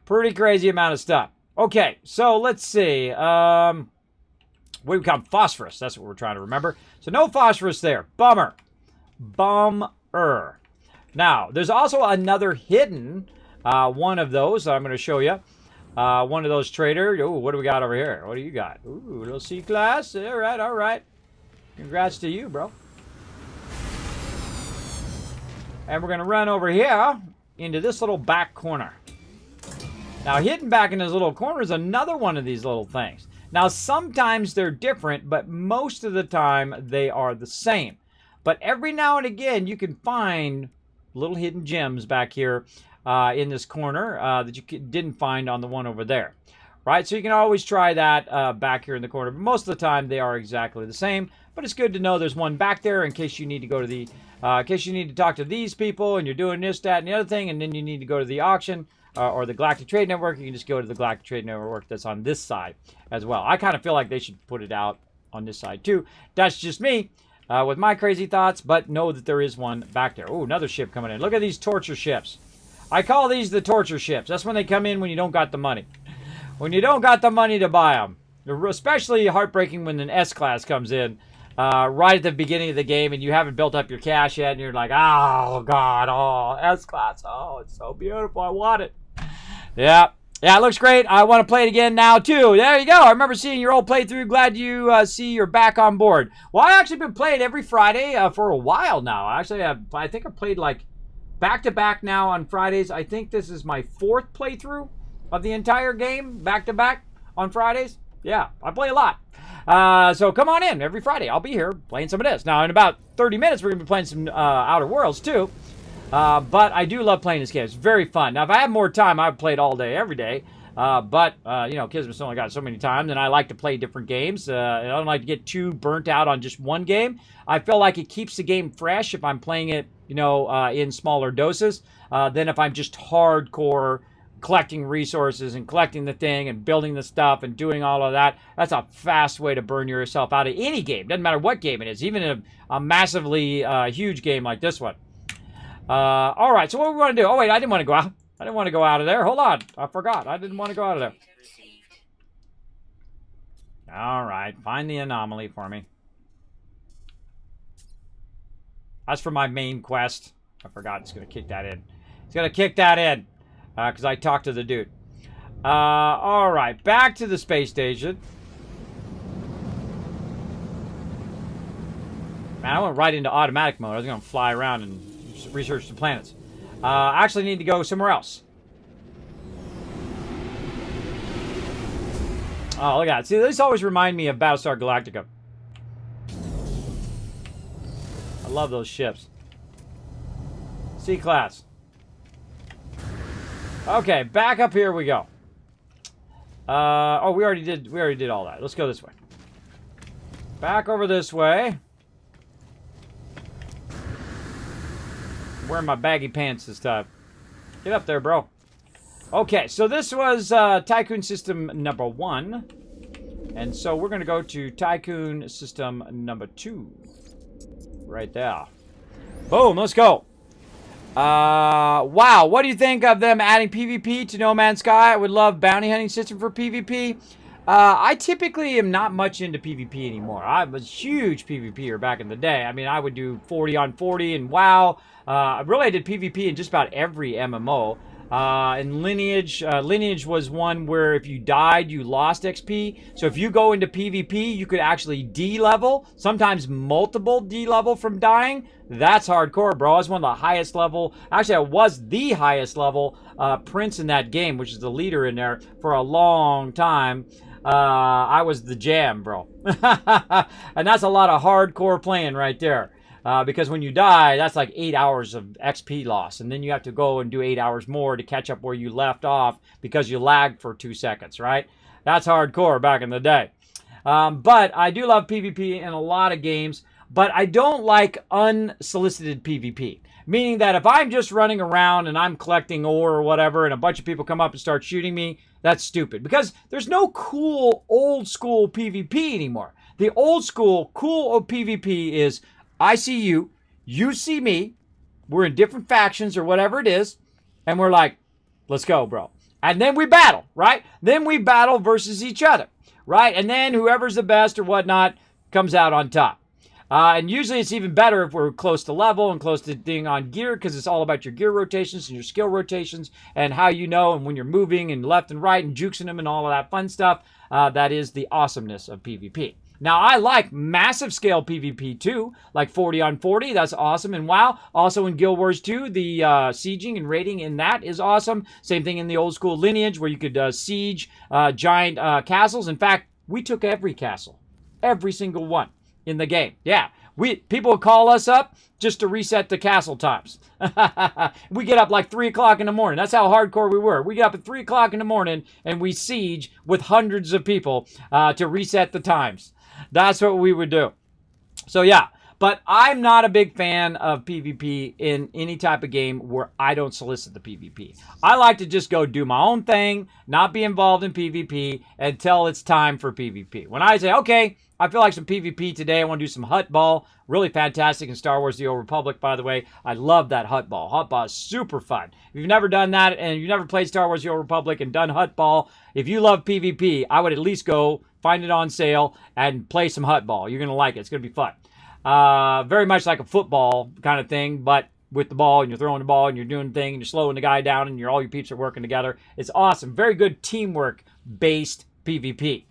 S1: Pretty crazy amount of stuff. Okay, so let's see. What do we call phosphorus? That's what we're trying to remember. So no phosphorus there. Bummer. Bummer. Now, there's also another hidden one of those that I'm going to show you. One of those trader. Ooh, what do we got over here? What do you got? Ooh, little C-class. All right, all right. Congrats to you, bro. And we're going to run over here into this little back corner. Now, hidden back in this little corner is another one of these little things. Now, sometimes they're different, but most of the time they are the same. But every now and again, you can find little hidden gems back here in this corner that you didn't find on the one over there. Right? So you can always try that back here in the corner. But most of the time, they are exactly the same. But it's good to know there's one back there in case you need to go to the... in case you need to talk to these people and you're doing this, that, and the other thing, and then you need to go to the auction or the Galactic Trade Network, you can just go to the Galactic Trade Network that's on this side as well. I kind of feel like they should put it out on this side too. That's just me with my crazy thoughts, but know that there is one back there. Oh, another ship coming in. Look at these torture ships. I call these the torture ships. That's when they come in when you don't got the money. When you don't got the money to buy them. They're especially heartbreaking when an S-Class comes in. Right at the beginning of the game and you haven't built up your cash yet and you're like, oh God, oh, S-Class, oh, it's so beautiful, I want it. Yeah, it looks great. I want to play it again now too. There you go. I remember seeing your old playthrough. Glad you see you're back on board. Well, I actually been playing every Friday for a while now. Actually, I think I played like back-to-back now on Fridays. I think this is my 4th playthrough of the entire game, back-to-back on Fridays. Yeah, I play a lot. So come on in every Friday. I'll be here playing some of this. Now, in about 30 minutes, we're going to be playing some Outer Worlds, too. But I do love playing this game. It's very fun. Now, if I had more time, I would play it all day, every day. But you know, Kismet's only got so many times, and I like to play different games. I don't like to get too burnt out on just one game. I feel like it keeps the game fresh if I'm playing it, you know, in smaller doses than if I'm just hardcore collecting resources and collecting the thing and building the stuff and doing all of that. That's a fast way to burn yourself out of any game. Doesn't matter what game it is, even in a massively huge game like this one. All right, so what we want to do? Oh, wait, I didn't want to go out. I didn't want to go out of there. Hold on. I forgot. I didn't want to go out of there. All right, find the anomaly for me. That's for my main quest. I forgot it's going to kick that in. It's going to kick that in because I talked to the dude. All right, back to the space station. Man, I went right into automatic mode. I was going to fly around and research the planets. I actually need to go somewhere else. Oh, look at that. See, this always remind me of Battlestar Galactica. I love those ships. C-class. Okay, back up here we go. Oh, we already did all that. Let's go this way. Back over this way. I'm wearing my baggy pants this time. Get up there, bro. Okay, so this was Tycoon System number 1. And so we're going to go to Tycoon System number 2. Right there. Boom, let's go. Wow, what do you think of them adding PvP to No Man's Sky? I would love bounty hunting system for PvP. I typically am not much into PvP anymore. I was a huge PvPer back in the day. I mean, I would do 40 on 40 and WoW. Really, I did PvP in just about every MMO. And Lineage was one where if you died, you lost XP. So if you go into PvP, you could actually D-level, sometimes multiple D-level from dying. That's hardcore, bro. I was one of the highest level. Actually, I was the highest level prince in that game, which is the leader in there for a long time. I was the jam, bro. And that's a lot of hardcore playing right there. Because when you die, that's like 8 hours of XP loss. And then you have to go and do 8 hours more to catch up where you left off because you lagged for 2 seconds, right? That's hardcore back in the day. But I do love PvP in a lot of games. But I don't like unsolicited PvP. Meaning that if I'm just running around and I'm collecting ore or whatever and a bunch of people come up and start shooting me, that's stupid. Because there's no cool old school PvP anymore. The old school cool PvP is I see you, you see me, we're in different factions or whatever it is, and we're like, let's go, bro. And then we battle, right? Then we battle versus each other, right? And then whoever's the best or whatnot comes out on top. And usually it's even better if we're close to level and close to being on gear because it's all about your gear rotations and your skill rotations and how you know and when you're moving and left and right and juicing them and all of that fun stuff. That is the awesomeness of PvP. Now, I like massive scale PvP too, like 40 on 40. That's awesome. And WoW, also in Guild Wars 2, the sieging and raiding in that is awesome. Same thing in the old school Lineage where you could siege giant castles. In fact, we took every castle, every single one in the game. Yeah, people would call us up just to reset the castle times. We get up like 3 o'clock in the morning. That's how hardcore we were. We get up at 3 o'clock in the morning and we siege with hundreds of people to reset the times. That's what we would do. So yeah, but I'm not a big fan of PvP in any type of game where I don't solicit the PvP. I like to just go do my own thing, not be involved in PvP until it's time for PvP. When I say, okay, I feel like some PvP today, I want to do some Hut Ball. Really fantastic in Star Wars The Old Republic, by the way. I love that Hut Ball. Hut Ball is super fun. If you've never done that and you've never played Star Wars The Old Republic and done Hut Ball, if you love PvP, I would at least go find it on sale and play some Hut Ball. You're going to like it. It's going to be fun. Very much like a football kind of thing, but with the ball, and you're throwing the ball, and you're doing the thing, and you're slowing the guy down, and all your peeps are working together. It's awesome. Very good teamwork-based PvP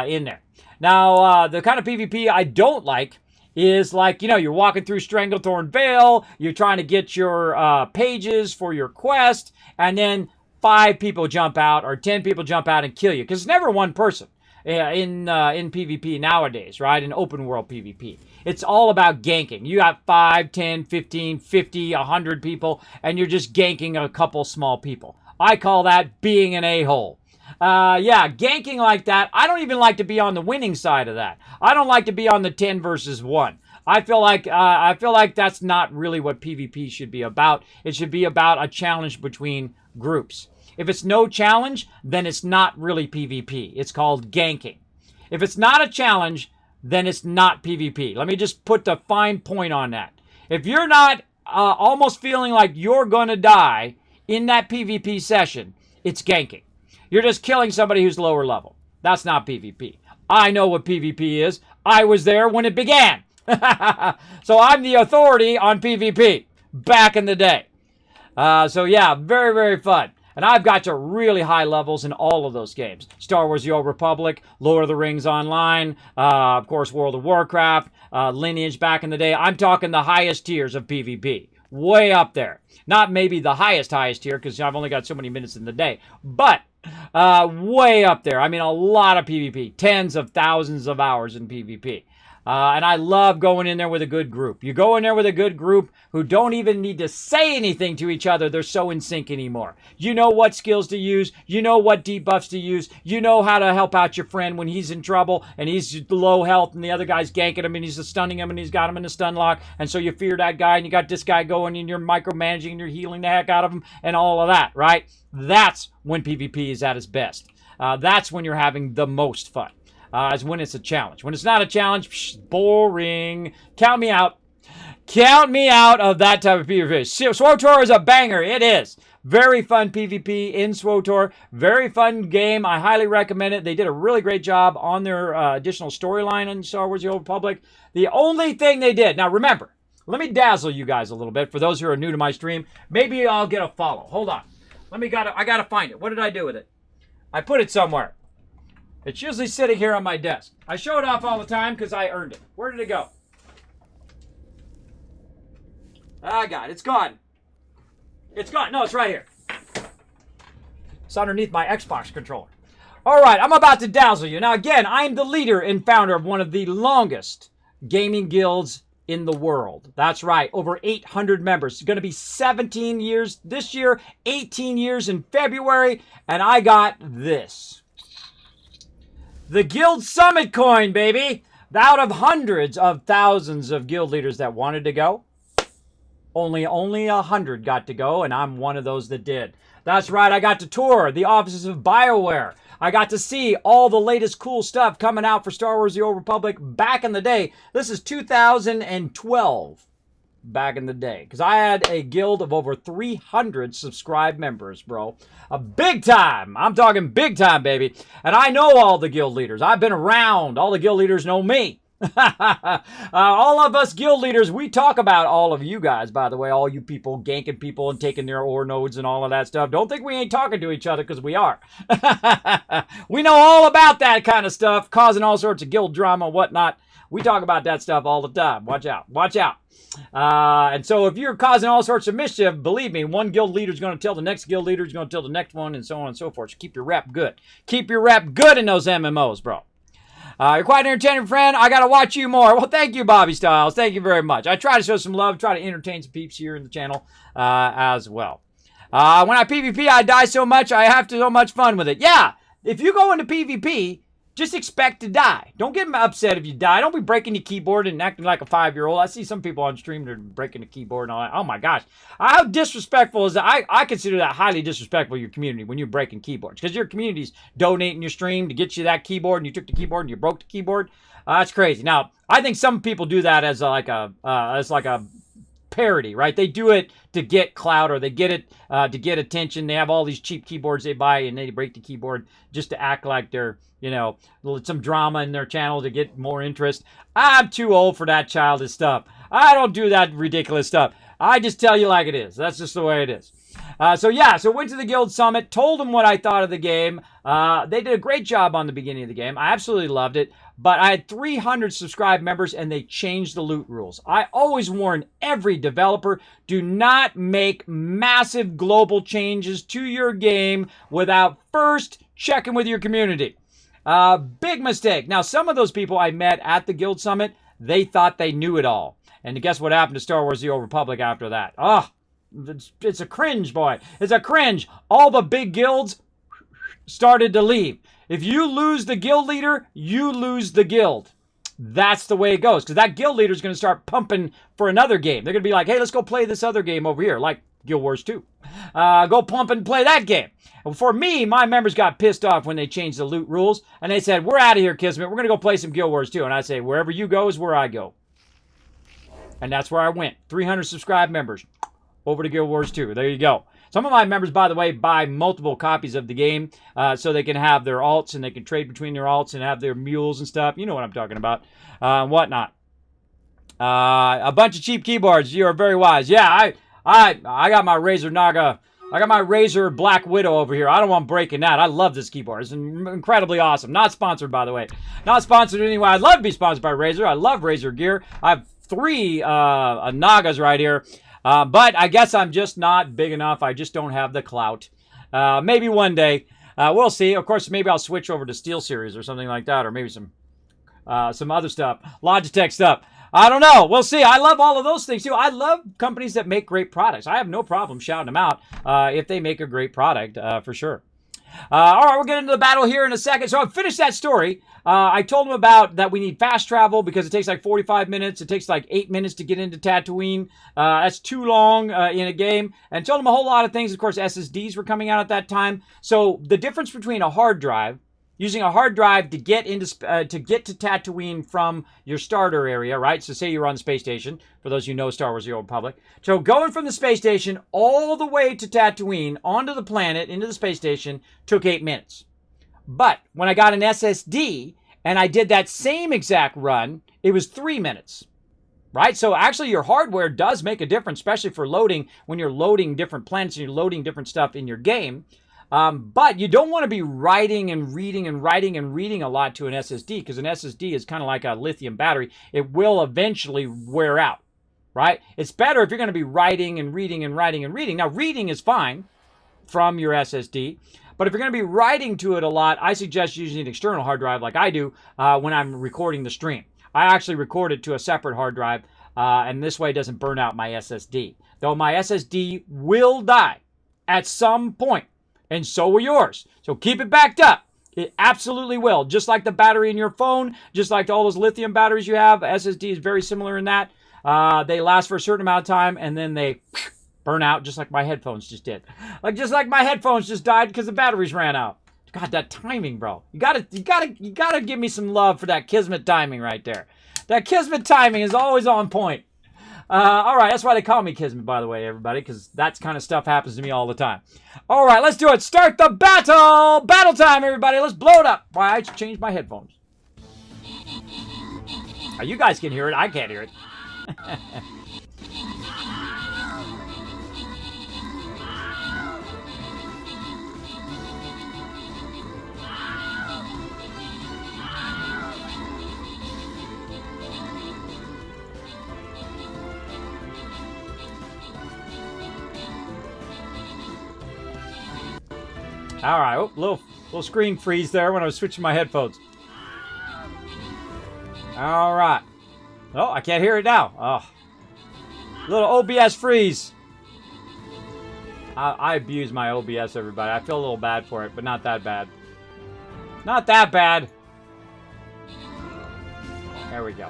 S1: in there. Now, the kind of PvP I don't like is like, you know, you're walking through Stranglethorn Vale, you're trying to get your pages for your quest, and then 5 people jump out or 10 people jump out and kill you. Because it's never one person in PvP nowadays, right? In open world PvP. It's all about ganking. You got 5, 10, 15, 50, 100 people, and you're just ganking a couple small people. I call that being an a-hole. Yeah, ganking like that. I don't even like to be on the winning side of that. I don't like to be on the 10 versus 1. I feel like that's not really what PvP should be about. It should be about a challenge between groups. If it's no challenge, then it's not really PvP. It's called ganking. If it's not a challenge, then it's not PvP. Let me just put the fine point on that. If you're not almost feeling like you're going to die in that PvP session, it's ganking. You're just killing somebody who's lower level. That's not PvP. I know what PvP is. I was there when it began. So I'm the authority on PvP back in the day. So yeah, very, very fun. And I've got to really high levels in all of those games. Star Wars The Old Republic, Lord of the Rings Online, of course, World of Warcraft, Lineage back in the day. I'm talking the highest tiers of PvP. Way up there. Not maybe the highest tier, because I've only got so many minutes in the day. But way up there. I mean, a lot of PvP. Tens of thousands of hours in PvP. And I love going in there with a good group. You go in there with a good group who don't even need to say anything to each other. They're so in sync anymore. You know what skills to use. You know what debuffs to use. You know how to help out your friend when he's in trouble and he's low health and the other guy's ganking him and he's stunning him and he's got him in a stun lock. And so you fear that guy and you got this guy going and you're micromanaging and you're healing the heck out of him and all of that, right? That's when PvP is at its best. That's when you're having the most fun. Is when it's a challenge. When it's not a challenge, boring. Count me out. Count me out of that type of PvP. SWTOR is a banger. It is. Very fun PvP in SWTOR. Very fun game. I highly recommend it. They did a really great job on their additional storyline on Star Wars The Old Republic. The only thing they did, now remember, let me dazzle you guys a little bit for those who are new to my stream. Maybe I'll get a follow. Hold on. I gotta find it. What did I do with it? I put it somewhere. It's usually sitting here on my desk. I show it off all the time because I earned it. Where did it go? I got it. It's gone. It's gone. No, it's right here. It's underneath my Xbox controller. All right, I'm about to dazzle you. Now, again, I'm the leader and founder of one of the longest gaming guilds in the world. That's right, over 800 members. It's going to be 17 years this year, 18 years in February, and I got this. The Guild Summit coin, baby! Out of hundreds of thousands of guild leaders that wanted to go, only 100 got to go, and I'm one of those that did. That's right, I got to tour the offices of BioWare. I got to see all the latest cool stuff coming out for Star Wars The Old Republic back in the day. This is 2012. Back in the day, because I had a guild of over 300 subscribed members, bro. Big time. I'm talking big time, baby. And I know all the guild leaders. I've been around. All the guild leaders know me. All of us guild leaders, we talk about all of you guys, by the way, all you people ganking people and taking their ore nodes and all of that stuff. Don't think we ain't talking to each other, because we are. We know all about that kind of stuff, causing all sorts of guild drama and whatnot. We talk about that stuff all the time. Watch out. Watch out. And so if you're causing all sorts of mischief, believe me, one guild leader is going to tell the next guild leader, is going to tell the next one, and so on and so forth. So keep your rep good. Keep your rep good in those MMOs, bro. You're quite an entertaining friend. I got to watch you more. Well, thank you, Bobby Styles. Thank you very much. I try to show some love, try to entertain some peeps here in the channel as well. When I PvP, I die so much, I have so much fun with it. Yeah, if you go into PvP, just expect to die. Don't get upset if you die. Don't be breaking your keyboard and acting like a 5-year-old. I see some people on stream that are breaking the keyboard and all that. Oh my gosh. How disrespectful is that? I consider that highly disrespectful to your community when you're breaking keyboards. Because your community's donating your stream to get you that keyboard and you took the keyboard and you broke the keyboard. That's crazy. Now, I think some people do that as like a parody, right? They do it to get clout or they get it to get attention. They have all these cheap keyboards they buy and they break the keyboard just to act like they're, you know, some drama in their channel to get more interest. I'm too old for that childish stuff. I don't do that ridiculous stuff. I just tell you like it is. That's just the way it is. So went to the Guild Summit, told them what I thought of the game. They did a great job on the beginning of the game. I absolutely loved it. But I had 300 subscribed members and they changed the loot rules. I always warn every developer, do not make massive global changes to your game without first checking with your community. Big mistake. Now, some of those people I met at the Guild Summit, they thought they knew it all. And guess what happened to Star Wars The Old Republic after that? It's a cringe, boy. It's a cringe. All the big guilds started to leave. If you lose the guild leader, you lose the guild. That's the way it goes. Because that guild leader is going to start pumping for another game. They're going to be like, hey, let's go play this other game over here. Like Guild Wars 2. Go pump and play that game. For me, my members got pissed off when they changed the loot rules, and they said, we're out of here, Kismet. We're going to go play some Guild Wars 2. And I say, wherever you go is where I go. And that's where I went. 300 subscribed members over to Guild Wars 2. There you go. Some of my members, by the way, buy multiple copies of the game so they can have their alts and they can trade between their alts and have their mules and stuff. You know what I'm talking about. Whatnot. A bunch of cheap keyboards. You are very wise. Yeah, I got my Razer Naga. I got my Razer Black Widow over here. I don't want breaking that. I love this keyboard. It's incredibly awesome. Not sponsored, by the way. Not sponsored anyway. I'd love to be sponsored by Razer. I love Razer gear. I have 3 Nagas right here. But I guess I'm just not big enough. I just don't have the clout. Maybe one day. We'll see. Of course, maybe I'll switch over to SteelSeries or something like that. Or maybe some other stuff. Logitech stuff. I don't know. We'll see. I love all of those things, too. I love companies that make great products. I have no problem shouting them out if they make a great product, for sure. All right, we'll get into the battle here in a second. So I've finished that story. I told him about that we need fast travel because it takes like 45 minutes. It takes like 8 minutes to get into Tatooine. That's too long in a game. And told him a whole lot of things. Of course, SSDs were coming out at that time. So the difference between a hard drive, using a hard drive to get to Tatooine from your starter area, right? So say you're on the space station, for those of you who know Star Wars The Old Republic. So going from the space station all the way to Tatooine, onto the planet, into the space station, took 8 minutes. But when I got an SSD and I did that same exact run, it was 3 minutes. Right? So actually your hardware does make a difference, especially for loading, when you're loading different planets and you're loading different stuff in your game. But you don't want to be writing and reading and writing and reading a lot to an SSD because an SSD is kind of like a lithium battery. It will eventually wear out, right? It's better if you're going to be writing and reading and writing and reading. Now, reading is fine from your SSD, but if you're going to be writing to it a lot, I suggest using an external hard drive like I do when I'm recording the stream. I actually record it to a separate hard drive, and this way it doesn't burn out my SSD. Though my SSD will die at some point. And so will yours. So keep it backed up. It absolutely will. Just like the battery in your phone, just like all those lithium batteries you have, SSD is very similar in that. They last for a certain amount of time, and then they burn out, just like my headphones just did. Just like my headphones just died because the batteries ran out. God, that timing, bro. You gotta give me some love for that Kismet timing right there. That Kismet timing is always on point. All right, that's why they call me Kismet, by the way, everybody, because that kind of stuff happens to me all the time. All right, let's do it. Start the battle. Battle time, everybody. Let's blow it up. Why, I changed my headphones. You guys can hear it. I can't hear it. All right, oh, little screen freeze there when I was switching my headphones. All right. Oh, I can't hear it now. Oh, little OBS freeze. I abuse my OBS, everybody. I feel a little bad for it, but not that bad. Not that bad. There we go.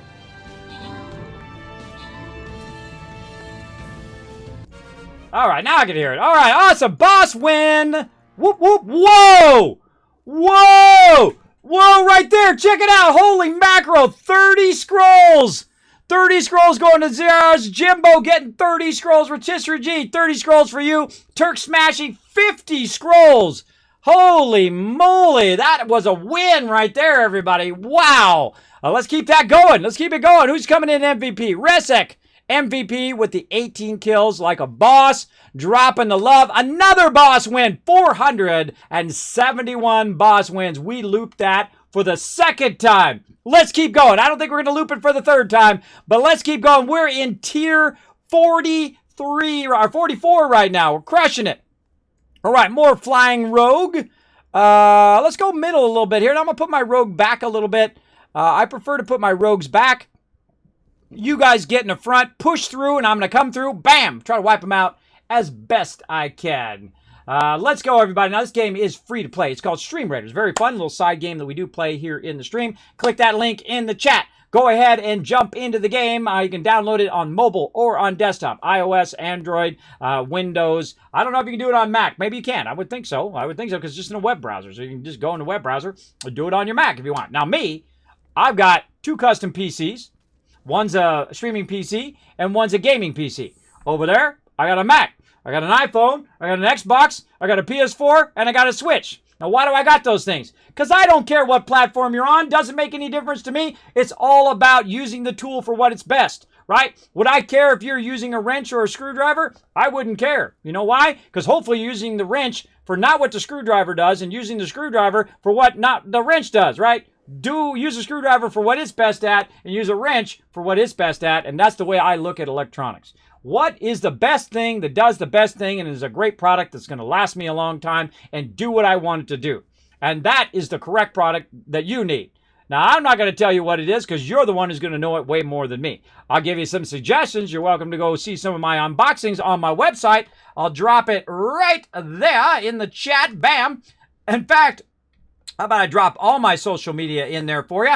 S1: All right, now I can hear it. All right, awesome. Boss win. Whoop, whoop. Whoa! Whoa! Whoa, right there. Check it out. Holy mackerel. 30 scrolls. 30 scrolls going to Zeros. Jimbo getting 30 scrolls. Rotisserie G, 30 scrolls for you. Turk smashing 50 scrolls. Holy moly. That was a win right there, everybody. Wow. Let's keep that going. Let's keep it going. Who's coming in MVP? Resek. MVP with the 18 kills like a boss, dropping the love. Another boss win, 471 boss wins. We looped that for the second time. Let's keep going. I don't think we're going to loop it for the third time, but let's keep going. We're in tier 43 or 44 right now. We're crushing it. All right, more flying rogue. Let's go middle a little bit here. And I'm going to put my rogue back a little bit. I prefer to put my rogues back. You guys get in the front, push through, and I'm going to come through. Bam! Try to wipe them out as best I can. Let's go, everybody. Now, this game is free to play. It's called Stream Raiders. Very fun little side game that we do play here in the stream. Click that link in the chat. go ahead and jump into the game. You can download it on mobile or on desktop, iOS, Android, Windows. I don't know if you can do it on Mac. Maybe you can. I would think so. Because it's just in a web browser. So you can just go in the web browser and do it on your Mac if you want. Now me, I've got 2 custom PCs. One's a streaming PC and one's a gaming PC. Over there, I got a Mac. I got an iPhone, I got an Xbox, I got a PS4, and I got a Switch. Now, why do I got those things? Because I don't care what platform you're on. Doesn't make any difference to me. It's all about using the tool for what it's best, right? Would I care if you're using a wrench or a screwdriver? I wouldn't care. You know why? Because hopefully you're using the wrench for not what the screwdriver does and using the screwdriver for what not the wrench does, right? Use a screwdriver for what it's best at and use a wrench for what it's best at. And that's the way I look at electronics. What is the best thing that does the best thing and is a great product that's going to last me a long time and do what I want it to do? And that is the correct product that you need. Now, I'm not going to tell you what it is because you're the one who's going to know it way more than me. I'll give you some suggestions. You're welcome to go see some of my unboxings on my website. I'll drop it right there in the chat. Bam. In fact, how about I drop all my social media in there for you?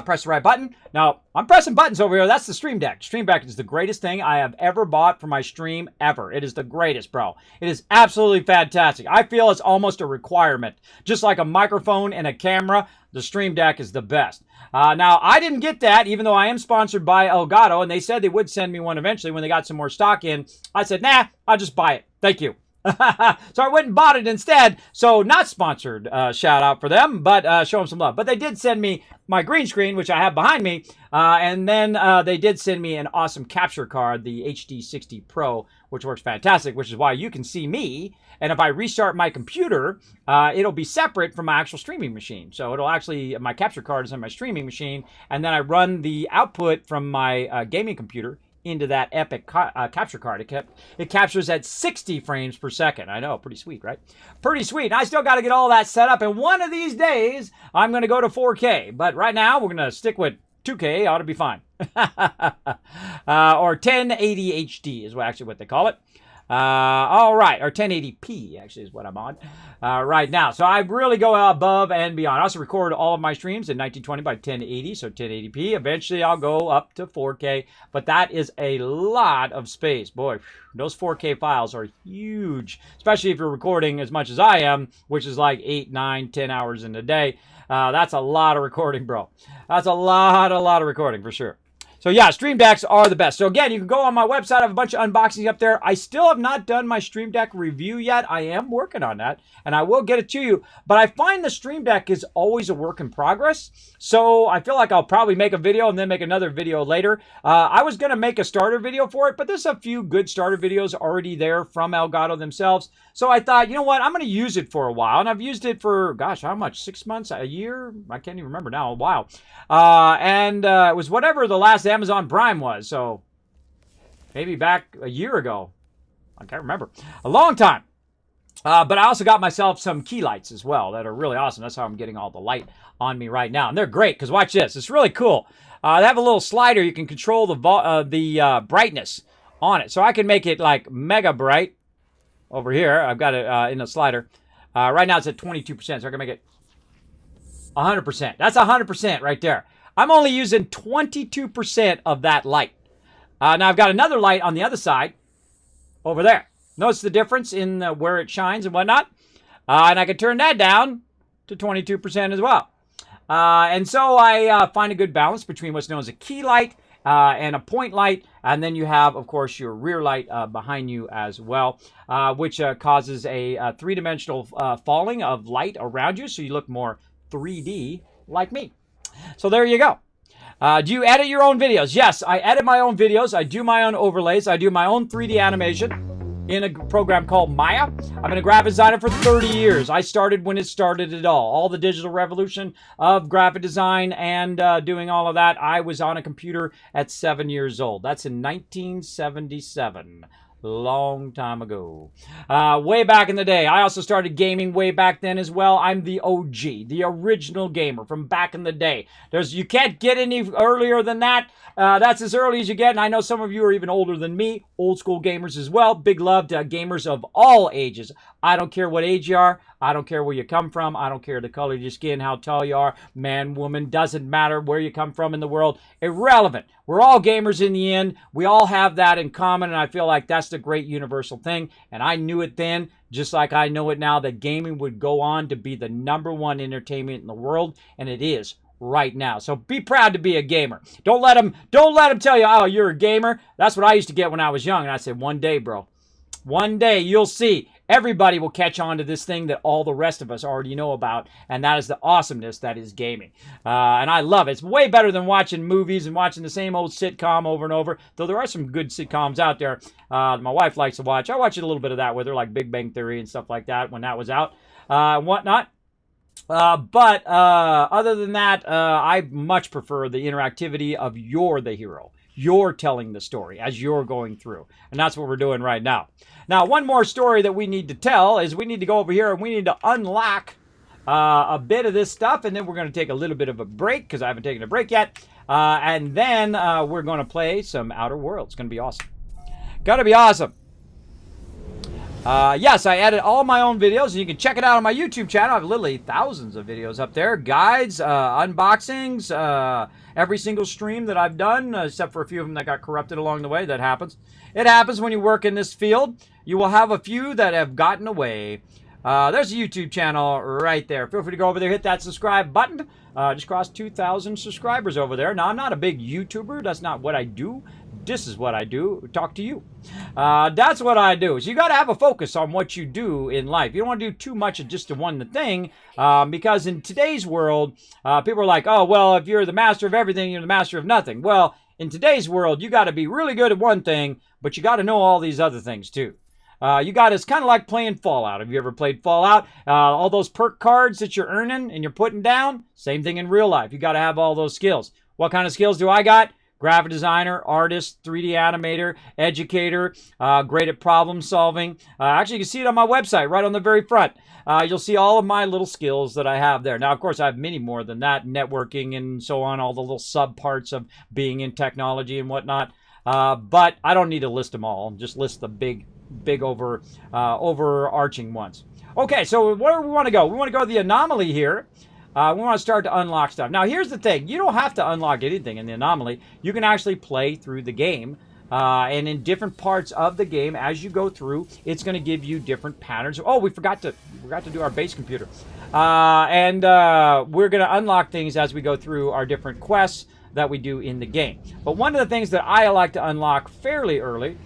S1: Press the right button. Now, I'm pressing buttons over here. That's the Stream Deck. Stream Deck is the greatest thing I have ever bought for my stream ever. It is the greatest, bro. It is absolutely fantastic. I feel it's almost a requirement. Just like a microphone and a camera, the Stream Deck is the best. Now, I didn't get that, even though I am sponsored by Elgato, and they said they would send me one eventually when they got some more stock in. I said, nah, I'll just buy it. Thank you. So I went and bought it instead. So not sponsored, shout out for them, but show them some love. But they did send me my green screen, which I have behind me. And then they did send me an awesome capture card, the HD60 Pro, which works fantastic, which is why you can see me. And if I restart my computer, it'll be separate from my actual streaming machine. So it'll actually, my capture card is on my streaming machine. And then I run the output from my gaming computer into that epic capture card. It captures at 60 frames per second. I know, pretty sweet, right? Pretty sweet. And I still got to get all that set up. And one of these days, I'm going to go to 4K. But right now, we're going to stick with 2K. Ought to be fine. Or 1080 HD is actually what they call it. All right, or 1080p actually is what I'm on right now. So I really go above and beyond. I also record all of my streams in 1920 by 1080, so 1080p. Eventually I'll go up to 4K, but that is a lot of space. Boy, those 4K files are huge, especially if you're recording as much as I am, which is like 8, 9, 10 hours in a day. That's a lot of recording, bro. That's a lot of recording for sure. So yeah, Stream Decks are the best. So again, you can go on my website. I have a bunch of unboxings up there. I still have not done my Stream Deck review yet. I am working on that, and I will get it to you. But I find the Stream Deck is always a work in progress. So I feel like I'll probably make a video and then make another video later. I was going to make a starter video for it, but there's a few good starter videos already there from Elgato themselves. So I thought, you know what? I'm going to use it for a while. And I've used it for, gosh, how much? 6 months? A year? I can't even remember now. A while. It was whatever the last Amazon Prime was. So maybe back a year ago. I can't remember. A long time. But I also got myself some key lights as well that are really awesome. That's how I'm getting all the light on me right now. And they're great because watch this. It's really cool. They have a little slider. You can control the brightness on it. So I can make it like mega bright. Over here, I've got it in a slider. Right now it's at 22%, so I can make it 100%. That's 100% right there. I'm only using 22% of that light. Now I've got another light on the other side over there. Notice the difference in where it shines and whatnot. And I can turn that down to 22% as well. And so I find a good balance between what's known as a key light and a point light. And then you have, of course, your rear light behind you as well, which causes a three-dimensional falling of light around you, so you look more 3D like me. So there you go. Do you edit your own videos? Yes, I edit my own videos. I do my own overlays. I do my own 3D animation in a program called Maya. I've been a graphic designer for 30 years. I started when it started it all the digital revolution of graphic design and doing all of that. I was on a computer at 7 years old. That's in 1977. Long time ago. Way back in the day. I also started gaming way back then as well. I'm the OG, the original gamer from back in the day. You can't get any earlier than that. That's as early as you get, and I know some of you are even older than me. old school gamers as well. Big love to gamers of all ages. I don't care what age you are. I don't care where you come from. I don't care the color of your skin, how tall you are, man, woman, doesn't matter where you come from in the world. Irrelevant. We're all gamers in the end. We all have that in common, and I feel like that's the great universal thing. And I knew it then, just like I know it now, that gaming would go on to be the #1 entertainment in the world, and it is right now. So be proud to be a gamer. Don't let them tell you, oh, you're a gamer. That's what I used to get when I was young. And I said, one day, bro, one day you'll see. Everybody will catch on to this thing that all the rest of us already know about, and that is the awesomeness that is gaming. And I love it. It's way better than watching movies and watching the same old sitcom over and over, though there are some good sitcoms out there my wife likes to watch. I watched a little bit of that with her, like Big Bang Theory and stuff like that when that was out and whatnot. But other than that, I much prefer the interactivity of you're the hero. You're telling the story as you're going through. And that's what we're doing right now. Now, one more story that we need to tell is we need to go over here and we need to unlock a bit of this stuff. And then we're going to take a little bit of a break because I haven't taken a break yet. And then we're going to play some Outer Worlds. It's going to be awesome. Going to be awesome. Yes, I edit all my own videos, and you can check it out on my YouTube channel. I have literally thousands of videos up there. Guides, unboxings, every single stream that I've done, except for a few of them that got corrupted along the way. That happens. It happens when you work in this field. You will have a few that have gotten away. There's a YouTube channel right there. Feel free to go over there, hit that subscribe button. Just crossed 2,000 subscribers over there. Now, I'm not a big YouTuber. That's not what I do. This is what I do. Talk to you. That's what I do. So you got to have a focus on what you do in life. You don't want to do too much of just the one thing, because in today's world, people are like, oh, well, if you're the master of everything, you're the master of nothing. Well, in today's world, you got to be really good at one thing, but you got to know all these other things too. It's kind of like playing Fallout. Have you ever played Fallout? All those perk cards that you're earning and you're putting down, same thing in real life. You got to have all those skills. What kind of skills do I got? Graphic designer, artist, 3D animator, educator, great at problem solving. Actually, you can see it on my website right on the very front. You'll see all of my little skills that I have there. Now, of course, I have many more than that, networking and so on, all the little sub parts of being in technology and whatnot. But I don't need to list them all. Just list the big overarching ones. Okay, so where do we want to go? We want to go to the anomaly here. We want to start to unlock stuff. Now, here's the thing. You don't have to unlock anything in the anomaly. You can actually play through the game. And in different parts of the game, as you go through, it's going to give you different patterns. Oh, we forgot to do our base computer. And we're going to unlock things as we go through our different quests that we do in the game. But one of the things that I like to unlock fairly early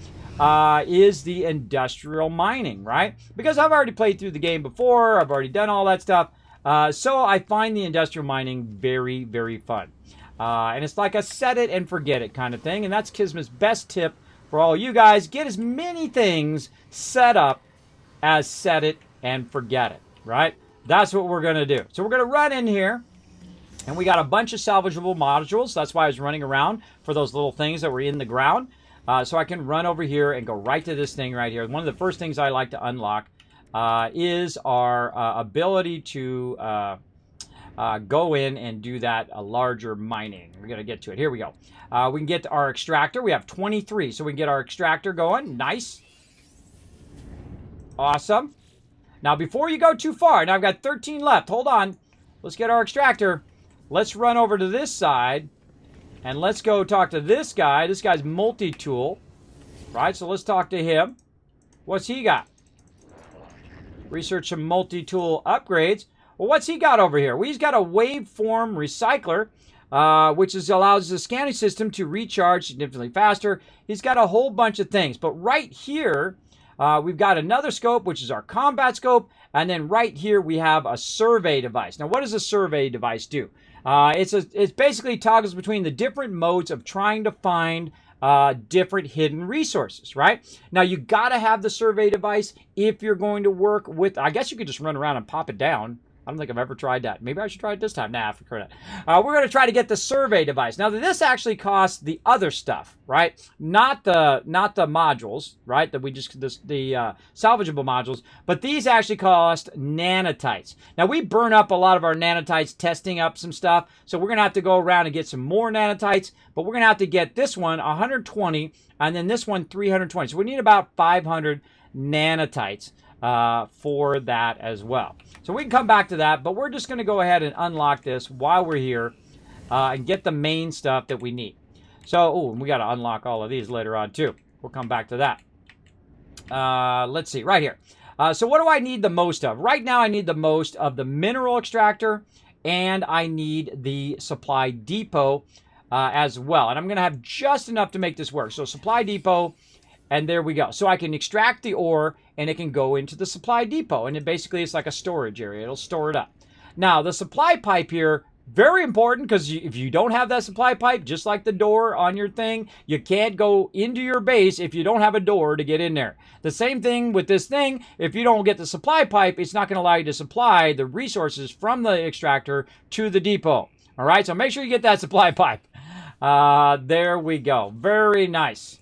S1: is the industrial mining, right? Because I've already played through the game before. I've already done all that stuff. So I find the industrial mining very, very fun. And it's like a set it and forget it kind of thing. And that's Kismet's best tip for all you guys. Get as many things set up as set it and forget it, right? That's what we're going to do. So we're going to run in here. And we got a bunch of salvageable modules. That's why I was running around for those little things that were in the ground. So I can run over here and go right to this thing right here. One of the first things I like to unlock is our ability to go in and do that larger mining. We're going to get to it. Here we go. We can get our extractor. We have 23, so we can get our extractor going. Nice. Awesome. Now, before you go too far, now I've got 13 left. Hold on. Let's get our extractor. Let's run over to this side, and let's go talk to this guy. This guy's multi-tool, right? So let's talk to him. What's he got? Research some multi-tool upgrades. Well, what's he got over here? Well, he's got a waveform recycler, which allows the scanning system to recharge significantly faster. He's got a whole bunch of things. But right here, we've got another scope, which is our combat scope. And then right here, we have a survey device. Now, what does a survey device do? It basically toggles between the different modes of trying to find different hidden resources, right? Now, you got to have the survey device if you're going to work with, I guess you could just run around and pop it down. I don't think I've ever tried that. Maybe I should try it this time. Nah, forget it. We're going to try to get the survey device. Now, this actually costs the other stuff, right? Not the modules, right? That we just the salvageable modules, but these actually cost nanotites. Now, we burn up a lot of our nanotites testing up some stuff, so we're going to have to go around and get some more nanotites, but we're going to have to get this one 120, and then this one 320. So we need about 500 nanotites for that as well. So we can come back to that, but we're just going to go ahead and unlock this while we're here and get the main stuff that we need. So, we got to unlock all of these later on too. We'll come back to that. Let's see, right here. So what do I need the most of? Right now I need the most of the mineral extractor, and I need the supply depot as well. And I'm going to have just enough to make this work. So supply depot, and there we go. So I can extract the ore, and it can go into the supply depot. And it's like a storage area. It'll store it up. Now, the supply pipe here, very important, because if you don't have that supply pipe, just like the door on your thing, you can't go into your base if you don't have a door to get in there. The same thing with this thing. If you don't get the supply pipe, it's not going to allow you to supply the resources from the extractor to the depot. All right, so make sure you get that supply pipe. There we go. Very nice.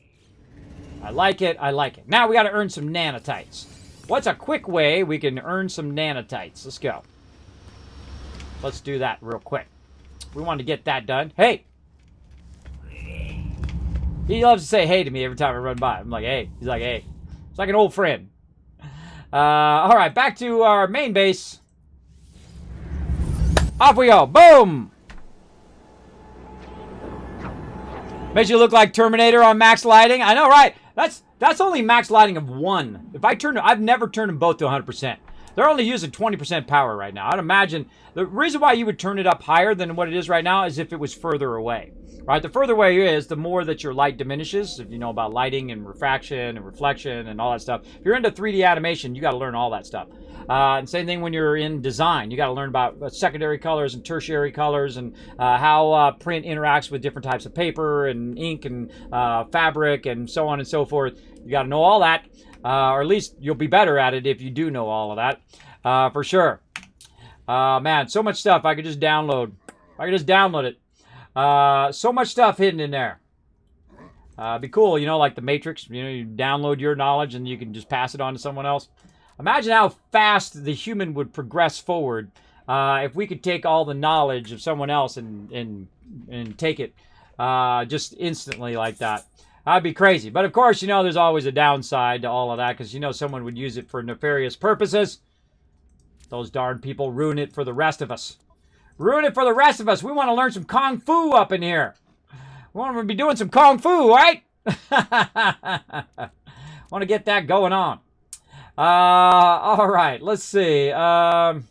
S1: I like it. I like it. Now we got to earn some nanotites. What's a quick way we can earn some nanotites? Let's go. Let's do that real quick. We want to get that done. Hey! He loves to say hey to me every time I run by. I'm like, hey. He's like, hey. It's like an old friend. All right, back to our main base. Off we go. Boom! Makes you look like Terminator on max lighting. I know, right? That's only max lighting of 1. I've never turned them both to 100%. They're only using 20% power right now. I'd imagine the reason why you would turn it up higher than what it is right now is if it was further away. Right? The further away it is, the more that your light diminishes. If you know about lighting and refraction and reflection and all that stuff. If you're into 3D animation, you got to learn all that stuff. And same thing when you're in design. You got to learn about secondary colors and tertiary colors and how print interacts with different types of paper and ink and fabric and so on and so forth. You got to know all that. Or at least you'll be better at it if you do know all of that, for sure. Man, so much stuff I could just download. So much stuff hidden in there. Be cool, like the Matrix. You download your knowledge and you can just pass it on to someone else. Imagine how fast the human would progress forward if we could take all the knowledge of someone else and take it just instantly like that. That'd be crazy. But of course, there's always a downside to all of that because, someone would use it for nefarious purposes. Those darn people ruin it for the rest of us. We want to learn some Kung Fu up in here. We want to be doing some Kung Fu, right? Want to get that going on. All right, let's see. That's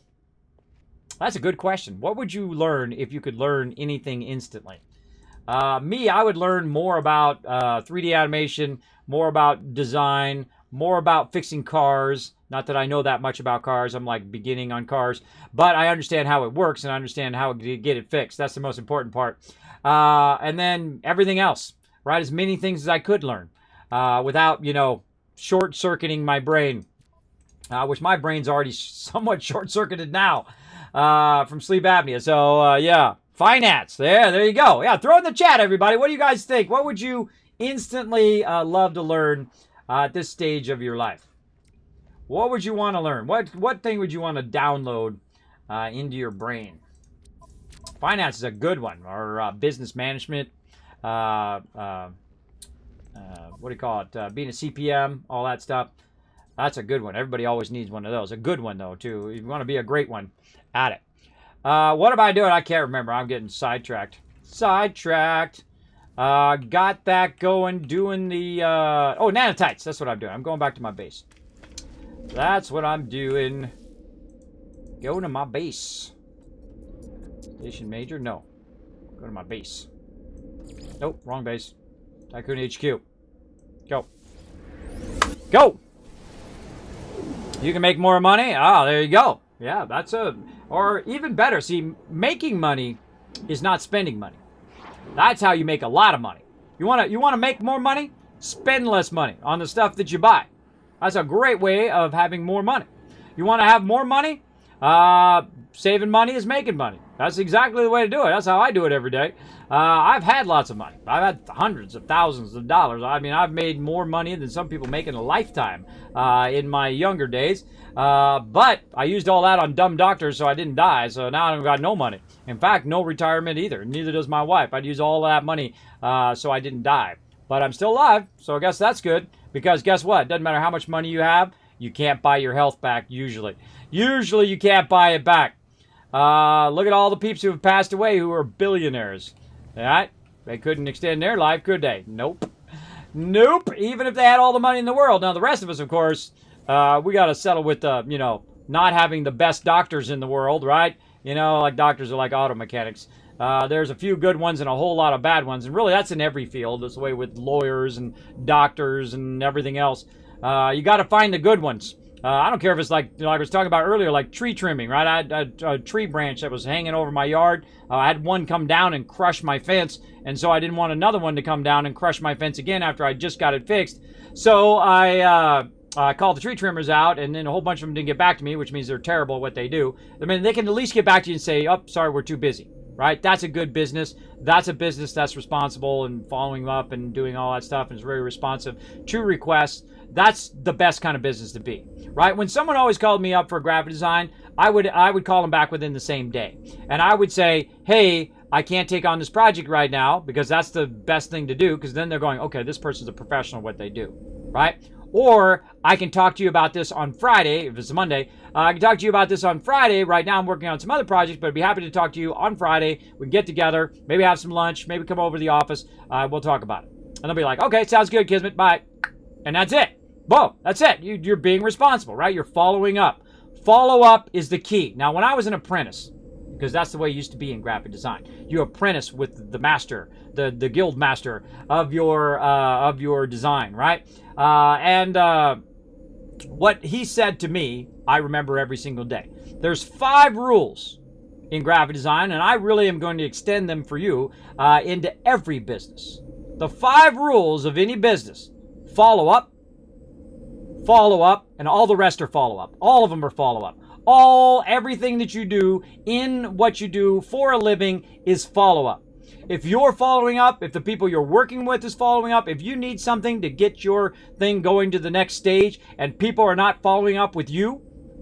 S1: a good question. What would you learn if you could learn anything instantly? I would learn more about 3D animation, more about design, more about fixing cars. Not that I know that much about cars. I'm like beginning on cars. But I understand how it works and I understand how to get it fixed. That's the most important part. And then everything else, right? As many things as I could learn without, short-circuiting my brain. Which my brain's already somewhat short-circuited now from sleep apnea. So, yeah. Finance. There you go. Yeah, throw in the chat, everybody. What do you guys think? What would you instantly love to learn at this stage of your life? What would you want to learn? What thing would you want to download into your brain? Finance is a good one. Or business management. What do you call it? Being a CPM, all that stuff. That's a good one. Everybody always needs one of those. A good one, though, too. You want to be a great one at it. What am I doing? I can't remember. I'm getting sidetracked. Got that going, doing the... nanotites. That's what I'm doing. I'm going back to my base. That's what I'm doing. Go to my base. Station Major? No. Go to my base. Nope, wrong base. Tycoon HQ. Go. Go! You can make more money? Ah, there you go. Yeah, that's or even better. See, making money is not spending money. That's how you make a lot of money. You want to make more money? Spend less money on the stuff that you buy. That's a great way of having more money. You want to have more money? Saving money is making money. That's exactly the way to do it. That's how I do it every day. I've had lots of money. I've had hundreds of thousands of dollars. I mean, I've made more money than some people make in a lifetime in my younger days. But I used all that on dumb doctors so I didn't die. So now I've got no money. In fact, no retirement either. Neither does my wife. I'd use all that money so I didn't die. But I'm still alive, so I guess that's good. Because guess what? It doesn't matter how much money you have, you can't buy your health back usually. Usually you can't buy it back. Look at all the peeps who have passed away who are billionaires. All right? They couldn't extend their life, could they? Nope. Nope. Even if they had all the money in the world. Now, the rest of us, of course, we got to settle with, not having the best doctors in the world, right? Like doctors are like auto mechanics. There's a few good ones and a whole lot of bad ones. And really, that's in every field. That's the way with lawyers and doctors and everything else. You got to find the good ones. I don't care if it's like I was talking about earlier, like tree trimming, right? I had a tree branch that was hanging over my yard. I had one come down and crush my fence, and so I didn't want another one to come down and crush my fence again after I just got it fixed. So I called the tree trimmers out, and then a whole bunch of them didn't get back to me, which means they're terrible at what they do. I mean, they can at least get back to you and say, oh, sorry, we're too busy, right? That's a good business. That's a business that's responsible and following up and doing all that stuff and is very responsive to requests. That's the best kind of business to be, right? When someone always called me up for graphic design, I would call them back within the same day. And I would say, hey, I can't take on this project right now, because that's the best thing to do, because then they're going, okay, this person's a professional at what they do, right? Or I can talk to you about this on Friday, if it's Monday. I can talk to you about this on Friday. Right now I'm working on some other projects, but I'd be happy to talk to you on Friday. We can get together, maybe have some lunch, maybe come over to the office. We'll talk about it. And they'll be like, okay, sounds good, Kismet, bye. And that's it. Boom, that's it. You're being responsible, right? You're following up. Follow up is the key. Now, when I was an apprentice, because that's the way it used to be in graphic design, you apprentice with the master, the guild master of your design, right? What he said to me, I remember every single day. There's 5 rules in graphic design, and I really am going to extend them for you into every business. The 5 rules of any business: follow up, and all the rest are follow up. All of them are follow up. Everything that you do in what you do for a living is follow up. If you're following up, if the people you're working with is following up, if you need something to get your thing going to the next stage and people are not following up with you,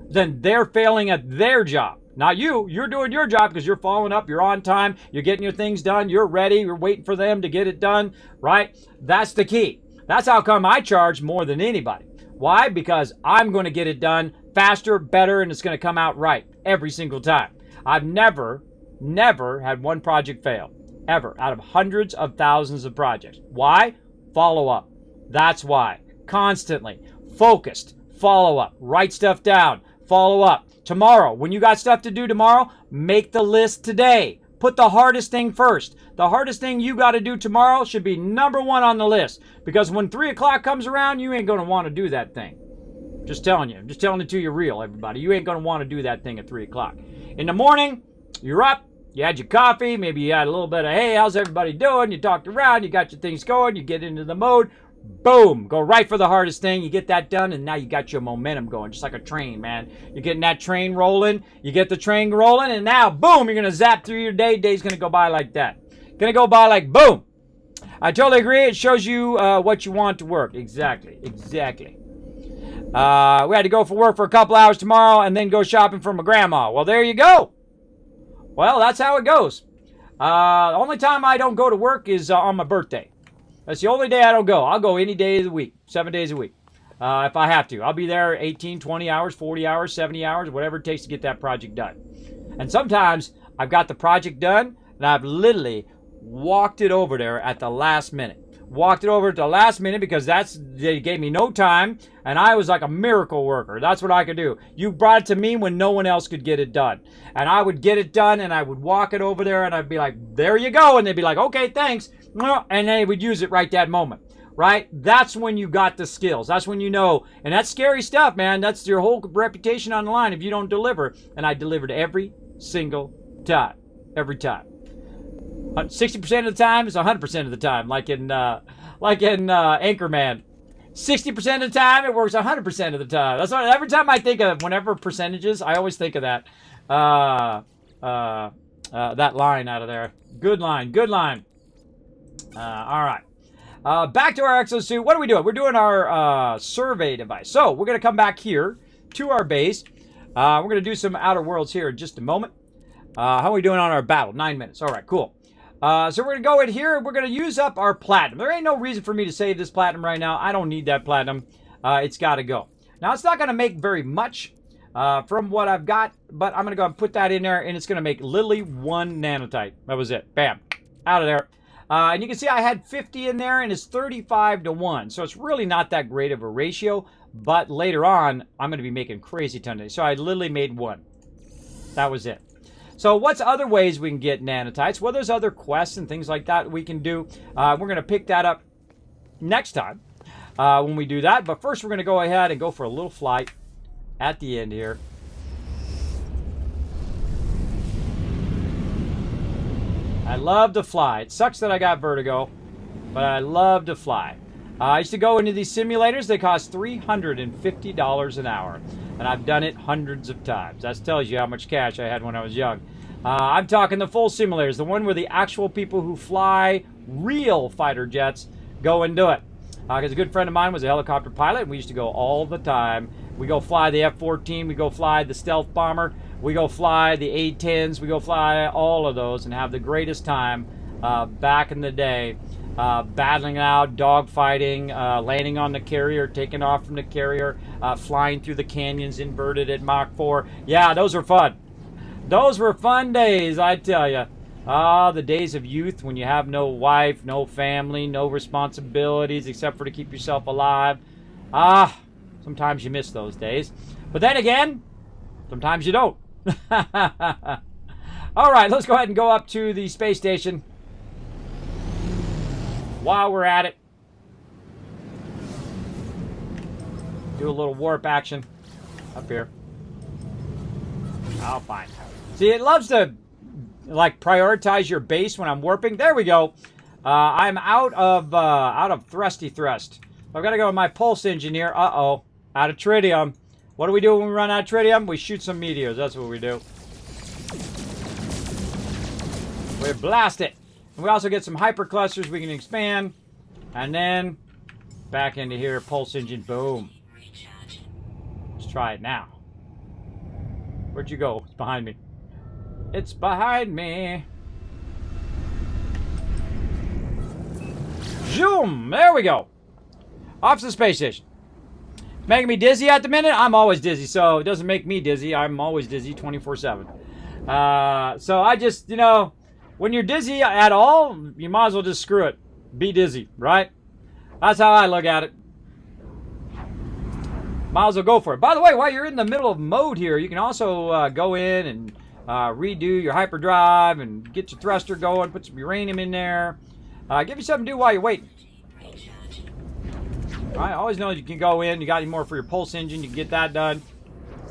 S1: then they're failing at their job. Not you. You're doing your job because you're following up, you're on time, you're getting your things done, you're ready, you're waiting for them to get it done, right? That's the key. That's how come I charge more than anybody. Why? Because I'm going to get it done faster, better, and it's going to come out right every single time. I've never had one project fail, ever, out of hundreds of thousands of projects. Why? Follow up. That's why. Constantly. Focused. Follow up. Write stuff down. Follow up. Tomorrow, when you got stuff to do tomorrow, make the list today. Put the hardest thing first. The hardest thing you got to do tomorrow should be number 1 on the list. Because when 3 o'clock comes around, you ain't going to want to do that thing. Just telling you. I'm just telling it to you real, everybody. You ain't going to want to do that thing at 3 o'clock. In the morning, you're up. You had your coffee. Maybe you had a little bit of, hey, how's everybody doing? You talked around. You got your things going. You get into the mode. Boom. Go right for the hardest thing. You get that done, and now you got your momentum going, just like a train, man. You're getting that train rolling. You get the train rolling, and now, boom, you're going to zap through your day. Day's going to go by like that. Going to go by like boom. I totally agree. It shows you what you want to work. Exactly. We had to go for work for a couple hours tomorrow and then go shopping for my grandma. Well, there you go. Well, that's how it goes. The only time I don't go to work is on my birthday. That's the only day I don't go. I'll go any day of the week, 7 days a week, if I have to. I'll be there 18, 20 hours, 40 hours, 70 hours, whatever it takes to get that project done. And sometimes I've got the project done, and I've literally walked it over there at the last minute. Walked it over at the last minute because they gave me no time, and I was like a miracle worker. That's what I could do. You brought it to me when no one else could get it done. And I would get it done, and I would walk it over there, and I'd be like, there you go. And they'd be like, okay, thanks. And they would use it right that moment, right? That's when you got the skills. That's when you know. And that's scary stuff, man. That's your whole reputation on the line if you don't deliver. And I delivered every single time. Every time. 60% of the time is 100% of the time, like in Anchorman. 60% of the time, it works 100% of the time. That's what, every time I think of, whenever percentages, I always think of that. That line out of there. Good line, good line. All right. Back to our exosuit. What are we doing? We're doing our survey device. So we're going to come back here to our base. We're going to do some Outer Worlds here in just a moment. How are we doing on our battle? 9 minutes. All right, cool. So we're going to go in here. We're going to use up our platinum. There ain't no reason for me to save this platinum right now. I don't need that platinum. It's got to go. Now, it's not going to make very much from what I've got, but I'm going to go and put that in there, and it's going to make literally 1 nanotite. That was it. Bam. Out of there. And you can see I had 50 in there, and it's 35 to 1. So it's really not that great of a ratio, but later on, I'm going to be making crazy ton of. So I literally made 1. That was it. So what's other ways we can get nanotites? Well, there's other quests and things like that we can do. We're going to pick that up next time when we do that. But first, we're going to go ahead and go for a little flight at the end here. I love to fly. It sucks that I got vertigo, but I love to fly. I used to go into these simulators. They cost $350 an hour. And I've done it hundreds of times. That tells you how much cash I had when I was young. I'm talking the full simulators. The one where the actual people who fly real fighter jets go and do it. Because a good friend of mine was a helicopter pilot. And we used to go all the time. We go fly the F-14. We go fly the stealth bomber. We go fly the A-10s. We go fly all of those and have the greatest time back in the day. Battling out, dogfighting, landing on the carrier, taking off from the carrier, flying through the canyons inverted at Mach 4. Yeah, those were fun. Those were fun days, I tell you. The days of youth when you have no wife, no family, no responsibilities except for to keep yourself alive. Sometimes you miss those days. But then again, sometimes you don't. All right, let's go ahead and go up to the space station. While we're at it, do a little warp action up here. Oh, fine. See, it loves to like prioritize your base when I'm warping. There we go. I'm out of thrusty thrust. I've got to go with my pulse engineer. Uh-oh, out of tritium. What do we do when we run out of tritium? We shoot some meteors. That's what we do. We blast it. And we also get some hyperclusters we can expand. And then back into here, pulse engine, boom. Let's try it now. Where'd you go? It's behind me. It's behind me. Zoom! There we go. Off to the space station. Making me dizzy at the minute? I'm always dizzy, so it doesn't make me dizzy. I'm always dizzy 24/7. So I just, you know, when you're dizzy at all, you might as well just screw it. Be dizzy, right? That's how I look at it. Might as well go for it. By the way, while you're in the middle of mode here, you can also go in and redo your hyperdrive and get your thruster going, put some uranium in there. Give you something to do while you're waiting. All right, always know you can go in. You got any more for your pulse engine, you can get that done.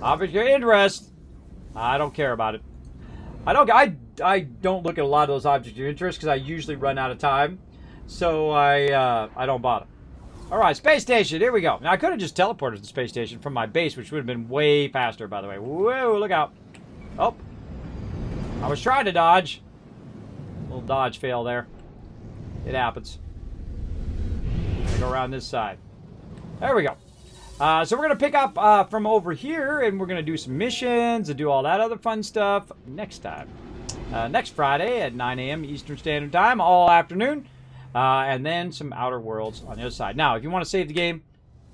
S1: Obviously, your interest. I don't care about it. I don't look at a lot of those objects of interest because I usually run out of time. So I don't bother. All right, space station. Here we go. Now, I could have just teleported to the space station from my base, which would have been way faster, by the way. Whoa, look out. Oh. I was trying to dodge. Little dodge fail there. It happens. Go around this side. There we go. So we're going to pick up from over here, and we're going to do some missions and do all that other fun stuff next time. Next Friday at 9 a.m. Eastern Standard Time, all afternoon. And then some Outer Worlds on the other side. Now, if you want to save the game,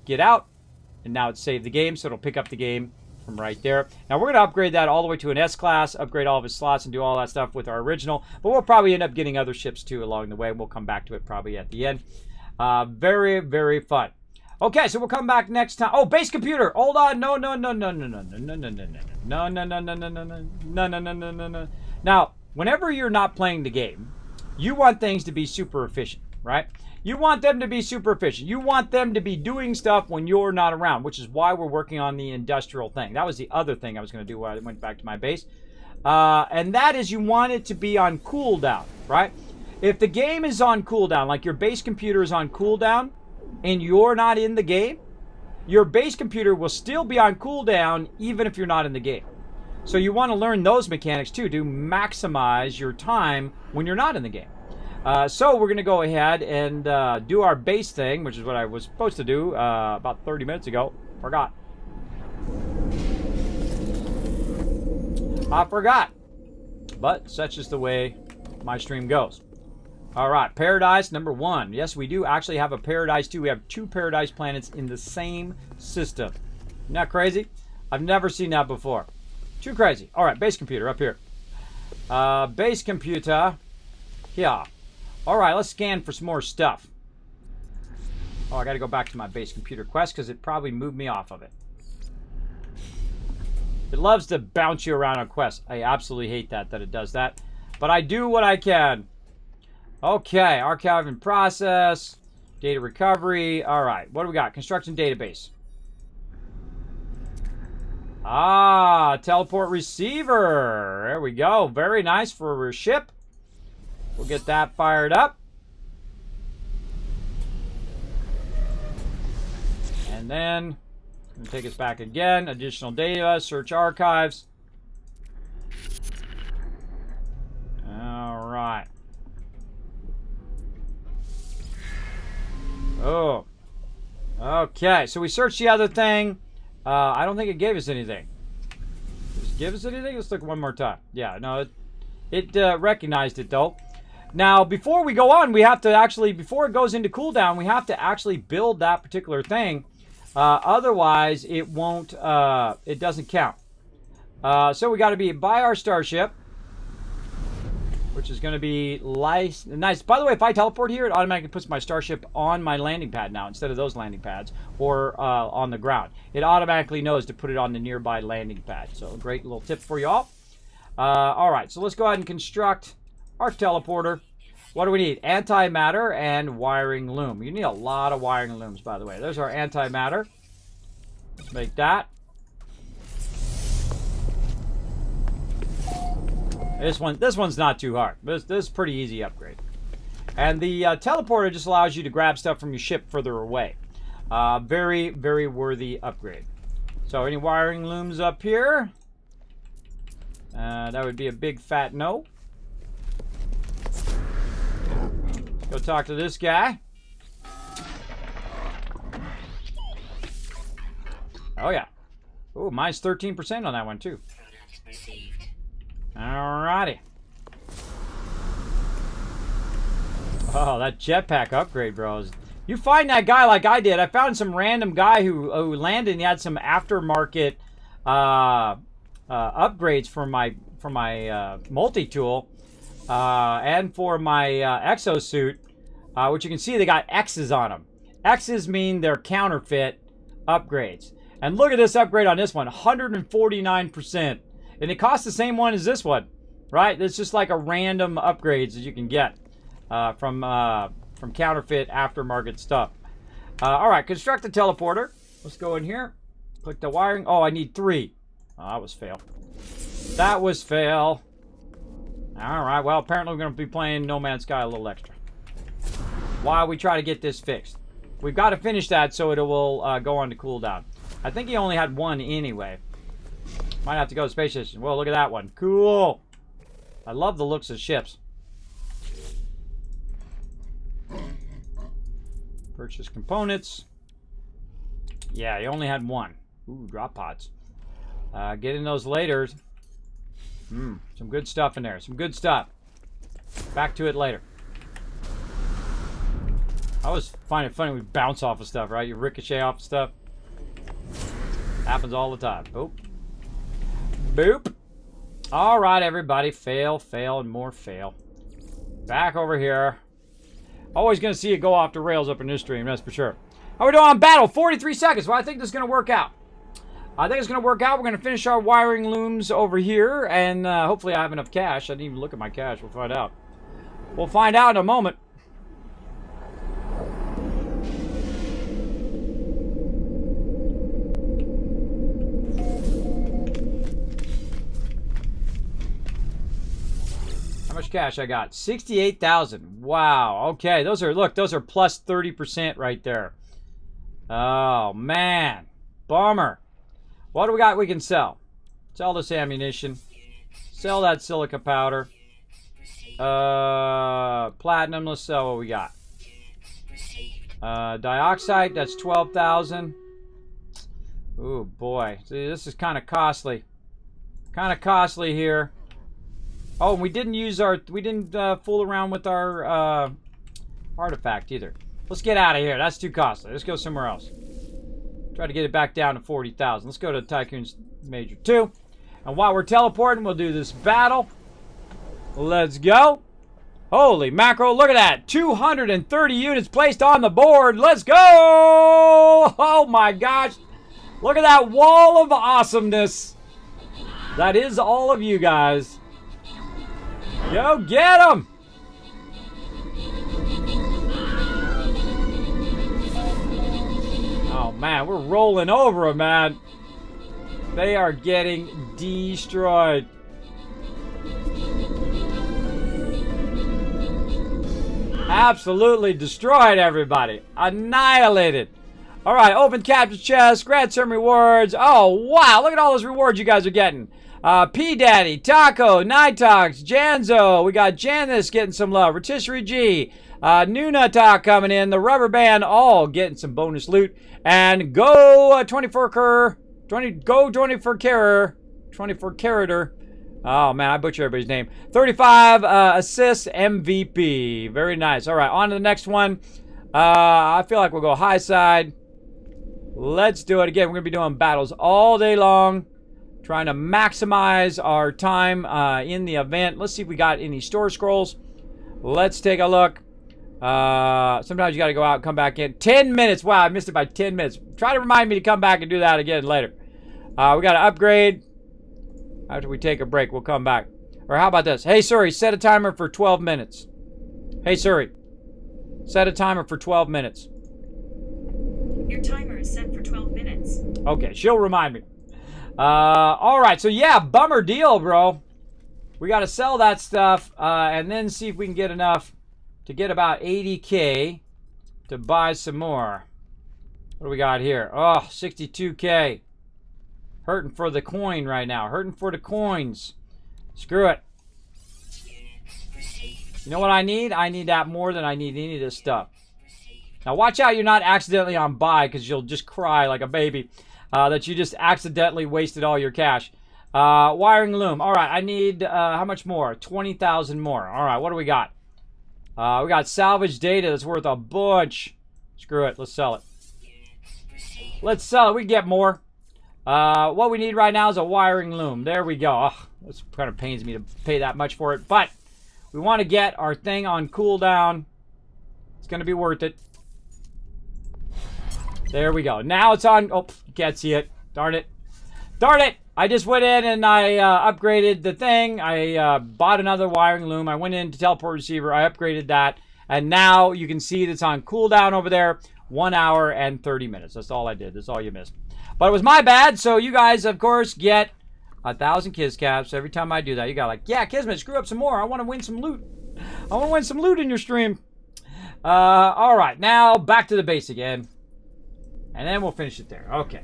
S1: get out. And now it's saved the game, so it'll pick up the game from right there. Now, we're going to upgrade that all the way to an S-Class, upgrade all of its slots, and do all that stuff with our original. But we'll probably end up getting other ships, too, along the way. We'll come back to it probably at the end. Very, very fun. Okay, so we'll come back next time. Oh, base computer. Hold on. No. Now, whenever you're not playing the game, you want things to be super efficient, right? You want them to be super efficient. You want them to be doing stuff when you're not around, which is why we're working on the industrial thing. That was the other thing I was going to do when I went back to my base. And that is you want it to be on cooldown, right? If the game is on cooldown, like your base computer is on cooldown, and you're not in the game, your base computer will still be on cooldown even if you're not in the game. So you want to learn those mechanics too to maximize your time when you're not in the game. So we're going to go ahead and do our base thing, which is what I was supposed to do about 30 minutes ago. Forgot. I forgot. But such is the way my stream goes. All right, Paradise number 1. Yes, we do actually have a Paradise 2. We have 2 Paradise planets in the same system. Isn't that crazy? I've never seen that before. Too crazy. All right, base computer up here. Base computer. Yeah. All right, let's scan for some more stuff. Oh, I got to go back to my base computer quest because it probably moved me off of it. It loves to bounce you around on quests. I absolutely hate that it does that. But I do what I can. Okay, archive and process. Data recovery. All right, what do we got? Construction database. Ah, teleport receiver. There we go. Very nice for a ship. We'll get that fired up. And then, it's going to take us back again. Additional data, search archives. All right. Oh. Okay, so we searched the other thing. I don't think it gave us anything. Does it give us anything? Let's look one more time. Yeah, no, it recognized it though. Now, before we go on, we have to actually, before it goes into cooldown, we have to actually build that particular thing. Otherwise, it won't, it doesn't count. So we got to buy our starship, which is going to be nice. By the way, if I teleport here, it automatically puts my starship on my landing pad now instead of those landing pads or on the ground. It automatically knows to put it on the nearby landing pad. So a great little tip for you all. All right, so let's go ahead and construct our teleporter. What do we need? Antimatter and wiring loom. You need a lot of wiring looms, by the way. There's our antimatter. Let's make that. This one's not too hard. This is a pretty easy upgrade. And the teleporter just allows you to grab stuff from your ship further away. Very, very worthy upgrade. So any wiring looms up here? That would be a big fat no. Go talk to this guy. Oh yeah. Oh, mine's 13% on that one too. Alrighty. Oh, that jetpack upgrade, bros. You find that guy like I did. I found some random guy who landed and he had some aftermarket upgrades for my multi-tool and for my exosuit, which you can see they got X's on them. X's mean they're counterfeit upgrades. And look at this upgrade on this one, 149%. And it costs the same one as this one, right? It's just like a random upgrades that you can get from counterfeit aftermarket stuff. All right, construct the teleporter. Let's go in here. Click the wiring. Oh, I need 3. Oh, that was fail. That was fail. All right, well, apparently we're going to be playing No Man's Sky a little extra while we try to get this fixed. We've got to finish that so it will go on to cooldown. I think he only had 1 anyway. Might have to go to space station. Well, look at that one. Cool. I love the looks of ships. Purchase components. Yeah, he only had 1. Ooh, drop pods. Get in those later. Some good stuff in there. Some good stuff. Back to it later. I always find it funny we bounce off of stuff, right? You ricochet off of stuff. Happens all the time. Boop. Boop. All right, everybody. Fail, fail, and more fail. Back over here. Always going to see it go off the rails up in this stream, that's for sure. How we doing on battle? 43 seconds. Well, I think this is going to work out. I think it's going to work out. We're going to finish our wiring looms over here, and hopefully I have enough cash. I didn't even look at my cash. We'll find out. We'll find out in a moment. How much cash I got? 68,000. Wow. Okay, those are, look, those are plus 30% right there. Oh, man. Bummer. What do we got we can sell? Sell this ammunition. Sell that silica powder. Platinum. Let's sell what we got. Dioxide. That's 12,000. Ooh, boy. See, this is kind of costly. Kind of costly here. Oh, and we didn't fool around with our artifact either. Let's get out of here. That's too costly. Let's go somewhere else. Try to get it back down to 40,000. Let's go to Tycoon's Major 2. And while we're teleporting, we'll do this battle. Let's go. Holy mackerel, look at that. 230 units placed on the board. Let's go. Oh my gosh. Look at that wall of awesomeness. That is all of you guys. Go get them. Oh man, we're rolling over them, man. They are getting destroyed. Absolutely destroyed, everybody. Annihilated. All right, open capture chest, grant some rewards. Oh, wow, look at all those rewards you guys are getting. P Daddy, Taco, Nitox, Janzo. We got Janice getting some love. Rotisserie G. Nunatak coming in. The Rubber Band all getting some bonus loot. And go 24 Carator. Oh, man, I butchered everybody's name. 35 assists MVP. Very nice. All right, on to the next one. I feel like we'll go high side. Let's do it again. We're going to be doing battles all day long. Trying to maximize our time in the event. Let's see if we got any store scrolls. Let's take a look. Sometimes you got to go out and come back in. 10 minutes. Wow, I missed it by 10 minutes. Try to remind me to come back and do that again later. We got to upgrade. After we take a break, we'll come back. Or how about this? Hey, Siri, set a timer for 12 minutes. Hey, Siri, set a timer for 12 minutes.
S2: Your timer is set for 12 minutes.
S1: Okay, she'll remind me. All right, so yeah, bummer deal, bro. We got to sell that stuff and then see if we can get enough to get about 80K to buy some more. What do we got here? Oh, 62K. Hurting for the coin right now. Hurting for the coins. Screw it. You know what I need? I need that more than I need any of this stuff. Now watch out you're not accidentally on buy because you'll just cry like a baby. That you just accidentally wasted all your cash. Wiring loom. All right, I need, how much more? 20,000 more. All right, what do we got? We got salvage data that's worth a bunch. Screw it, let's sell it. Let's sell it, we can get more. What we need right now is a wiring loom. There we go. Oh, this kind of pains me to pay that much for it, but we want to get our thing on cooldown. It's going to be worth it. There we go. Now it's on. Oh, you can't see it. Darn it. Darn it. I just went in and I upgraded the thing. I bought another wiring loom. I went into teleport receiver. I upgraded that. And now you can see that's on cooldown over there. 1 hour and 30 minutes. That's all I did. That's all you missed. But it was my bad. So you guys, of course, get 1,000 Kiz caps. Every time I do that, you got like, yeah, Kismet, screw up some more. I want to win some loot. I want to win some loot in your stream. All right. Now back to the base again. And then we'll finish it there. Okay.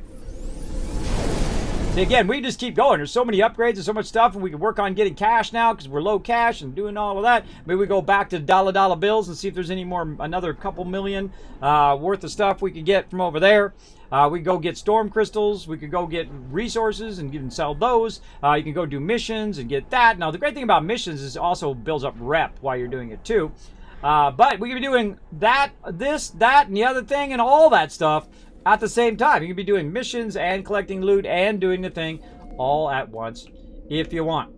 S1: See, again, we just keep going. There's so many upgrades and so much stuff, and we can work on getting cash now because we're low cash and doing all of that. Maybe we go back to dollar bills and see if there's any more, another couple million worth of stuff we could get from over there. We could go get storm crystals. We could go get resources and even sell those. You can go do missions and get that. Now, the great thing about missions is it also builds up rep while you're doing it too. But we could be doing that, this, that, and the other thing and all that stuff at the same time. You can be doing missions and collecting loot and doing the thing all at once if you want.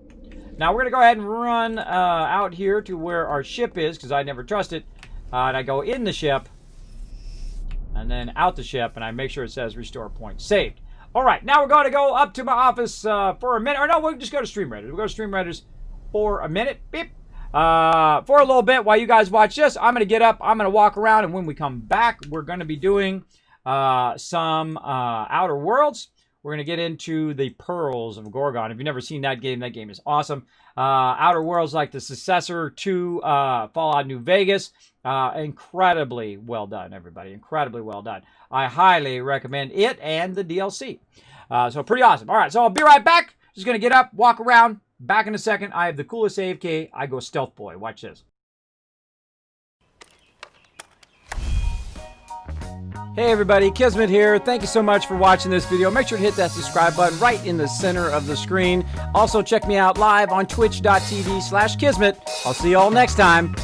S1: Now we're going to go ahead and run out here to where our ship is because I never trust it. And I go in the ship and then out the ship and I make sure it says restore point saved. All right, now we're going to go up to my office for a minute. Or no, we'll just go to Stream Reddit. We'll go to Stream Reddit for a minute. Beep. For a little bit while you guys watch this. I'm going to get up. I'm going to walk around. And when we come back, we're going to be doing some Outer Worlds. we're going to get into the Pearls of Gorgon. If you've never seen that game is awesome. Outer Worlds, like the successor to Fallout New Vegas. Incredibly well done, everybody. Incredibly well done. I highly recommend it and the DLC. So pretty awesome. All right, so I'll be right back. Just going to get up, walk around. Back in a second. I have the coolest AFK. I go Stealth Boy. Watch this. Hey everybody, Kismet here. Thank you so much for watching this video. Make sure to hit that subscribe button right in the center of the screen. Also check me out live on twitch.tv/Kismet. I'll see you all next time.